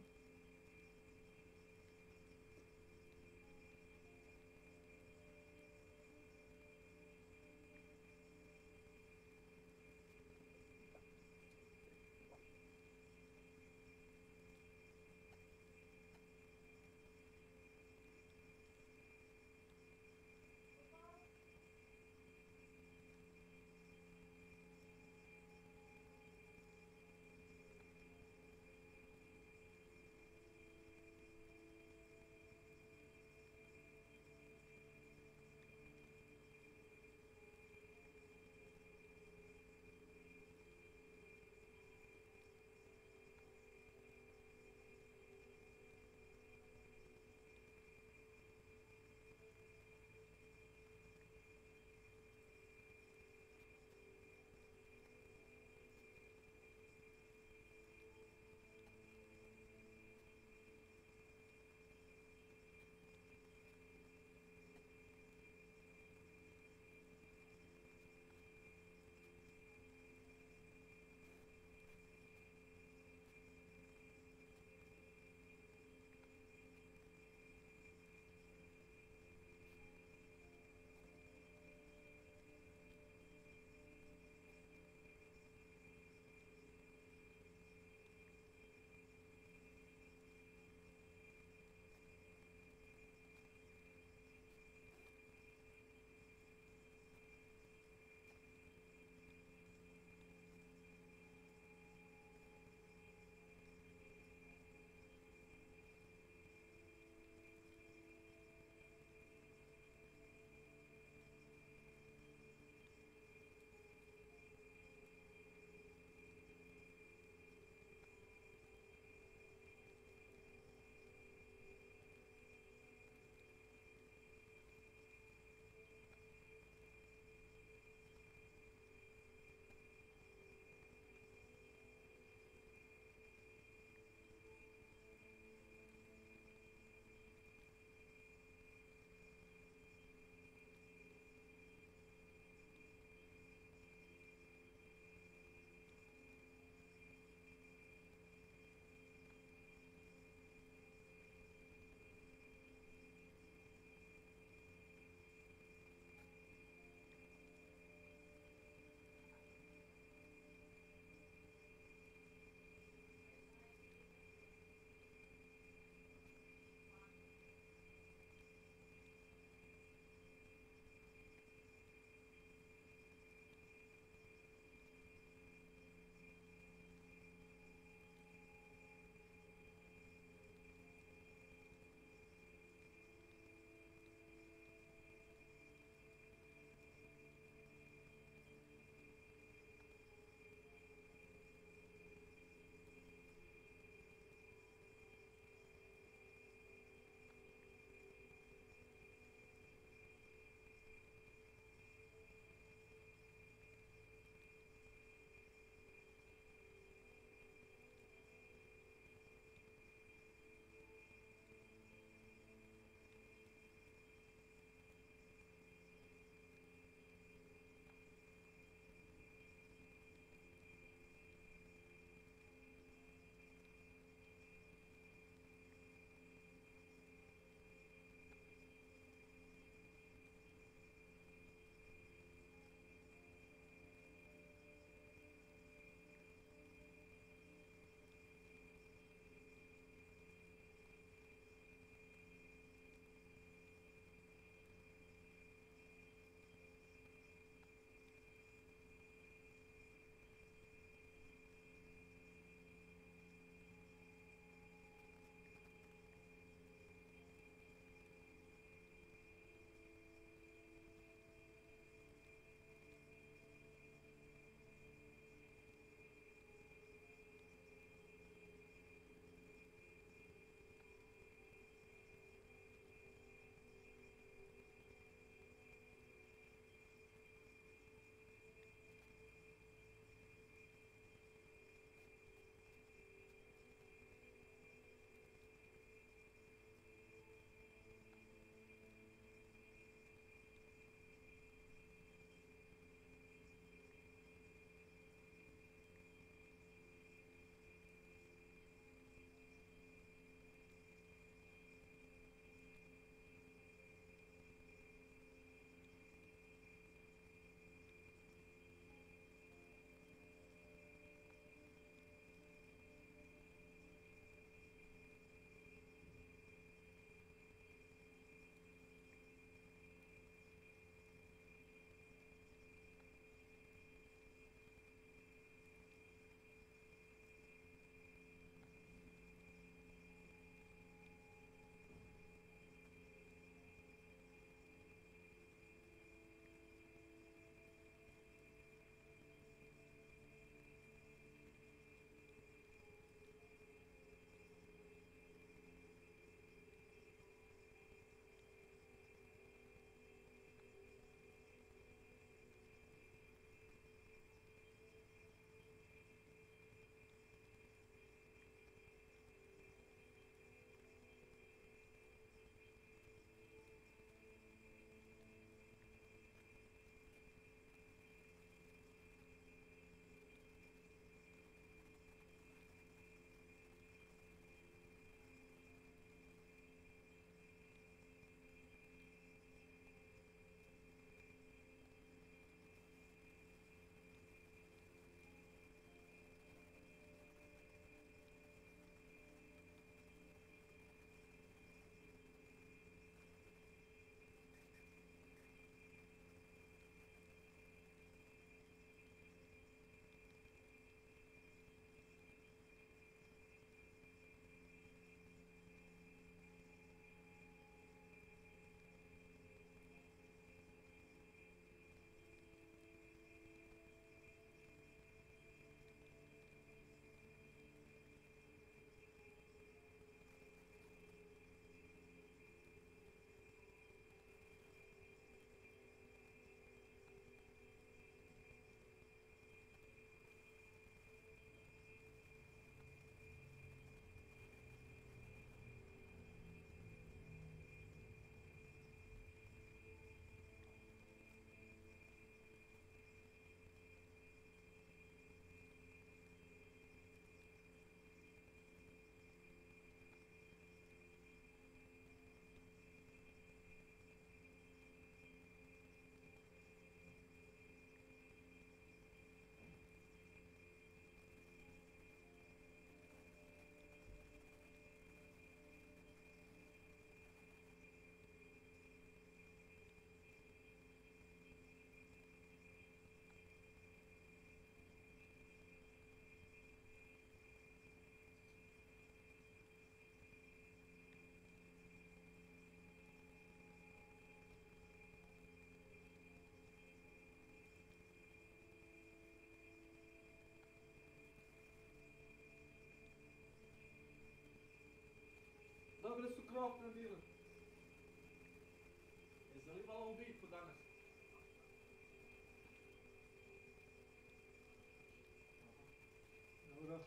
girlfriend either. Jesi li imala u bitku danas? Dobro.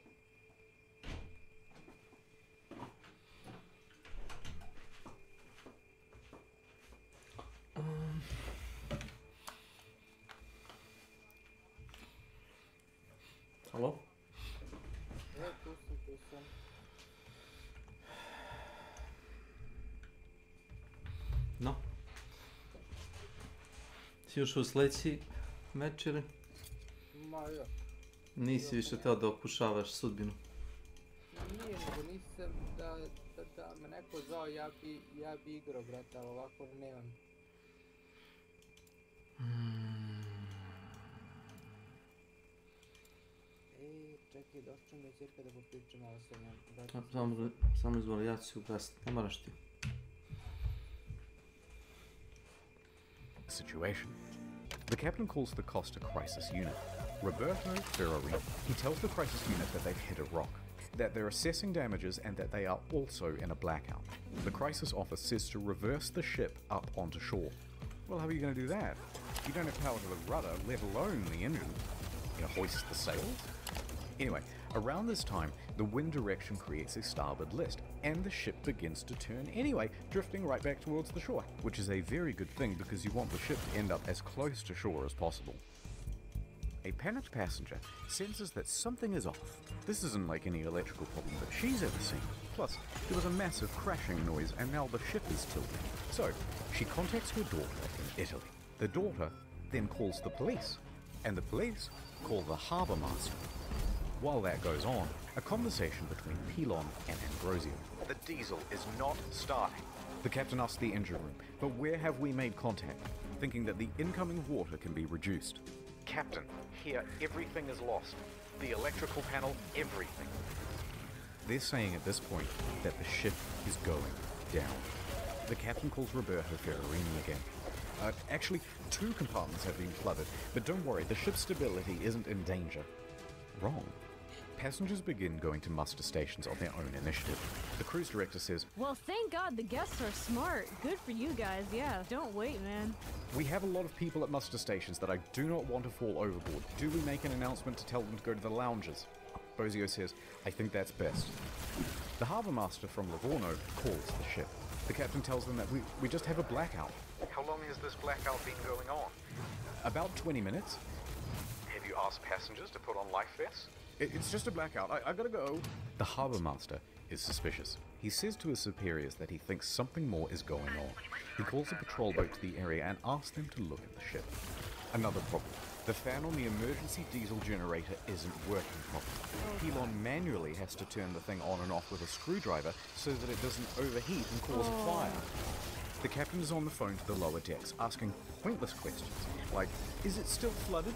Halo? Tu sam. No. Si još u sledeći meč ili? Ma ja. Nisi više teo da okušavaš sudbinu. Nije, nego nisam da me neko zvao, ja bi igrao, brate, ali ovako nemam. Čekaj, došću mi cirka da popričam malo sa njom. Samo izvoli, ja ću ugasiti, ne moraš ti. Situation. The captain calls the Costa crisis unit. Roberto Ferrari, he tells the crisis unit that they've hit a rock, that they're assessing damages and that they are also in a blackout. The crisis office says to reverse the ship up onto shore. Well, how are you going to do that? You don't have power to the rudder, let alone the engine. You know, hoist the sails? Anyway, around this time, the wind direction creates a starboard list, and the ship begins to turn anyway, drifting right back towards the shore, which is a very good thing because you want the ship to end up as close to shore as possible. A panicked passenger senses that something is off. This isn't like any electrical problem that she's ever seen. Plus, there was a massive crashing noise and now the ship is tilting. So, she contacts her daughter in Italy. The daughter then calls the police, and the police call the harbour master. While that goes on, a conversation between Pilon and Ambrosio. The diesel is not starting. The captain asks the engine room, but where have we made contact? Thinking that the incoming water can be reduced. Captain, here everything is lost. The electrical panel, everything. They're saying at this point that the ship is going down. The captain calls Roberto Ferrarini again. Actually, 2 compartments have been flooded, but don't worry, the ship's stability isn't in danger. Wrong. Passengers begin going to muster stations on their own initiative. The cruise director says, Well, thank God the guests are smart. Good for you guys, yeah. Don't wait, man. we have a lot of people at muster stations that I do not want to fall overboard. Do we make an announcement to tell them to go to the lounges? Bozio says, I think that's best. The harbour master from Livorno calls the ship. The captain tells them that we just have a blackout. How long has this blackout been going on? About 20 minutes. Have you asked passengers to put on life vests? It's just a blackout. I gotta go. The harbour master is suspicious. He says to his superiors that he thinks something more is going on. He calls a patrol boat to the area and asks them to look at the ship. Another problem. The fan on the emergency diesel generator isn't working properly. Pilon manually has to turn the thing on and off with a screwdriver so that it doesn't overheat and cause a fire. The captain is on the phone to the lower decks, asking pointless questions, like, is it still flooded?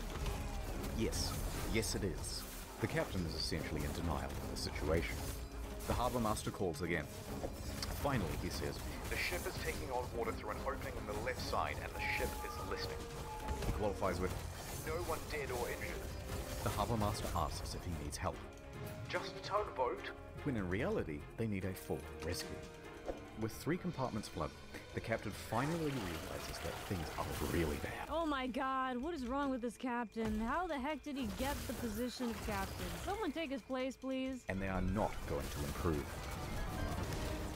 Yes. Yes, it is. The captain is essentially in denial of the situation. The harbour master calls again. Finally, he says, the ship is taking on water through an opening on the left side and the ship is listing. He qualifies with, no one dead or injured. The harbour master asks if he needs help. Just a tugboat? When in reality, they need a full rescue. With 3 compartments flooded, the captain finally realizes that things are really bad. Oh my God, what is wrong with this captain? How the heck did he get the position of captain? Someone take his place, please. And they are not going to improve.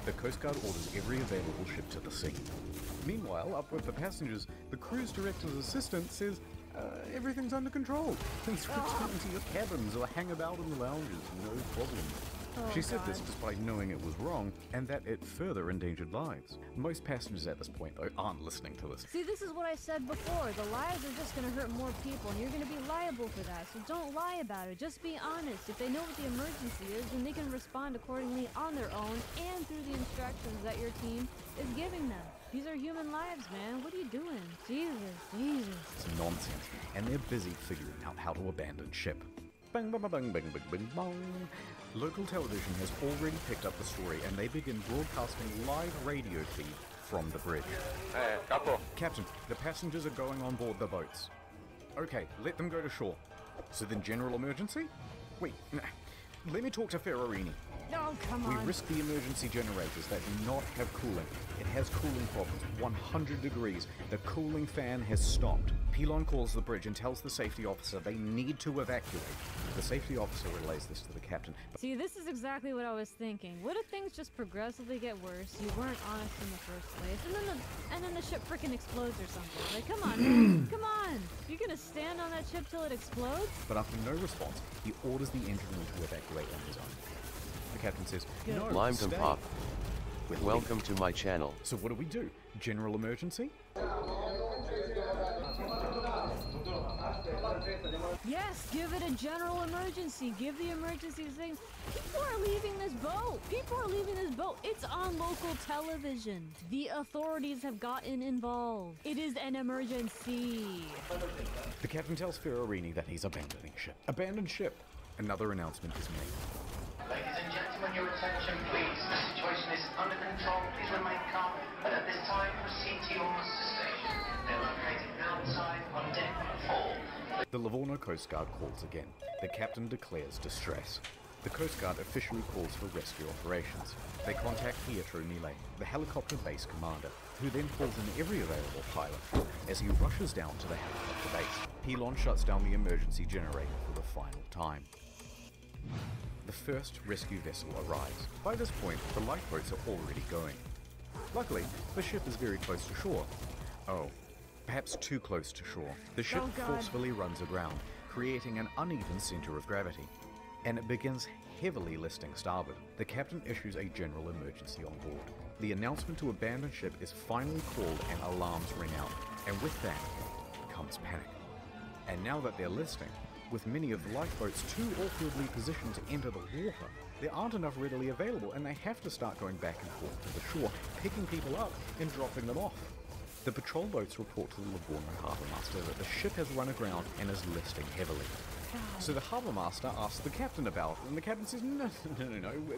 The Coast Guard orders every available ship to the sea. Meanwhile, up with the passengers, the cruise director's assistant says, everything's under control. Please return to your cabins or hang about in the lounges, no problem. She said this despite knowing it was wrong and that it further endangered lives. Most passengers at this point, though, aren't listening to this. See, this is what I said before. The lies are just gonna hurt more people, and you're gonna be liable for that. So don't lie about it. Just be honest. If they know what the emergency is, then they can respond accordingly on their own and through the instructions that your team is giving them. These are human lives, man. What are you doing? Jesus. It's nonsense, and they're busy figuring out how to abandon ship. Bang, bang, bang, bang, bang, bang, bang. Local television has already picked up the story and they begin broadcasting live radio feed from the bridge. Capo. Captain, the passengers are going on board the boats. Okay, let them go to shore. So then general emergency? Wait, let me talk to Ferrarini. No, come We on. risk the emergency generators that do not have cooling. It has cooling problems. 100 degrees. The cooling fan has stopped. Pilon calls the bridge and tells the safety officer they need to evacuate. The safety officer relays this to the captain. See, this is exactly what I was thinking. What if things just progressively get worse? You weren't honest in the first place, and then the ship freaking explodes or something. Like, come on, man. Come on. You're gonna stand on that ship till it explodes? But after no response, he orders the engine room to evacuate on his own. The captain says, no, Limecom stay. Pop. With Welcome to my channel. So what do? General emergency? Yes, give it a general emergency. Give the emergency thing. People are leaving this boat. People are leaving this boat. It's on local television. The authorities have gotten involved. It is an emergency. The captain tells Ferrarini that he's abandoning ship. Abandoned ship. Another announcement is made. Ladies and gentlemen, your attention please. The situation is under control. Please remain calm. But at this time, proceed to your muster station. They're located outside on deck 4. The Livorno Coast Guard calls again. The captain declares distress. The Coast Guard officially calls for rescue operations. They contact Pietro Mile, the helicopter base commander, who then calls in every available pilot as he rushes down to the helicopter base. Pilon shuts down the emergency generator for the final time. The first rescue vessel arrives. By this point, the lifeboats are already going. Luckily, the ship is very close to shore. Oh, perhaps too close to shore. The ship forcefully runs aground, creating an uneven center of gravity, and it begins heavily listing starboard. The captain issues a general emergency on board. The announcement to abandon ship is finally called and alarms ring out, and with that comes panic. And now that they're listing, with many of the lifeboats too awkwardly positioned to enter the water, there aren't enough readily available, and they have to start going back and forth to the shore, picking people up and dropping them off. The patrol boats report to the Livorno harbour master that the ship has run aground and is listing heavily. So the harbour master asks the captain about it, and the captain says, no,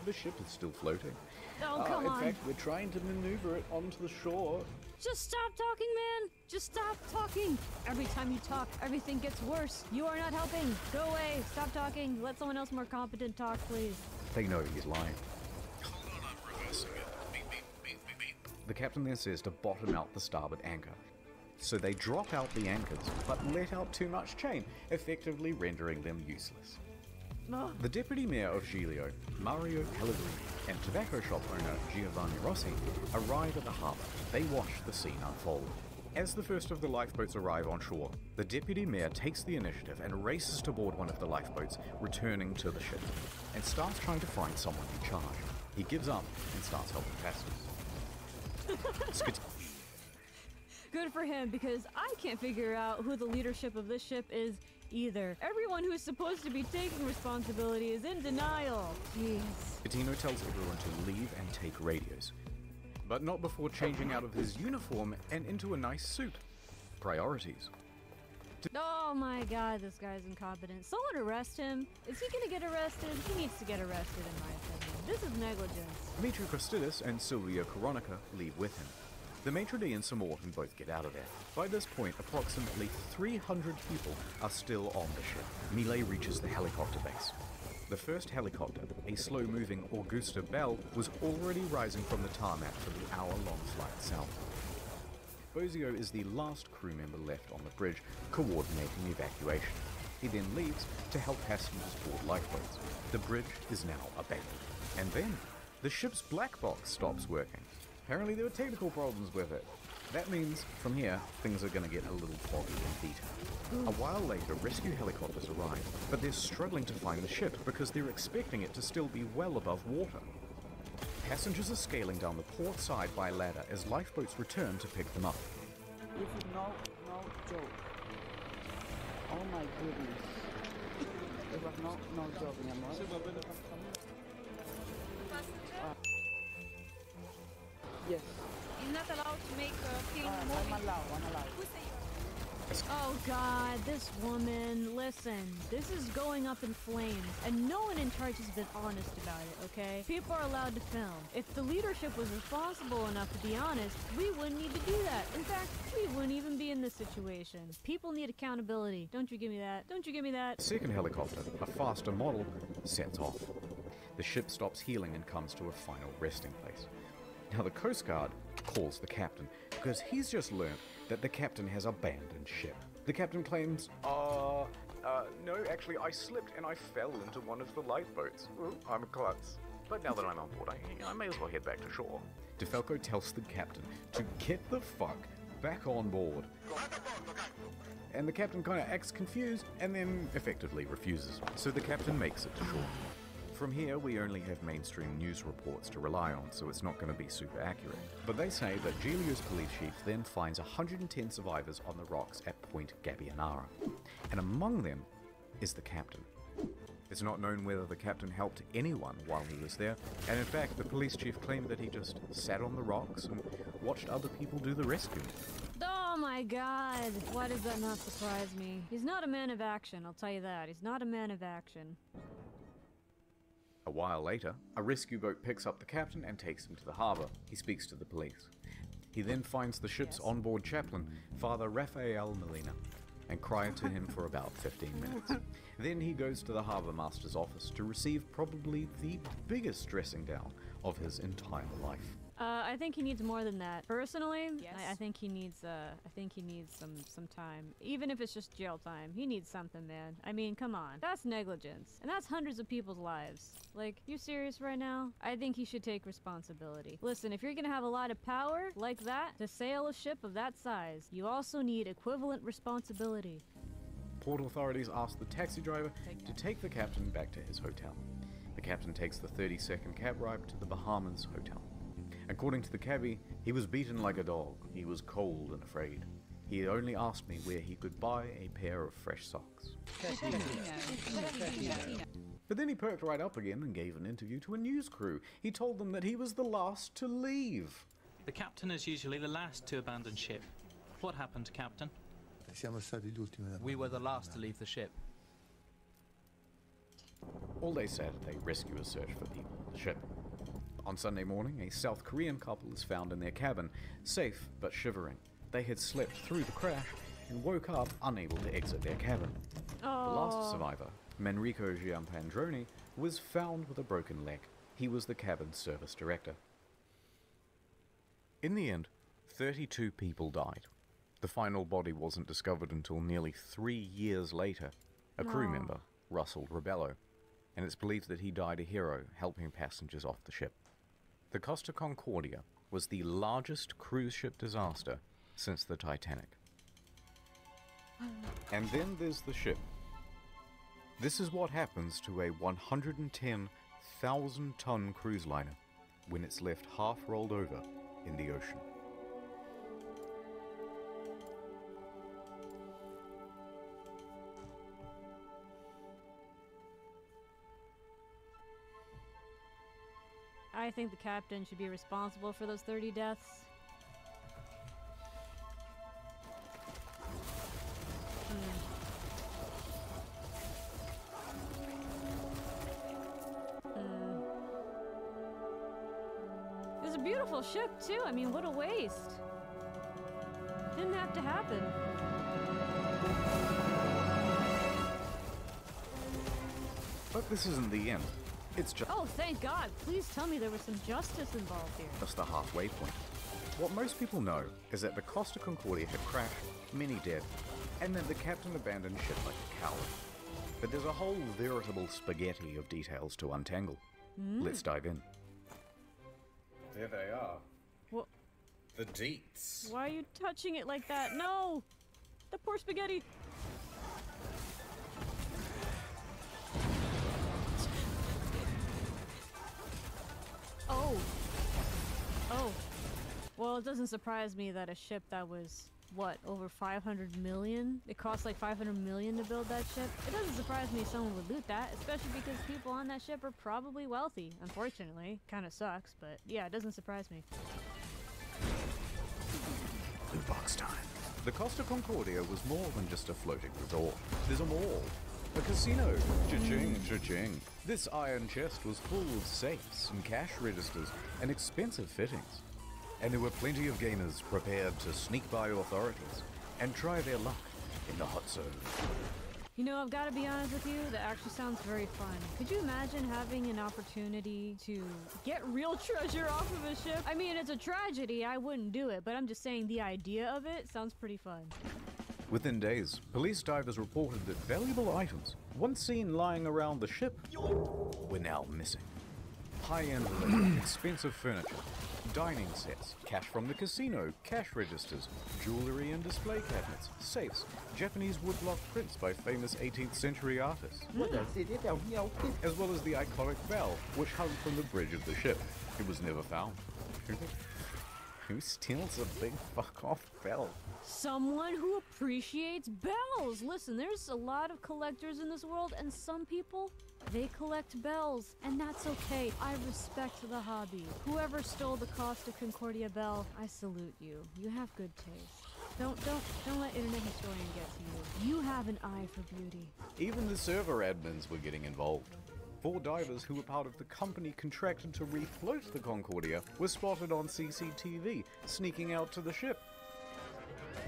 the ship is still floating. Oh, come on. In fact, we're trying to maneuver it onto the shore. Just stop talking, man. Just stop talking. Every time you talk, everything gets worse. You are not helping. Go away. Stop talking. Let someone else more competent talk, please. They know he's lying. Hold on, I'm reversing it. Beep. The captain then says to bottom out the starboard anchor. So they drop out the anchors, but let out too much chain, effectively rendering them useless. Oh. The deputy mayor of Giglio, Mario Pellegrini, and tobacco shop owner Giovanni Rossi arrive at the harbour. They watch the scene unfold. As the first of the lifeboats arrive on shore, the deputy mayor takes the initiative and races to board one of the lifeboats, returning to the ship, and starts trying to find someone in charge. He gives up and starts helping passengers. Good for him, because I can't figure out who the leadership of this ship is either. Everyone who is supposed to be taking responsibility is in denial. Jeez. Patino tells everyone to leave and take radios, but not before changing out of his uniform and into a nice suit. Priorities. Oh my god, this guy's incompetent. Someone arrest him. Is he gonna get arrested? He needs to get arrested, in my opinion. This is negligence. Dimitri Christidis and Silvia Coronica leave with him. The maitre d' and Sir Morton both get out of there. By this point, approximately 300 people are still on the ship. Mile reaches the helicopter base. The first helicopter, a slow-moving Augusta Bell, was already rising from the tarmac for the hour-long flight south. Bozio is the last crew member left on the bridge, coordinating evacuation. He then leaves to help passengers board lifeboats. The bridge is now abandoned. And then, the ship's black box stops working. Apparently there were technical problems with it. That means, from here, things are going to get a little foggy in detail. A while later, rescue helicopters arrive, but they're struggling to find the ship because they're expecting it to still be well above water. Passengers are scaling down the port side by ladder as lifeboats return to pick them up. This is no joke. Oh my goodness. It was no joke anymore. Yes. You're not allowed to make a film I'm allowed. Who say Oh God, this woman, listen, this is going up in flames, and no one in charge has been honest about it, okay? People are allowed to film. If the leadership was responsible enough to be honest, we wouldn't need to do that. In fact, we wouldn't even be in this situation. People need accountability. Don't you give me that. Don't you give me that. The second helicopter, a faster model, sets off. The ship stops healing and comes to a final resting place. Now the Coast Guard calls the captain because he's just learned that the captain has abandoned ship. The captain claims, no, actually I slipped and I fell into one of the lifeboats. Well, I'm a klutz. But now that I'm on board, I may as well head back to shore. DeFalco tells the captain to get the fuck back on board. And the captain kind of acts confused and then effectively refuses. So the captain makes it to shore. From here, we only have mainstream news reports to rely on, so it's not going to be super accurate. But they say that Giglio's police chief then finds 110 survivors on the rocks at Point Gabbianara, and among them is the captain. It's not known whether the captain helped anyone while he was there, and in fact, the police chief claimed that he just sat on the rocks and watched other people do the rescuing. Oh my God, why does that not surprise me? He's not a man of action, I'll tell you that. He's not a man of action. A while later, a rescue boat picks up the captain and takes him to the harbour. He speaks to the police. He then finds the ship's onboard chaplain, Father Rafael Molina, and cries to him for about 15 minutes. Then he goes to the harbour master's office to receive probably the biggest dressing down of his entire life. I think he needs more than that. Personally, yes. I think he needs some time. Even if it's just jail time, he needs something, man. I mean, come on. That's negligence. And that's hundreds of people's lives. Like, you serious right now? I think he should take responsibility. Listen, if you're gonna have a lot of power like that to sail a ship of that size, you also need equivalent responsibility. Port authorities ask the taxi driver to take the captain back to his hotel. The captain takes the 30-second cab ride to the Bahamas hotel. According to the cabbie, he was beaten like a dog. He was cold and afraid. He only asked me where he could buy a pair of fresh socks. But then he perked right up again and gave an interview to a news crew. He told them that he was the last to leave. The captain is usually the last to abandon ship. What happened, Captain? We were the last to leave the ship. All day Saturday, rescuers search for people on the ship. On Sunday morning, a South Korean couple is found in their cabin, safe but shivering. They had slept through the crash and woke up unable to exit their cabin. Oh. The last survivor, Manrico Giampandroni, was found with a broken leg. He was the cabin's service director. In the end, 32 people died. The final body wasn't discovered until nearly 3 years later. A crew member, Russell Rebello, and it's believed that he died a hero helping passengers off the ship. The Costa Concordia was the largest cruise ship disaster since the Titanic. And then there's the ship. This is what happens to a 110,000-ton cruise liner when it's left half rolled over in the ocean. I think the captain should be responsible for those 30 deaths. It was a beautiful ship, too. I mean, what a waste. Didn't have to happen. But this isn't the end. It's just... Oh, thank God. Please tell me there was some justice involved here. Just the halfway point. What most people know is that the Costa Concordia had crashed, many dead, and that the captain abandoned ship like a coward. But there's a whole veritable spaghetti of details to untangle. Let's dive in. There they are. What? The deets. Why are you touching it like that? No! The poor spaghetti! Oh. Oh. Well, it doesn't surprise me that a ship that was, what, over 500 million? It cost like 500 million to build that ship. It doesn't surprise me someone would loot that, especially because people on that ship are probably wealthy, unfortunately. Kinda sucks, but yeah, it doesn't surprise me. Blue box time. The Costa Concordia was more than just a floating resort. There's a mall, a casino, cha-ching, cha-ching. This iron chest was full of safes and cash registers and expensive fittings. And there were plenty of gamers prepared to sneak by authorities and try their luck in the hot zone. You know, I've got to be honest with you, that actually sounds very fun. Could you imagine having an opportunity to get real treasure off of a ship? I mean, it's a tragedy, I wouldn't do it, but I'm just saying the idea of it sounds pretty fun. Within days, police divers reported that valuable items, once seen lying around the ship, were now missing. High-end liquor, expensive furniture, dining sets, cash from the casino, cash registers, jewelry and display cabinets, safes, Japanese woodblock prints by famous 18th century artists, as well as the iconic bell, which hung from the bridge of the ship. It was never found. Who steals a big fuck-off bell? Someone who appreciates bells! Listen, there's a lot of collectors in this world, and some people, they collect bells, and that's okay. I respect the hobby. Whoever stole the Costa Concordia bell, I salute you. You have good taste. Don't let Internet Historian get to you. You have an eye for beauty. Even the server admins were getting involved. 4 divers who were part of the company contracted to refloat the Concordia were spotted on CCTV, sneaking out to the ship.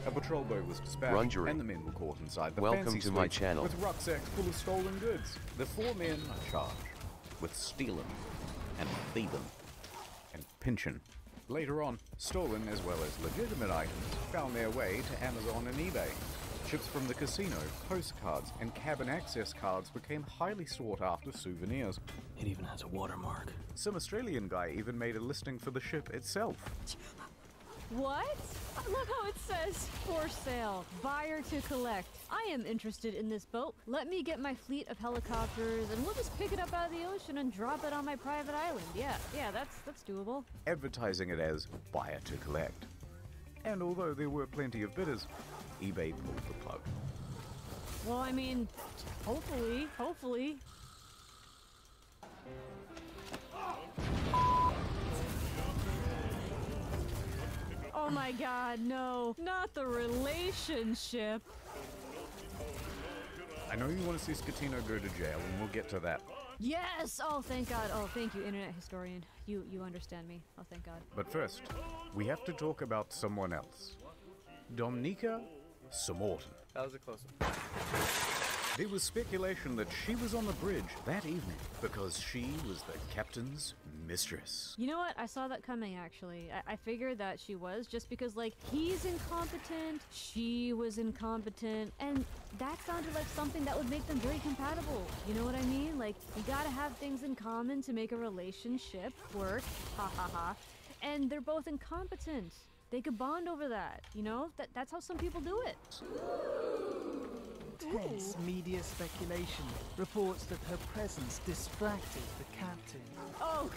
A patrol boat was dispatched, Rungery. and the men were caught inside the Welcome fancy to my suite channel. with rucksacks full of stolen goods. The 4 men are charged with stealing and thieving and pinching. Later on, stolen as well as legitimate items found their way to Amazon and eBay. Ships from the casino, postcards, and cabin access cards became highly sought after souvenirs. It even has a watermark. Some Australian guy even made a listing for the ship itself. What? I love how it says, for sale, buyer to collect. I am interested in this boat. Let me get my fleet of helicopters and we'll just pick it up out of the ocean and drop it on my private island. Yeah, that's doable. Advertising it as buyer to collect. And although there were plenty of bidders, eBay pulled the plug. Well, I mean, hopefully. Oh my god, no. Not the relationship. I know you want to see Scatino go to jail, and we'll get to that. Yes! Oh, thank God. Oh, thank you, Internet Historian. You understand me. Oh, thank God. But first, we have to talk about someone else. Dominika Samorton. That was a close one. There was speculation that she was on the bridge that evening because she was the captain's mistress. You know what? I saw that coming, actually. I figured that she was, just because, like, he's incompetent, she was incompetent, and that sounded like something that would make them very compatible. You know what I mean? Like, you gotta have things in common to make a relationship work. Ha ha ha. And they're both incompetent. They could bond over that, you know? That's how some people do it. Tense media speculation reports that her presence distracted the captain. Oh,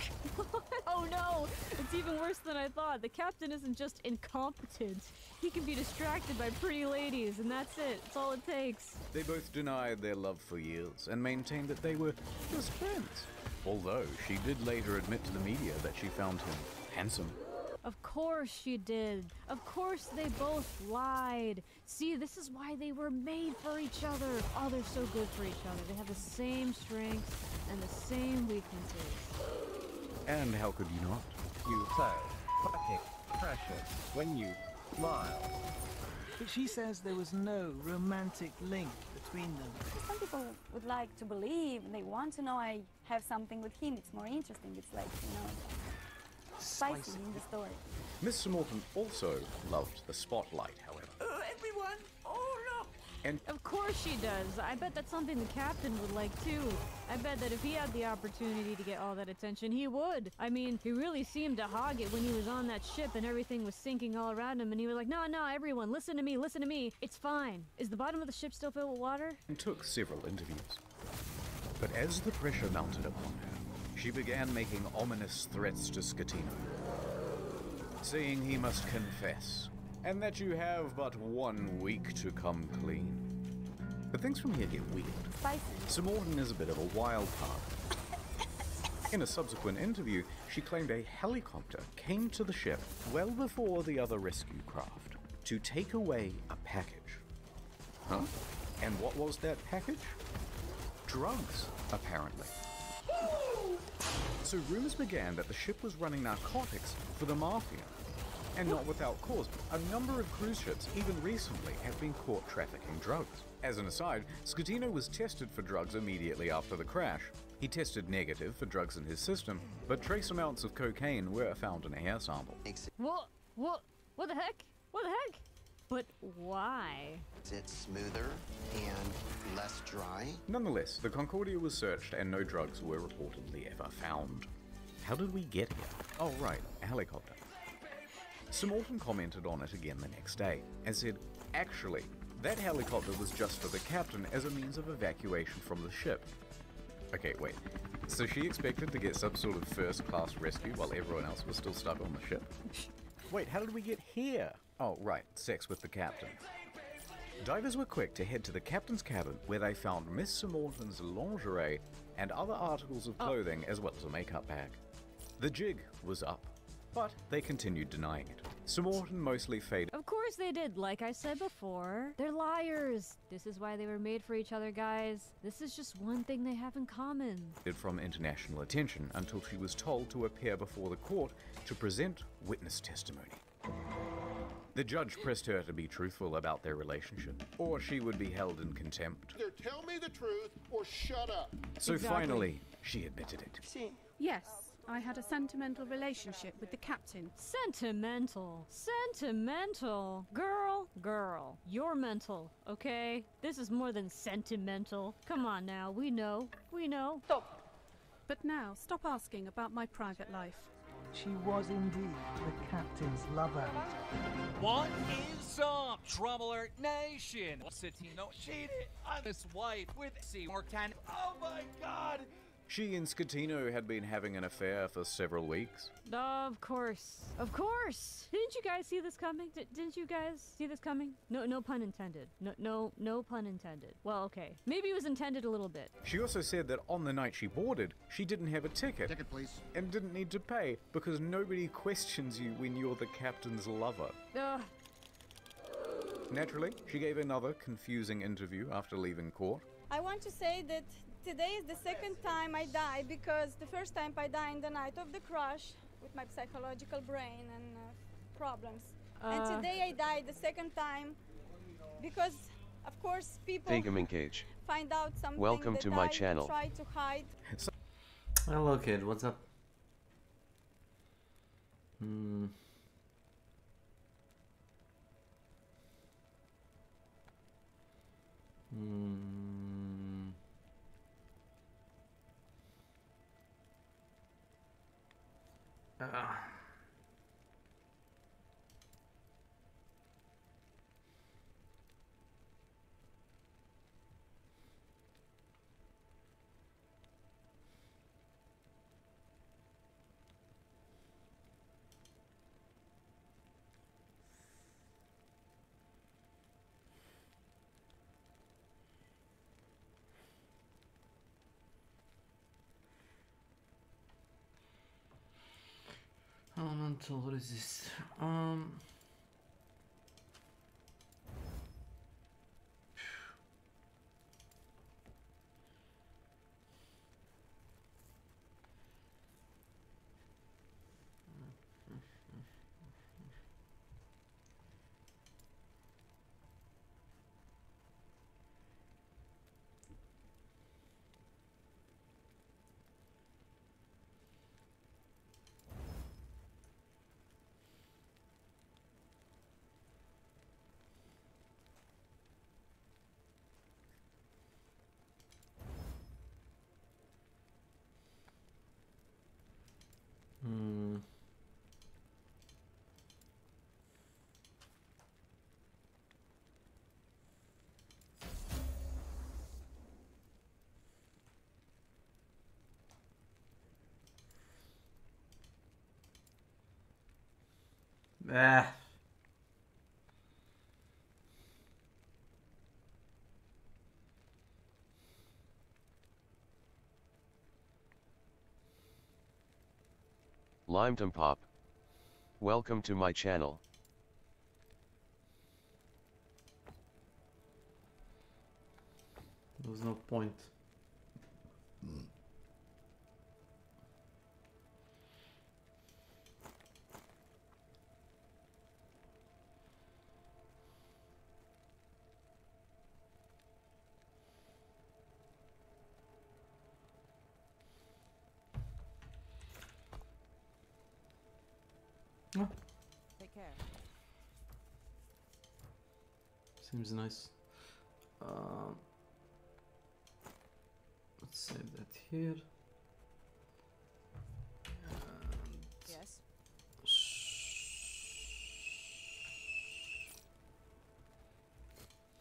oh no! It's even worse than I thought. The captain isn't just incompetent. He can be distracted by pretty ladies, and that's it. That's all it takes. They both denied their love for years and maintained that they were just friends. Although she did later admit to the media that she found him handsome. Of course she did. Of course they both lied. See, this is why they were made for each other. Oh, they're so good for each other. They have the same strengths and the same weaknesses. And how could you not? You so fucking precious when you smile. But she says there was no romantic link between them. Some people would like to believe, they want to know I have something with him. It's more interesting. It's like, you know, spicy in the story. Miss Samorton also loved the spotlight, however. Everyone, all up! And of course she does. I bet that's something the captain would like too. I bet that if he had the opportunity to get all that attention, he would. I mean, he really seemed to hog it when he was on that ship and everything was sinking all around him, and he was like, no, everyone, listen to me. It's fine. Is the bottom of the ship still filled with water? And took several interviews. But as the pressure mounted upon her, she began making ominous threats to Scatino, saying he must confess, and that you have but 1 week to come clean. But things from here get weird. Spicy. Samorton is a bit of a wild card. In a subsequent interview, she claimed a helicopter came to the ship well before the other rescue craft. to take away a package. Huh? And what was that package? Drugs, apparently. So rumors began that the ship was running narcotics for the mafia. And not without cause. A number of cruise ships, even recently, have been caught trafficking drugs. As an aside, Scatino was tested for drugs immediately after the crash. He tested negative for drugs in his system, but trace amounts of cocaine were found in a hair sample. What the heck? What the heck? But why? Is it smoother and less dry? Nonetheless, the Concordia was searched and no drugs were reportedly ever found. How did we get here? Oh right, a helicopter. Sir Morton commented on it again the next day and said, actually, that helicopter was just for the captain as a means of evacuation from the ship. Okay, wait. So she expected to get some sort of first-class rescue while everyone else was still stuck on the ship? Wait, how did we get here? Oh, right, sex with the captain. Divers were quick to head to the captain's cabin where they found Miss Sir Morton's lingerie and other articles of clothing as well as a makeup bag. The jig was up, but they continued denying it. Sir Morton mostly faded. Of course they did, like I said before. They're liars. This is why they were made for each other, guys. This is just one thing they have in common. From international attention until she was told to appear before the court to present witness testimony. The judge pressed her to be truthful about their relationship, or she would be held in contempt. Either tell me the truth or shut up. So finally, she admitted it. Yes, I had a sentimental relationship with the captain. Sentimental. Sentimental. Girl, you're mental, okay? This is more than sentimental. Come on now, we know. Stop. But now, stop asking about my private life. She was indeed the captain's lover. What is up, Trouble Alert Nation? Scatino cheated on his wife with Seymour Can. Oh my god! She and Scatino had been having an affair for several weeks. Of course. Didn't you guys see this coming? Didn't you guys see this coming? No pun intended. No pun intended. Well, okay. Maybe it was intended a little bit. She also said that on the night she boarded, she didn't have a ticket. Ticket, please. And didn't need to pay because nobody questions you when you're the captain's lover. Naturally, she gave another confusing interview after leaving court. I want to say that today is the second time I die because the first time I died in the night of the crash with my psychological brain and problems. And today I died the second time because, of course, people find out something Welcome that to my I channel. try to hide. Hello kid, what's up? Elemental, what is this? Limetum Pop. Welcome to my channel. There was no point. Oh. Take care. Seems nice. Let's save that here. Yes.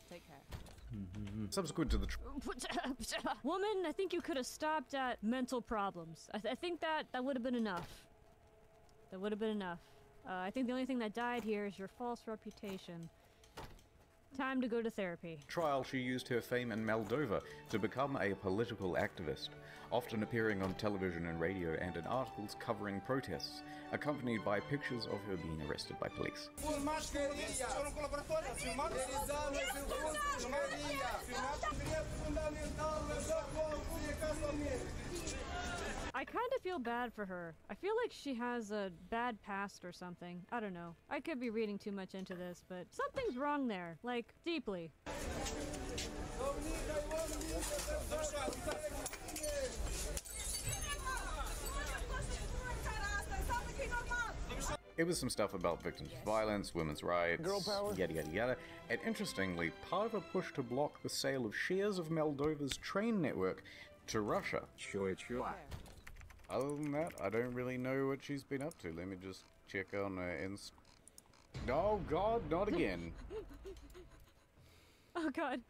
Take care. Subsequent to the Woman, I think you could have stopped at mental problems. I think that would have been enough. That would have been enough. I think the only thing that died here is your false reputation. Time to go to therapy. Trial, she used her fame in Moldova to become a political activist, often appearing on television and radio and in articles covering protests, accompanied by pictures of her being arrested by police. I kind of feel bad for her. I feel like she has a bad past or something. I don't know. I could be reading too much into this, but something's wrong there. Like, deeply. It was some stuff about victims of violence, women's rights, yada yada yada, and interestingly, part of a push to block the sale of shares of Moldova's train network to Russia. Sure. Other than that, I don't really know what she's been up to. Let me just check on her Oh God, not again. Oh God.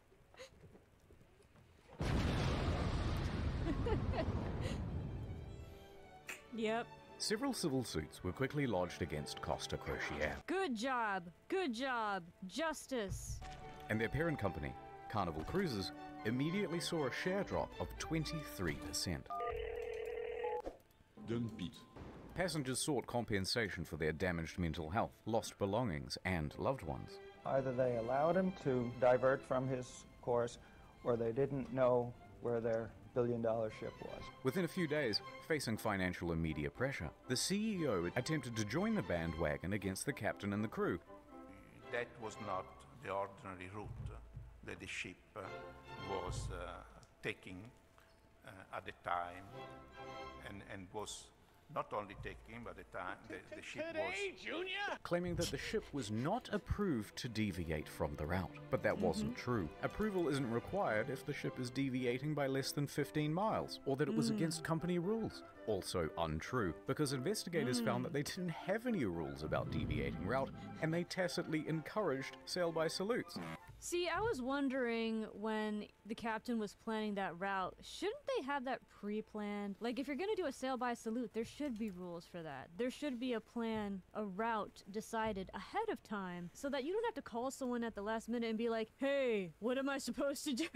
Yep. Several civil suits were quickly lodged against Costa Crociere Good job. Good job. Justice. and their parent company, Carnival Cruises, immediately saw a share drop of 23%. Don't beat. Passengers sought compensation for their damaged mental health, lost belongings, and loved ones. Either they allowed him to divert from his course, or they didn't know where their billion-dollar ship was. Within a few days, facing financial and media pressure, the CEO attempted to join the bandwagon against the captain and the crew. That was not the ordinary route that the ship was taking at the time, and was not only taking, but the time the ship was... Claiming that the ship was not approved to deviate from the route. But that wasn't true. Approval isn't required if the ship is deviating by less than 15 miles, or that it was against company rules. Also untrue, because investigators found that they didn't have any rules about deviating route, and they tacitly encouraged sail by salutes. See, I was wondering when the captain was planning that route, shouldn't they have that pre-planned? Like, if you're gonna do a sail by salute, there should be rules for that. There should be a plan, a route decided ahead of time, so that you don't have to call someone at the last minute and be like, hey, what am I supposed to do?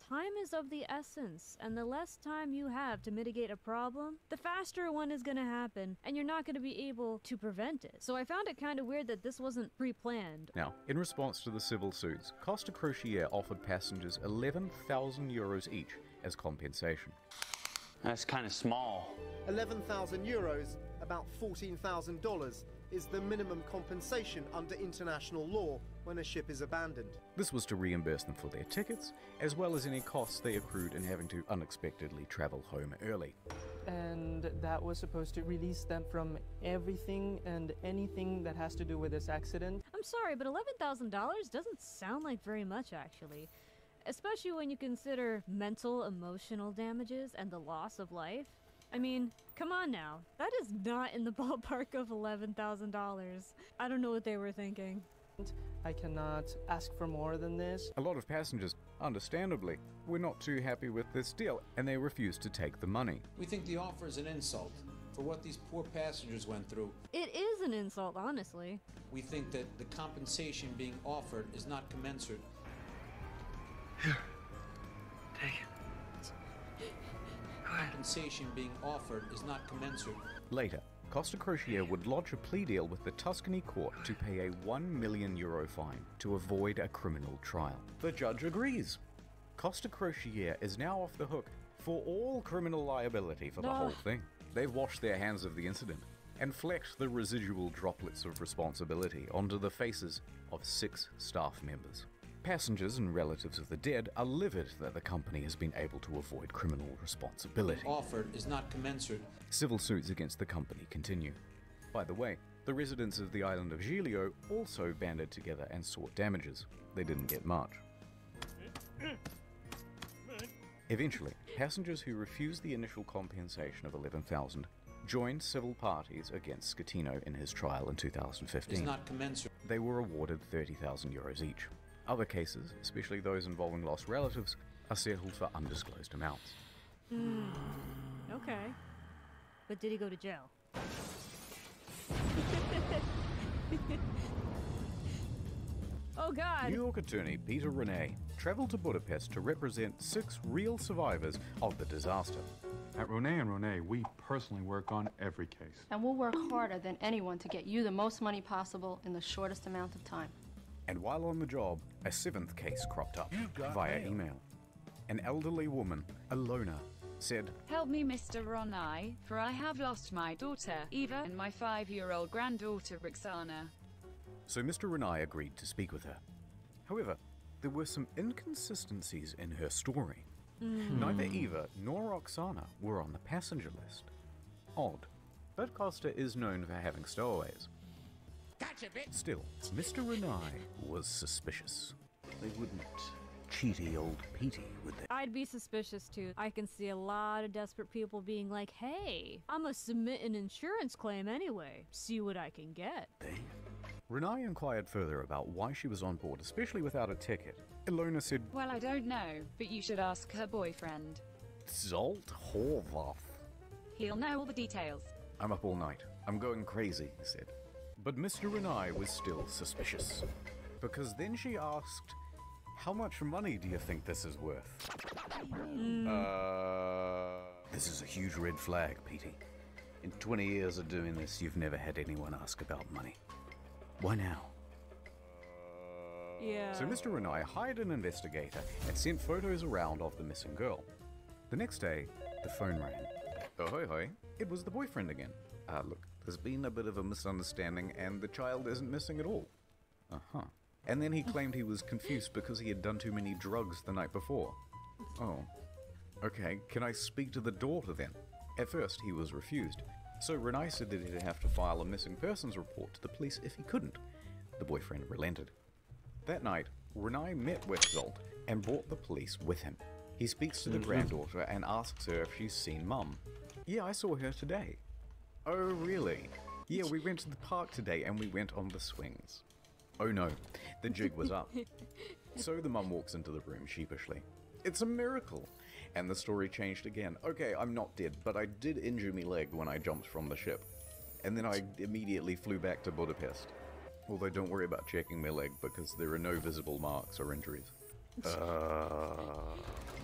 Time is of the essence, and the less time you have to mitigate a problem, the faster one is gonna happen, and you're not gonna be able to prevent it. So I found it kind of weird that this wasn't pre-planned. Now, in response to the civil suits, Costa Crociere offered passengers 11,000 euros each as compensation. That's kind of small. 11,000 euros, about $14,000, is the minimum compensation under international law when a ship is abandoned. This was to reimburse them for their tickets, as well as any costs they accrued in having to unexpectedly travel home early. And that was supposed to release them from everything and anything that has to do with this accident. I'm sorry, but $11,000 doesn't sound like very much, actually. Especially when you consider mental, emotional damages and the loss of life. I mean, come on now. That is not in the ballpark of $11,000. I don't know what they were thinking. I cannot ask for more than this. A lot of passengers, understandably, were not too happy with this deal, and they refused to take the money. We think the offer is an insult for what these poor passengers went through. It is an insult, honestly. We think that the compensation being offered is not commensurate. Here, take it. Compensation being offered is not commensurate. Later, Costa Crociere would lodge a plea deal with the Tuscany court to pay a €1 million fine to avoid a criminal trial. The judge agrees. Costa Crociere is now off the hook for all criminal liability for the whole thing. They've washed their hands of the incident and flecked the residual droplets of responsibility onto the faces of 6 staff members. Passengers and relatives of the dead are livid that the company has been able to avoid criminal responsibility. Offered is not commensurate. Civil suits against the company continue. By the way, the residents of the island of Giglio also banded together and sought damages. They didn't get much. Eventually, passengers who refused the initial compensation of $11,000 joined civil parties against Scatino in his trial in 2015. Is not commensurate. They were awarded €30,000 each. Other cases, especially those involving lost relatives, are settled for undisclosed amounts. Okay. But did he go to jail? Oh God! New York attorney Peter Renee traveled to Budapest to represent 6 real survivors of the disaster. At Renee & Renee, we personally work on every case. And we'll work harder than anyone to get you the most money possible in the shortest amount of time. And while on the job, a 7th case cropped up via email. An elderly woman, Alona, said, "Help me, Mr. Ronai, for I have lost my daughter, Eva, and my 5-year-old granddaughter, Roxana." So Mr. Renai agreed to speak with her. However, there were some inconsistencies in her story. Neither Eva nor Roxana were on the passenger list. Odd, but Costa is known for having stowaways. Gotcha, bitch. Still, Mr. Renai was suspicious. They wouldn't cheaty old Petey, would they? I'd be suspicious too. I can see a lot of desperate people being like, hey, I'm gonna submit an insurance claim anyway. See what I can get. Renai inquired further about why she was on board, especially without a ticket. Ilona said, "Well, I don't know, but you should ask her boyfriend. Zolt Horvath. He'll know all the details." I'm up all night. I'm going crazy, he said. But Mr. Renai was still suspicious. Because then she asked, how much money do you think this is worth? This is a huge red flag, Petey. In 20 years of doing this, you've never had anyone ask about money. Why now? Yeah. So Mr. Renai hired an investigator and sent photos around of the missing girl. The next day, the phone rang. Oh, hoi hoi. It was the boyfriend again. Look, there's been a bit of a misunderstanding and the child isn't missing at all. Uh-huh. And then he claimed he was confused because he had done too many drugs the night before. Oh. Okay, can I speak to the daughter then? At first, he was refused. So Renai said that he'd have to file a missing persons report to the police if he couldn't. The boyfriend relented. That night, Renai met with Zolt and brought the police with him. He speaks to the granddaughter and asks her if she's seen Mum. Yeah, I saw her today. Oh, really? Yeah, we went to the park today and we went on the swings. Oh no, the jig was up. So the mum walks into the room sheepishly. It's a miracle. And the story changed again. Okay, I'm not dead, but I did injure my leg when I jumped from the ship. And then I immediately flew back to Budapest. Although don't worry about checking my leg because there are no visible marks or injuries.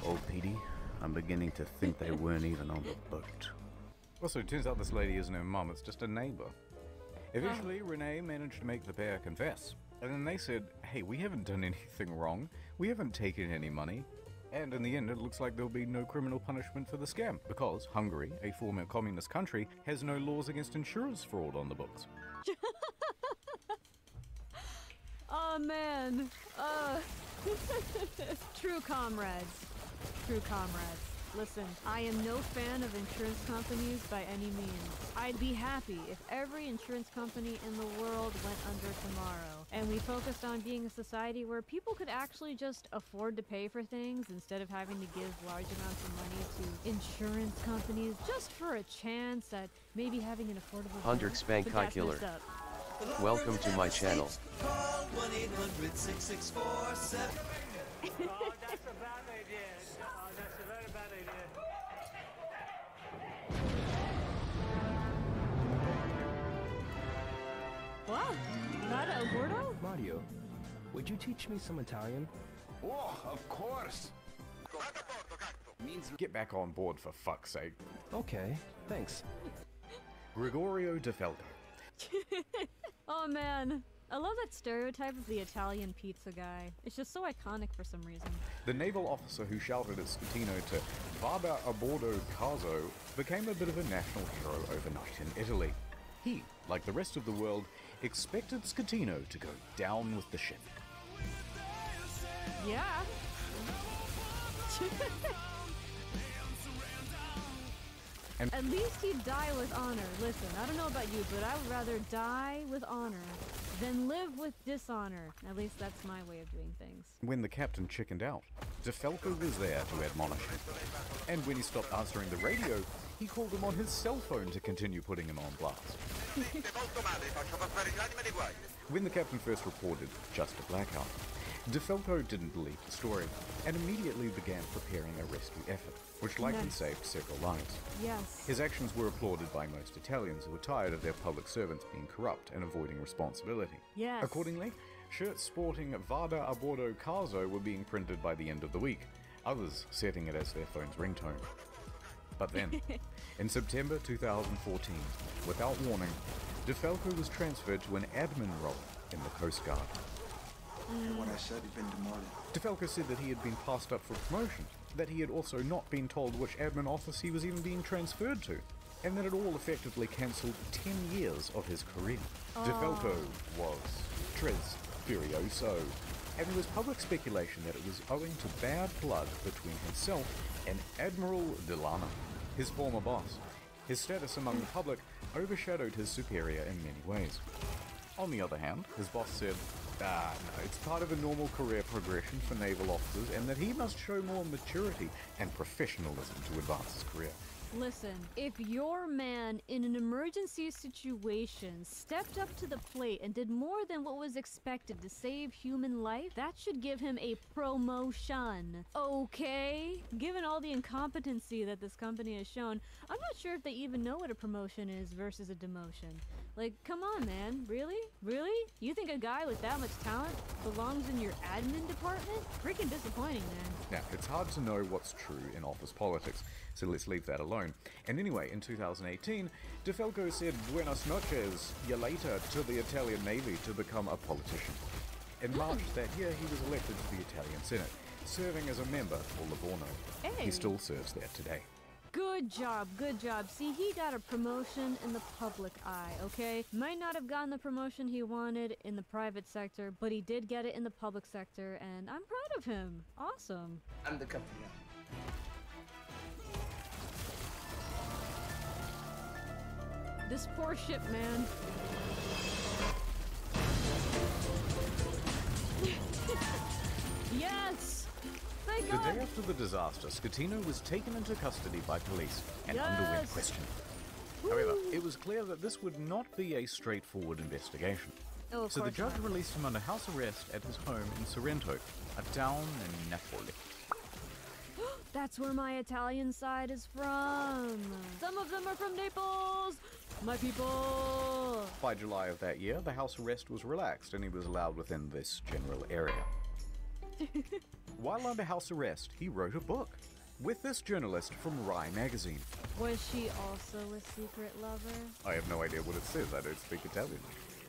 Old Petey, I'm beginning to think they weren't even on the boat. Also, it turns out this lady isn't her mum, it's just a neighbor. Eventually, Renee managed to make the pair confess. And then they said, hey, we haven't done anything wrong. We haven't taken any money. And in the end, it looks like there'll be no criminal punishment for the scam, because Hungary, a former communist country, has no laws against insurance fraud on the books. Oh man. True comrades. True comrades. Listen, I am no fan of insurance companies by any means. I'd be happy if every insurance company in the world went under tomorrow, and we focused on being a society where people could actually just afford to pay for things instead of having to give large amounts of money to insurance companies just for a chance at maybe having an affordable Hundred Spank Kai Killer. Welcome to my channel. Call 1-800-6647. Oh, that's a bad idea. Oh, that's a very bad idea. Wow, Nada Gordo? Mario, would you teach me some Italian? Oh, of course. Get back on board for fuck's sake. Okay, thanks. Gregorio De Feldo. Oh man, I love that stereotype of the Italian pizza guy. It's just so iconic for some reason. The naval officer who shouted at Schettino to "Vada a bordo caso" became a bit of a national hero overnight in Italy. He, like the rest of the world, expected Schettino to go down with the ship. Yeah. And at least he'd die with honor. Listen, I don't know about you, but I would rather die with honor than live with dishonor. At least that's my way of doing things. when the captain chickened out, DeFalco was there to admonish him. And when he stopped answering the radio, he called him on his cell phone to continue putting him on blast. When the captain first reported just a blackout, DeFalco didn't believe the story and immediately began preparing a rescue effort, which likely Nice. saved several lives. Yes. His actions were applauded by most Italians who were tired of their public servants being corrupt and avoiding responsibility. Yes. Accordingly, shirts sporting "Vada a bordo caso" were being printed by the end of the week, others setting it as their phone's ringtone. But then, in September 2014, without warning, DeFalco was transferred to an admin role in the Coast Guard. What I said had been demoted. DeFalco said that he had been passed up for promotion, that he had also not been told which admin office he was even being transferred to, and that it all effectively cancelled 10 years of his career. DeFalco was tres furioso, and there was public speculation that it was owing to bad blood between himself and Admiral Delano, his former boss. His status among the public overshadowed his superior in many ways. On the other hand, his boss said, no, it's part of a normal career progression for naval officers and that he must show more maturity and professionalism to advance his career. Listen, if your man in an emergency situation stepped up to the plate and did more than what was expected to save human life, that should give him a promotion. Okay? Given all the incompetency that this company has shown, I'm not sure if they even know what a promotion is versus a demotion. Like, come on, man. Really? Really? You think a guy with that much talent belongs in your admin department? Freaking disappointing, man. Now, it's hard to know what's true in office politics, so let's leave that alone. And anyway, in 2018, DeFalco said buenas noches, later to the Italian Navy to become a politician. In March that year, he was elected to the Italian Senate, serving as a member for Livorno. Hey. He still serves there today. Good job, good job. See, he got a promotion in the public eye, okay? Might not have gotten the promotion he wanted in the private sector, but he did get it in the public sector, and I'm proud of him. Awesome. I'm the company. This poor ship, man. Yes! Thank The God! day after the disaster, Schettino was taken into custody by police and underwent Yes! questioning. However, it was clear that this would not be a straightforward investigation. Oh, of So the course judge not. released him under house arrest at his home in Sorrento, a town in Napoli. That's where my Italian side is from. Some of them are from Naples. My people. By July of that year, the house arrest was relaxed and he was allowed within this general area. While under house arrest, he wrote a book with this journalist from Rai magazine. Was she also a secret lover? I have no idea what it says, I don't speak Italian.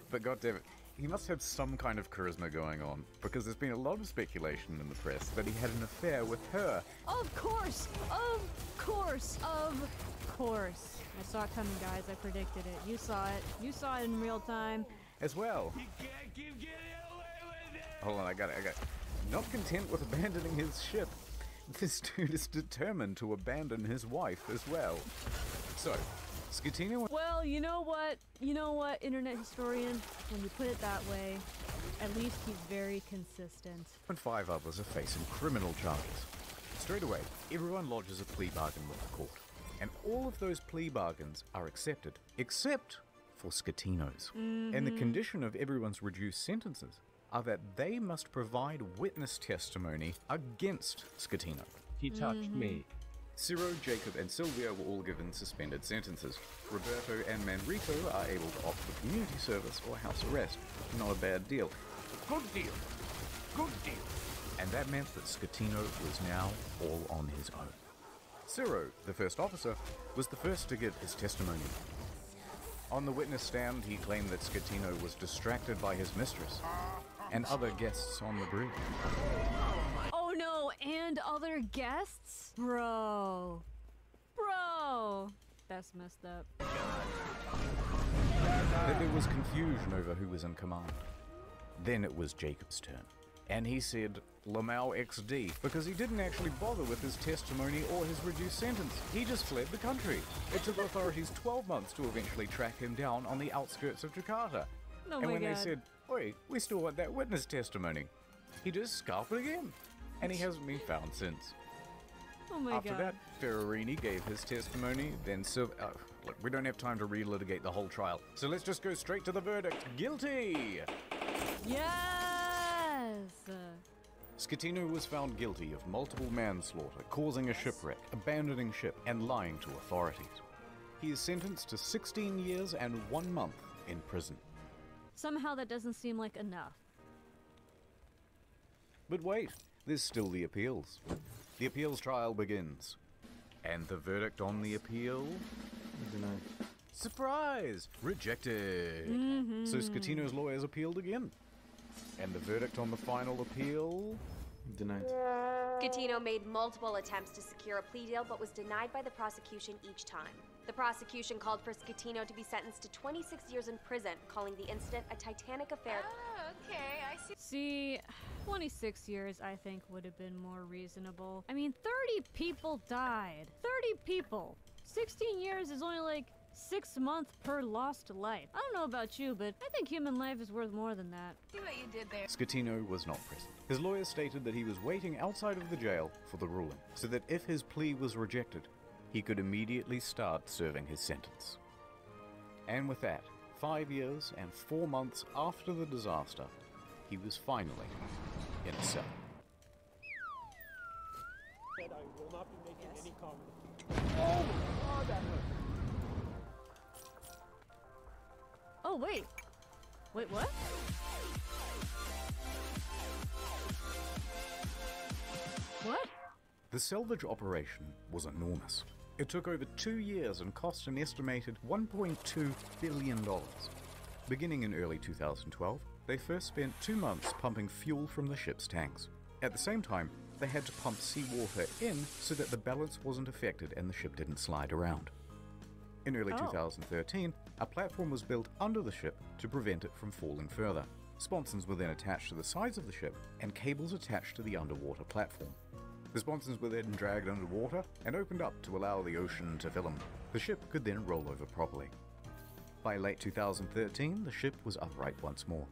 But goddammit, he must have some kind of charisma going on, because there's been a lot of speculation in the press that he had an affair with her. Of course! Of course! Of course! I saw it coming, guys. I predicted it. You saw it. You saw it in real time. As well. Hold on, I got it. Not content with abandoning his ship, this dude is determined to abandon his wife as well. So, Schettino... Well, you know what? You know what, internet historian? When you put it that way, at least he's very consistent. and 5 others are facing criminal charges. Straight away, everyone lodges a plea bargain with the court. And all of those plea bargains are accepted, except for Schettino's. And the condition of everyone's reduced sentences are that they must provide witness testimony against Schettino. He touched me. Ciro, Jacob, and Silvia were all given suspended sentences. Roberto and Manrico are able to opt for community service or house arrest. Not a bad deal. Good deal. Good deal. And that meant that Schettino was now all on his own. Ciro, the first officer, was the first to give his testimony. On the witness stand, he claimed that Scatino was distracted by his mistress and other guests on the bridge. Oh no, and other guests? Bro. That's messed up. That there was confusion over who was in command. Then it was Jacob's turn, and he said Lamau XD because he didn't actually bother with his testimony or his reduced sentence. He just fled the country. It took authorities 12 months to eventually track him down on the outskirts of Jakarta. Oh and my when God. they said, "Oi, we still want that witness testimony," he just scarfed it again, and he hasn't been found since. Oh my After God. that, Ferrarini gave his testimony, then look, we don't have time to relitigate the whole trial, so let's just go straight to the verdict. Guilty! Yes! Scatino was found guilty of multiple manslaughter, causing a shipwreck, abandoning ship, and lying to authorities. He is sentenced to 16 years and 1 month in prison. Somehow that doesn't seem like enough. But wait, there's still the appeals. The appeals trial begins. And the verdict on the appeal? Surprise! Rejected! So Scatino's lawyers appealed again. And the verdict on the final appeal? Denied. Scatino made multiple attempts to secure a plea deal, but was denied by the prosecution each time. The prosecution called for Scatino to be sentenced to 26 years in prison, calling the incident a Titanic affair. Oh, okay, I see. See, 26 years I think would have been more reasonable. I mean, 30 people died. 30 people. 16 years is only like 6 months per lost life. I don't know about you, but I think human life is worth more than that. See what you did there. Scatino was not present. His lawyers stated that he was waiting outside of the jail for the ruling, so that if his plea was rejected, he could immediately start serving his sentence. And with that, 5 years and 4 months after the disaster, he was finally in a cell. I will not be making any comment. Oh, God, that hurt. Oh, wait. Wait, what? What? The salvage operation was enormous. It took over 2 years and cost an estimated $1.2 billion. Beginning in early 2012, they first spent 2 months pumping fuel from the ship's tanks. At the same time, they had to pump seawater in so that the balance wasn't affected and the ship didn't slide around. In early 2013, a platform was built under the ship to prevent it from falling further. Sponsons were then attached to the sides of the ship and cables attached to the underwater platform. The sponsons were then dragged underwater and opened up to allow the ocean to fill them. The ship could then roll over properly. By late 2013, the ship was upright once more.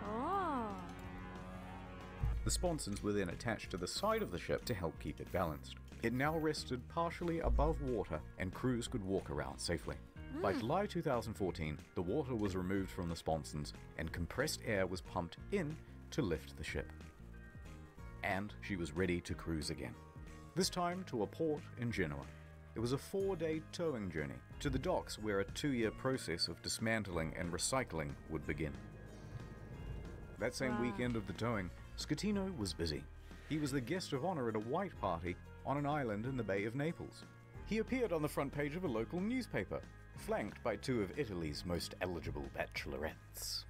Oh. The sponsons were then attached to the side of the ship to help keep it balanced. It now rested partially above water and crews could walk around safely. By July 2014, the water was removed from the sponsons and compressed air was pumped in to lift the ship. And she was ready to cruise again. This time to a port in Genoa. It was a 4-day towing journey to the docks where a 2-year process of dismantling and recycling would begin. That same weekend of the towing, Scatino was busy. He was the guest of honor at a white party on an island in the Bay of Naples. He appeared on the front page of a local newspaper, flanked by 2 of Italy's most eligible bachelorettes.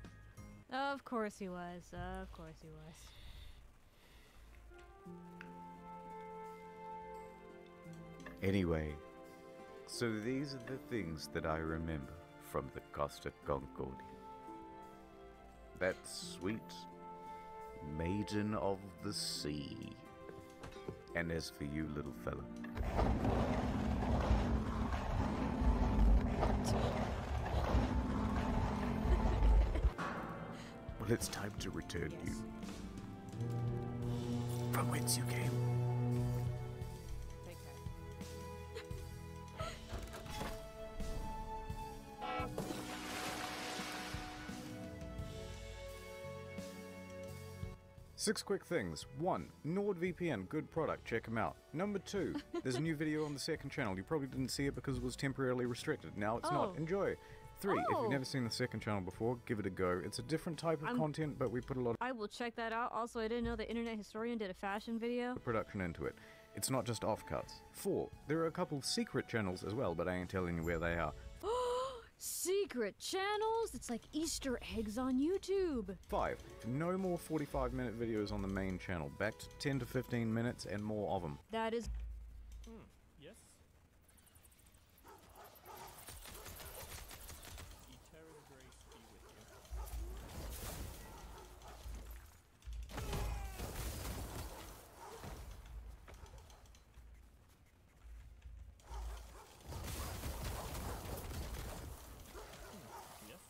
Of course he was. Of course he was. Anyway, so these are the things that I remember from the Costa Concordia. That sweet maiden of the sea. And as for you, little fella, well, it's time to return you from whence you came. Take care. 6 quick things. 1. NordVPN, good product, check them out. Number 2, there's a new video on the second channel. You probably didn't see it because it was temporarily restricted. Now it's not. Enjoy. 3, if you've never seen the second channel before, give it a go. It's a different type of content, but we put a lot of I will check that out. Also, I didn't know the Internet Historian did a fashion video. production into it. It's not just offcuts. 4, there are a couple secret channels as well, but I ain't telling you where they are. Secret channels? It's like Easter eggs on YouTube. 5. No more 45-minute videos on the main channel. Back to 10 to 15 minutes and more of them. That is... Yes? Eternal grace be with you. Yes?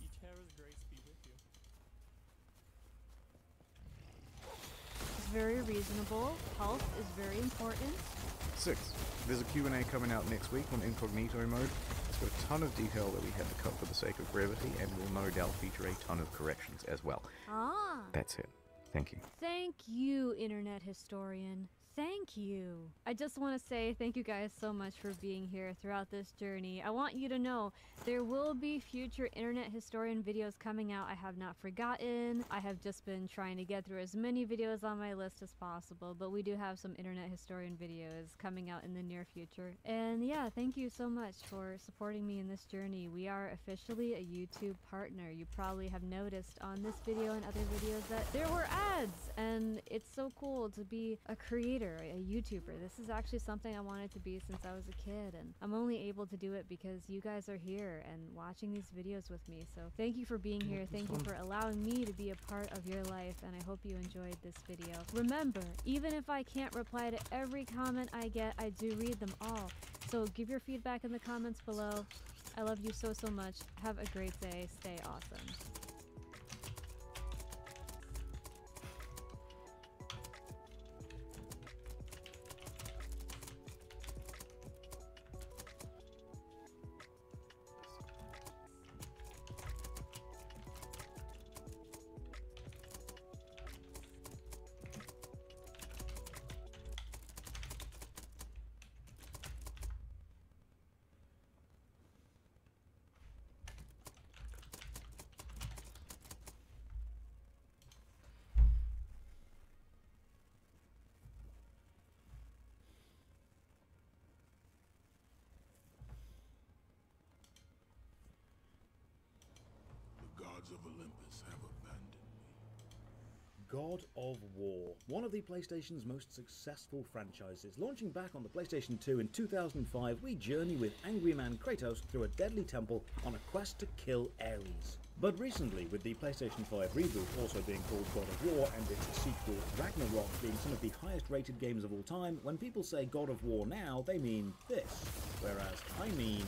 Eternal grace be with you. It's very reasonable. Health is very important. 6. There's a Q&A coming out next week on incognito mode. It's got a ton of detail that we had to cut for the sake of brevity, and will no doubt feature a ton of corrections as well. Ah. That's it. Thank you. Thank you, Internet Historian. Thank you. I just want to say thank you guys so much for being here throughout this journey. I want you to know there will be future Internet Historian videos coming out. I have not forgotten. I have just been trying to get through as many videos on my list as possible, but we do have some Internet Historian videos coming out in the near future. And yeah, thank you so much for supporting me in this journey. We are officially a YouTube partner. You probably have noticed on this video and other videos that there were ads, and it's so cool to be a creator, a YouTuber. This is actually something I wanted to be since I was a kid, and I'm only able to do it because you guys are here and watching these videos with me. So thank you for being here. Thank you for allowing me to be a part of your life, and I hope you enjoyed this video. Remember, even if I can't reply to every comment I get, I do read them all. So give your feedback in the comments below. I love you so much. Have a great day. Stay awesome. The gods of Olympus have abandoned me. God of War, one of the PlayStation's most successful franchises. Launching back on the PlayStation 2 in 2005, we journey with angry man Kratos through a deadly temple on a quest to kill Ares. But recently, with the PlayStation 5 reboot also being called God of War and its sequel Ragnarok being some of the highest rated games of all time, when people say God of War now, they mean this, whereas I mean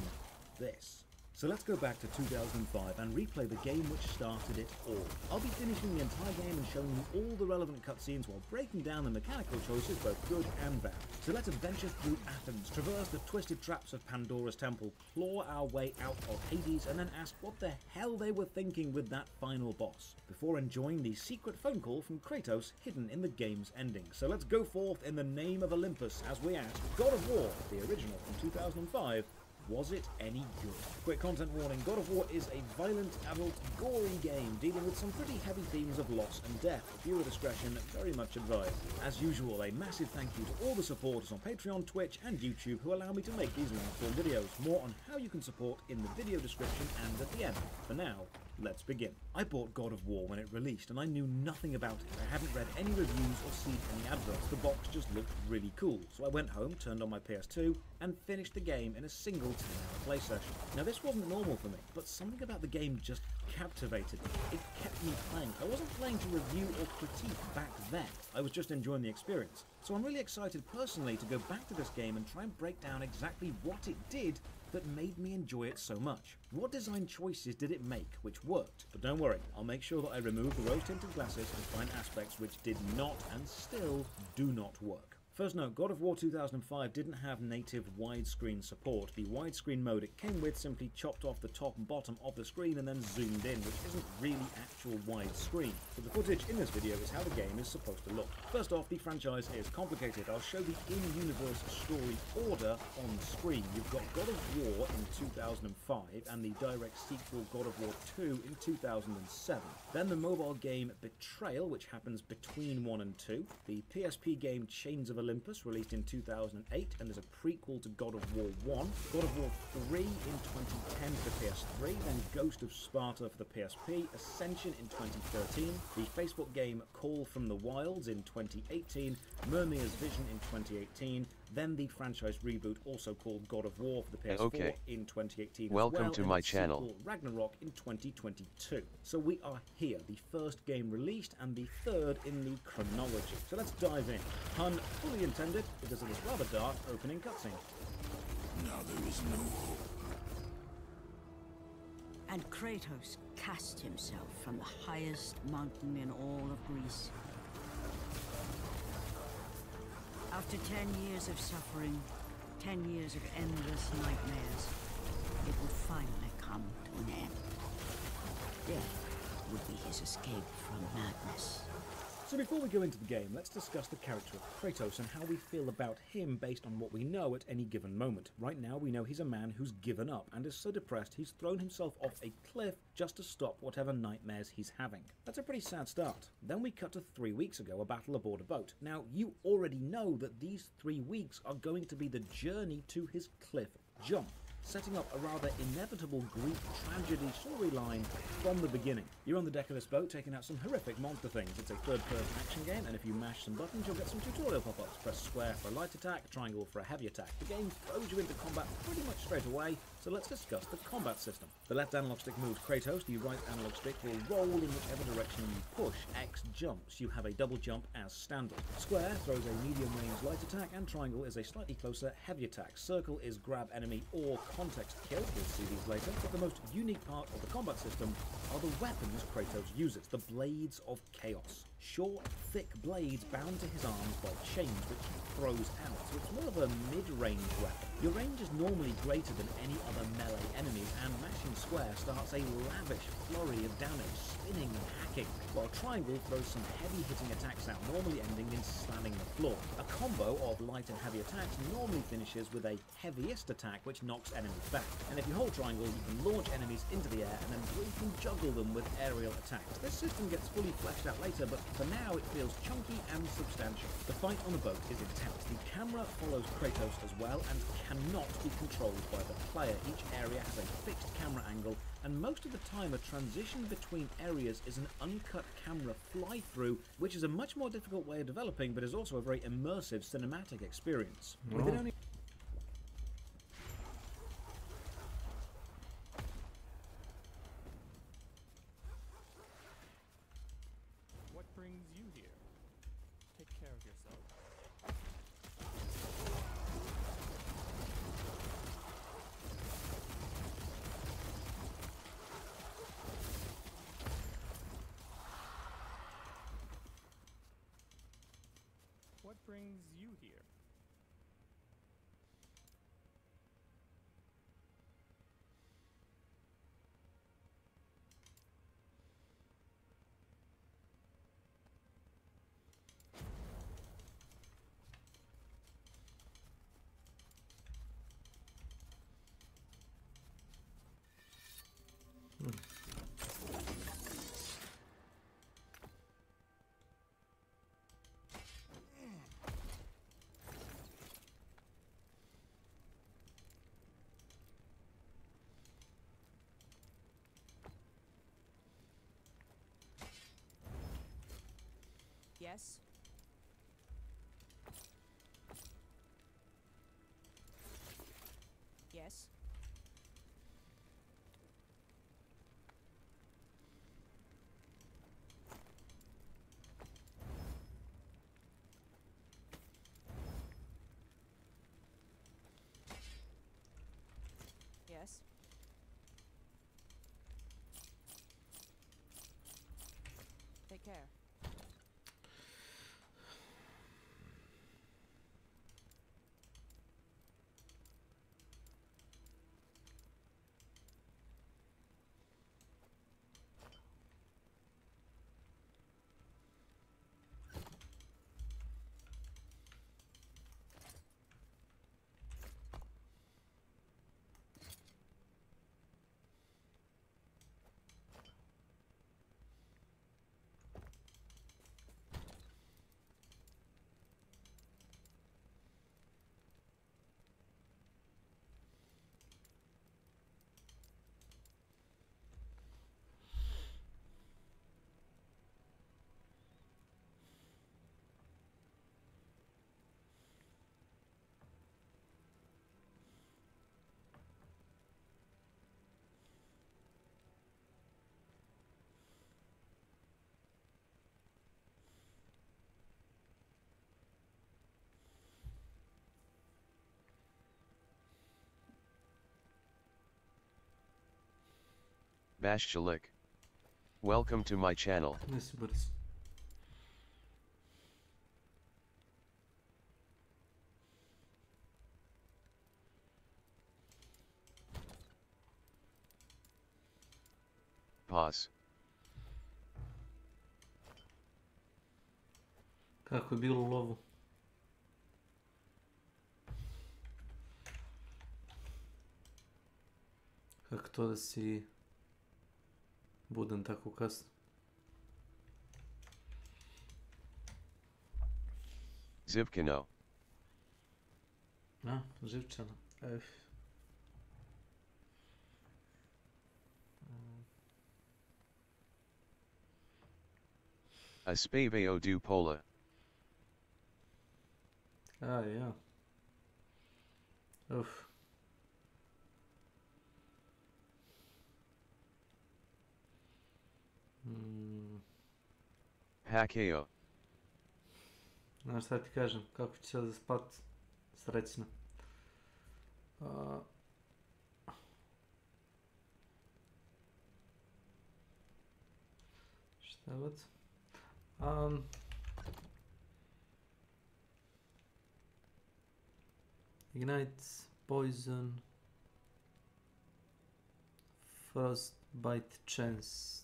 this. So let's go back to 2005 and replay the game which started it all. I'll be finishing the entire game and showing you all the relevant cutscenes while breaking down the mechanical choices, both good and bad. So let's adventure through Athens, traverse the twisted traps of Pandora's temple, claw our way out of Hades, and then ask what the hell they were thinking with that final boss, before enjoying the secret phone call from Kratos hidden in the game's ending. So let's go forth in the name of Olympus as we ask, God of War, the original from 2005, was it any good? Quick content warning, God of War is a violent, adult, gory game dealing with some pretty heavy themes of loss and death. Viewer discretion very much advised. As usual, a massive thank you to all the supporters on Patreon, Twitch and YouTube who allow me to make these long-form videos. More on how you can support in the video description and at the end. For now, let's begin. I bought God of War when it released and I knew nothing about it. I hadn't read any reviews or seen any adverts. The box just looked really cool. So I went home, turned on my PS2 and finished the game in a single 10-hour play session. Now this wasn't normal for me, but something about the game just captivated me. It kept me playing. I wasn't playing to review or critique back then. I was just enjoying the experience. So I'm really excited personally to go back to this game and try and break down exactly what it did that made me enjoy it so much. What design choices did it make which worked? But don't worry, I'll make sure that I remove the rose-tinted glasses and find aspects which did not and still do not work. First note, God of War 2005 didn't have native widescreen support. The widescreen mode it came with simply chopped off the top and bottom of the screen and then zoomed in, which isn't really actual widescreen. So the footage in this video is how the game is supposed to look. First off, the franchise is complicated. I'll show the in-universe story order on screen. You've got God of War in 2005 and the direct sequel God of War 2 in 2007. Then the mobile game Betrayal, which happens between 1 and 2. The PSP game Chains of Olympus, released in 2008 and is a prequel to God of War 1. God of War 3 in 2010 for the PS3, then Ghost of Sparta for the PSP, Ascension in 2013, the Facebook game Call from the Wilds in 2018, Mirmir's Vision in 2018, then the franchise reboot also called God of War for the PS4 in 2018 Welcome as well, to and my its channel. sequel, Ragnarok in 2022. So we are here, the first game released and the third in the chronology. So let's dive in. Pun fully intended because of this rather dark opening cutscene. Now there is no hope. And Kratos cast himself from the highest mountain in all of Greece. After 10 years of suffering, 10 years of endless nightmares, it would finally come to an end. Death would be his escape from madness. So before we go into the game, let's discuss the character of Kratos and how we feel about him based on what we know at any given moment. Right now we know he's a man who's given up and is so depressed he's thrown himself off a cliff just to stop whatever nightmares he's having. That's a pretty sad start. Then we cut to 3 weeks ago, a battle aboard a boat. Now you already know that these 3 weeks are going to be the journey to his cliff jump, setting up a rather inevitable Greek tragedy storyline from the beginning. You're on the deck of this boat taking out some horrific monster things. It's a third-person action game, and if you mash some buttons, you'll get some tutorial pop-ups. Press square for a light attack, triangle for a heavy attack. The game throws you into combat pretty much straight away, so let's discuss the combat system. The left analog stick moves Kratos, the right analog stick will roll in whichever direction you push. X jumps. You have a double jump as standard. Square throws a medium-range light attack, and triangle is a slightly closer heavy attack. Circle is grab enemy or context kill, we'll see these later, but the most unique part of the combat system are the weapons Kratos uses, the Blades of Chaos. Short, thick blades bound to his arms by chains which he throws out, so it's more of a mid-range weapon. Your range is normally greater than any other melee enemies, and mashing square starts a lavish flurry of damage, spinning and hacking, while triangle throws some heavy-hitting attacks out, normally ending in slamming the floor. A combo of light and heavy attacks normally finishes with a heaviest attack which knocks enemies back, and if you hold triangle you can launch enemies into the air and then briefly juggle them with aerial attacks. This system gets fully fleshed out later, but for now it feels chunky and substantial. The fight on the boat is intense. The camera follows Kratos as well and cannot be controlled by the player. Each area has a fixed camera angle, and most of the time a transition between areas is an uncut camera fly-through, which is a much more difficult way of developing but is also a very immersive cinematic experience. With it only What brings you here? Take care of yourself. What brings you here? Yes? Yes? Yes? Take care. Bashchalik. Welcome to my channel. Nisi Boris. Pause. Kako je bilo u lovu? Kako to da si budan tako kasno? Zivkino. A, živčano. A spaveo du pola. A, ja. Uf. Hakeo. Znaš šta ti kažem, kako ću sad spat srećno. Šta god. Ignite, poison, frostbite chance.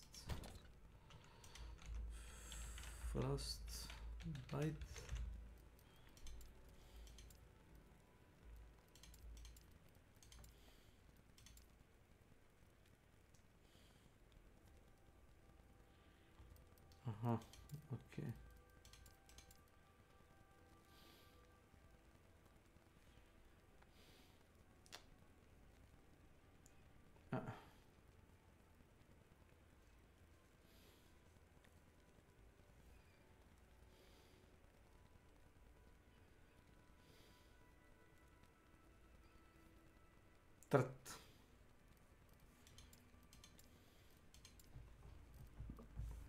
Frostbite. Aha, okej. Trt.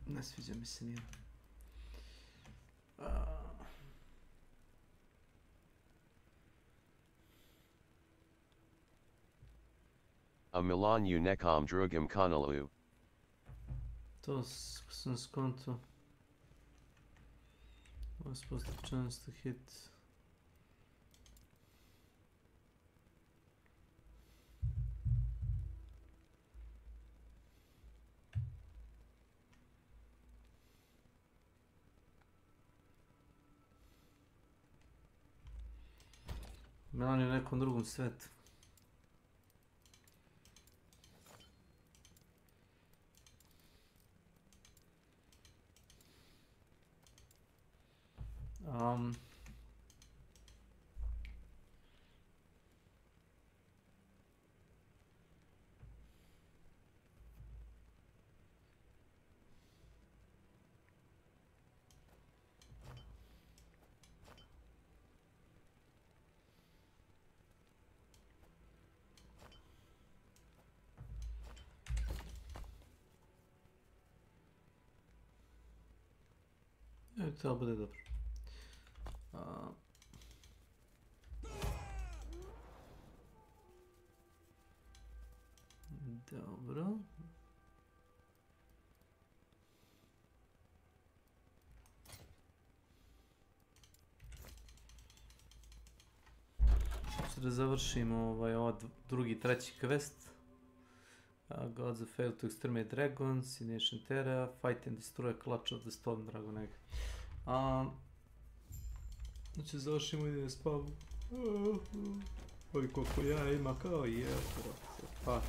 Ne sviđa mi se nijedno. A Milan u nekom drugim kanalu. To sam skonto. Ovo je supposed to chance to hit. Milan je u nekom drugom svetu. To bude dobro. Dobro. Da završimo ovaj drugi, treći quest. Gods have failed to exterminate dragons, in ancient Terra, fight and destroy a clutch of the storm dragon egg. Znači završimo i da spavu. Oj koliko ja ima kao i ja. Pa.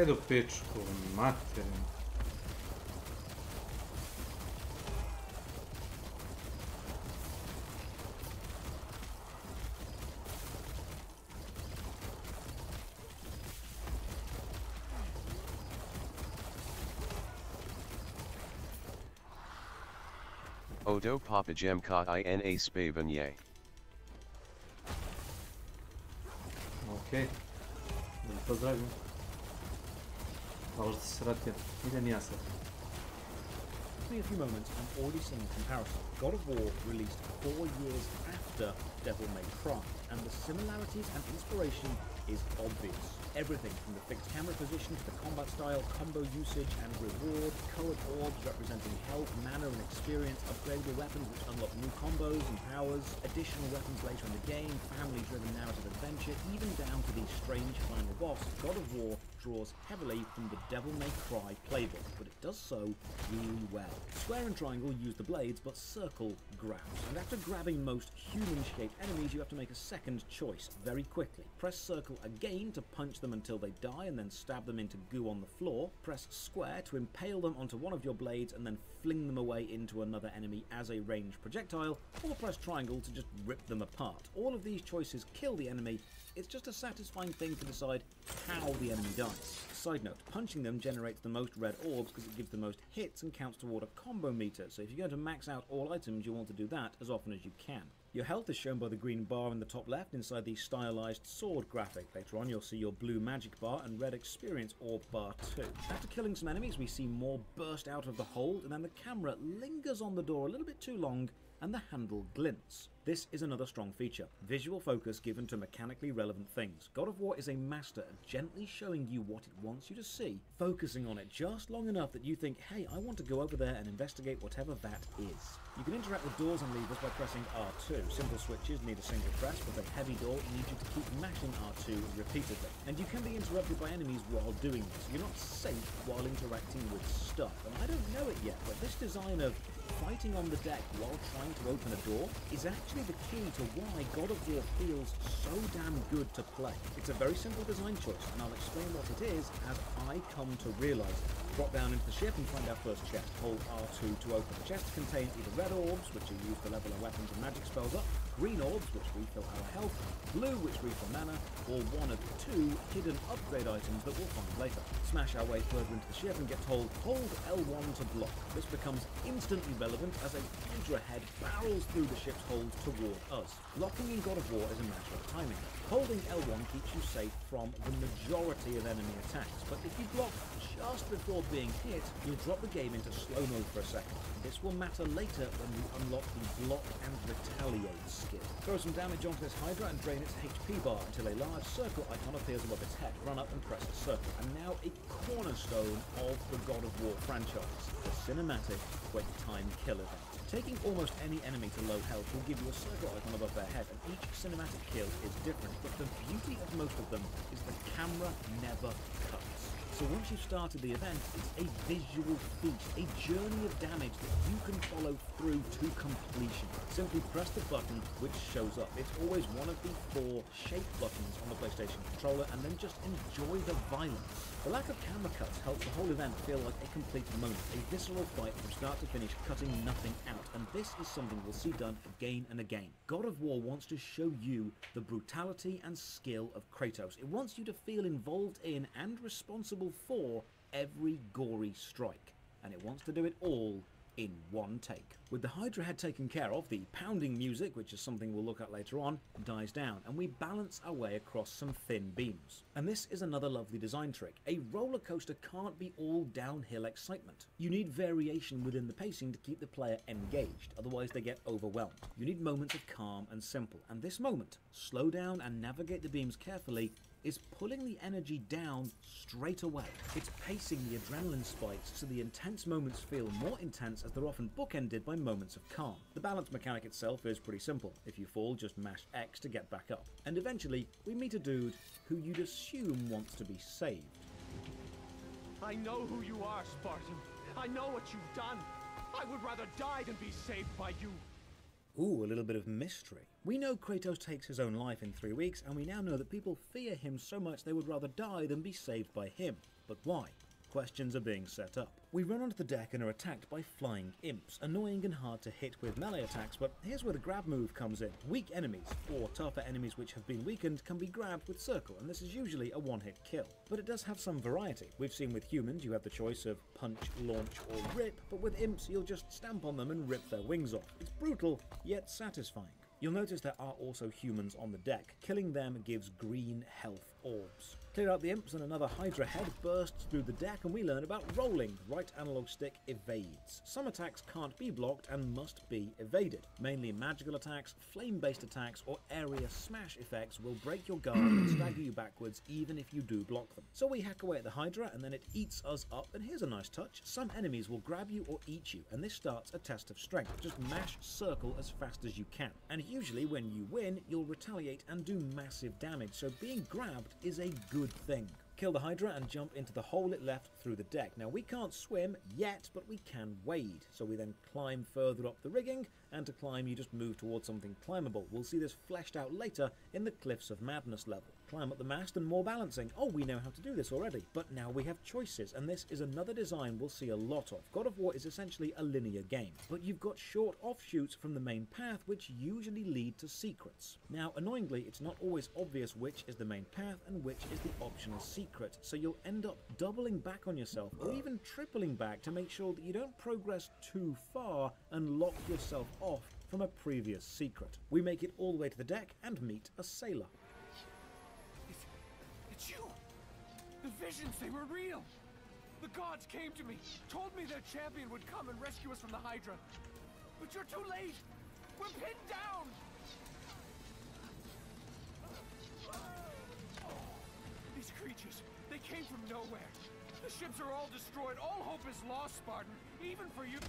Do pičku, materinu. Odo Papa Jemka ina Spavanye. Okej. Pozdrawiam. Možda se vratio. Idem ja sad. A few moments, I'm already seeing a comparison. God of War released 4 years after Devil May Cry, and the similarities and inspiration is obvious. Everything from the fixed camera position to the combat style, combo usage and reward, colored orbs representing health, mana and experience, upgradable weapons which unlock new combos and powers, additional weapons later in the game, family-driven narrative adventure, even down to the strange final boss. God of War draws heavily from the Devil May Cry playbook, but it does so really well. Square and triangle use the blades, but circle grabs. And after grabbing most human-shaped enemies, you have to make a second choice very quickly. Press circle again to punch them until they die and then stab them into goo on the floor. Press square to impale them onto one of your blades and then fling them away into another enemy as a ranged projectile, or press triangle to just rip them apart. All of these choices kill the enemy. It's just a satisfying thing to decide how the enemy dies. Side note, punching them generates the most red orbs because it gives the most hits and counts toward a combo meter, so if you're going to max out all items, you want to do that as often as you can. Your health is shown by the green bar in the top left inside the stylized sword graphic. Later on you'll see your blue magic bar and red experience orb bar too. After killing some enemies we see more burst out of the hold, and then the camera lingers on the door a little bit too long and the handle glints. This is another strong feature, visual focus given to mechanically relevant things. God of War is a master at gently showing you what it wants you to see, focusing on it just long enough that you think, hey, I want to go over there and investigate whatever that is. You can interact with doors and levers by pressing R2. Simple switches need a single press, but a heavy door needs you to keep mashing R2 repeatedly. And you can be interrupted by enemies while doing this. You're not safe while interacting with stuff, and I don't know it yet, but this design of fighting on the deck while trying to open a door is actually the key to why God of War feels so damn good to play. It's a very simple design choice, and I'll explain what it is as I come to realise it. Drop down into the ship and find our first chest. Hold R2 to open. The chest contain either red orbs, which are used to level our weapons and magic spells up, green orbs, which refill our health, blue, which refill mana, or one of 2 hidden upgrade items that we'll find later. Smash our way further into the ship and get told, hold L1 to block. This becomes instantly relevant as a Hydra head barrels through the ship's hold toward us. Blocking in God of War is a matter of timing. Holding L1 keeps you safe from the majority of enemy attacks, but if you block just before being hit, you'll drop the game into slow mode for a second. This will matter later when we unlock the block and retaliate skill. Throw some damage onto this Hydra and drain its HP bar until a large circle icon appears above its head. Run up and press the circle. And now a cornerstone of the God of War franchise, the cinematic quick time kill event. Taking almost any enemy to low health will give you a circle icon above their head, and each cinematic kill is different, but the beauty of most of them is the camera never cuts. So once you've started the event, it's a visual feast, a journey of damage that you can follow through to completion. Simply press the button which shows up. It's always one of the 4 shape buttons on the PlayStation controller, and then just enjoy the violence. The lack of camera cuts helps the whole event feel like a complete moment, a visceral fight from start to finish, cutting nothing out, and this is something we'll see done again and again. God of War wants to show you the brutality and skill of Kratos. It wants you to feel involved in and responsible for every gory strike, and it wants to do it all in one take. With the Hydra head taken care of, the pounding music, which is something we'll look at later on, dies down, and we balance our way across some thin beams. And this is another lovely design trick. A roller coaster can't be all downhill excitement. You need variation within the pacing to keep the player engaged, otherwise they get overwhelmed. You need moments of calm and simple, and this moment, slow down and navigate the beams carefully, is pulling the energy down straight away. It's pacing the adrenaline spikes so the intense moments feel more intense, as they're often bookended by moments of calm. The balance mechanic itself is pretty simple. If you fall, just mash X to get back up. And eventually, we meet a dude who you'd assume wants to be saved. I know who you are, Spartan. I know what you've done. I would rather die than be saved by you. Ooh, a little bit of mystery. We know Kratos takes his own life in 3 weeks, and we now know that people fear him so much they would rather die than be saved by him. But why? questions are being set up. We run onto the deck and are attacked by flying imps, annoying and hard to hit with melee attacks, but here's where the grab move comes in. Weak enemies, or tougher enemies which have been weakened, can be grabbed with circle, and this is usually a one-hit kill. But it does have some variety. We've seen with humans you have the choice of punch, launch or rip, but with imps you'll just stamp on them and rip their wings off. It's brutal, yet satisfying. You'll notice there are also humans on the deck. Killing them gives green health orbs. Clear out the imps and another Hydra head bursts through the deck and we learn about rolling. Right analog stick evades. Some attacks can't be blocked and must be evaded. Mainly magical attacks, flame-based attacks or area smash effects will break your guard and stagger you backwards even if you do block them. So we hack away at the Hydra and then it eats us up, and here's a nice touch. Some enemies will grab you or eat you, and this starts a test of strength. Just mash circle as fast as you can. And usually when you win, you'll retaliate and do massive damage, so being grabbed is a good thing. Kill the Hydra and jump into the hole it left through the deck. Now we can't swim yet, but we can wade, so we then climb further up the rigging, and to climb you just move towards something climbable. We'll see this fleshed out later in the Cliffs of Madness level. Climb up the mast and more balancing. Oh, we know how to do this already, but now we have choices, and this is another design we'll see a lot of. God of War is essentially a linear game, but you've got short offshoots from the main path which usually lead to secrets. Now, annoyingly, it's not always obvious which is the main path and which is the optional secret, so you'll end up doubling back on yourself or even tripling back to make sure that you don't progress too far and lock yourself off from a previous secret. We make it all the way to the deck and meet a sailor. It's you! The visions, they were real! The gods came to me, told me their champion would come and rescue us from the Hydra. But you're too late! We're pinned down! These creatures, they came from nowhere. The ships are all destroyed. All hope is lost, Spartan. Even for you.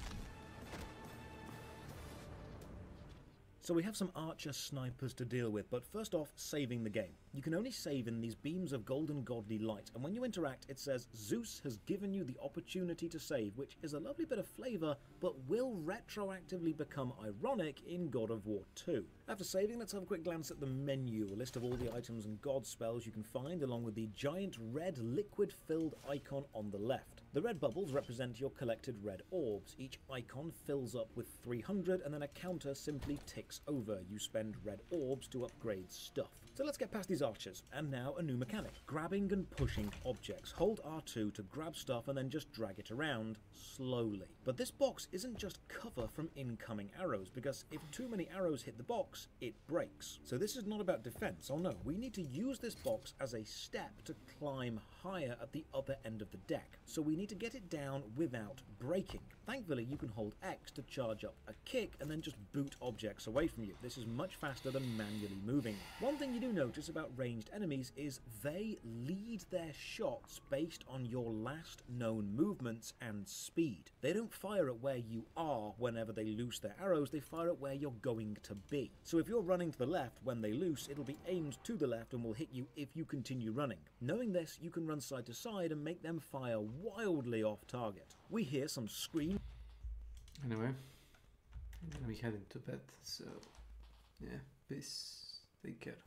So we have some archer snipers to deal with, but first off, saving the game. You can only save in these beams of golden godly light, and when you interact it says Zeus has given you the opportunity to save, which is a lovely bit of flavour, but will retroactively become ironic in God of War 2. After saving, let's have a quick glance at the menu, a list of all the items and god spells you can find, along with the giant red liquid-filled icon on the left. The red bubbles represent your collected red orbs. Each icon fills up with 300, and then a counter simply ticks over. You spend red orbs to upgrade stuff. So let's get past these archers, and now a new mechanic. Grabbing and pushing objects. Hold R2 to grab stuff and then just drag it around slowly. But this box isn't just cover from incoming arrows, because if too many arrows hit the box, it breaks. So this is not about defense. Oh no, we need to use this box as a step to climb higher at the upper end of the deck. So we need to get it down without breaking. Thankfully, you can hold X to charge up a kick and then just boot objects away from you. This is much faster than manually moving. One thing you do notice about ranged enemies is they lead their shots based on your last known movements and speed. They don't fire at where you are whenever they loose their arrows, they fire at where you're going to be. So if you're running to the left when they loose, it'll be aimed to the left and will hit you if you continue running. Knowing this, you can run side to side and make them fire wildly off target. We hear some screams. Anyway, I'm gonna be heading to bed, so yeah, peace, take care.